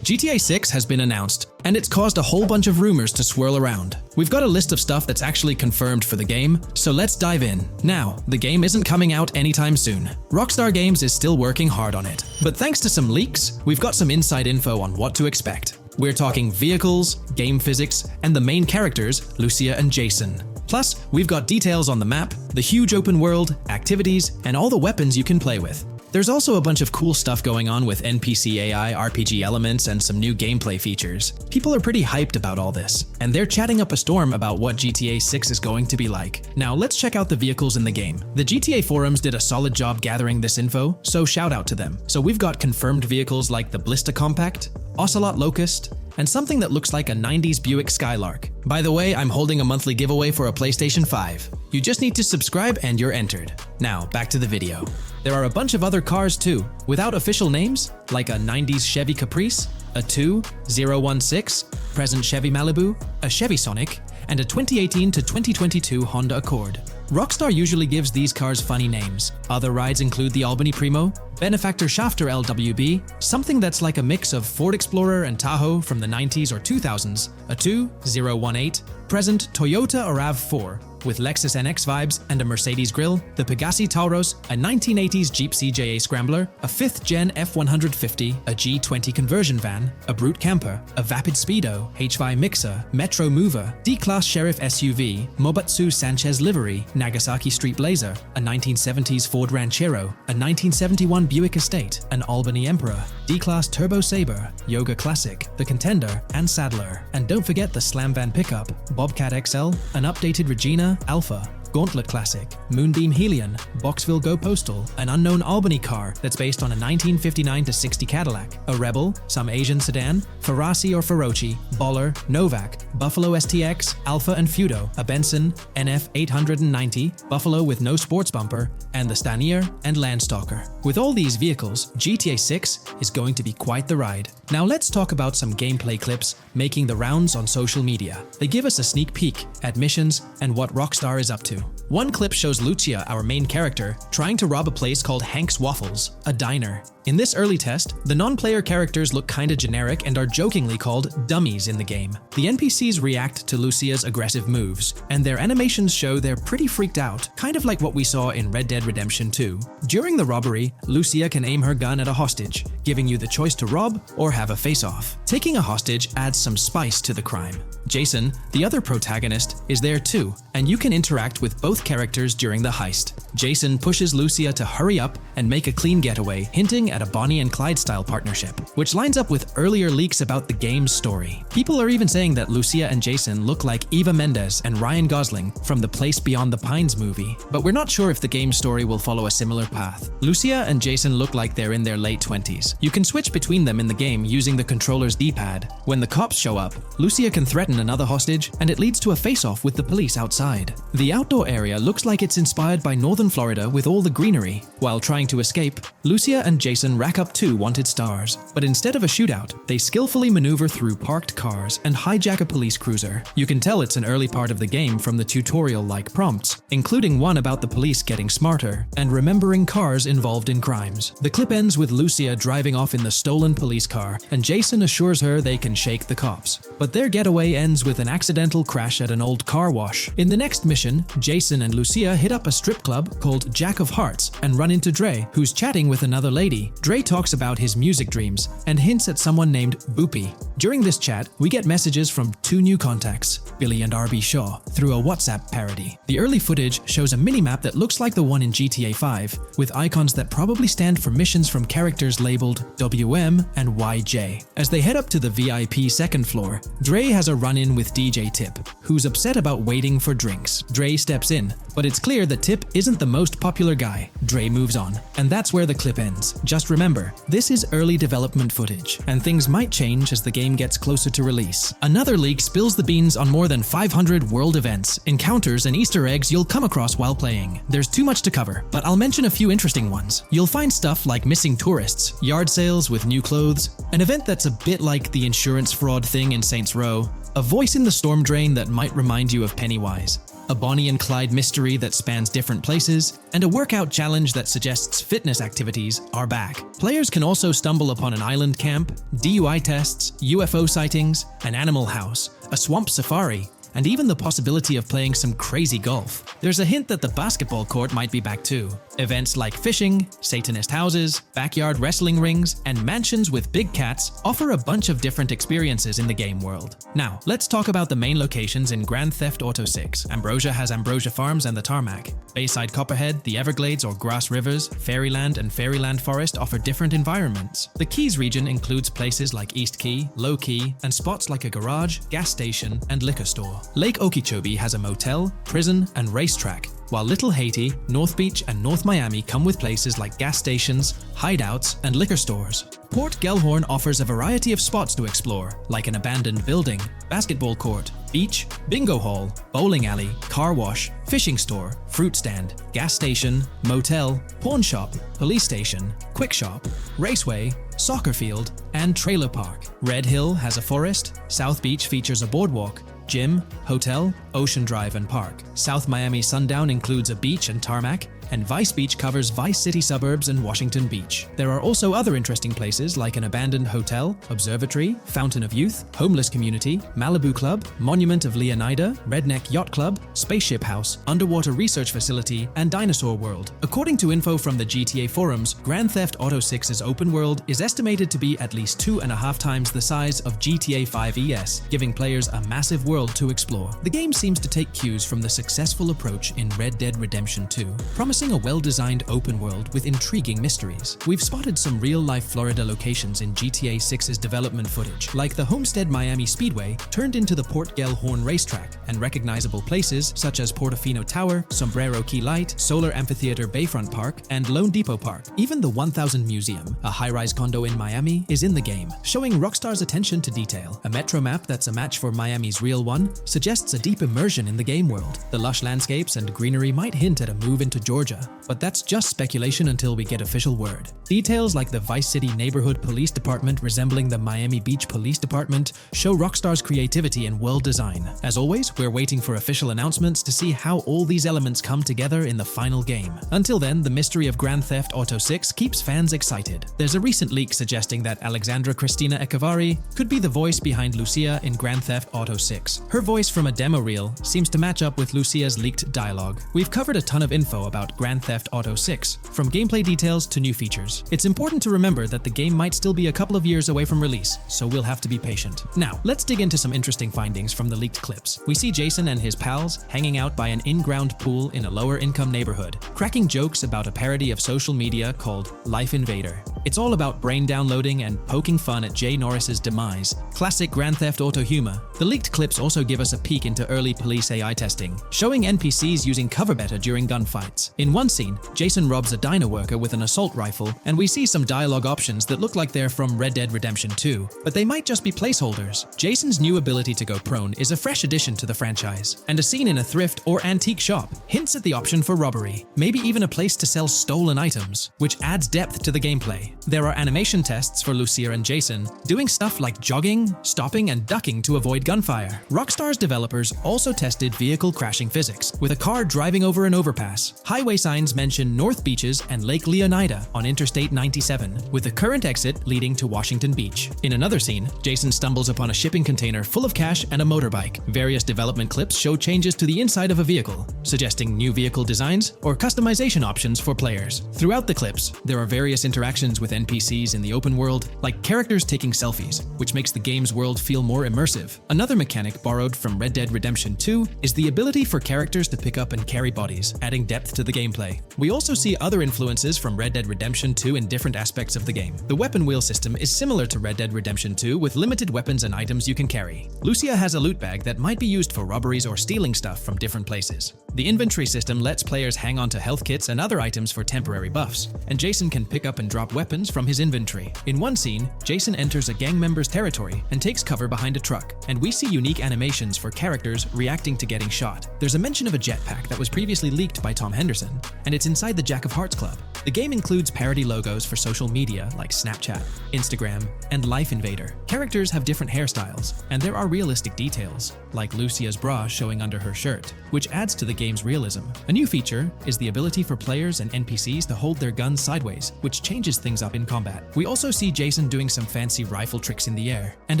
S1: GTA 6 has been announced, and it's caused a whole bunch of rumors to swirl around. We've got a list of stuff that's actually confirmed for the game, so let's dive in. Now, the game isn't coming out anytime soon. Rockstar Games is still working hard on it, but thanks to some leaks, we've got some inside info on what to expect. We're talking vehicles, game physics, and the main characters, Lucia and Jason. Plus, we've got details on the map, the huge open world, activities, and all the weapons you can play with. There's also a bunch of cool stuff going on with NPC AI, RPG elements, and some new gameplay features. People are pretty hyped about all this, and they're chatting up a storm about what GTA 6 is going to be like. Now let's check out the vehicles in the game. The GTA forums did a solid job gathering this info, so shout out to them. So we've got confirmed vehicles like the Blista Compact, Ocelot Locust, and something that looks like a 90s Buick Skylark. By the way, I'm holding a monthly giveaway for a PlayStation 5. You just need to subscribe and you're entered. Now, back to the video. There are a bunch of other cars too, without official names, like a 90s Chevy Caprice, a 2016 present Chevy Malibu, a Chevy Sonic, and a 2018 to 2022 Honda Accord. Rockstar usually gives these cars funny names. Other rides include the Albany Primo, Benefactor Shafter LWB, something that's like a mix of Ford Explorer and Tahoe from the 90s or 2000s, a 2018 present Toyota RAV4, with Lexus NX vibes and a Mercedes grille, the Pegassi Tauros, a 1980s Jeep CJA Scrambler, a 5th-gen F150, a G20 conversion van, a Brute camper, a Vapid Speedo, HY Mixer, Metro Mover, D-Class Sheriff SUV, Mobatsu Sanchez livery, Nagasaki Street Blazer, a 1970s Ford Ranchero, a 1971 Buick Estate, an Albany Emperor, D-Class Turbo Sabre, Yoga Classic, the Contender, and Sadler. And don't forget the Slam Van pickup, Bobcat XL, an updated Regina, Alpha, Gauntlet Classic, Moonbeam Helion, Boxville Go Postal, an unknown Albany car that's based on a 1959-60 Cadillac, a Rebel, some Asian sedan, Ferrari or Feroci, Baller, Novak, Buffalo STX, Alpha and Feudo, a Benson, NF 890, Buffalo with no sports bumper, and the Stanier and Landstalker. With all these vehicles, GTA 6 is going to be quite the ride. Now let's talk about some gameplay clips making the rounds on social media. They give us a sneak peek at missions and what Rockstar is up to. One clip shows Lucia, our main character, trying to rob a place called Hank's Waffles, a diner. In this early test, the non-player characters look kinda generic and are jokingly called dummies in the game. The NPCs react to Lucia's aggressive moves, and their animations show they're pretty freaked out, kind of like what we saw in Red Dead Redemption 2. During the robbery, Lucia can aim her gun at a hostage, giving you the choice to rob or have a face-off. Taking a hostage adds some spice to the crime. Jason, the other protagonist, is there too, and you can interact with both characters during the heist. Jason pushes Lucia to hurry up and make a clean getaway, hinting at a Bonnie and Clyde style partnership, which lines up with earlier leaks about the game's story. People are even saying that Lucia and Jason look like Eva Mendes and Ryan Gosling from the Place Beyond the Pines movie, but we're not sure if the game's story will follow a similar path. Lucia and Jason look like they're in their late 20s. You can switch between them in the game using the controller's D-pad. When the cops show up, Lucia can threaten another hostage, and it leads to a face-off with the police outside. The outdoor area looks like it's inspired by northern Florida with all the greenery. While trying to escape, Lucia and Jason rack up 2 wanted stars, but instead of a shootout, they skillfully maneuver through parked cars and hijack a police cruiser. You can tell it's an early part of the game from the tutorial-like prompts, including one about the police getting smarter and remembering cars involved in crimes. The clip ends with Lucia driving off in the stolen police car, and Jason assures her they can shake the cops. But their getaway ends with an accidental crash at an old car wash. In the next mission, Jason and Lucia hit up a strip club called Jack of Hearts and run into Dre, who's chatting with another lady. Dre talks about his music dreams and hints at someone named Boopy. During this chat, we get messages from 2 new contacts, Billy and RB Shaw, through a WhatsApp parody. The early footage shows a minimap that looks like the one in GTA 5, with icons that probably stand for missions from characters labeled WM and YJ. As they head up to the VIP second floor, Dre has a run-in with DJ Tip, who's upset about waiting for drinks. Dre steps in, but it's clear that Tip isn't the most popular guy. Dre moves on, and that's where the clip ends. Just remember, this is early development footage, and things might change as the game gets closer to release. Another leak spills the beans on more than 500 world events, encounters, and Easter eggs you'll come across while playing. There's too much to cover, but I'll mention a few interesting ones. You'll find stuff like missing tourists, yard sales with new clothes, an event that's a bit like the insurance fraud thing in Saints Row, a voice in the storm drain that might remind you of Pennywise, a Bonnie and Clyde mystery that spans different places, and a workout challenge that suggests fitness activities are back. Players can also stumble upon an island camp, DUI tests, UFO sightings, an animal house, a swamp safari, and even the possibility of playing some crazy golf. There's a hint that the basketball court might be back too. Events like fishing, Satanist houses, backyard wrestling rings, and mansions with big cats offer a bunch of different experiences in the game world. Now, let's talk about the main locations in Grand Theft Auto 6. Ambrosia has Ambrosia Farms and the Tarmac. Bayside Copperhead, the Everglades or Grass Rivers, Fairyland and Fairyland Forest offer different environments. The Keys region includes places like East Key, Low Key, and spots like a garage, gas station, and liquor store. Lake Okeechobee has a motel, prison, and racetrack, while Little Haiti, North Beach, and North Miami come with places like gas stations, hideouts, and liquor stores. Port Gellhorn offers a variety of spots to explore, like an abandoned building, basketball court, beach, bingo hall, bowling alley, car wash, fishing store, fruit stand, gas station, motel, pawn shop, police station, quick shop, raceway, soccer field, and trailer park. Red Hill has a forest, South Beach features a boardwalk, gym, hotel, Ocean Drive and Park. South Miami Sundown includes a beach and tarmac, and Vice Beach covers Vice City suburbs and Washington Beach. There are also other interesting places like an abandoned hotel, observatory, Fountain of Youth, homeless community, Malibu Club, Monument of Leonida, Redneck Yacht Club, Spaceship House, underwater research facility, and Dinosaur World. According to info from the GTA forums, Grand Theft Auto 6's open world is estimated to be at least 2.5 times the size of GTA 5 ES, giving players a massive world to explore. The game seems to take cues from the successful approach in Red Dead Redemption 2, promising a well-designed open world with intriguing mysteries. We've spotted some real-life Florida locations in GTA 6's development footage, like the Homestead Miami Speedway turned into the Port Gellhorn racetrack, and recognizable places such as Portofino Tower, Sombrero Key Light, Solar Amphitheater Bayfront Park, and Lone Depot Park. Even the 1000 Museum, a high-rise condo in Miami, is in the game, showing Rockstar's attention to detail. A metro map that's a match for Miami's real one suggests a deep immersion in the game world. The lush landscapes and greenery might hint at a move into Georgia, but that's just speculation until we get official word. Details like the Vice City Neighborhood Police Department resembling the Miami Beach Police Department show Rockstar's creativity and world design. As always, we're waiting for official announcements to see how all these elements come together in the final game. Until then, the mystery of Grand Theft Auto 6 keeps fans excited. There's a recent leak suggesting that Alexandra Christina Echevarri could be the voice behind Lucia in Grand Theft Auto 6. Her voice from a demo reel seems to match up with Lucia's leaked dialogue. We've covered a ton of info about Grand Theft Auto 6, from gameplay details to new features. It's important to remember that the game might still be a couple of years away from release, so we'll have to be patient. Now, let's dig into some interesting findings from the leaked clips. We see Jason and his pals hanging out by an in-ground pool in a lower-income neighborhood, cracking jokes about a parody of social media called Life Invader. It's all about brain downloading and poking fun at Jay Norris's demise. Classic Grand Theft Auto humor. The leaked clips also give us a peek into early police AI testing, showing NPCs using cover better during gunfights. In one scene, Jason robs a diner worker with an assault rifle, and we see some dialogue options that look like they're from Red Dead Redemption 2, but they might just be placeholders. Jason's new ability to go prone is a fresh addition to the franchise, and a scene in a thrift or antique shop hints at the option for robbery, maybe even a place to sell stolen items, which adds depth to the gameplay. There are animation tests for Lucia and Jason, doing stuff like jogging, stopping, and ducking to avoid gunfire. Rockstar's developers also tested vehicle crashing physics, with a car driving over an overpass. Highway signs mention North Beaches and Lake Leonida on Interstate 97, with the current exit leading to Washington Beach. In another scene, Jason stumbles upon a shipping container full of cash and a motorbike. Various development clips show changes to the inside of a vehicle, suggesting new vehicle designs or customization options for players. Throughout the clips, there are various interactions with NPCs in the open world, like characters taking selfies, which makes the game's world feel more immersive. Another mechanic borrowed from Red Dead Redemption 2 is the ability for characters to pick up and carry bodies, adding depth to the gameplay. We also see other influences from Red Dead Redemption 2 in different aspects of the game. The weapon wheel system is similar to Red Dead Redemption 2 with limited weapons and items you can carry. Lucia has a loot bag that might be used for robberies or stealing stuff from different places. The inventory system lets players hang on to health kits and other items for temporary buffs, and Jason can pick up and drop weapons from his inventory. In one scene, Jason enters a gang member's territory and takes cover behind a truck, and we see unique animations for characters reacting to getting shot. There's a mention of a jetpack that was previously leaked by Tom Henderson, and it's inside the Jack of Hearts Club. The game includes parody logos for social media like Snapchat, Instagram, and Life Invader. Characters have different hairstyles, and there are realistic details, like Lucia's bra showing under her shirt, which adds to the game's realism. A new feature is the ability for players and NPCs to hold their guns sideways, which changes things up in combat. We also see Jason doing some fancy rifle tricks in the air, and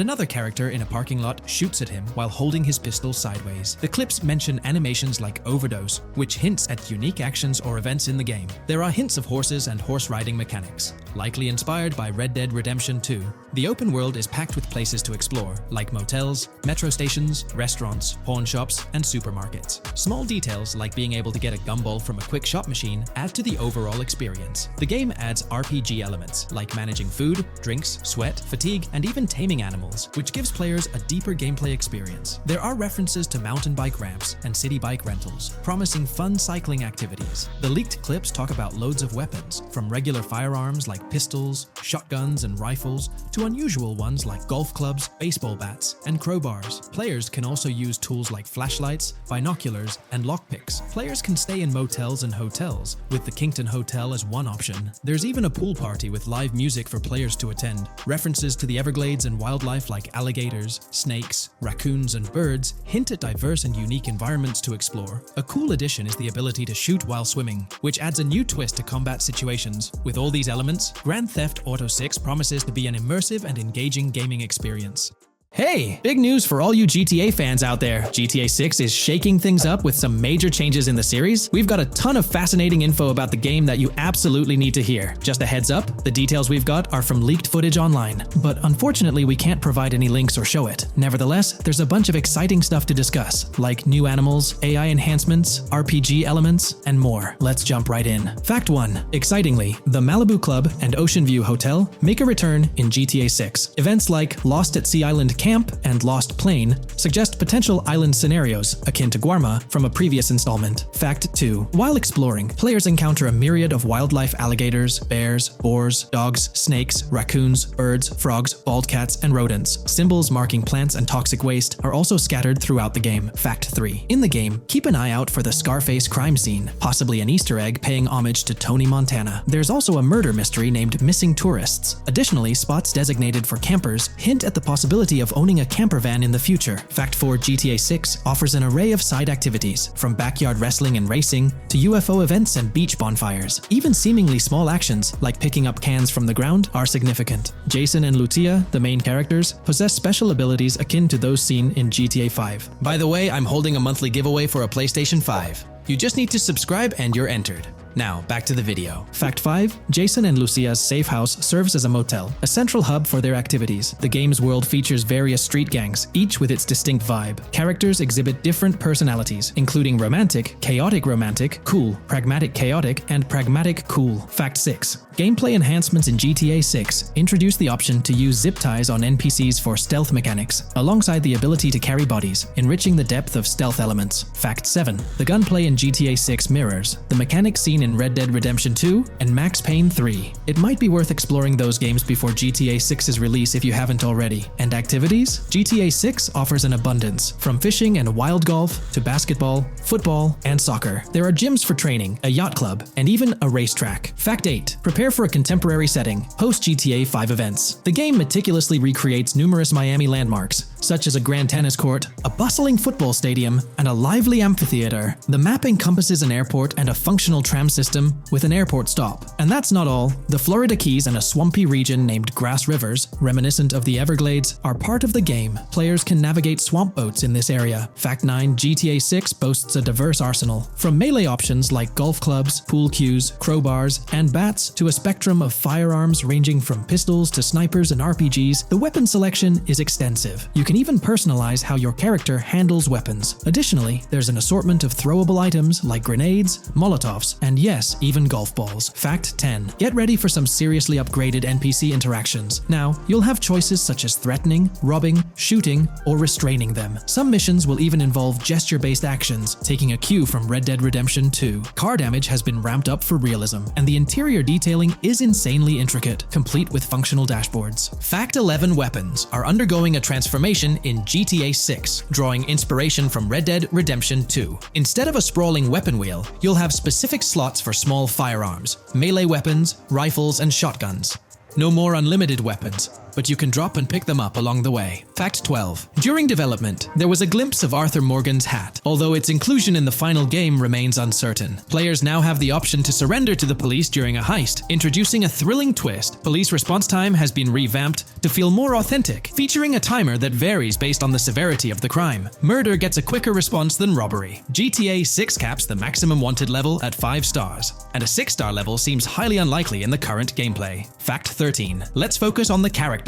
S1: another character in a parking lot shoots at him while holding his pistol sideways. The clips mention animations like overdose, which hints at unique actions or events in the game. There are hints of horses and horse riding mechanics, likely inspired by Red Dead Redemption 2. The open world is packed with places to explore, like motels, metro stations, restaurants, pawn shops, and supermarkets. Small details like being able to get a gumball from a quick shop machine add to the overall experience. The game adds RPG elements, like managing food, drinks, sweat, fatigue, and even taming animals, which gives players a deeper gameplay experience. There are references to mountain bike ramps and city bike rentals, promising fun cycling activities. The leaked clips talk about loads of weapons, from regular firearms like pistols, shotguns, and rifles, to to unusual ones like golf clubs, baseball bats, and crowbars. Players can also use tools like flashlights, binoculars, and lockpicks. Players can stay in motels and hotels, with the Kington Hotel as one option. There's even a pool party with live music for players to attend. References to the Everglades and wildlife like alligators, snakes, raccoons, and birds hint at diverse and unique environments to explore. A cool addition is the ability to shoot while swimming, which adds a new twist to combat situations. With all these elements, Grand Theft Auto 6 promises to be an immersive and engaging gaming experience. Hey! Big news for all you GTA fans out there. GTA 6 is shaking things up with some major changes in the series. We've got a ton of fascinating info about the game that you absolutely need to hear. Just a heads up, the details we've got are from leaked footage online, but unfortunately we can't provide any links or show it. Nevertheless, there's a bunch of exciting stuff to discuss, like new animals, AI enhancements, RPG elements, and more. Let's jump right in. Fact 1. Excitingly, the Malibu Club and Ocean View Hotel make a return in GTA 6. Events like Lost at Sea Island Camp and Lost Plane suggest potential island scenarios akin to Guarma from a previous installment. Fact 2. While exploring, players encounter a myriad of wildlife: alligators, bears, boars, dogs, snakes, raccoons, birds, frogs, bald cats, and rodents. Symbols marking plants and toxic waste are also scattered throughout the game. Fact 3. In the game, keep an eye out for the Scarface crime scene, possibly an Easter egg paying homage to Tony Montana. There's also a murder mystery named Missing Tourists. Additionally, spots designated for campers hint at the possibility of owning a camper van in the future. Fact 4. GTA 6 offers an array of side activities, from backyard wrestling and racing to UFO events and beach bonfires. Even seemingly small actions, like picking up cans from the ground, are significant. Jason and Lucia, the main characters, possess special abilities akin to those seen in GTA 5. By the way, I'm holding a monthly giveaway for a PlayStation 5. You just need to subscribe and you're entered. Now, back to the video. Fact 5. Jason and Lucia's safe house serves as a motel, a central hub for their activities. The game's world features various street gangs, each with its distinct vibe. Characters exhibit different personalities, including romantic, cool, pragmatic chaotic, and pragmatic cool. Fact 6. Gameplay enhancements in GTA 6 introduce the option to use zip ties on NPCs for stealth mechanics, alongside the ability to carry bodies, enriching the depth of stealth elements. Fact 7. The gunplay in GTA 6 mirrors the mechanics seen in Red Dead Redemption 2 and Max Payne 3. It might be worth exploring those games before GTA 6's release if you haven't already. And activities? GTA 6 offers an abundance, from fishing and wild golf to basketball, football, and soccer. There are gyms for training, a yacht club, and even a racetrack. Fact 8. Prepare for a contemporary setting, post-GTA 5 events. The game meticulously recreates numerous Miami landmarks, such as a grand tennis court, a bustling football stadium, and a lively amphitheater. The map encompasses an airport and a functional tram system with an airport stop. And that's not all. The Florida Keys and a swampy region named Grass Rivers, reminiscent of the Everglades, are part of the game. Players can navigate swamp boats in this area. Fact 9. GTA 6 boasts a diverse arsenal, from melee options like golf clubs, pool cues, crowbars, and bats to a spectrum of firearms ranging from pistols to snipers and RPGs. The weapon selection is extensive. You can even personalize how your character handles weapons. Additionally, there's an assortment of throwable items like grenades, molotovs, and yes, even golf balls. Fact 10. Get ready for some seriously upgraded NPC interactions. Now, you'll have choices such as threatening, robbing, shooting, or restraining them. Some missions will even involve gesture-based actions, taking a cue from Red Dead Redemption 2. Car damage has been ramped up for realism, and the interior detailing is insanely intricate, complete with functional dashboards. Fact 11. Weapons are undergoing a transformation in GTA 6, drawing inspiration from Red Dead Redemption 2. Instead of a sprawling weapon wheel, you'll have specific slots for small firearms, melee weapons, rifles, and shotguns. No more unlimited weapons, but you can drop and pick them up along the way. Fact 12. During development, there was a glimpse of Arthur Morgan's hat, although its inclusion in the final game remains uncertain. Players now have the option to surrender to the police during a heist, introducing a thrilling twist. Police response time has been revamped to feel more authentic, featuring a timer that varies based on the severity of the crime. Murder gets a quicker response than robbery. GTA 6 caps the maximum wanted level at 5 stars, and a 6-star level seems highly unlikely in the current gameplay. Fact 13. Let's focus on the characters.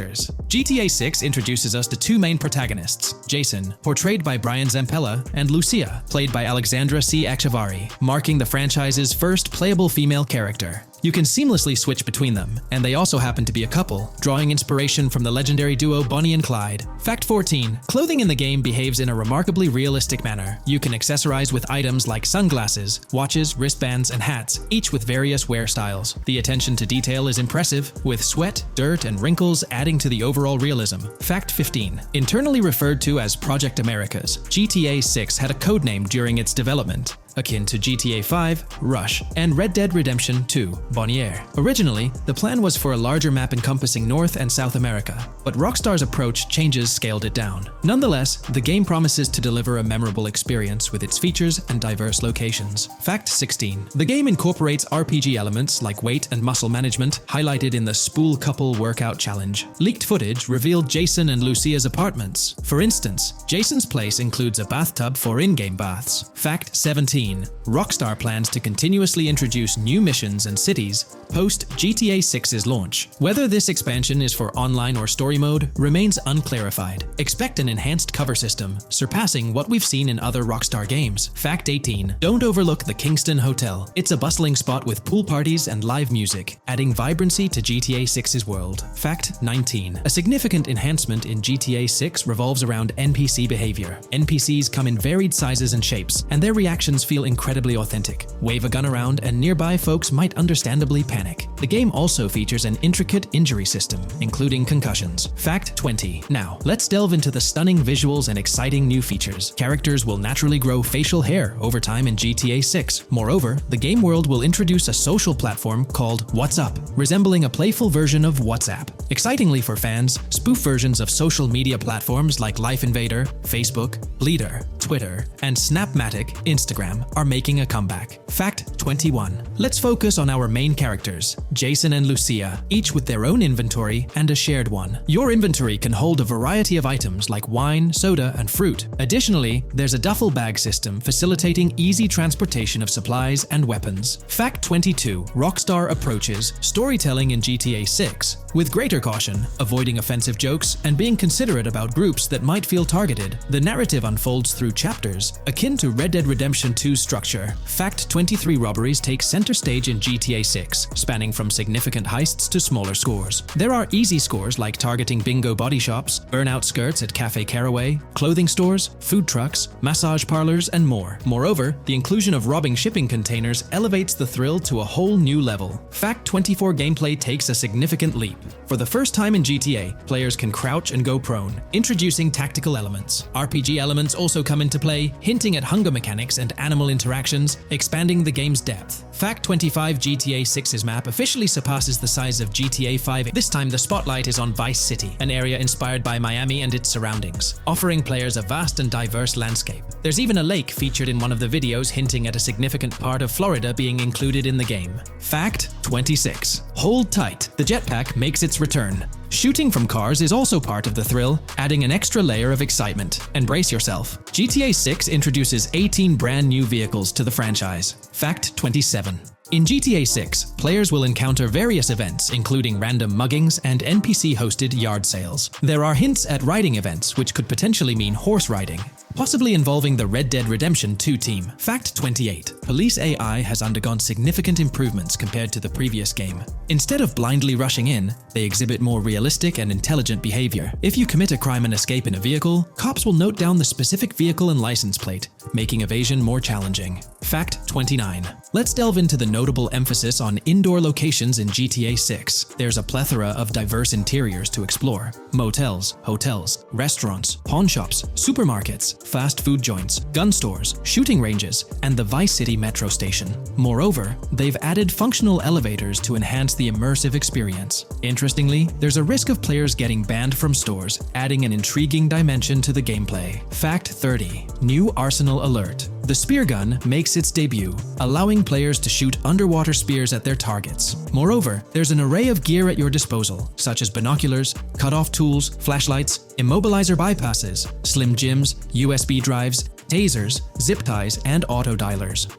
S1: GTA 6 introduces us to two main protagonists, Jason, portrayed by Brian Zampella, and Lucia, played by Alexandra C. Echevarri, marking the franchise's first playable female character. You can seamlessly switch between them, and they also happen to be a couple, drawing inspiration from the legendary duo Bonnie and Clyde. Fact 14. Clothing in the game behaves in a remarkably realistic manner. You can accessorize with items like sunglasses, watches, wristbands, and hats, each with various wear styles. The attention to detail is impressive, with sweat, dirt, and wrinkles adding to the overall realism. Fact 15. Internally referred to as Project Americas, GTA 6 had a codename during its development, akin to GTA 5, Rush, and Red Dead Redemption 2, Bonnier. Originally, the plan was for a larger map encompassing North and South America, but Rockstar's approach changes scaled it down. Nonetheless, the game promises to deliver a memorable experience with its features and diverse locations. Fact 16. The game incorporates RPG elements like weight and muscle management, highlighted in the Spool Couple Workout Challenge. Leaked footage revealed Jason and Lucia's apartments. For instance, Jason's place includes a bathtub for in-game baths. Fact 17. Rockstar plans to continuously introduce new missions and cities post GTA 6's launch. Whether this expansion is for online or story mode remains unclarified. Expect an enhanced cover system, surpassing what we've seen in other Rockstar games. Fact 18. Don't overlook the Kingston Hotel. It's a bustling spot with pool parties and live music, adding vibrancy to GTA 6's world. Fact 19. A significant enhancement in GTA 6 revolves around NPC behavior. NPCs come in varied sizes and shapes, and their reactions feel incredibly authentic. Wave a gun around and nearby folks might understandably panic. The game also features an intricate injury system, including concussions. Fact 20. Now, let's delve into the stunning visuals and exciting new features. Characters will naturally grow facial hair over time in GTA 6. Moreover, the game world will introduce a social platform called What's Up, resembling a playful version of WhatsApp. Excitingly for fans, spoof versions of social media platforms like Life Invader, Facebook, Bleeder, Twitter, and Snapmatic, Instagram, are making a comeback. Fact 21. Let's focus on our main characters, Jason and Lucia, each with their own inventory and a shared one. Your inventory can hold a variety of items like wine, soda, and fruit. Additionally, there's a duffel bag system facilitating easy transportation of supplies and weapons. Fact 22. Rockstar approaches storytelling in GTA 6 with greater caution, avoiding offensive jokes and being considerate about groups that might feel targeted. The narrative unfolds through chapters, akin to Red Dead Redemption 2's structure. Fact 23. Robberies take center stage in GTA 6, spanning from significant heists to smaller scores. There are easy scores like targeting bingo body shops, burnout skirts at Cafe Caraway, clothing stores, food trucks, massage parlors, and more. Moreover, the inclusion of robbing shipping containers elevates the thrill to a whole new level. Fact 24. Gameplay takes a significant leap. For the first time in GTA, players can crouch and go prone, introducing tactical elements. RPG elements also come into play, hinting at hunger mechanics and animal interactions, expanding the game's depth. Fact 25. GTA 6's map officially surpasses the size of GTA 5. This time the spotlight is on Vice City, an area inspired by Miami and its surroundings, offering players a vast and diverse landscape. There's even a lake featured in one of the videos, hinting at a significant part of Florida being included in the game. Fact 26. Hold tight, the jetpack makes its return. Shooting from cars is also part of the thrill, adding an extra layer of excitement. And brace yourself. GTA 6 introduces 18 brand new vehicles to the franchise. Fact 27. In GTA 6, players will encounter various events, including random muggings and NPC-hosted yard sales. There are hints at riding events, which could potentially mean horse riding, possibly involving the Red Dead Redemption 2 team. Fact 28. Police AI has undergone significant improvements compared to the previous game. Instead of blindly rushing in, they exhibit more realistic and intelligent behavior. If you commit a crime and escape in a vehicle, cops will note down the specific vehicle and license plate, making evasion more challenging. Fact 29. Let's delve into the notable emphasis on indoor locations in GTA 6. There's a plethora of diverse interiors to explore. Motels, hotels, restaurants, pawn shops, supermarkets, fast food joints, gun stores, shooting ranges, and the Vice City metro station. Moreover, they've added functional elevators to enhance the immersive experience. Interestingly, there's a risk of players getting banned from stores, adding an intriguing dimension to the gameplay. Fact 30. New arsenal alert. The spear gun makes its debut, allowing players to shoot underwater spears at their targets. Moreover, there's an array of gear at your disposal, such as binoculars, cut-off tools, flashlights, immobilizer bypasses, slim jims, USB drives, tasers, zip ties, and auto dialers.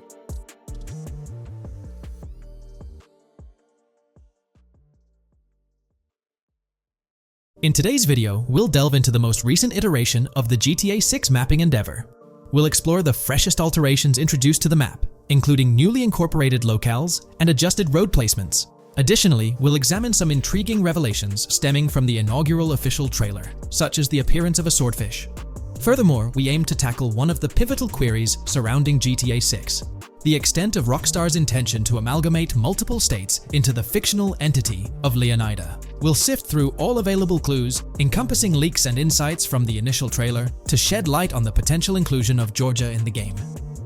S1: In today's video, we'll delve into the most recent iteration of the GTA 6 mapping endeavor. We'll explore the freshest alterations introduced to the map, including newly incorporated locales and adjusted road placements. Additionally, we'll examine some intriguing revelations stemming from the inaugural official trailer, such as the appearance of a swordfish. Furthermore, we aim to tackle one of the pivotal queries surrounding GTA 6, the extent of Rockstar's intention to amalgamate multiple states into the fictional entity of Leonida. We'll sift through all available clues, encompassing leaks and insights from the initial trailer, to shed light on the potential inclusion of Georgia in the game.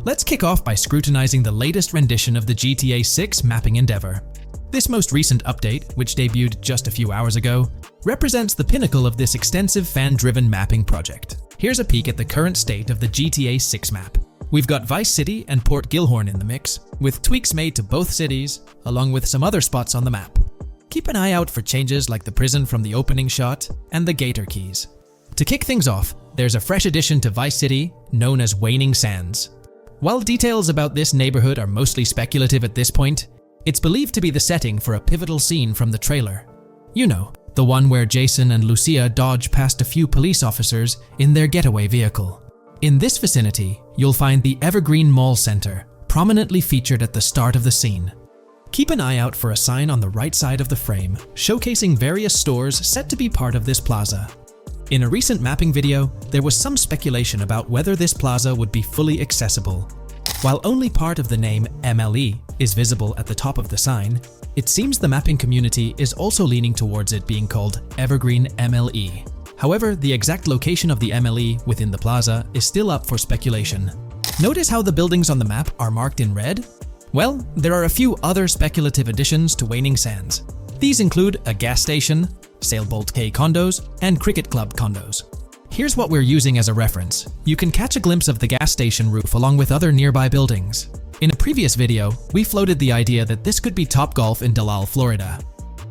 S1: Let's kick off by scrutinizing the latest rendition of the GTA 6 mapping endeavor. This most recent update, which debuted just a few hours ago, represents the pinnacle of this extensive fan-driven mapping project. Here's a peek at the current state of the GTA 6 map. We've got Vice City and Port Gilhorn in the mix, with tweaks made to both cities, along with some other spots on the map. Keep an eye out for changes like the prison from the opening shot and the Gator Keys. To kick things off, there's a fresh addition to Vice City known as Waning Sands. While details about this neighborhood are mostly speculative at this point, it's believed to be the setting for a pivotal scene from the trailer. You know, the one where Jason and Lucia dodge past a few police officers in their getaway vehicle. In this vicinity, you'll find the Evergreen Mall Center, prominently featured at the start of the scene. Keep an eye out for a sign on the right side of the frame, showcasing various stores set to be part of this plaza. In a recent mapping video, there was some speculation about whether this plaza would be fully accessible. While only part of the name MLE is visible at the top of the sign, it seems the mapping community is also leaning towards it being called Evergreen MLE. However, the exact location of the MLE within the plaza is still up for speculation. Notice how the buildings on the map are marked in red? Well, there are a few other speculative additions to Waning Sands. These include a gas station, Sailbolt K condos, and Cricket Club condos. Here's what we're using as a reference. You can catch a glimpse of the gas station roof along with other nearby buildings. In a previous video, we floated the idea that this could be Topgolf in Dalal, Florida.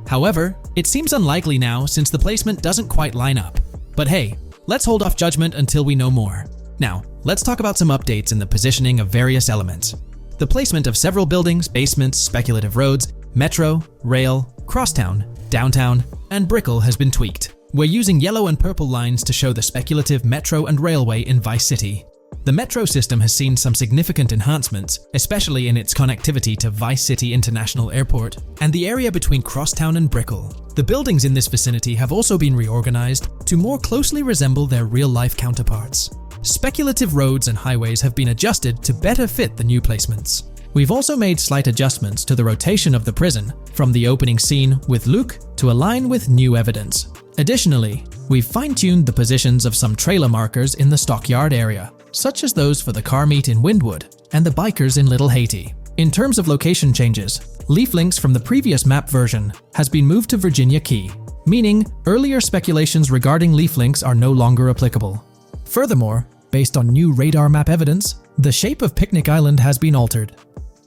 S1: However, it seems unlikely now since the placement doesn't quite line up. But hey, let's hold off judgment until we know more. Now, let's talk about some updates in the positioning of various elements. The placement of several buildings, basements, speculative roads, metro, rail, crosstown, downtown, and Brickell has been tweaked. We're using yellow and purple lines to show the speculative metro and railway in Vice City. The metro system has seen some significant enhancements, especially in its connectivity to Vice City International Airport and the area between Crosstown and Brickell. The buildings in this vicinity have also been reorganized to more closely resemble their real-life counterparts. Speculative roads and highways have been adjusted to better fit the new placements. We've also made slight adjustments to the rotation of the prison from the opening scene with Luke to align with new evidence. Additionally, we've fine-tuned the positions of some trailer markers in the stockyard area, such as those for the car meet in Windwood and the bikers in Little Haiti. In terms of location changes, leaf links from the previous map version has been moved to Virginia Key, meaning earlier speculations regarding leaf links are no longer applicable. Furthermore, based on new radar map evidence, the shape of Picnic Island has been altered.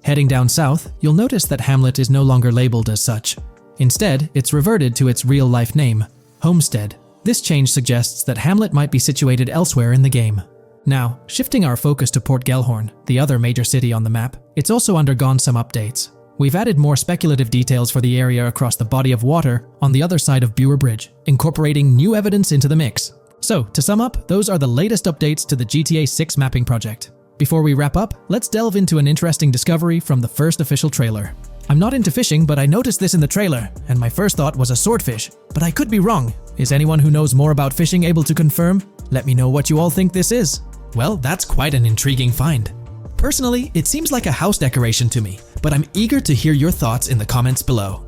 S1: Heading down south, you'll notice that Hamlet is no longer labeled as such. Instead, it's reverted to its real-life name, Homestead. This change suggests that Hamlet might be situated elsewhere in the game. Now, shifting our focus to Port Gilhorn, the other major city on the map, it's also undergone some updates. We've added more speculative details for the area across the body of water on the other side of Buer Bridge, incorporating new evidence into the mix. So, to sum up, those are the latest updates to the GTA 6 mapping project. Before we wrap up, let's delve into an interesting discovery from the first official trailer. I'm not into fishing, but I noticed this in the trailer, and my first thought was a swordfish. But I could be wrong. Is anyone who knows more about fishing able to confirm? Let me know what you all think this is. Well, that's quite an intriguing find. Personally, it seems like a house decoration to me, but I'm eager to hear your thoughts in the comments below.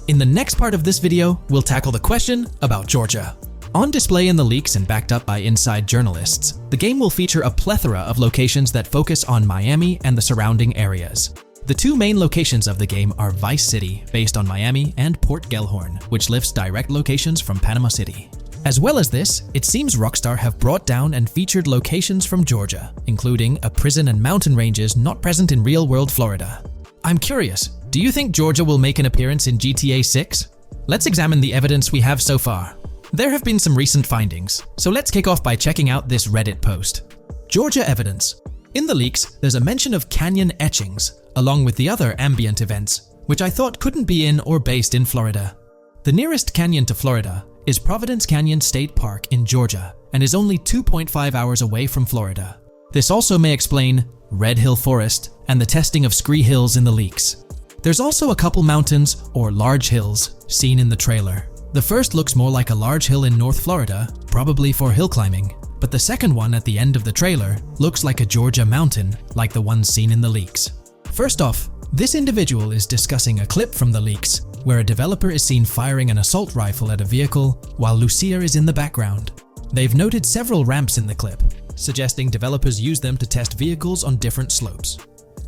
S1: In the next part of this video, we'll tackle the question about Georgia. On display in the leaks and backed up by inside journalists, the game will feature a plethora of locations that focus on Miami and the surrounding areas. The two main locations of the game are Vice City, based on Miami, and Port Gilhorn, which lifts direct locations from Panama City. As well as this, it seems Rockstar have brought down and featured locations from Georgia, including a prison and mountain ranges not present in real-world Florida. I'm curious, do you think Georgia will make an appearance in GTA 6? Let's examine the evidence we have so far. There have been some recent findings, so let's kick off by checking out this Reddit post. Georgia evidence. In the leaks, there's a mention of canyon etchings, along with the other ambient events, which I thought couldn't be in or based in Florida. The nearest canyon to Florida is Providence Canyon State Park in Georgia and is only 2.5 hours away from Florida. This also may explain Red Hill Forest and the testing of scree hills in the leaks. There's also a couple mountains, or large hills, seen in the trailer. The first looks more like a large hill in North Florida, probably for hill climbing, but the second one at the end of the trailer looks like a Georgia mountain, like the ones seen in the leaks. First off, this individual is discussing a clip from the leaks, where a developer is seen firing an assault rifle at a vehicle while Lucia is in the background. They've noted several ramps in the clip, suggesting developers use them to test vehicles on different slopes.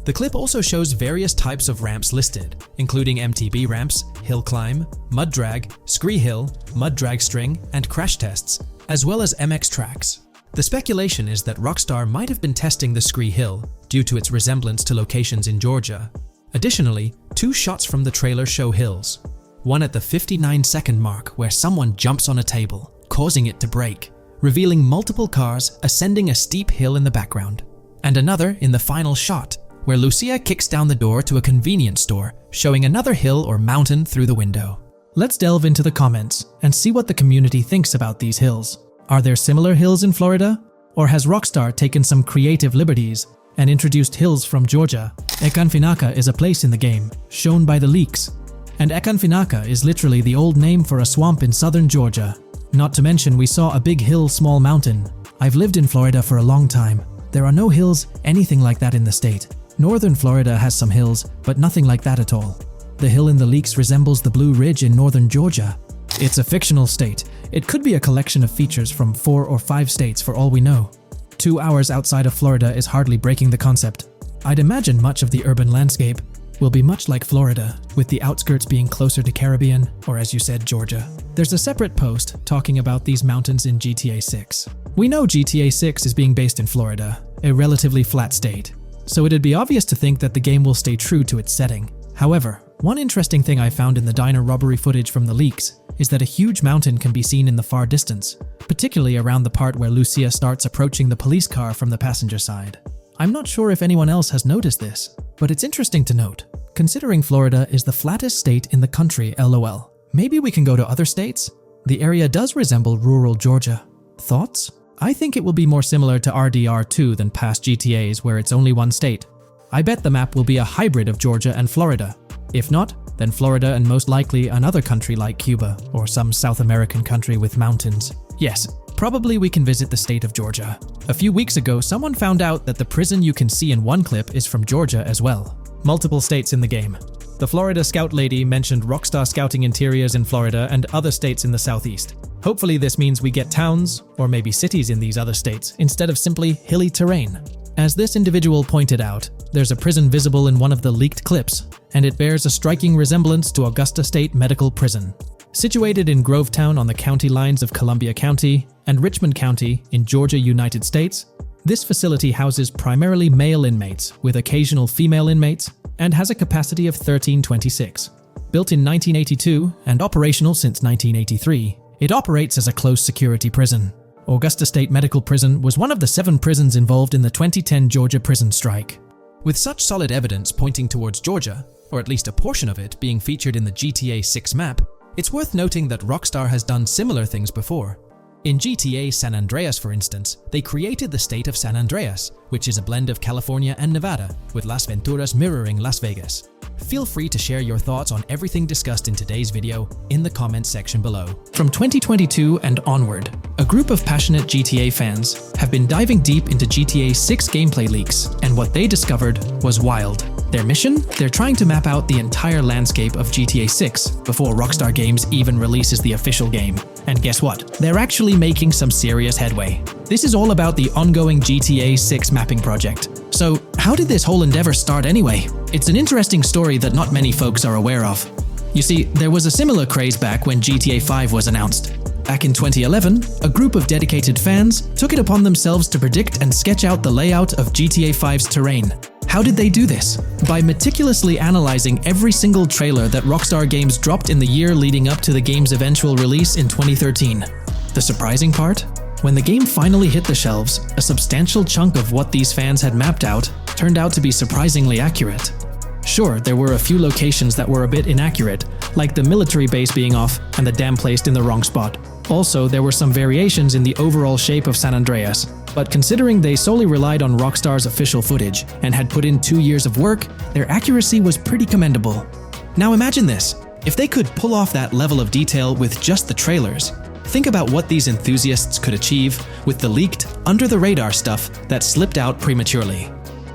S1: The clip also shows various types of ramps listed, including MTB ramps, hill climb, mud drag, scree hill, mud drag string, and crash tests, as well as MX tracks. The speculation is that Rockstar might have been testing the scree hill due to its resemblance to locations in Georgia. Additionally, 2 shots from the trailer show hills. One at the 59-second mark where someone jumps on a table, causing it to break, revealing multiple cars ascending a steep hill in the background. And another in the final shot, where Lucia kicks down the door to a convenience store, showing another hill or mountain through the window. Let's delve into the comments and see what the community thinks about these hills. Are there similar hills in Florida? Or has Rockstar taken some creative liberties and introduced hills from Georgia? Ekanfinaka is a place in the game, shown by the leaks. And Ekanfinaka is literally the old name for a swamp in southern Georgia. Not to mention we saw a big hill, small mountain. I've lived in Florida for a long time. There are no hills anything like that in the state. Northern Florida has some hills, but nothing like that at all. The hill in the leaks resembles the Blue Ridge in northern Georgia. It's a fictional state. It could be a collection of features from 4 or 5 states for all we know. 2 hours outside of Florida is hardly breaking the concept. I'd imagine much of the urban landscape will be much like Florida, with the outskirts being closer to Caribbean, or as you said, Georgia. There's a separate post talking about these mountains in GTA 6. We know GTA 6 is being based in Florida, a relatively flat state, so it'd be obvious to think that the game will stay true to its setting. However, one interesting thing I found in the diner robbery footage from the leaks is that a huge mountain can be seen in the far distance, particularly around the part where Lucia starts approaching the police car from the passenger side. I'm not sure if anyone else has noticed this, but it's interesting to note, considering Florida is the flattest state in the country, LOL. Maybe we can go to other states? The area does resemble rural Georgia. Thoughts? I think it will be more similar to RDR2 than past GTAs where it's only one state. I bet the map will be a hybrid of Georgia and Florida. If not, then Florida and most likely another country like Cuba or some South American country with mountains. Yes, probably we can visit the state of Georgia. A few weeks ago, someone found out that the prison you can see in one clip is from Georgia as well. Multiple states in the game. The Florida Scout lady mentioned Rockstar scouting interiors in Florida and other states in the southeast. Hopefully this means we get towns, or maybe cities in these other states, instead of simply hilly terrain. As this individual pointed out, there's a prison visible in one of the leaked clips, and it bears a striking resemblance to Augusta State Medical Prison. Situated in Grovetown on the county lines of Columbia County and Richmond County in Georgia, United States, this facility houses primarily male inmates with occasional female inmates and has a capacity of 1326. Built in 1982 and operational since 1983, it operates as a close security prison. Augusta State Medical Prison was one of the 7 prisons involved in the 2010 Georgia prison strike. With such solid evidence pointing towards Georgia, or at least a portion of it being featured in the GTA 6 map, it's worth noting that Rockstar has done similar things before. In GTA San Andreas, for instance, they created the state of San Andreas, which is a blend of California and Nevada, with Las Venturas mirroring Las Vegas. Feel free to share your thoughts on everything discussed in today's video in the comments section below. From 2022 and onward, a group of passionate GTA fans have been diving deep into GTA 6 gameplay leaks, and what they discovered was wild. Their mission? They're trying to map out the entire landscape of GTA 6 before Rockstar Games even releases the official game. And guess what? They're actually making some serious headway. This is all about the ongoing GTA 6 mapping project. So, how did this whole endeavor start anyway? It's an interesting story that not many folks are aware of. You see, there was a similar craze back when GTA 5 was announced. Back in 2011, a group of dedicated fans took it upon themselves to predict and sketch out the layout of GTA 5's terrain. How did they do this? By meticulously analyzing every single trailer that Rockstar Games dropped in the year leading up to the game's eventual release in 2013. The surprising part? When the game finally hit the shelves, a substantial chunk of what these fans had mapped out turned out to be surprisingly accurate. Sure, there were a few locations that were a bit inaccurate, like the military base being off and the dam placed in the wrong spot. Also, there were some variations in the overall shape of San Andreas, But considering they solely relied on Rockstar's official footage and had put in 2 years of work, their accuracy was pretty commendable. Now imagine this, if they could pull off that level of detail with just the trailers, think about what these enthusiasts could achieve with the leaked, under-the-radar stuff that slipped out prematurely.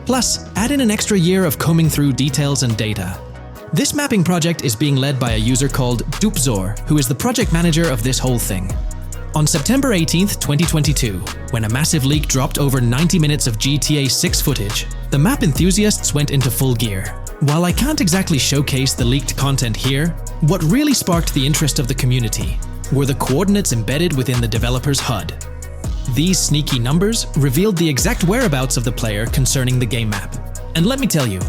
S1: Plus, add in an extra year of combing through details and data. This mapping project is being led by a user called Dupzor, who is the project manager of this whole thing. On September 18th, 2022, when a massive leak dropped over 90 minutes of GTA 6 footage, the map enthusiasts went into full gear. While I can't exactly showcase the leaked content here, what really sparked the interest of the community were the coordinates embedded within the developer's HUD. These sneaky numbers revealed the exact whereabouts of the player concerning the game map. And let me tell you,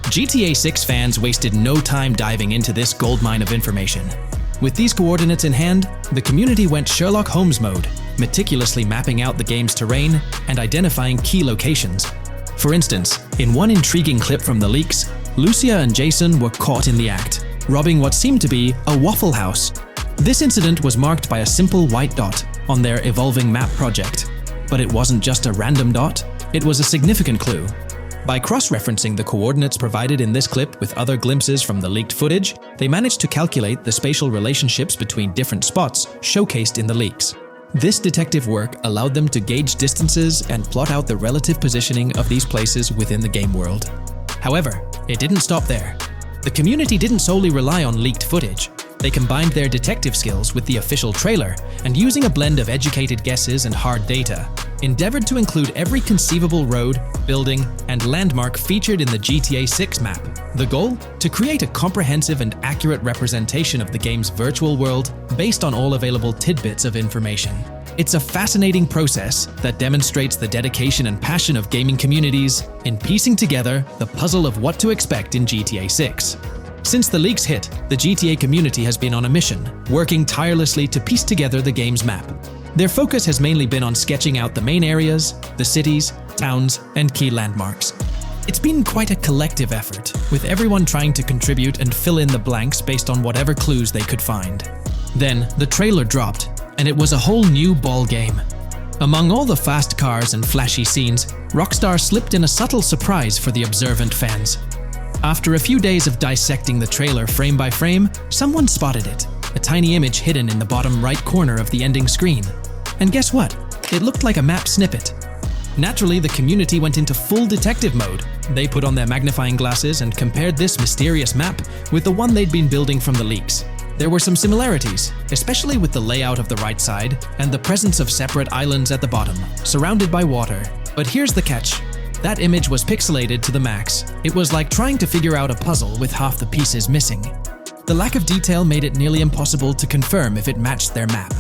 S1: GTA 6 fans wasted no time diving into this goldmine of information. With these coordinates in hand, the community went Sherlock Holmes mode, meticulously mapping out the game's terrain and identifying key locations. For instance, in one intriguing clip from the leaks, Lucia and Jason were caught in the act, robbing what seemed to be a Waffle House. This incident was marked by a simple white dot on their evolving map project. But it wasn't just a random dot, it was a significant clue. By cross-referencing the coordinates provided in this clip with other glimpses from the leaked footage, they managed to calculate the spatial relationships between different spots showcased in the leaks. This detective work allowed them to gauge distances and plot out the relative positioning of these places within the game world. However, it didn't stop there. The community didn't solely rely on leaked footage. They combined their detective skills with the official trailer and, using a blend of educated guesses and hard data, endeavored to include every conceivable road, building, and landmark featured in the GTA 6 map. The goal? To create a comprehensive and accurate representation of the game's virtual world based on all available tidbits of information. It's a fascinating process that demonstrates the dedication and passion of gaming communities in piecing together the puzzle of what to expect in GTA 6. Since the leaks hit, the GTA community has been on a mission, working tirelessly to piece together the game's map. Their focus has mainly been on sketching out the main areas, the cities, towns, and key landmarks. It's been quite a collective effort, with everyone trying to contribute and fill in the blanks based on whatever clues they could find. Then, the trailer dropped, and it was a whole new ball game. Among all the fast cars and flashy scenes, Rockstar slipped in a subtle surprise for the observant fans. After a few days of dissecting the trailer frame by frame, someone spotted it, a tiny image hidden in the bottom right corner of the ending screen. And guess what? It looked like a map snippet. Naturally, the community went into full detective mode. They put on their magnifying glasses and compared this mysterious map with the one they'd been building from the leaks. There were some similarities, especially with the layout of the right side and the presence of separate islands at the bottom, surrounded by water. But here's the catch. That image was pixelated to the max. It was like trying to figure out a puzzle with half the pieces missing. The lack of detail made it nearly impossible to confirm if it matched their map.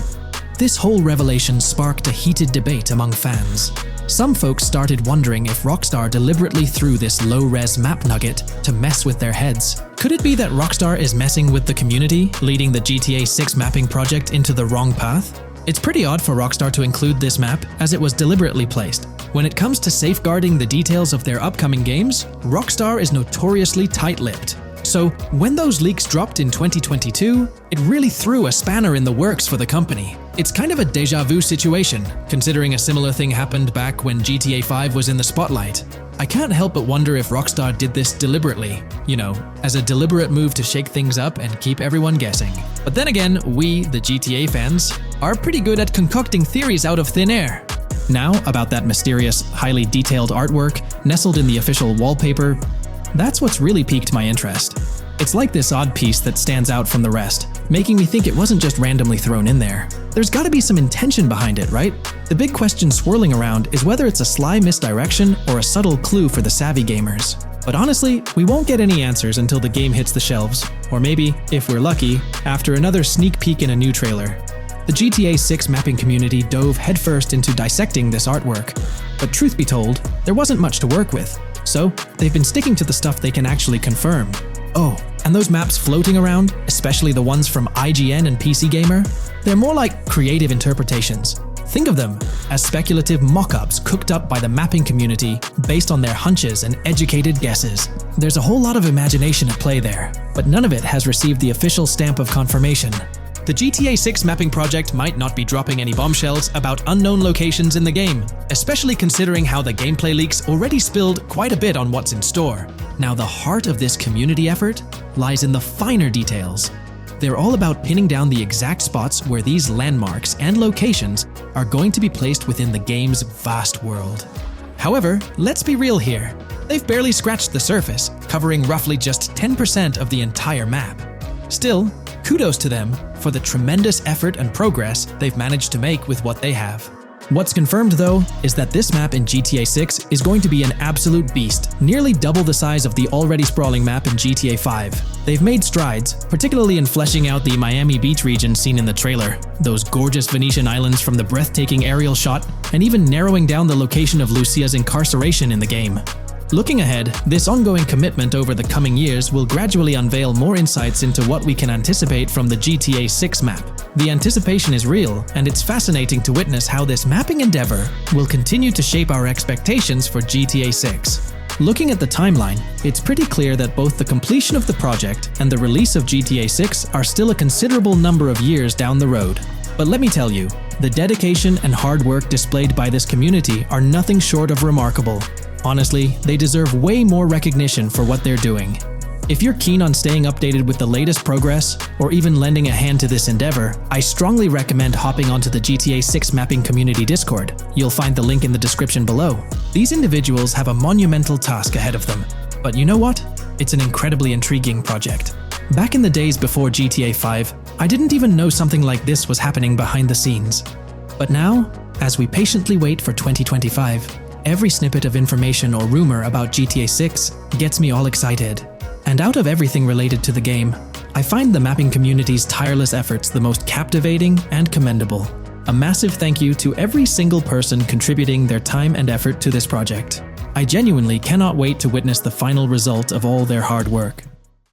S1: This whole revelation sparked a heated debate among fans. Some folks started wondering if Rockstar deliberately threw this low-res map nugget to mess with their heads. Could it be that Rockstar is messing with the community, leading the GTA 6 mapping project into the wrong path? It's pretty odd for Rockstar to include this map, as it was deliberately placed. When it comes to safeguarding the details of their upcoming games, Rockstar is notoriously tight-lipped. So, when those leaks dropped in 2022, it really threw a spanner in the works for the company. It's kind of a déjà vu situation, considering a similar thing happened back when GTA 5 was in the spotlight. I can't help but wonder if Rockstar did this deliberately, as a deliberate move to shake things up and keep everyone guessing. But then again, we, the GTA fans, are pretty good at concocting theories out of thin air. Now, about that mysterious, highly detailed artwork nestled in the official wallpaper, that's what's really piqued my interest. It's like this odd piece that stands out from the rest, making me think it wasn't just randomly thrown in there. There's gotta be some intention behind it, right? The big question swirling around is whether it's a sly misdirection or a subtle clue for the savvy gamers. But honestly, we won't get any answers until the game hits the shelves, or maybe, if we're lucky, after another sneak peek in a new trailer. The GTA 6 mapping community dove headfirst into dissecting this artwork, but truth be told, there wasn't much to work with. So, they've been sticking to the stuff they can actually confirm. Oh, and those maps floating around, especially the ones from IGN and PC Gamer, they're more like creative interpretations. Think of them as speculative mock-ups cooked up by the mapping community based on their hunches and educated guesses. There's a whole lot of imagination at play there, but none of it has received the official stamp of confirmation. The GTA 6 mapping project might not be dropping any bombshells about unknown locations in the game, especially considering how the gameplay leaks already spilled quite a bit on what's in store. Now, the heart of this community effort lies in the finer details. They're all about pinning down the exact spots where these landmarks and locations are going to be placed within the game's vast world. However, let's be real here. They've barely scratched the surface, covering roughly just 10% of the entire map. Still, kudos to them for the tremendous effort and progress they've managed to make with what they have. What's confirmed, though, is that this map in GTA 6 is going to be an absolute beast, nearly double the size of the already sprawling map in GTA 5. They've made strides, particularly in fleshing out the Miami Beach region seen in the trailer, those gorgeous Venetian islands from the breathtaking aerial shot, and even narrowing down the location of Lucia's incarceration in the game. Looking ahead, this ongoing commitment over the coming years will gradually unveil more insights into what we can anticipate from the GTA 6 map. The anticipation is real, and it's fascinating to witness how this mapping endeavor will continue to shape our expectations for GTA 6. Looking at the timeline, it's pretty clear that both the completion of the project and the release of GTA 6 are still a considerable number of years down the road. But let me tell you, the dedication and hard work displayed by this community are nothing short of remarkable. Honestly, they deserve way more recognition for what they're doing. If you're keen on staying updated with the latest progress, or even lending a hand to this endeavor, I strongly recommend hopping onto the GTA 6 mapping community Discord. You'll find the link in the description below. These individuals have a monumental task ahead of them. But you know what? It's an incredibly intriguing project. Back in the days before GTA 5, I didn't even know something like this was happening behind the scenes. But now, as we patiently wait for 2025, every snippet of information or rumor about GTA 6 gets me all excited. And out of everything related to the game, I find the mapping community's tireless efforts the most captivating and commendable. A massive thank you to every single person contributing their time and effort to this project. I genuinely cannot wait to witness the final result of all their hard work.